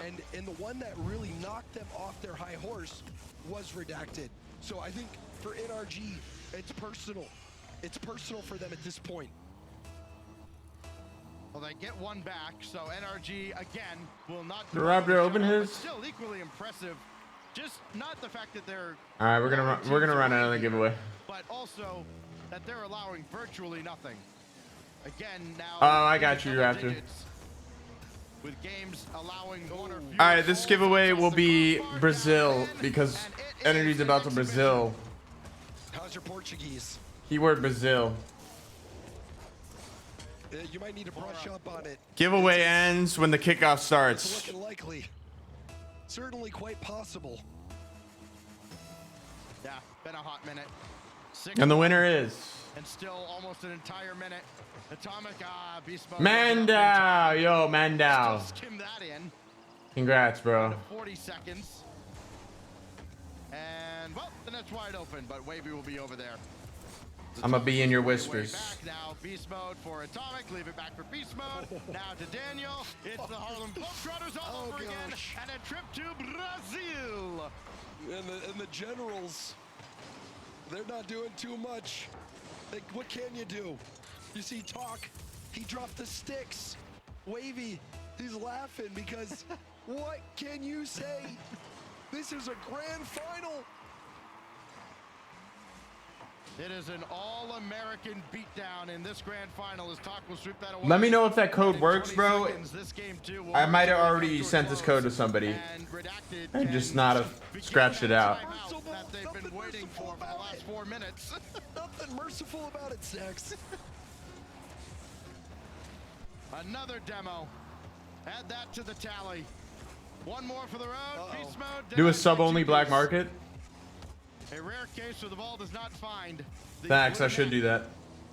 and the one that really knocked them off their high horse was Redacted. So I think for NRG, it's personal. It's personal for them at this point. Well, they get one back, so NRG again will not. Did Raptor open his? Still equally impressive. Just not the fact that they're. All right, we're gonna run another giveaway. But also that they're allowing virtually nothing. Again now. Oh, I got you, Raptor. With games allowing one or fewer. All right, this giveaway will be Brazil because Energy's about to Brazil. How's your Portuguese? Keyword Brazil. You might need to brush up on it. Giveaway ends when the kickoff It's starts. looking likely. Certainly quite possible. Yeah, been a hot minute. And the winner is And still almost an entire minute. Atomic, Beast Mode. Mandau. Yo, Mandau. Still skim that in. Congrats, bro. 40 seconds. And, well, the net's wide open, but Wavy will be over there. I'm gonna be in your whispers. Back now, Beast Mode for Atomic. Leave it back for Beast Mode. Now to Daniel. It's the Harlem Globetrotters all over again. And a trip to Brazil. And the generals, they're not doing too much. Like, what can you do? You see Talk, he dropped the sticks. Wavy, he's laughing because What can you say? This is a grand final. It is an all-American beatdown in this grand final as Talk will sweep that away. Let me know if that code works, bro. This game too will I might have already sent this code to somebody. I just not have scratched it out. That they've been waiting for the last 4 minutes. Nothing merciful about it, Sex. Another demo. Add that to the tally. One more for the road. Beast mode. Do a sub-only black market. A rare case where the ball does not find. Thanks, I should do that.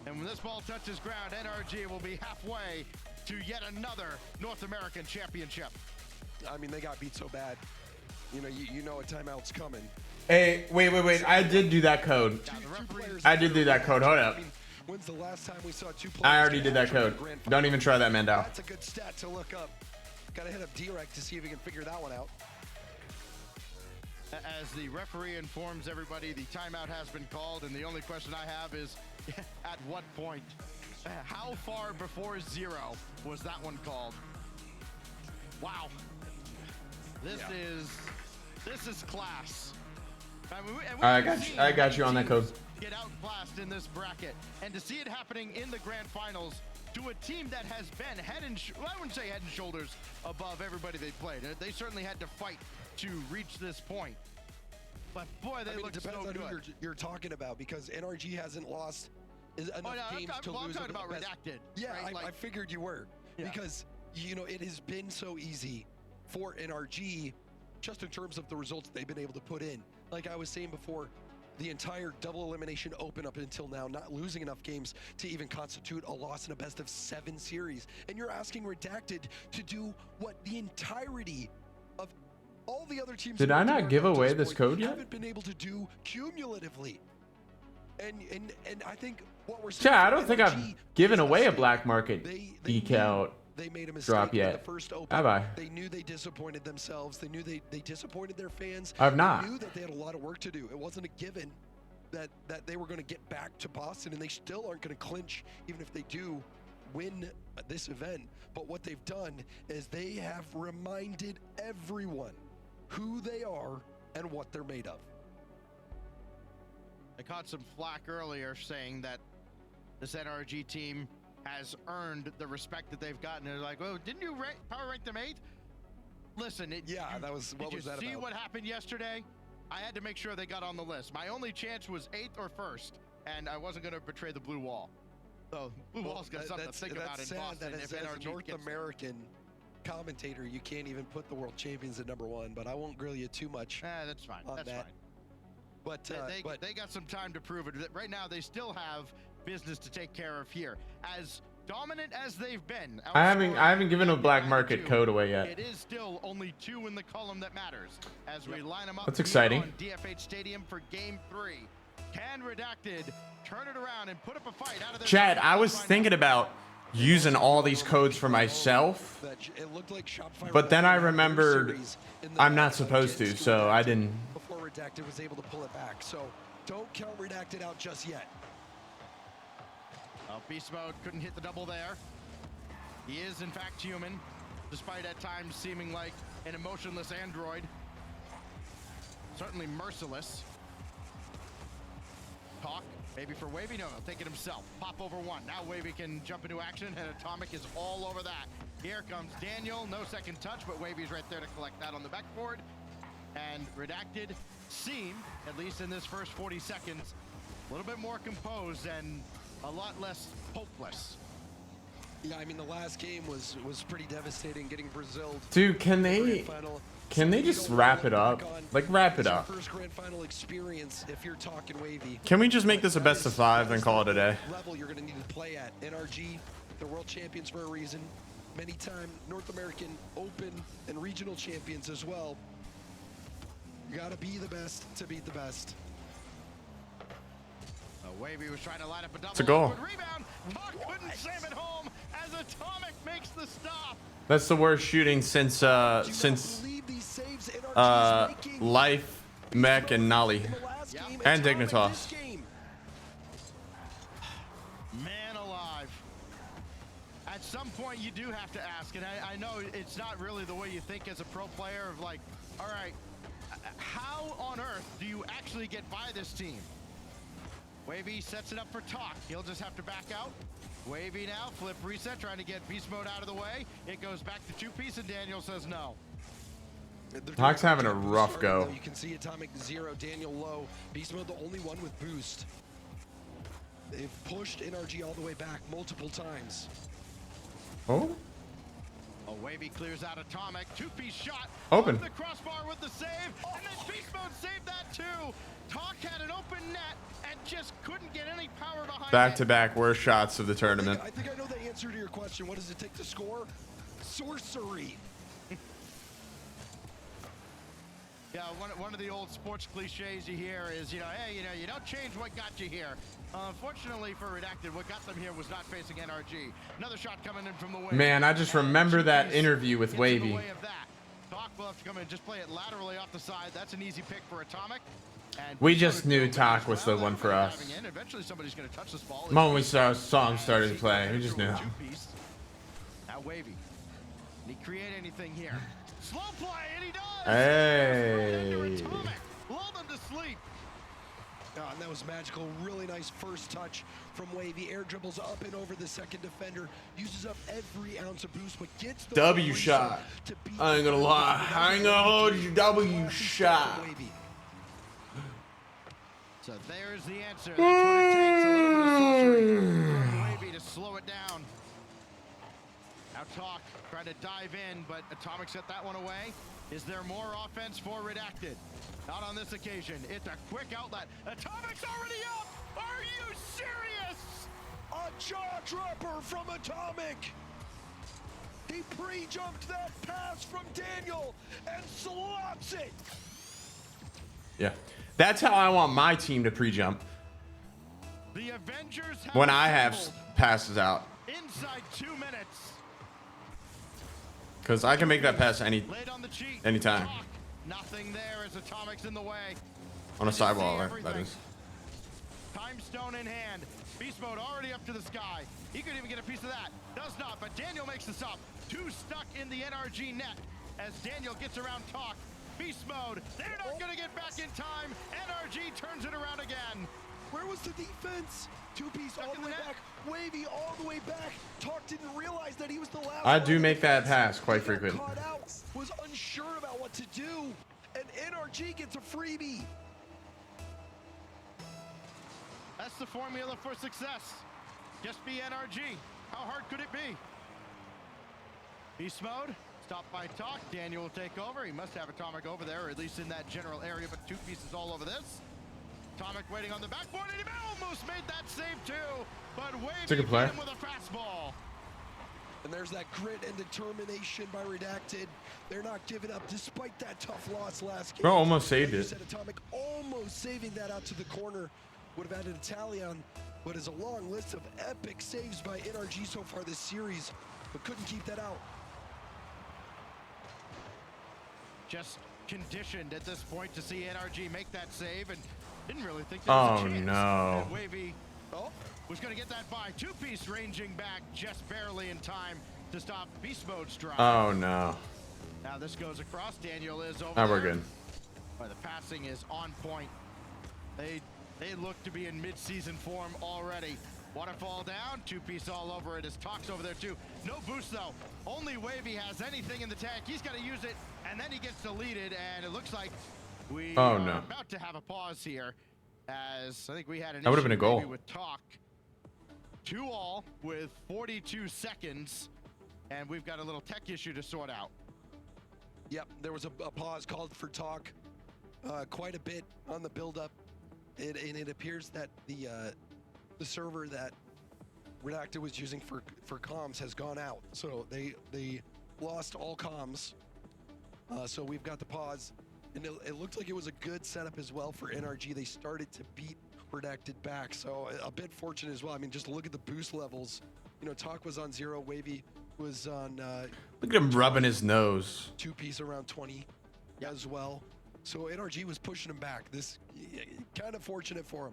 And when this ball touches ground, NRG will be halfway to yet another North American championship. I mean, they got beat so bad. You know a timeout's coming. Hey, wait. I did do that code. I did do that code. Hold up. When's the last time we saw two players? I already did that code. Don't even try that, Mandel. That's a good stat to look up. Gotta hit up Direct to see if we can figure that one out. As the referee informs everybody, the timeout has been called, and the only question I have is, at what point? How far before 0 was that one called? Wow. This is class. I got you on that code. Get outclassed in this bracket, and to see it happening in the grand finals to a team that has been I wouldn't say head and shoulders above everybody they played. They certainly had to fight to reach this point. But boy, they look so good. Depends on who you're talking about, because NRG hasn't lost enough games to lose. I'm talking about Redacted. Yeah, right? I figured you were. Yeah. Because, it has been so easy for NRG just in terms of the results they've been able to put in. Like I was saying before, the entire double elimination open up until now, not losing enough games to even constitute a loss in a best of 7 series. And you're asking Redacted to do what the entirety of all the other teams. Did I not give away this code yet? Haven't been able to do cumulatively. And I think what we're saying, I don't think I've given away a black market decal they made a mistake drop yet. In the first open. Have I? They knew they disappointed themselves. They knew they disappointed their fans. I've not. They knew that they had a lot of work to do. It wasn't a given that they were going to get back to Boston, and they still aren't going to clinch even if they do win this event. But what they've done is they have reminded everyone who they are and what they're made of. I caught some flack earlier saying that this NRG team has earned the respect that they've gotten. They're like, well, didn't you power rank them 8? Listen, that was what was that about? Did you see what happened yesterday? I had to make sure they got on the list. My only chance was 8th or 1st, and I wasn't going to betray the blue wall. So blue wall's got something to think about in Boston. That as a North American commentator, you can't even put the world champions at #1. But I won't grill you too much. That's fine. On That's that. Fine. But they got some time to prove it. Right now, they still have business to take care of here. As dominant as they've been, I haven't given a black market code away yet. It is still only 2 in the column that matters. As we line them up, that's exciting. On DFH Stadium for Game 3. Can Redacted turn it around and put up a fight out of their Chad, I was thinking about using all these codes for myself, but then I remembered I'm not supposed to, so I didn't. Before Redacted was able to pull it back, so don't count Redacted out just yet. Beast Mode couldn't hit the double there. He is in fact human, despite at times seeming like an emotionless android. Certainly merciless. Talk, maybe for Wavy, no, take it himself. Pop over 1, now Wavy can jump into action, and Atomic is all over that. Here comes Daniel, no second touch, but Wavy's right there to collect that on the backboard. And Redacted seem, at least in this first 40 seconds, a little bit more composed and a lot less hopeless. Yeah, I mean, the last game was pretty devastating, getting Brazil. Dude, can they just wrap it up? Like, wrap it up. First grand final experience, if you're talking Wavy. Can we just make this a best of 5 and call it a day? Level you're going to need to play at. NRG, the world champions for a reason. Many-time North American Open and regional champions as well. You got to be the best to beat the best. Wavy was trying to line up a double. It's a goal. Rebound. Puck couldn't slam it home as Atomic makes the stop. That's the worst shooting since Life, Mech, and Nolly, and Dignitas. Man alive. At at some point you do have to ask, and I know it's not really the way you think as a pro player of like, all right, how on earth do you actually get by this team? Wavy sets it up for Talk. He'll just have to back out. Wavy now, flip reset, trying to get beast mode out of the way. It goes back to 2-piece, and Daniel says no. Talk's having a rough go. You can see Atomic 0, Daniel low. Beast mode the only one with boost. They've pushed NRG all the way back multiple times. Oh? A Wavy clears out Atomic. 2-piece shot. Open. The crossbar with the save. And then Beast Mode saved that too. Talk had an open net and just couldn't get any power behind Back it. to back worst shots of the tournament. I think I know the answer to your question. What does it take to score? Sorcery. Yeah, one of the old sports cliches you hear is, hey, you don't change what got you here. Unfortunately for Redacted, what got them here was not facing NRG. Another shot coming in from the way. Man, I just remember that interview with Wavy. Talk will have to come in and just play it laterally off the side. That's an easy pick for Atomic. And We just knew Talk was the one for us. Eventually somebody's going to touch this ball. The moment we saw a song started to play, we just knew. Now Wavy. Did he create anything here? Slow play, and he does! Hey. Lulled him to sleep. And that was magical. Really nice first touch from Wavy. Air dribbles up and over the second defender. Uses up every ounce of boost, but gets the W shot. I ain't gonna lie. I ain't gonna hold you. W shot. So there's the answer. That's what it takes. A little bit of sorcery from Wavy to slow it down. Now Talk trying to dive in, but Atomic set that one away. Is there more offense for Redacted? Not on this occasion. It's a quick outlet. Atomic's already up! Are you serious? A jaw dropper from Atomic! He pre-jumped that pass from Daniel and slots it! Yeah. That's how I want my team to pre-jump. The Avengers have When I have passes out. inside 2 minutes. Because I can make that pass anytime. Nothing there as Atomic's in the way. On a sidewall, right? That is. Time stone in hand. Beast mode already up to the sky. He could even get a piece of that. Does not, but Daniel makes this up. 2 stuck in the NRG net as Daniel gets around Talk. Beast mode. They're not going to get back in time. NRG turns it around again. Where was the defense? 2-piece all the way back. Wavy all the way back. Talk didn't realize that he was the last. I do make that pass quite frequent. Caught out, was unsure about what to do, and NRG gets a freebie. That's the formula for success. Just be NRG. How hard could it be? Beast mode. Stopped by Talk. Daniel will take over. He must have Atomic over there, or at least in that general area, but 2 pieces all over this. Atomic waiting on the backboard, and he almost made that save too, but Wavy a play. hit him with a fastball. And there's that grit and determination by Redacted. They're not giving up despite that tough loss last game. Bro almost saved Like you it. said, Atomic almost saving that out to the corner. Would have added a tally on what is a long list of epic saves by NRG so far this series, but couldn't keep that out. Just conditioned at this point to see NRG make that save, and didn't really think there was a chance. No. And Wavy was going to get that by. 2-piece ranging back just barely in time to stop Beast Mode's drive. Oh no. Now this goes across. Daniel is over. Now we're there. good. But the passing is on point. They look to be in mid-season form already. Waterfall down, 2-piece all over it as Talk's over there too. No boost though. Only Wavy has anything in the tank. He's got to use it, and then he gets deleted, and it looks like we are about to have a pause here, as I think we had an That would have been a goal. maybe with Talk. 2-all with 42 seconds, and we've got a little tech issue to sort out. Yep, there was a pause called for Talk quite a bit on the build-up, and it appears that the server that Redacted was using for comms has gone out, so they lost all comms. So we've got the pause, and it looked like it was a good setup as well for NRG. They started to beat Redacted back, so a bit fortunate as well. I mean, just look at the boost levels. You know, Talk was on 0, Wavy was on. Look at him rubbing his nose. 2-piece around 20 as well. So NRG was pushing him back. This kind of fortunate for him.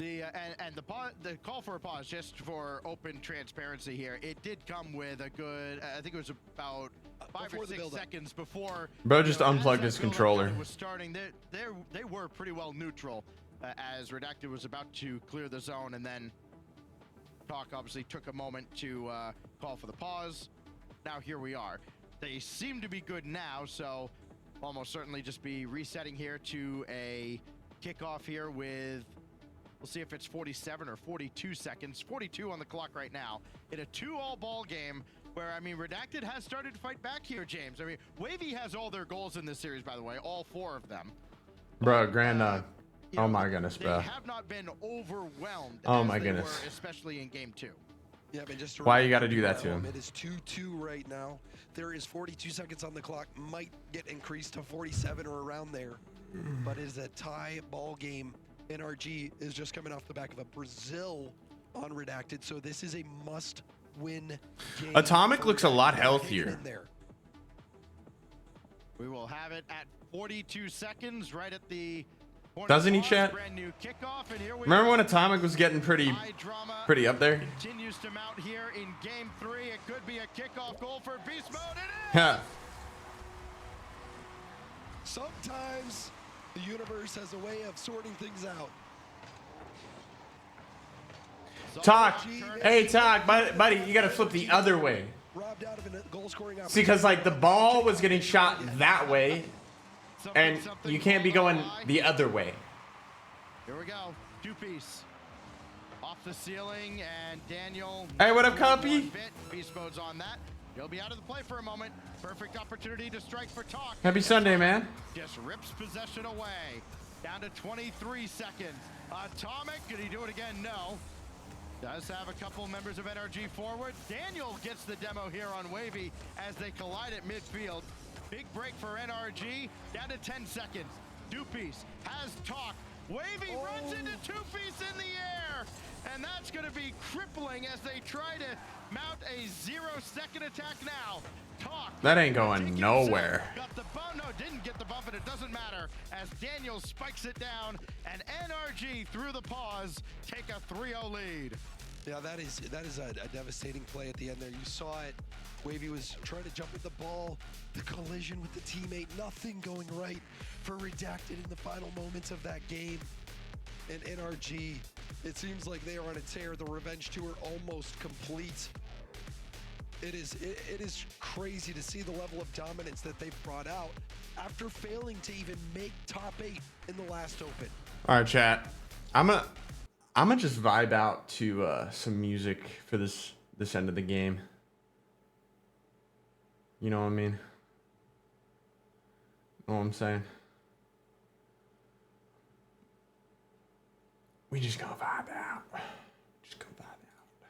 The call for a pause, just for open transparency here, it did come with a good, I think it was about 5 or 6 seconds before. Bro just unplugged his controller. Was starting. They were pretty well neutral as Redacted was about to clear the zone, and then Talk obviously took a moment to call for the pause. Now here we are. They seem to be good now, so almost certainly just be resetting here to a kickoff here with. We'll see if it's 47 or 42 seconds. 42 on the clock right now in a 2-all ball game where, I mean, Redacted has started to fight back here, James. I mean, Wavy has all their goals in this series, by the way, all 4 of them. Bro, Grand oh my goodness, bro. They have not been overwhelmed. Oh my goodness. Were, especially in game 2. Yeah, but just why you got to do that to him? It is 2-2 right now. There is 42 seconds on the clock. Might get increased to 47 or around there. But it is a tie ball game. NRG is just coming off the back of a Brazil on Redacted, so this is a must-win game. Atomic looks a lot healthier. We will have it at 42 seconds, right at the. Doesn't he, chat? Remember when Atomic was getting pretty up there? Continues to mount here in game 3. It could be a kickoff goal for Beast Mode. Yeah. Sometimes the universe has a way of sorting things out. Talk. Hey, Talk, buddy, you gotta flip the other way. See, because like the ball was getting shot that way, and you can't be going the other way. Here we go. 2-piece. Off the ceiling, and Daniel. Hey, what up, Compy? Beast Mode's on that. He'll be out of the play for a moment. Perfect opportunity to strike for Talk. Happy Sunday, man. Just rips possession away. Down to 23 seconds. Atomic, could he do it again? No. Does have a couple members of NRG forward. Daniel gets the demo here on Wavy as they collide at midfield. Big break for NRG. Down to 10 seconds. 2-piece has Talk. Wavy runs into 2-piece in the air. And that's going to be crippling as they try to mount a 0-second attack now. Talk. That ain't going nowhere. Got the bump. No, didn't get the bump, and it doesn't matter as Daniel spikes it down, and NRG through the pause take a 3-0 lead. Yeah, that is a devastating play at the end there. You saw it. Wavy was trying to jump at the ball. The collision with the teammate. Nothing going right for Redacted in the final moments of that game. And NRG, it seems like they are on a tear. The revenge tour almost complete. It is crazy to see the level of dominance that they've brought out after failing to even make top 8 in the last open. All right, chat. I'm gonna just vibe out to some music for this end of the game. You know what I mean? Know what I'm saying? We just gonna vibe out. Just gonna vibe out.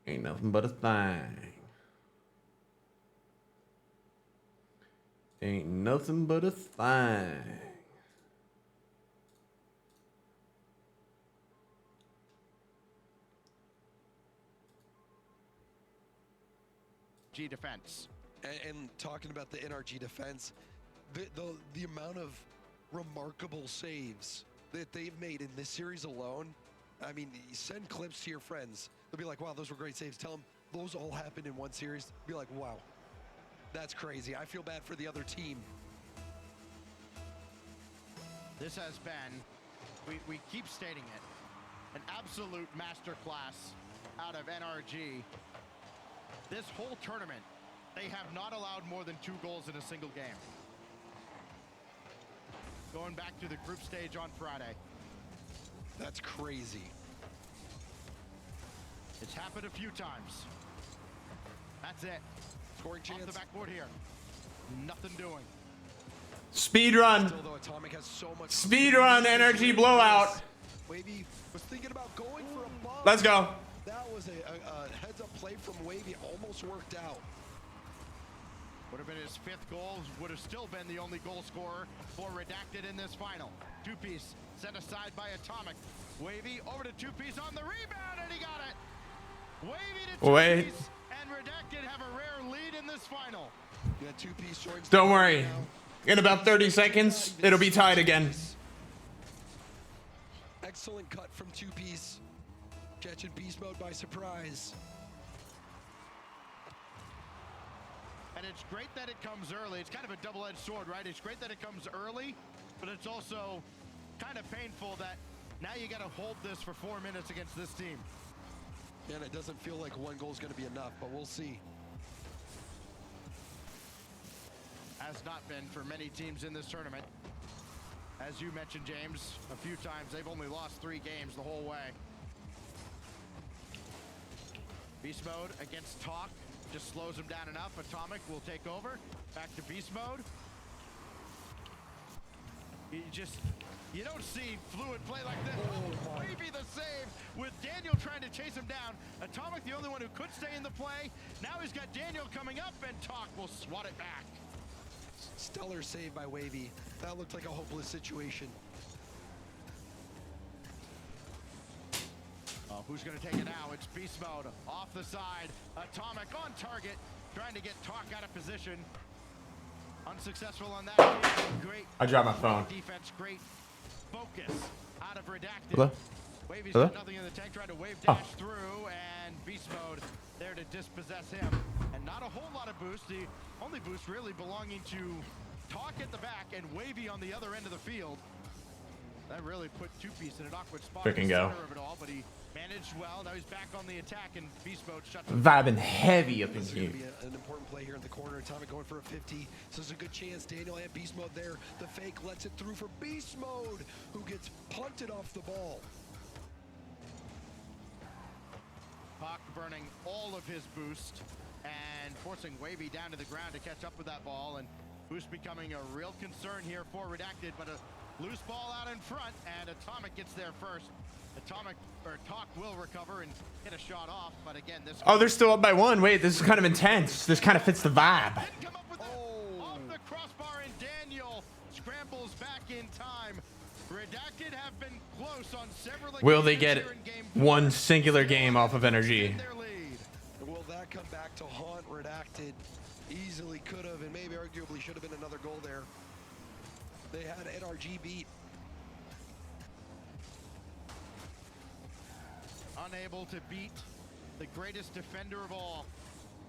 Ain't nothing but a thing. Ain't nothing but a thing. G defense. And talking about the NRG defense, the amount of remarkable saves that they've made in this series alone. I mean, send clips to your friends. They'll be like, wow, those were great saves. Tell them those all happened in one series. Be like, wow, that's crazy. I feel bad for the other team. This has been, we keep stating it, an absolute masterclass out of NRG. This whole tournament, they have not allowed more than 2 goals in a single game. Going back to the group stage on Friday. That's crazy. It's happened a few times. That's it. Scoring chance. Off the backboard here. Nothing doing. Speed run. Speed run, NRG blowout. Wavy was thinking about going for a bump. Let's go. That was a heads-up play from Wavy. Almost worked out. Would have been his 5th goal. Would have still been the only goal scorer for Redacted in this final. 2-piece set aside by Atomic. Wavy over to 2-piece on the rebound, and he got it. Wavy to 2-piece, and Redacted have a rare lead in this final. You got 2-piece joins. Don't worry. In about 30 seconds, it'll be tied again. Excellent cut from 2-piece. Catching beast mode by surprise. And it's great that it comes early. It's kind of a double-edged sword, right? It's great that it comes early, but it's also kind of painful that now you got to hold this for 4 minutes against this team. And it doesn't feel like one goal is going to be enough, but we'll see. Has not been for many teams in this tournament. As you mentioned, James, a few times, they've only lost 3 games the whole way. Beast mode against Talk. Just slows him down enough. Atomic will take over. Back to beast mode. You don't see fluid play like this. Oh, maybe the save with Daniel trying to chase him down. Atomic, the only one who could stay in the play. Now he's got Daniel coming up, and Talk will swat it back. Stellar save by Wavy. That looked like a hopeless situation. Who's going to take it now? It's beast mode off the side. Atomic on target, trying to get Talk out of position. Unsuccessful on that. Great. I dropped my phone. Defense, great focus out of Redacted. Hello? Wavy's Hello? got nothing in the tank, trying to wave dash through, and beast mode there to dispossess him. And not a whole lot of boost. The only boost really belonging to Talk at the back and Wavy on the other end of the field. That really put 2-piece in an awkward spot in the Freaking center of it all, but he managed well. Now he's back on the attack, and beast mode shuts Vibing heavy up in This is here. going to be an important play here in the corner. Atomic going for a 50. So there's a good chance Daniel and beast mode there. The fake lets it through for beast mode, who gets punted off the ball. Hawk burning all of his boost and forcing Wavy down to the ground to catch up with that ball, and boost becoming a real concern here for Redacted, but a loose ball out in front, and Atomic gets there first. Talk will recover and get a shot off, but again, this. Oh, they're still up by 1. Wait, this is kind of intense. This kind of fits the vibe. Off the crossbar, and Daniel scrambles back in time. Redacted have been close on several. Will they get one singular game off of energy? Will that come back to haunt Redacted? Easily could have, and maybe arguably should have been another goal there. They had NRG beat. Unable to beat the greatest defender of all.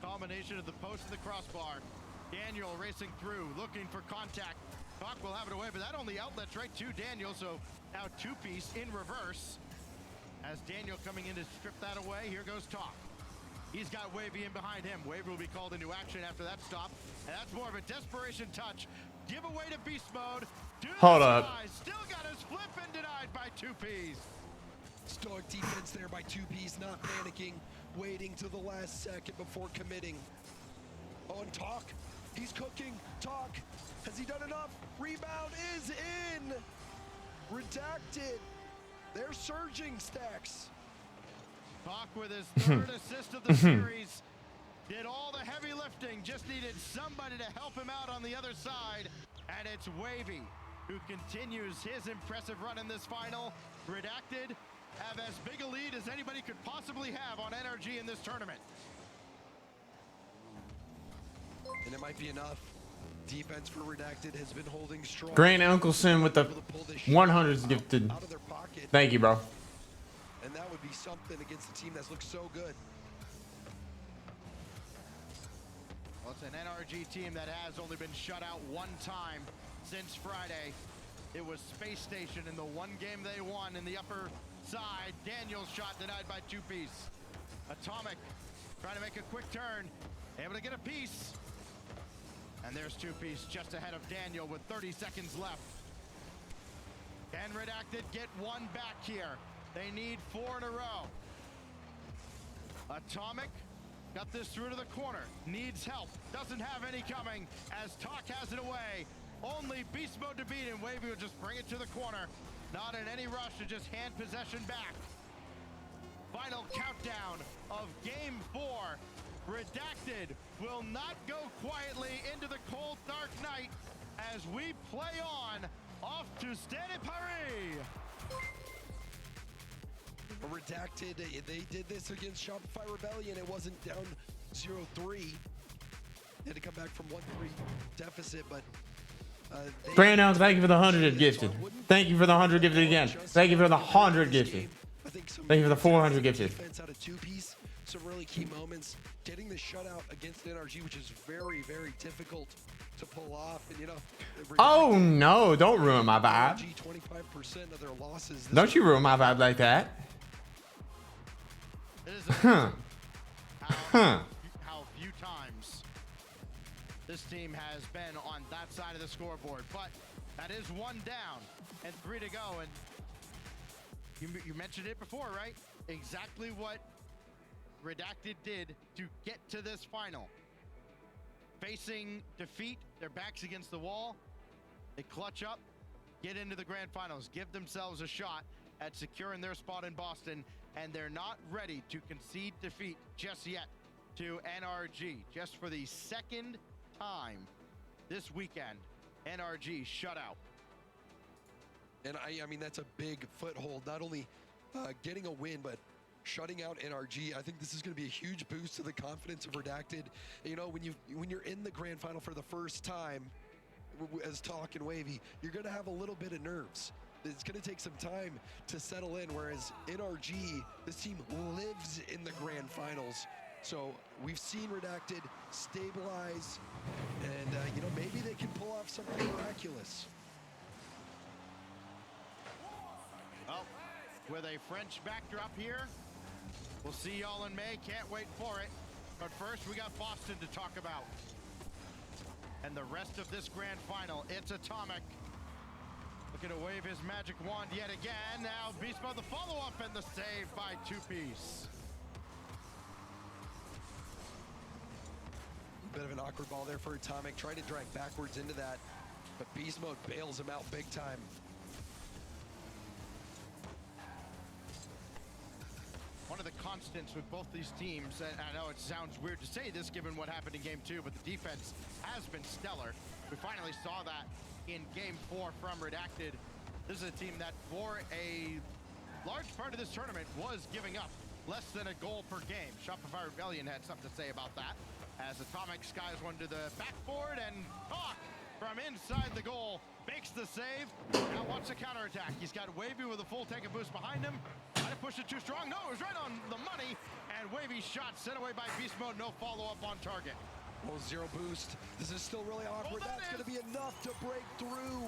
Combination of the post and the crossbar. Daniel racing through, looking for contact. Talk will have it away, but that only outlets right to Daniel, so now 2-piece in reverse. As Daniel coming in to strip that away, here goes Talk. He's got Wavy in behind him. Wavy will be called into action after that stop, and that's more of a desperation touch. Give away to beast mode. Hold up. Still got his flip and denied by 2-piece. Stoic defense there by 2-piece, not panicking, waiting to the last second before committing. Oh, and Talk, he's cooking. Talk, has he done enough? Rebound is in. Redacted. They're surging, Stacks. Talk with his 3rd assist of the series. Did all the heavy lifting, just needed somebody to help him out on the other side. And it's Wavy who continues his impressive run in this final. Redacted have as big a lead as anybody could possibly have on NRG in this tournament. And it might be enough. Defense for Redacted has been holding strong. Grant Unkelson with the 100s gifted. Out of their pocket. Thank you, bro. And that would be something against a team that's looked so good. Well, it's an NRG team that has only been shut out 1 time since Friday. It was Space Station in the 1 game they won in the upper side. Daniel's shot denied by 2-piece. Atomic trying to make a quick turn, able to get a piece. And there's 2-piece just ahead of Daniel with 30 seconds left. Can Redacted get 1 back here? They need 4 in a row. Atomic got this through to the corner. Needs help. Doesn't have any coming as Talk has it away. Only beast mode to beat, and Wavy will just bring it to the corner. Not in any rush to just hand possession back. Final countdown of game 4. Redacted will not go quietly into the cold, dark night as we play on off to Stade Paris. Redacted, they did this against Shopify Rebellion. It wasn't down 0-3. They had to come back from 1-3 deficit, but Brandon, thank you for the 100 gifted. So I wouldn't Thank you for the 100 gifted again. Thank you for the 100 gifted. Thank you for the 400 gifted. Defense out of two-piece, some really key moments. Getting the shutout against NRG, which is very, very difficult to pull off. And, you know, Oh no, don't ruin my vibe. 25% of their losses. Don't you ruin my vibe like that. How few times this team has been on that side of the scoreboard, but that is one down and 3 to go. And you mentioned it before, right? Exactly what Redacted did to get to this final. Facing defeat, their backs against the wall, they clutch up, get into the grand finals, give themselves a shot at securing their spot in Boston, and they're not ready to concede defeat just yet to NRG. Just for the second time this weekend, NRG shut out. And I mean, that's a big foothold, not only getting a win, but shutting out NRG. I think this is going to be a huge boost to the confidence of Redacted. You know, when you're in the grand final for the first time as Talk and Wavy, you're going to have a little bit of nerves. It's going to take some time to settle in, whereas NRG, this team lives in the grand finals. So we've seen Redacted stabilize, and you know, maybe they can pull off something miraculous. Well, with a French backdrop here, we'll see y'all in May. Can't wait for it. But first, we got Boston to talk about. And the rest of this grand final, it's Atomic. Looking to wave his magic wand yet again. Now Beast Mode, the follow-up and the save by two-piece. Bit of an awkward ball there for Atomic, trying to drag backwards into that, but Beast Mode bails him out big time. One of the constants with both these teams, and I know it sounds weird to say this given what happened in Game 2, but the defense has been stellar. We finally saw that in Game 4 from Redacted. This is a team that for a large part of this tournament was giving up less than a goal per game. Shopify Rebellion had something to say about that, as Atomic skies one to the backboard, and Talk from inside the goal makes the save. Now watch the counterattack. He's got Wavy with a full tank of boost behind him. Trying to push it too strong. No, it was right on the money. And Wavy's shot sent away by Beast Mode. No follow-up on target. Well, zero boost. This is still really awkward. That's going to be enough to break through.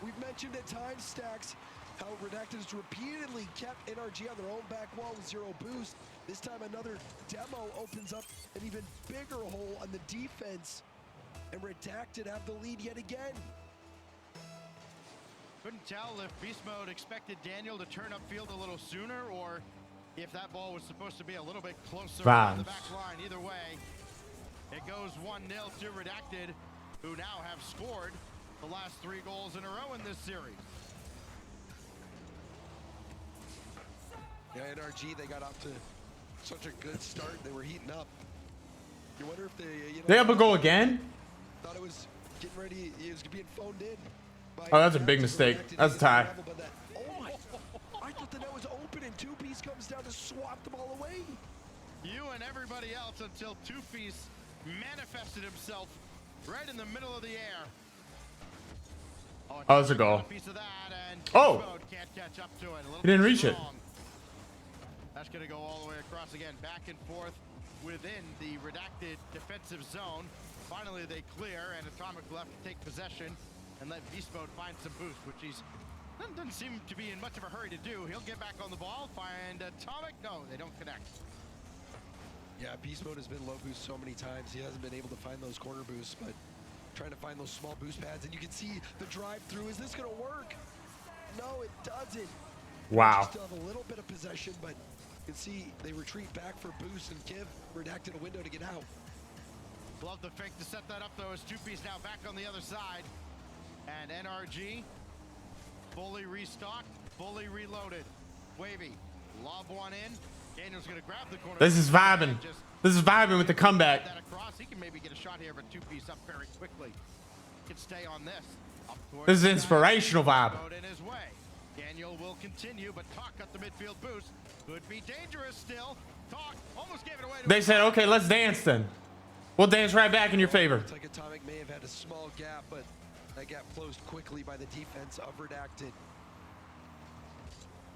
We've mentioned at time stacks how Redacted has repeatedly kept NRG on their own back wall with zero boost. This time another demo opens up an even bigger hole on the defense, and Redacted have the lead yet again. Couldn't tell if Beast Mode expected Daniel to turn upfield a little sooner, or if that ball was supposed to be a little bit closer on the back line. Either way, it goes 1-0 to Redacted, who now have scored the last 3 goals in a row in this series. Yeah, NRG, they got off to such a good start. They were heating up. You wonder if they have a goal again? Thought it was getting ready. It was being phoned in. Oh, that's a big mistake. That's a tie. I thought the net was open, and two-piece comes down to swap the ball away. You and everybody else until two-piece manifested himself right in the middle of the air. Oh, that's a goal. Oh! Can't catch up to it. He didn't reach it. That's going to go all the way across again, back and forth within the Redacted defensive zone. Finally, they clear, and Atomic left to take possession and let Beast Mode find some boost, which he's doesn't seem to be in much of a hurry to do. He'll get back on the ball, find Atomic. No, they don't connect. Yeah, Beast Mode has been low boost so many times. He hasn't been able to find those corner boosts, but trying to find those small boost pads, and you can see the drive through. Is this going to work? No, it doesn't. Wow. Still have a little bit of possession, but you can see they retreat back for boost and give Redacted a window to get out. Love the fake to set that up, though, as two-piece now back on the other side. And NRG fully restocked, fully reloaded. Wavy, lob one in. Daniel's going to grab the corner. This is vibing. This is vibing with the comeback. That across. He can maybe get a shot here, but two-piece up very quickly. Can stay on this. This is inspirational vibe. In his way. Daniel will continue, but Talk got the midfield boost. Could be dangerous still. Talk almost gave it away. They said, okay, let's dance then. We'll dance right back in your favor. Looks like Atomic may have had a small gap, but That gap closed quickly by the defense of Redacted.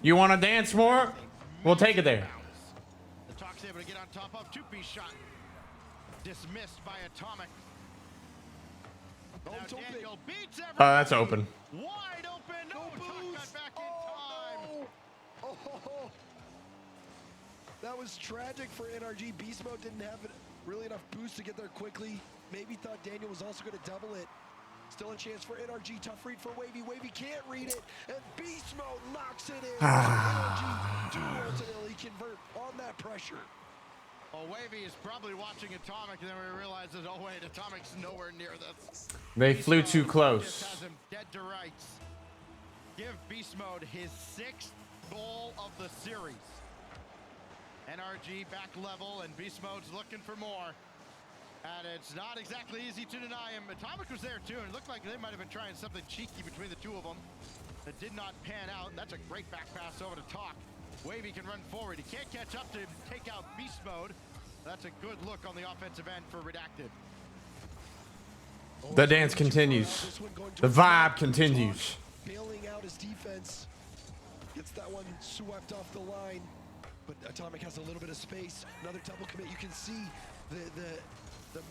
You want to dance more? We'll take it there. The Talk's able to get on top of two-piece shot. Dismissed by Atomic. Now Daniel beats everybody. Oh, that's open. Wide open. No, Talk got back in time. Oh, that was tragic for NRG. Beast Mode didn't have really enough boost to get there quickly. Maybe thought Daniel was also going to double it. Still a chance for NRG. Tough read for Wavy. Wavy can't read it. And Beast Mode knocks it in. NRG do ultimately convert on that pressure. Well, Wavy is probably watching Atomic, and then we realizes, oh wait, Atomic's nowhere near this. They flew too Just close. has him dead to rights. Give Beast Mode his 6th goal of the series. NRG back level, and Beast Mode's looking for more. And it's not exactly easy to deny him. Atomic was there too, and it looked like they might have been trying something cheeky between the two of them. That did not pan out. That's a great back pass over to Talk. Wavy can run forward. He can't catch up to him, take out Beast Mode. That's a good look on the offensive end for Redacted. The dance continues. The vibe continues. Bailing out his defense. Gets that one swept off the line. But Atomic has a little bit of space. Another double commit. You can see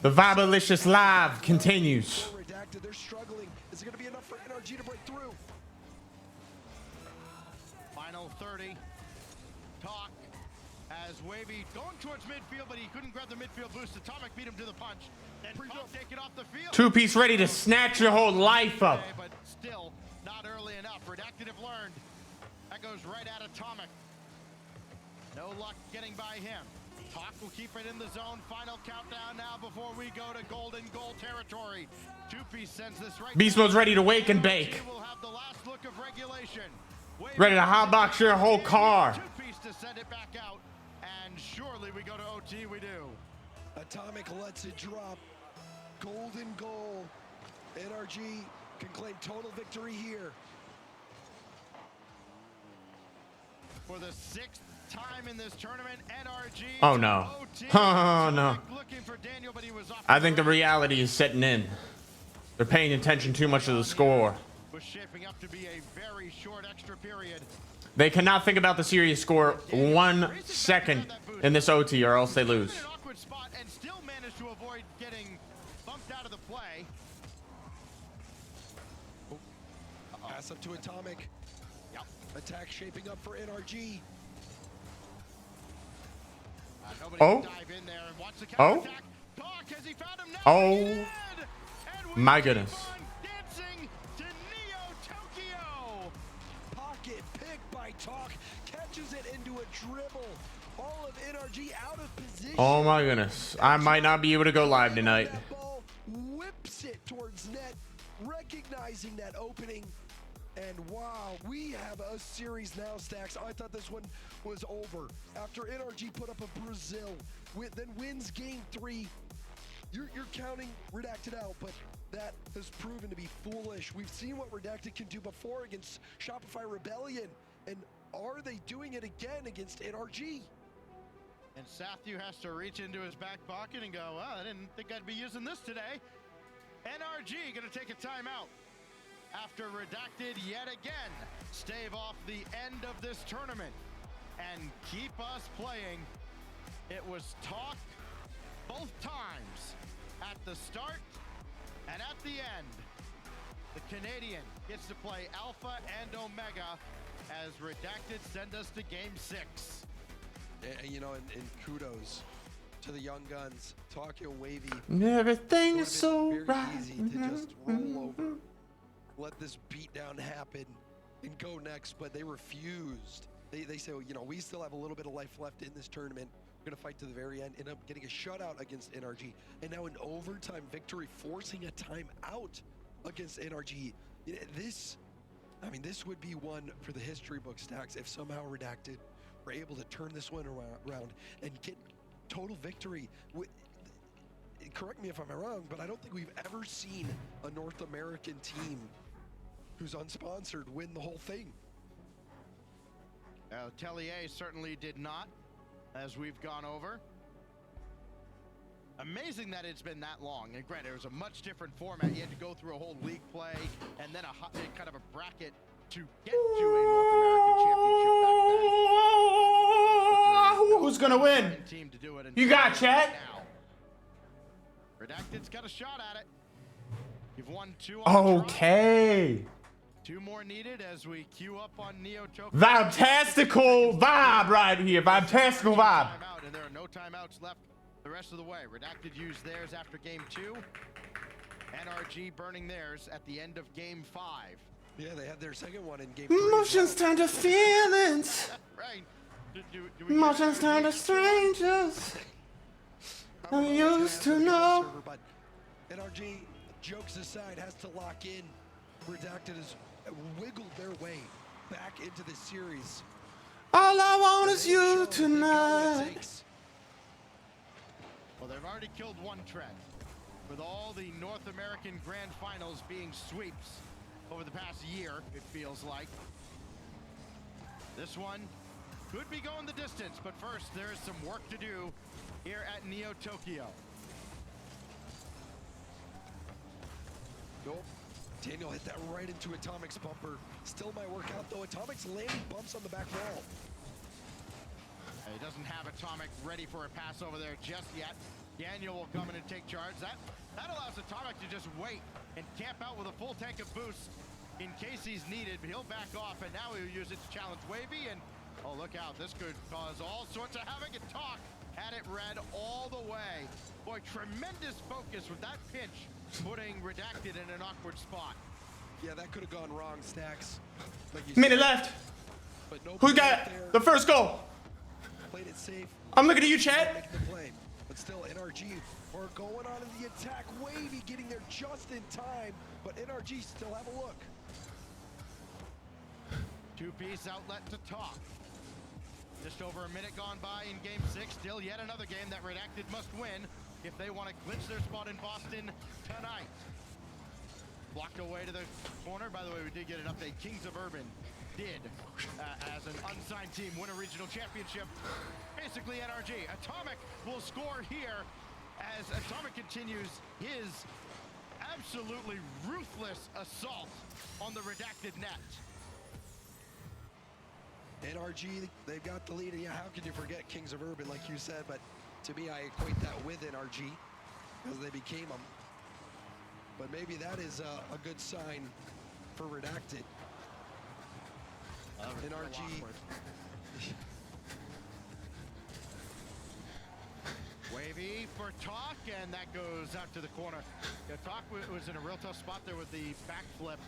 The Vibalicious Live continues. Redacted. They're struggling. Is it going to be enough for NRG to break through? Final 30. Talk as Wavy going towards midfield, but he couldn't grab the midfield boost. Atomic beat him to the punch. And Talk take it off the field. Two-piece ready to snatch your whole life up. But still not early enough. Redacted have learned. That goes right at Atomic. No luck getting by him. Talk will keep it in the zone. Final countdown now before we go to golden goal territory. Two-piece sends this right. Beast Mode's ready to wake and bake. We'll have the last look of regulation. Ready to hotbox your whole car. Two-piece to send it back out. And surely we go to OT, we do. Atomic lets it drop. Golden goal. NRG can claim total victory here. For the 6th time in this tournament, NRG. Oh no. Oh no. Looking for Daniel, but he was off. I think the reality is setting in. They're paying attention too much to the score. Was shaping up to be a very short extra period. They cannot think about the serious score 1 second in this OT or else they lose. An awkward spot and still managed to avoid getting bumped out of the play. Pass up to Atomic. Yep. Attack shaping up for NRG. Oh. Oh. Oh. My goodness. Pocket pick by Talk. Catches it into a dribble. All of NRG out of position. Oh my goodness. I might not be able to go live tonight. Whips it towards net, recognizing that opening. And wow, we have a series now, Stacks. I thought this one was over. After NRG put up a Brazil, then wins game 3. You're counting Redacted out, but that has proven to be foolish. We've seen what Redacted can do before against Shopify Rebellion. And are they doing it again against NRG? And Sathu has to reach into his back pocket and go, well, I didn't think I'd be using this today. NRG gonna take a timeout. After Redacted yet again stave off the end of this tournament and keep us playing. It was Talk both times at the start and at the end. The Canadian gets to play Alpha and Omega as Redacted send us to game 6. You know, and kudos to the young guns, Talk and Wavy. Everything is so very right. easy to just roll over. Let this beatdown happen and go next, but they refused. They say, you know, we still have a little bit of life left in this tournament. We're gonna fight to the very end. End up getting a shutout against NRG, and now an overtime victory, forcing a timeout against NRG. This would be one for the history book, Stacks, if somehow Redacted were able to turn this one around and get total victory. Correct me if I'm wrong, but I don't think we've ever seen a North American team who's unsponsored win the whole thing. Tellier certainly did not, as we've gone over. Amazing that it's been that long. And granted, it was a much different format. You had to go through a whole league play and then a kind of a bracket to get to a North American championship back then. Who's gonna win? Team to do it You got chat. now. Redacted's got a shot at it. You've won 2 on the trot. Okay. 2 more needed as we queue up on Neo Tokyo. Vibtastical vibe right here. Vibtastical vibe. Timeout, and there are no timeouts left the rest of the way. Redacted used theirs after game 2. NRG burning theirs at the end of game 5. Yeah, they had their second one in game 3. Emotions turn to feelings. Right. Emotions turn to strangers. I used to know. But NRG, jokes aside, has to lock in. Redacted has wiggled their way back into the series. All I want is you tonight. Well, they've already killed one trend. With all the North American Grand Finals being sweeps over the past year, it feels like. This one could be going the distance, but first there is some work to do here at Neo Tokyo. Nope. Daniel hit that right into Atomic's bumper. Still might work out though. Atomic's landing bumps on the back wall. He doesn't have Atomic ready for a pass over there just yet. Daniel will come in and take charge. That allows Atomic to just wait and camp out with a full tank of boost in case he's needed. But he'll back off, and now he'll use it to challenge Wavy. And oh, look out! This could cause all sorts of havoc. And Talk had it red all the way. Boy, tremendous focus with that pinch, putting Redacted in an awkward spot. Yeah, that could have gone wrong, Stacks. Like you Minute said. left. But Who got the first goal? Played it safe. I'm looking at you, Chad. Making the play. But still, NRG are going on in the attack. Wavy getting there just in time, but NRG still have a look. 2-piece outlet to Talk. Just over a minute gone by in game 6. Still yet another game that Redacted must win if they want to clinch their spot in Boston tonight. Blocked away to the corner. By the way, we did get an update. Kings of Urban did, as an unsigned team, win a regional championship. Basically, NRG. Atomic will score here as Atomic continues his absolutely ruthless assault on the Redacted net. NRG, they've got the lead, and yeah, how can you forget Kings of Urban, like you said, but to me, I equate that with NRG, because they became them. But maybe that is a good sign for Redacted. NRG. Wavy for Talk, and that goes out to the corner. Yeah, Talk was in a real tough spot there with the backflip,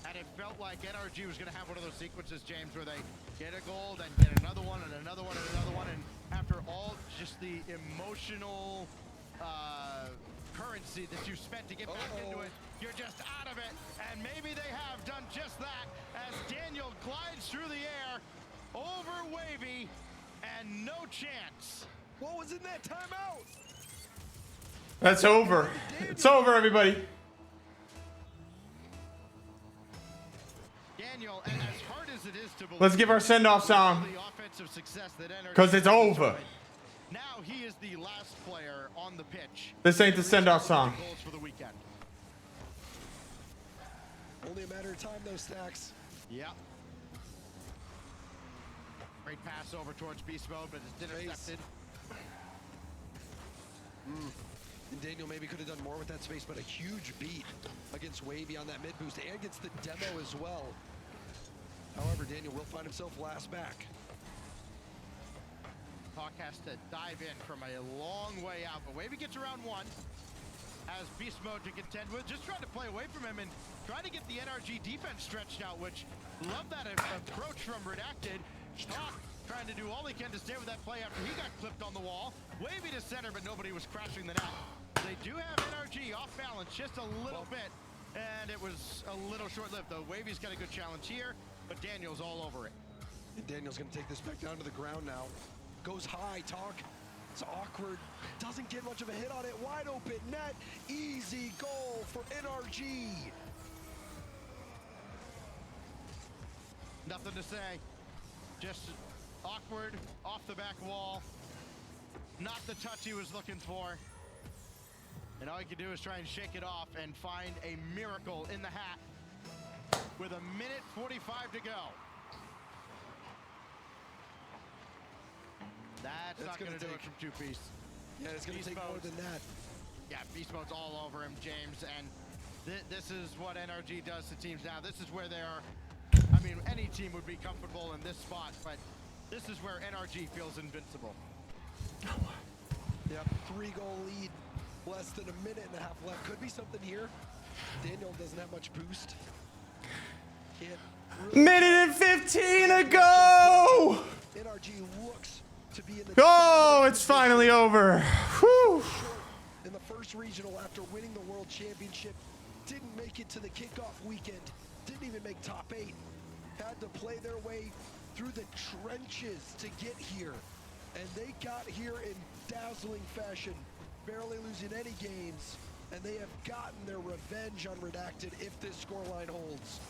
and it felt like NRG was going to have one of those sequences, James, where they get a goal, then get another one, and another one, and another one, and after all just the emotional currency that you spent to get back into it, you're just out of it, and maybe they have done just that as Daniel glides through the air over Wavy, and no chance. What was in that timeout? That's over. It's over, everybody. Daniel, as hard as it is to believe, Let's give our send-off song, the offensive success that because it's over. Now he is the last player on the pitch. This ain't the send-off song. Goals for the weekend. Only a matter of time, though, Stacks. Yeah. Great pass over towards Beast Mode, but it's intercepted. And Daniel maybe could have done more with that space, but a huge beat against Wavy on that mid boost and gets the demo as well. However, Daniel will find himself last back. Talk has to dive in from a long way out, but Wavy gets around one. Has Beast Mode to contend with, just trying to play away from him and trying to get the NRG defense stretched out, which love that approach from Redacted. Talk trying to do all he can to stay with that play after he got clipped on the wall. Wavy to center, but nobody was crashing the net. They do have NRG off balance just a little bit, and it was a little short-lived, though. Wavy's got a good challenge here, but Daniel's all over it. And Daniel's going to take this back down to the ground now. Goes high, Talk. It's awkward. Doesn't get much of a hit on it. Wide open net. Easy goal for NRG. Nothing to say. Just awkward, off the back wall. Not the touch he was looking for. And all you can do is try and shake it off and find a miracle in the hat with 1:45 to go. That's not going to do it from two-piece. Yeah, it's going to take more than that. Yeah, beast mode's all over him, James, and this is what NRG does to teams now. This is where they are. I mean, any team would be comfortable in this spot, but this is where NRG feels invincible. Yep, 3-goal lead, less than 1.5 minutes left. Could be something here. Daniel doesn't have much boost. Can't really Minute and 15 to go. NRG looks to be in the Oh, it's finally over. Whew. in the first regional after winning the World Championship. Didn't make it to the kickoff weekend. Didn't even make top 8. Had to play their way through the trenches to get here. And they got here in dazzling fashion, barely losing any games. And they have gotten their revenge on Redacted if this scoreline holds.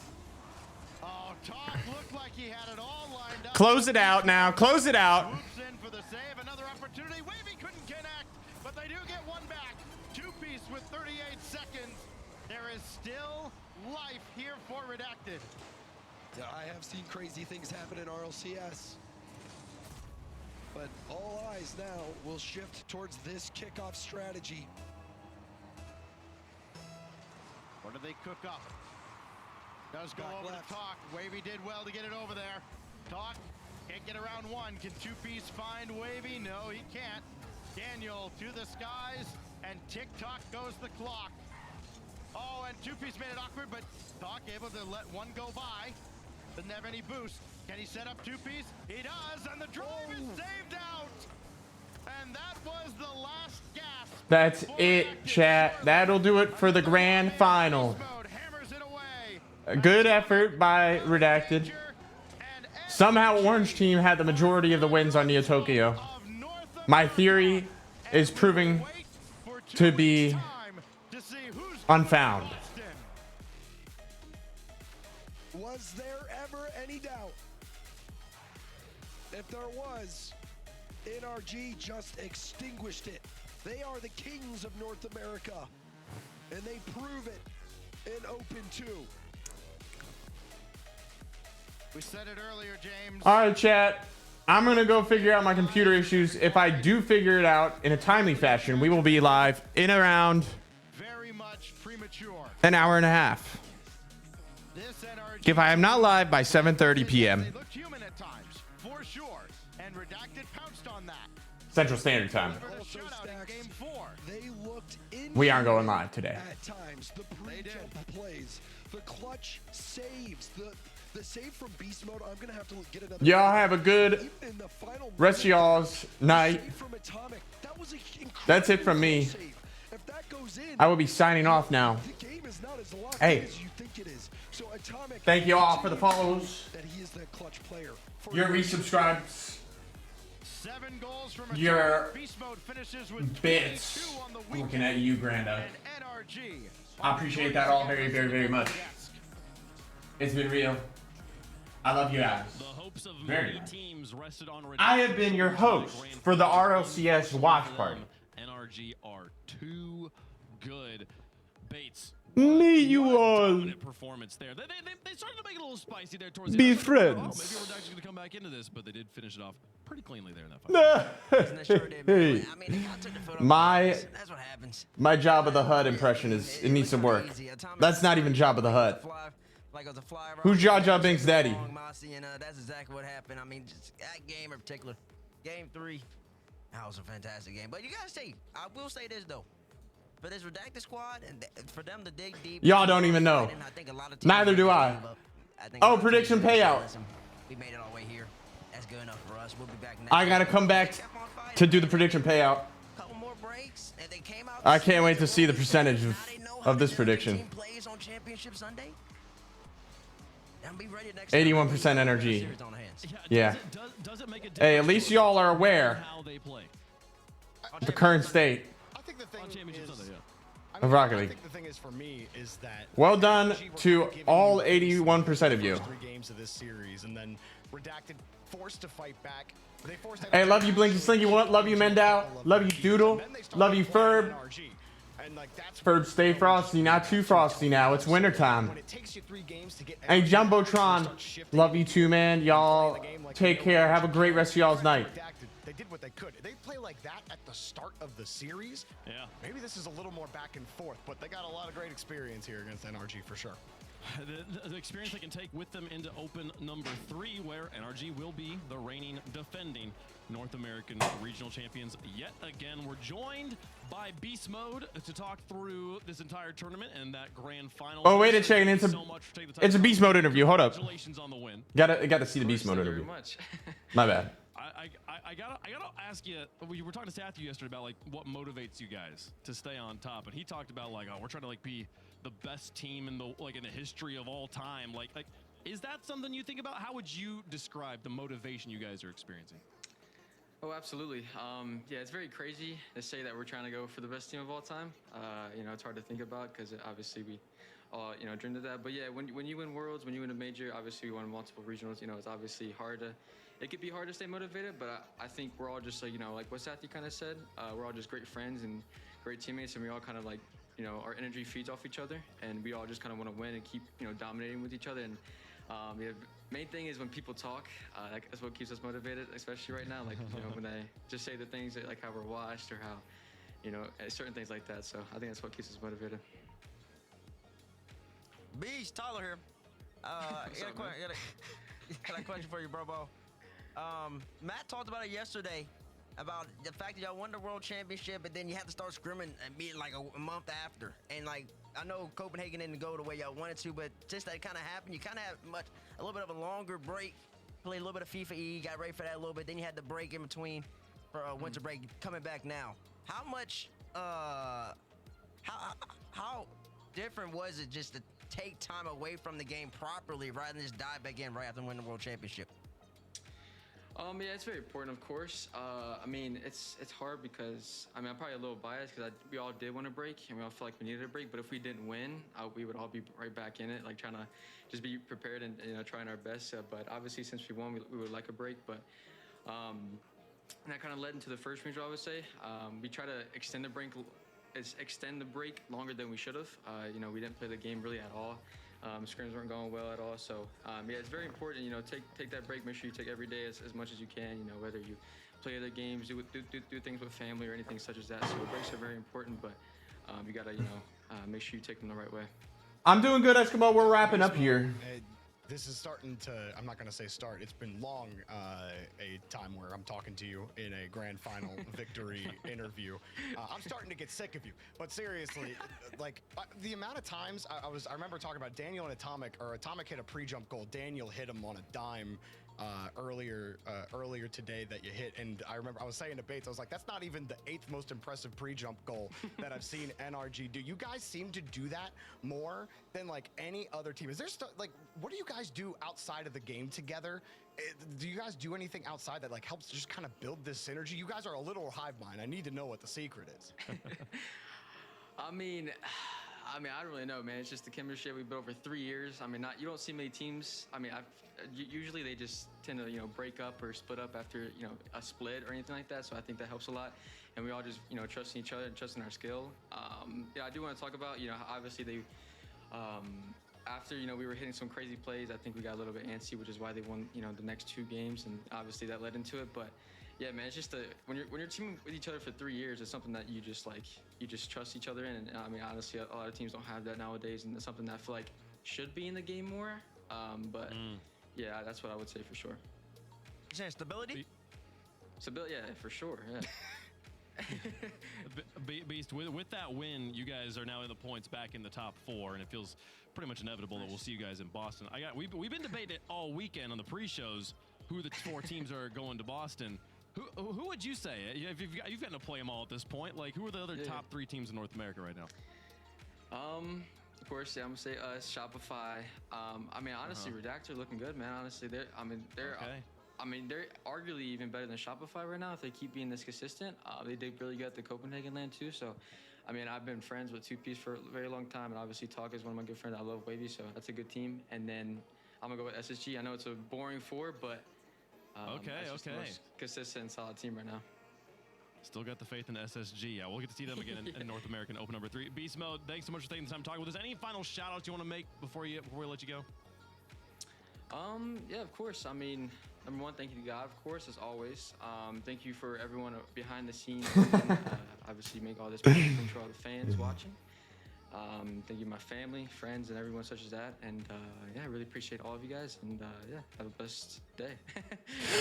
Oh, Talk looked like he had it all lined up. Close it out now. Close it out. Swoops in for the save. Another opportunity. Wavy couldn't connect, but they do get one back. Two-piece with 38 seconds. There is still life here for Redacted. I have seen crazy things happen in RLCS. But all eyes now will shift towards this kickoff strategy. What do they cook up? Does go over to Talk. Wavy did well to get it over there. Talk can't get around one. Can two-piece find Wavy? No, he can't. Daniel to the skies, and tick-tock goes the clock. Oh, and two-piece made it awkward, but Talk able to let one go by. Doesn't have any boost. Can he set up two-piece? He does, and the drive is saved out. And that was the last gasp. That's it, chat. That'll do it for the grand final. A good effort by Redacted. Somehow Orange Team had the majority of the wins on Neo Tokyo. My theory is proving to be unfound. Was there ever any doubt? If there was, NRG just extinguished it. They are the kings of North America, and they prove it in Open 2. We said it earlier, James. All right, chat. I'm going to go figure out my computer issues. If I do figure it out in a timely fashion, we will be live in around Very much premature. an hour and a half. If I am not live by 7:30 p.m. They looked human at times, for sure. And Redacted pounced on that. Central Standard Time. Also Stacks, they looked in We aren't going live today. at times. The pre-jump plays, the clutch saves, the save from beast mode. I'm gonna have to get another. Y'all have a good rest of y'all's night. That's it from me. I will be signing off now. Hey, thank you all for the follows. Your resubscribes. 7 goals from Your beast mode finishes with bits. 22 on the I'm weekend. looking at you, Granda. And NRG. I appreciate that all very, very, very much. It's been real. I love you guys. Very much. I have been your host for the RLCS watch party. NRG are too good. Bates. Me, you all. Performance there. They started to make it a little spicy there towards the Be end. friends. Oh, maybe Redacted's going to come back into this, but they did finish it off pretty cleanly there in that fight. Hey. My Job of the Hut impression is it needs some work. That's not even Job of the Hut. Who's Jar Jar Binks' daddy? That's exactly what happened. I mean, just that game in particular, game 3, that was a fantastic game. But you gotta say, I will say this though, for this Redacted squad and for them to dig deep. Y'all don't even know. Neither do I. Oh, prediction payout. We made it all the way here. That's good enough for us. We'll be back next I gotta come back to do the prediction payout. Couple more breaks, and they came out. I can't wait to see the percentage of this prediction. Plays on Championship Sunday. 81% energy. Yeah. Hey, at least y'all are aware of the current state of Rocket League. I think the thing is for me is that Well done to all 81% of you. 3 games of this series, and then Redacted forced to fight back. They forced Hey, love you, Blinky Slinky. Love you, Mendao. Love you, Doodle. Love you, Ferb. And like that's Ferb, stay frosty, not too frosty now. It's wintertime. when it takes you 3 games to get Hey, energy, you Jumbotron, start shifting love you too, man. Y'all take care. Have a great rest of y'all's night. They did what they could. They play like that at the start of the series. Yeah. Maybe this is a little more back and forth, but they got a lot of great experience here against NRG for sure. The experience they can take with them into open number 3, where NRG will be the reigning, defending North American regional champions yet again. We're joined by Beast Mode to talk through this entire tournament and that grand final. Oh, wait a second. It's a Beast Mode interview. Hold up. Congratulations on the win. Gotta see the Beast Mode interview. My bad. I gotta ask you. We were talking to Sathu yesterday about like what motivates you guys to stay on top, and he talked about like, oh, we're trying to like be the best team in the history of all time. Like, is that something you think about? How would you describe the motivation you guys are experiencing? Oh, absolutely. Yeah, it's very crazy to say that we're trying to go for the best team of all time. You know, it's hard to think about because obviously we all, you know, dreamed of that. But yeah, when you win Worlds, when you win a major, obviously we won multiple regionals. You know, it's obviously hard to. It could be hard to stay motivated, but I think we're all just like, you know, like what Sathy kind of said. We're all just great friends and great teammates, and we all kind of like, you know, our energy feeds off each other, and we all just kind of want to win and keep, you know, dominating with each other. And yeah, main thing is when people talk, that's what keeps us motivated, especially right now. Like, you know, when they just say the things that, like how we're washed or how, you know, certain things like that. So I think that's what keeps us motivated. Beast, Tyler here. I got a question for you, bro. Matt talked about it yesterday, about the fact that y'all won the World Championship, but then you have to start scrimming immediately, like a month after. And like, I know Copenhagen didn't go the way y'all wanted to, but just that kind of happened. You kind of had a little bit of a longer break, played a little bit of FIFA E, got ready for that a little bit. Then you had the break in between for winter break, coming back now. How much, how different was it just to take time away from the game properly rather than just dive back in right after winning the World Championship? Yeah, it's very important, of course. I mean, it's hard because, I mean, I'm probably a little biased because we all did want a break and we all felt like we needed a break. But if we didn't win, we would all be right back in it, like trying to just be prepared and, you know, trying our best. But obviously, since we won, we would like a break. But and that kind of led into the first regional, I would say. We try to extend the break longer than we should have. You know, we didn't play the game really at all. Scrims weren't going well at all, so yeah, it's very important. You know, take that break. Make sure you take every day as much as you can. You know, whether you play other games, do things with family or anything such as that. So breaks are very important, but you gotta, you know, make sure you take them the right way. I'm doing good, Eskimo. We're wrapping up here. This is starting to, I'm not going to say start. It's been long, a time where I'm talking to you in a grand final victory interview. I'm starting to get sick of you. But seriously, like the amount of times I remember talking about Daniel and Atomic, or Atomic hit a pre-jump goal. Daniel hit him on a dime earlier today that you hit. And I remember I was saying to Bates, I was like, that's not even the 8th most impressive pre-jump goal that I've seen NRG do. You guys seem to do that more than like any other team. Is there like, what do you guys do outside of the game together? Do you guys do anything outside that like helps just kind of build this synergy? You guys are a little hive mind. I need to know what the secret is. I mean, I don't really know, man. It's just the chemistry we built over 3 years. I mean, you don't see many teams. I mean, usually they just tend to, you know, break up or split up after, you know, a split or anything like that. So I think that helps a lot. And we all just, you know, trusting each other and trusting our skill. Yeah, I do want to talk about, you know, obviously they, after, you know, we were hitting some crazy plays, I think we got a little bit antsy, which is why they won, you know, the next 2 games. And obviously that led into it. But yeah, man, it's just when you're teaming with each other for 3 years, it's something that you just trust each other in. And I mean, honestly, a lot of teams don't have that nowadays, and it's something that I feel like should be in the game more. But yeah, that's what I would say for sure. You saying stability? Stability, yeah, for sure. Yeah. Beast, with that win, you guys are now in the points back in the top 4, and it feels pretty much inevitable that we'll see you guys in Boston. We've been debating it all weekend on the pre-shows who the 4 teams are going to Boston. Who would you say? If you've gotten to play them all at this point, like who are the other top 3 teams in North America right now? Of course, yeah, I'm gonna say us, Shopify. I mean, honestly, Redactor looking good, man. Honestly, they're arguably even better than Shopify right now if they keep being this consistent. They did really good at the Copenhagen land too. So, I mean, I've been friends with 2Ps for a very long time, and obviously Talk is one of my good friends. I love Wavy, so that's a good team. And then I'm gonna go with SSG. I know it's a boring 4, but that's just the most consistent and solid team right now. Still got the faith in SSG. Yeah, we'll get to see them again in North American Open number 3. Beast Mode, thanks so much for taking the time to talk with us. Any final shout-outs you want to make before we let you go? Yeah, of course. I mean, number one, thank you to God, of course, as always. Thank you for everyone behind the scenes. And, obviously, make all this possible for all the fans watching. Thank you to my family, friends, and everyone such as that. And yeah, I really appreciate all of you guys. And yeah, have a blessed day.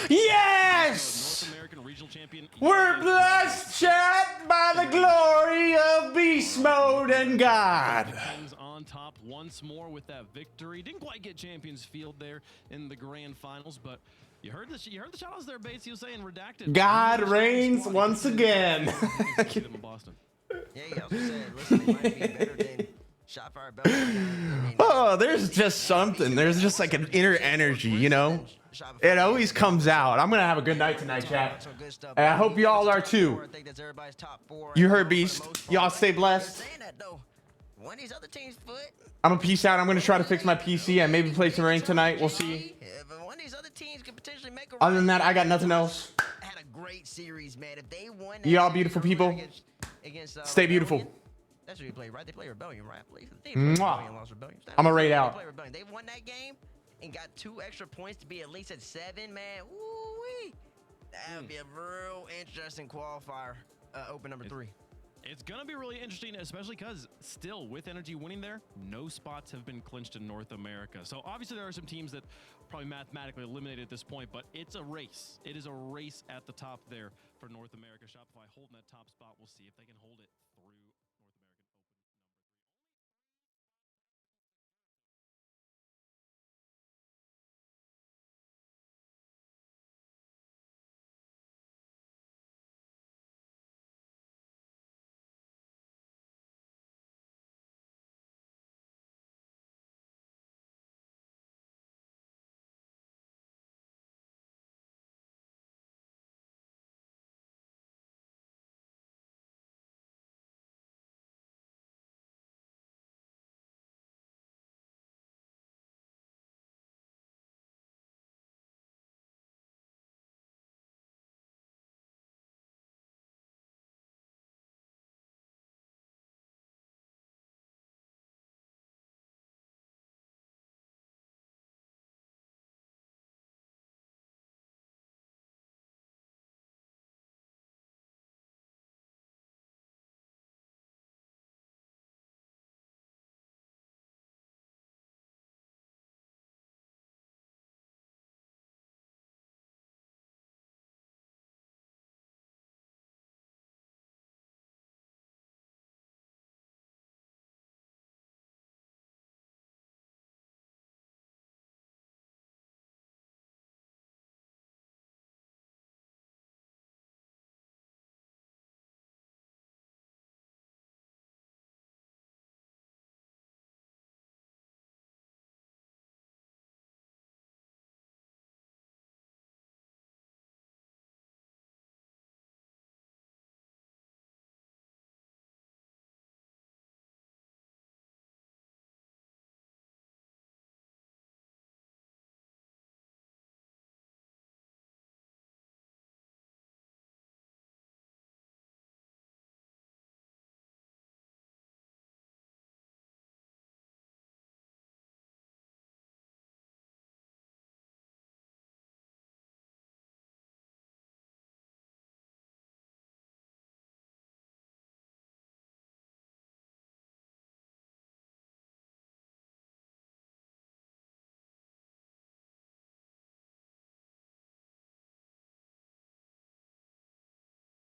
Yes! North American regional champion. We're blessed, chat, by the glory of Beast Mode and God. Kings on top once more with that victory. Didn't quite get Champions Field there in the grand finals, but you heard the shout-outs there, Bates. He was saying redacted. God reigns once again. Boston. Yeah, he also said, listen, they might be better than Shopify Rebellion. Oh, there's just something. There's just like an inner energy, you know? It always comes out. I'm going to have a good night tonight, chat. And I hope y'all are too. You heard Beast. Y'all stay blessed. One of these other teams' foot. I'm going to peace out. I'm going to try to fix my PC and maybe play some ranked tonight. We'll see. But one of these other teams could potentially make a Other than that, I got nothing else. had a great series, man. If they won Y'all beautiful people. against Stay beautiful. That's what we played, right? They play Rebellion, right? I believe. They Mwah. played Rebellion, lost Rebellion. I'm a raid out. They played Rebellion. They won that game and got 2 extra points to be at least at 7, man. Woo-wee. That would be a real interesting qualifier. Open number 3. It's going to be really interesting, especially because still with Energy winning there, no spots have been clinched in North America. So obviously there are some teams that probably mathematically eliminated at this point, but it's a race. It is a race at the top there for North America. Shopify holding that top spot. We'll see if they can hold it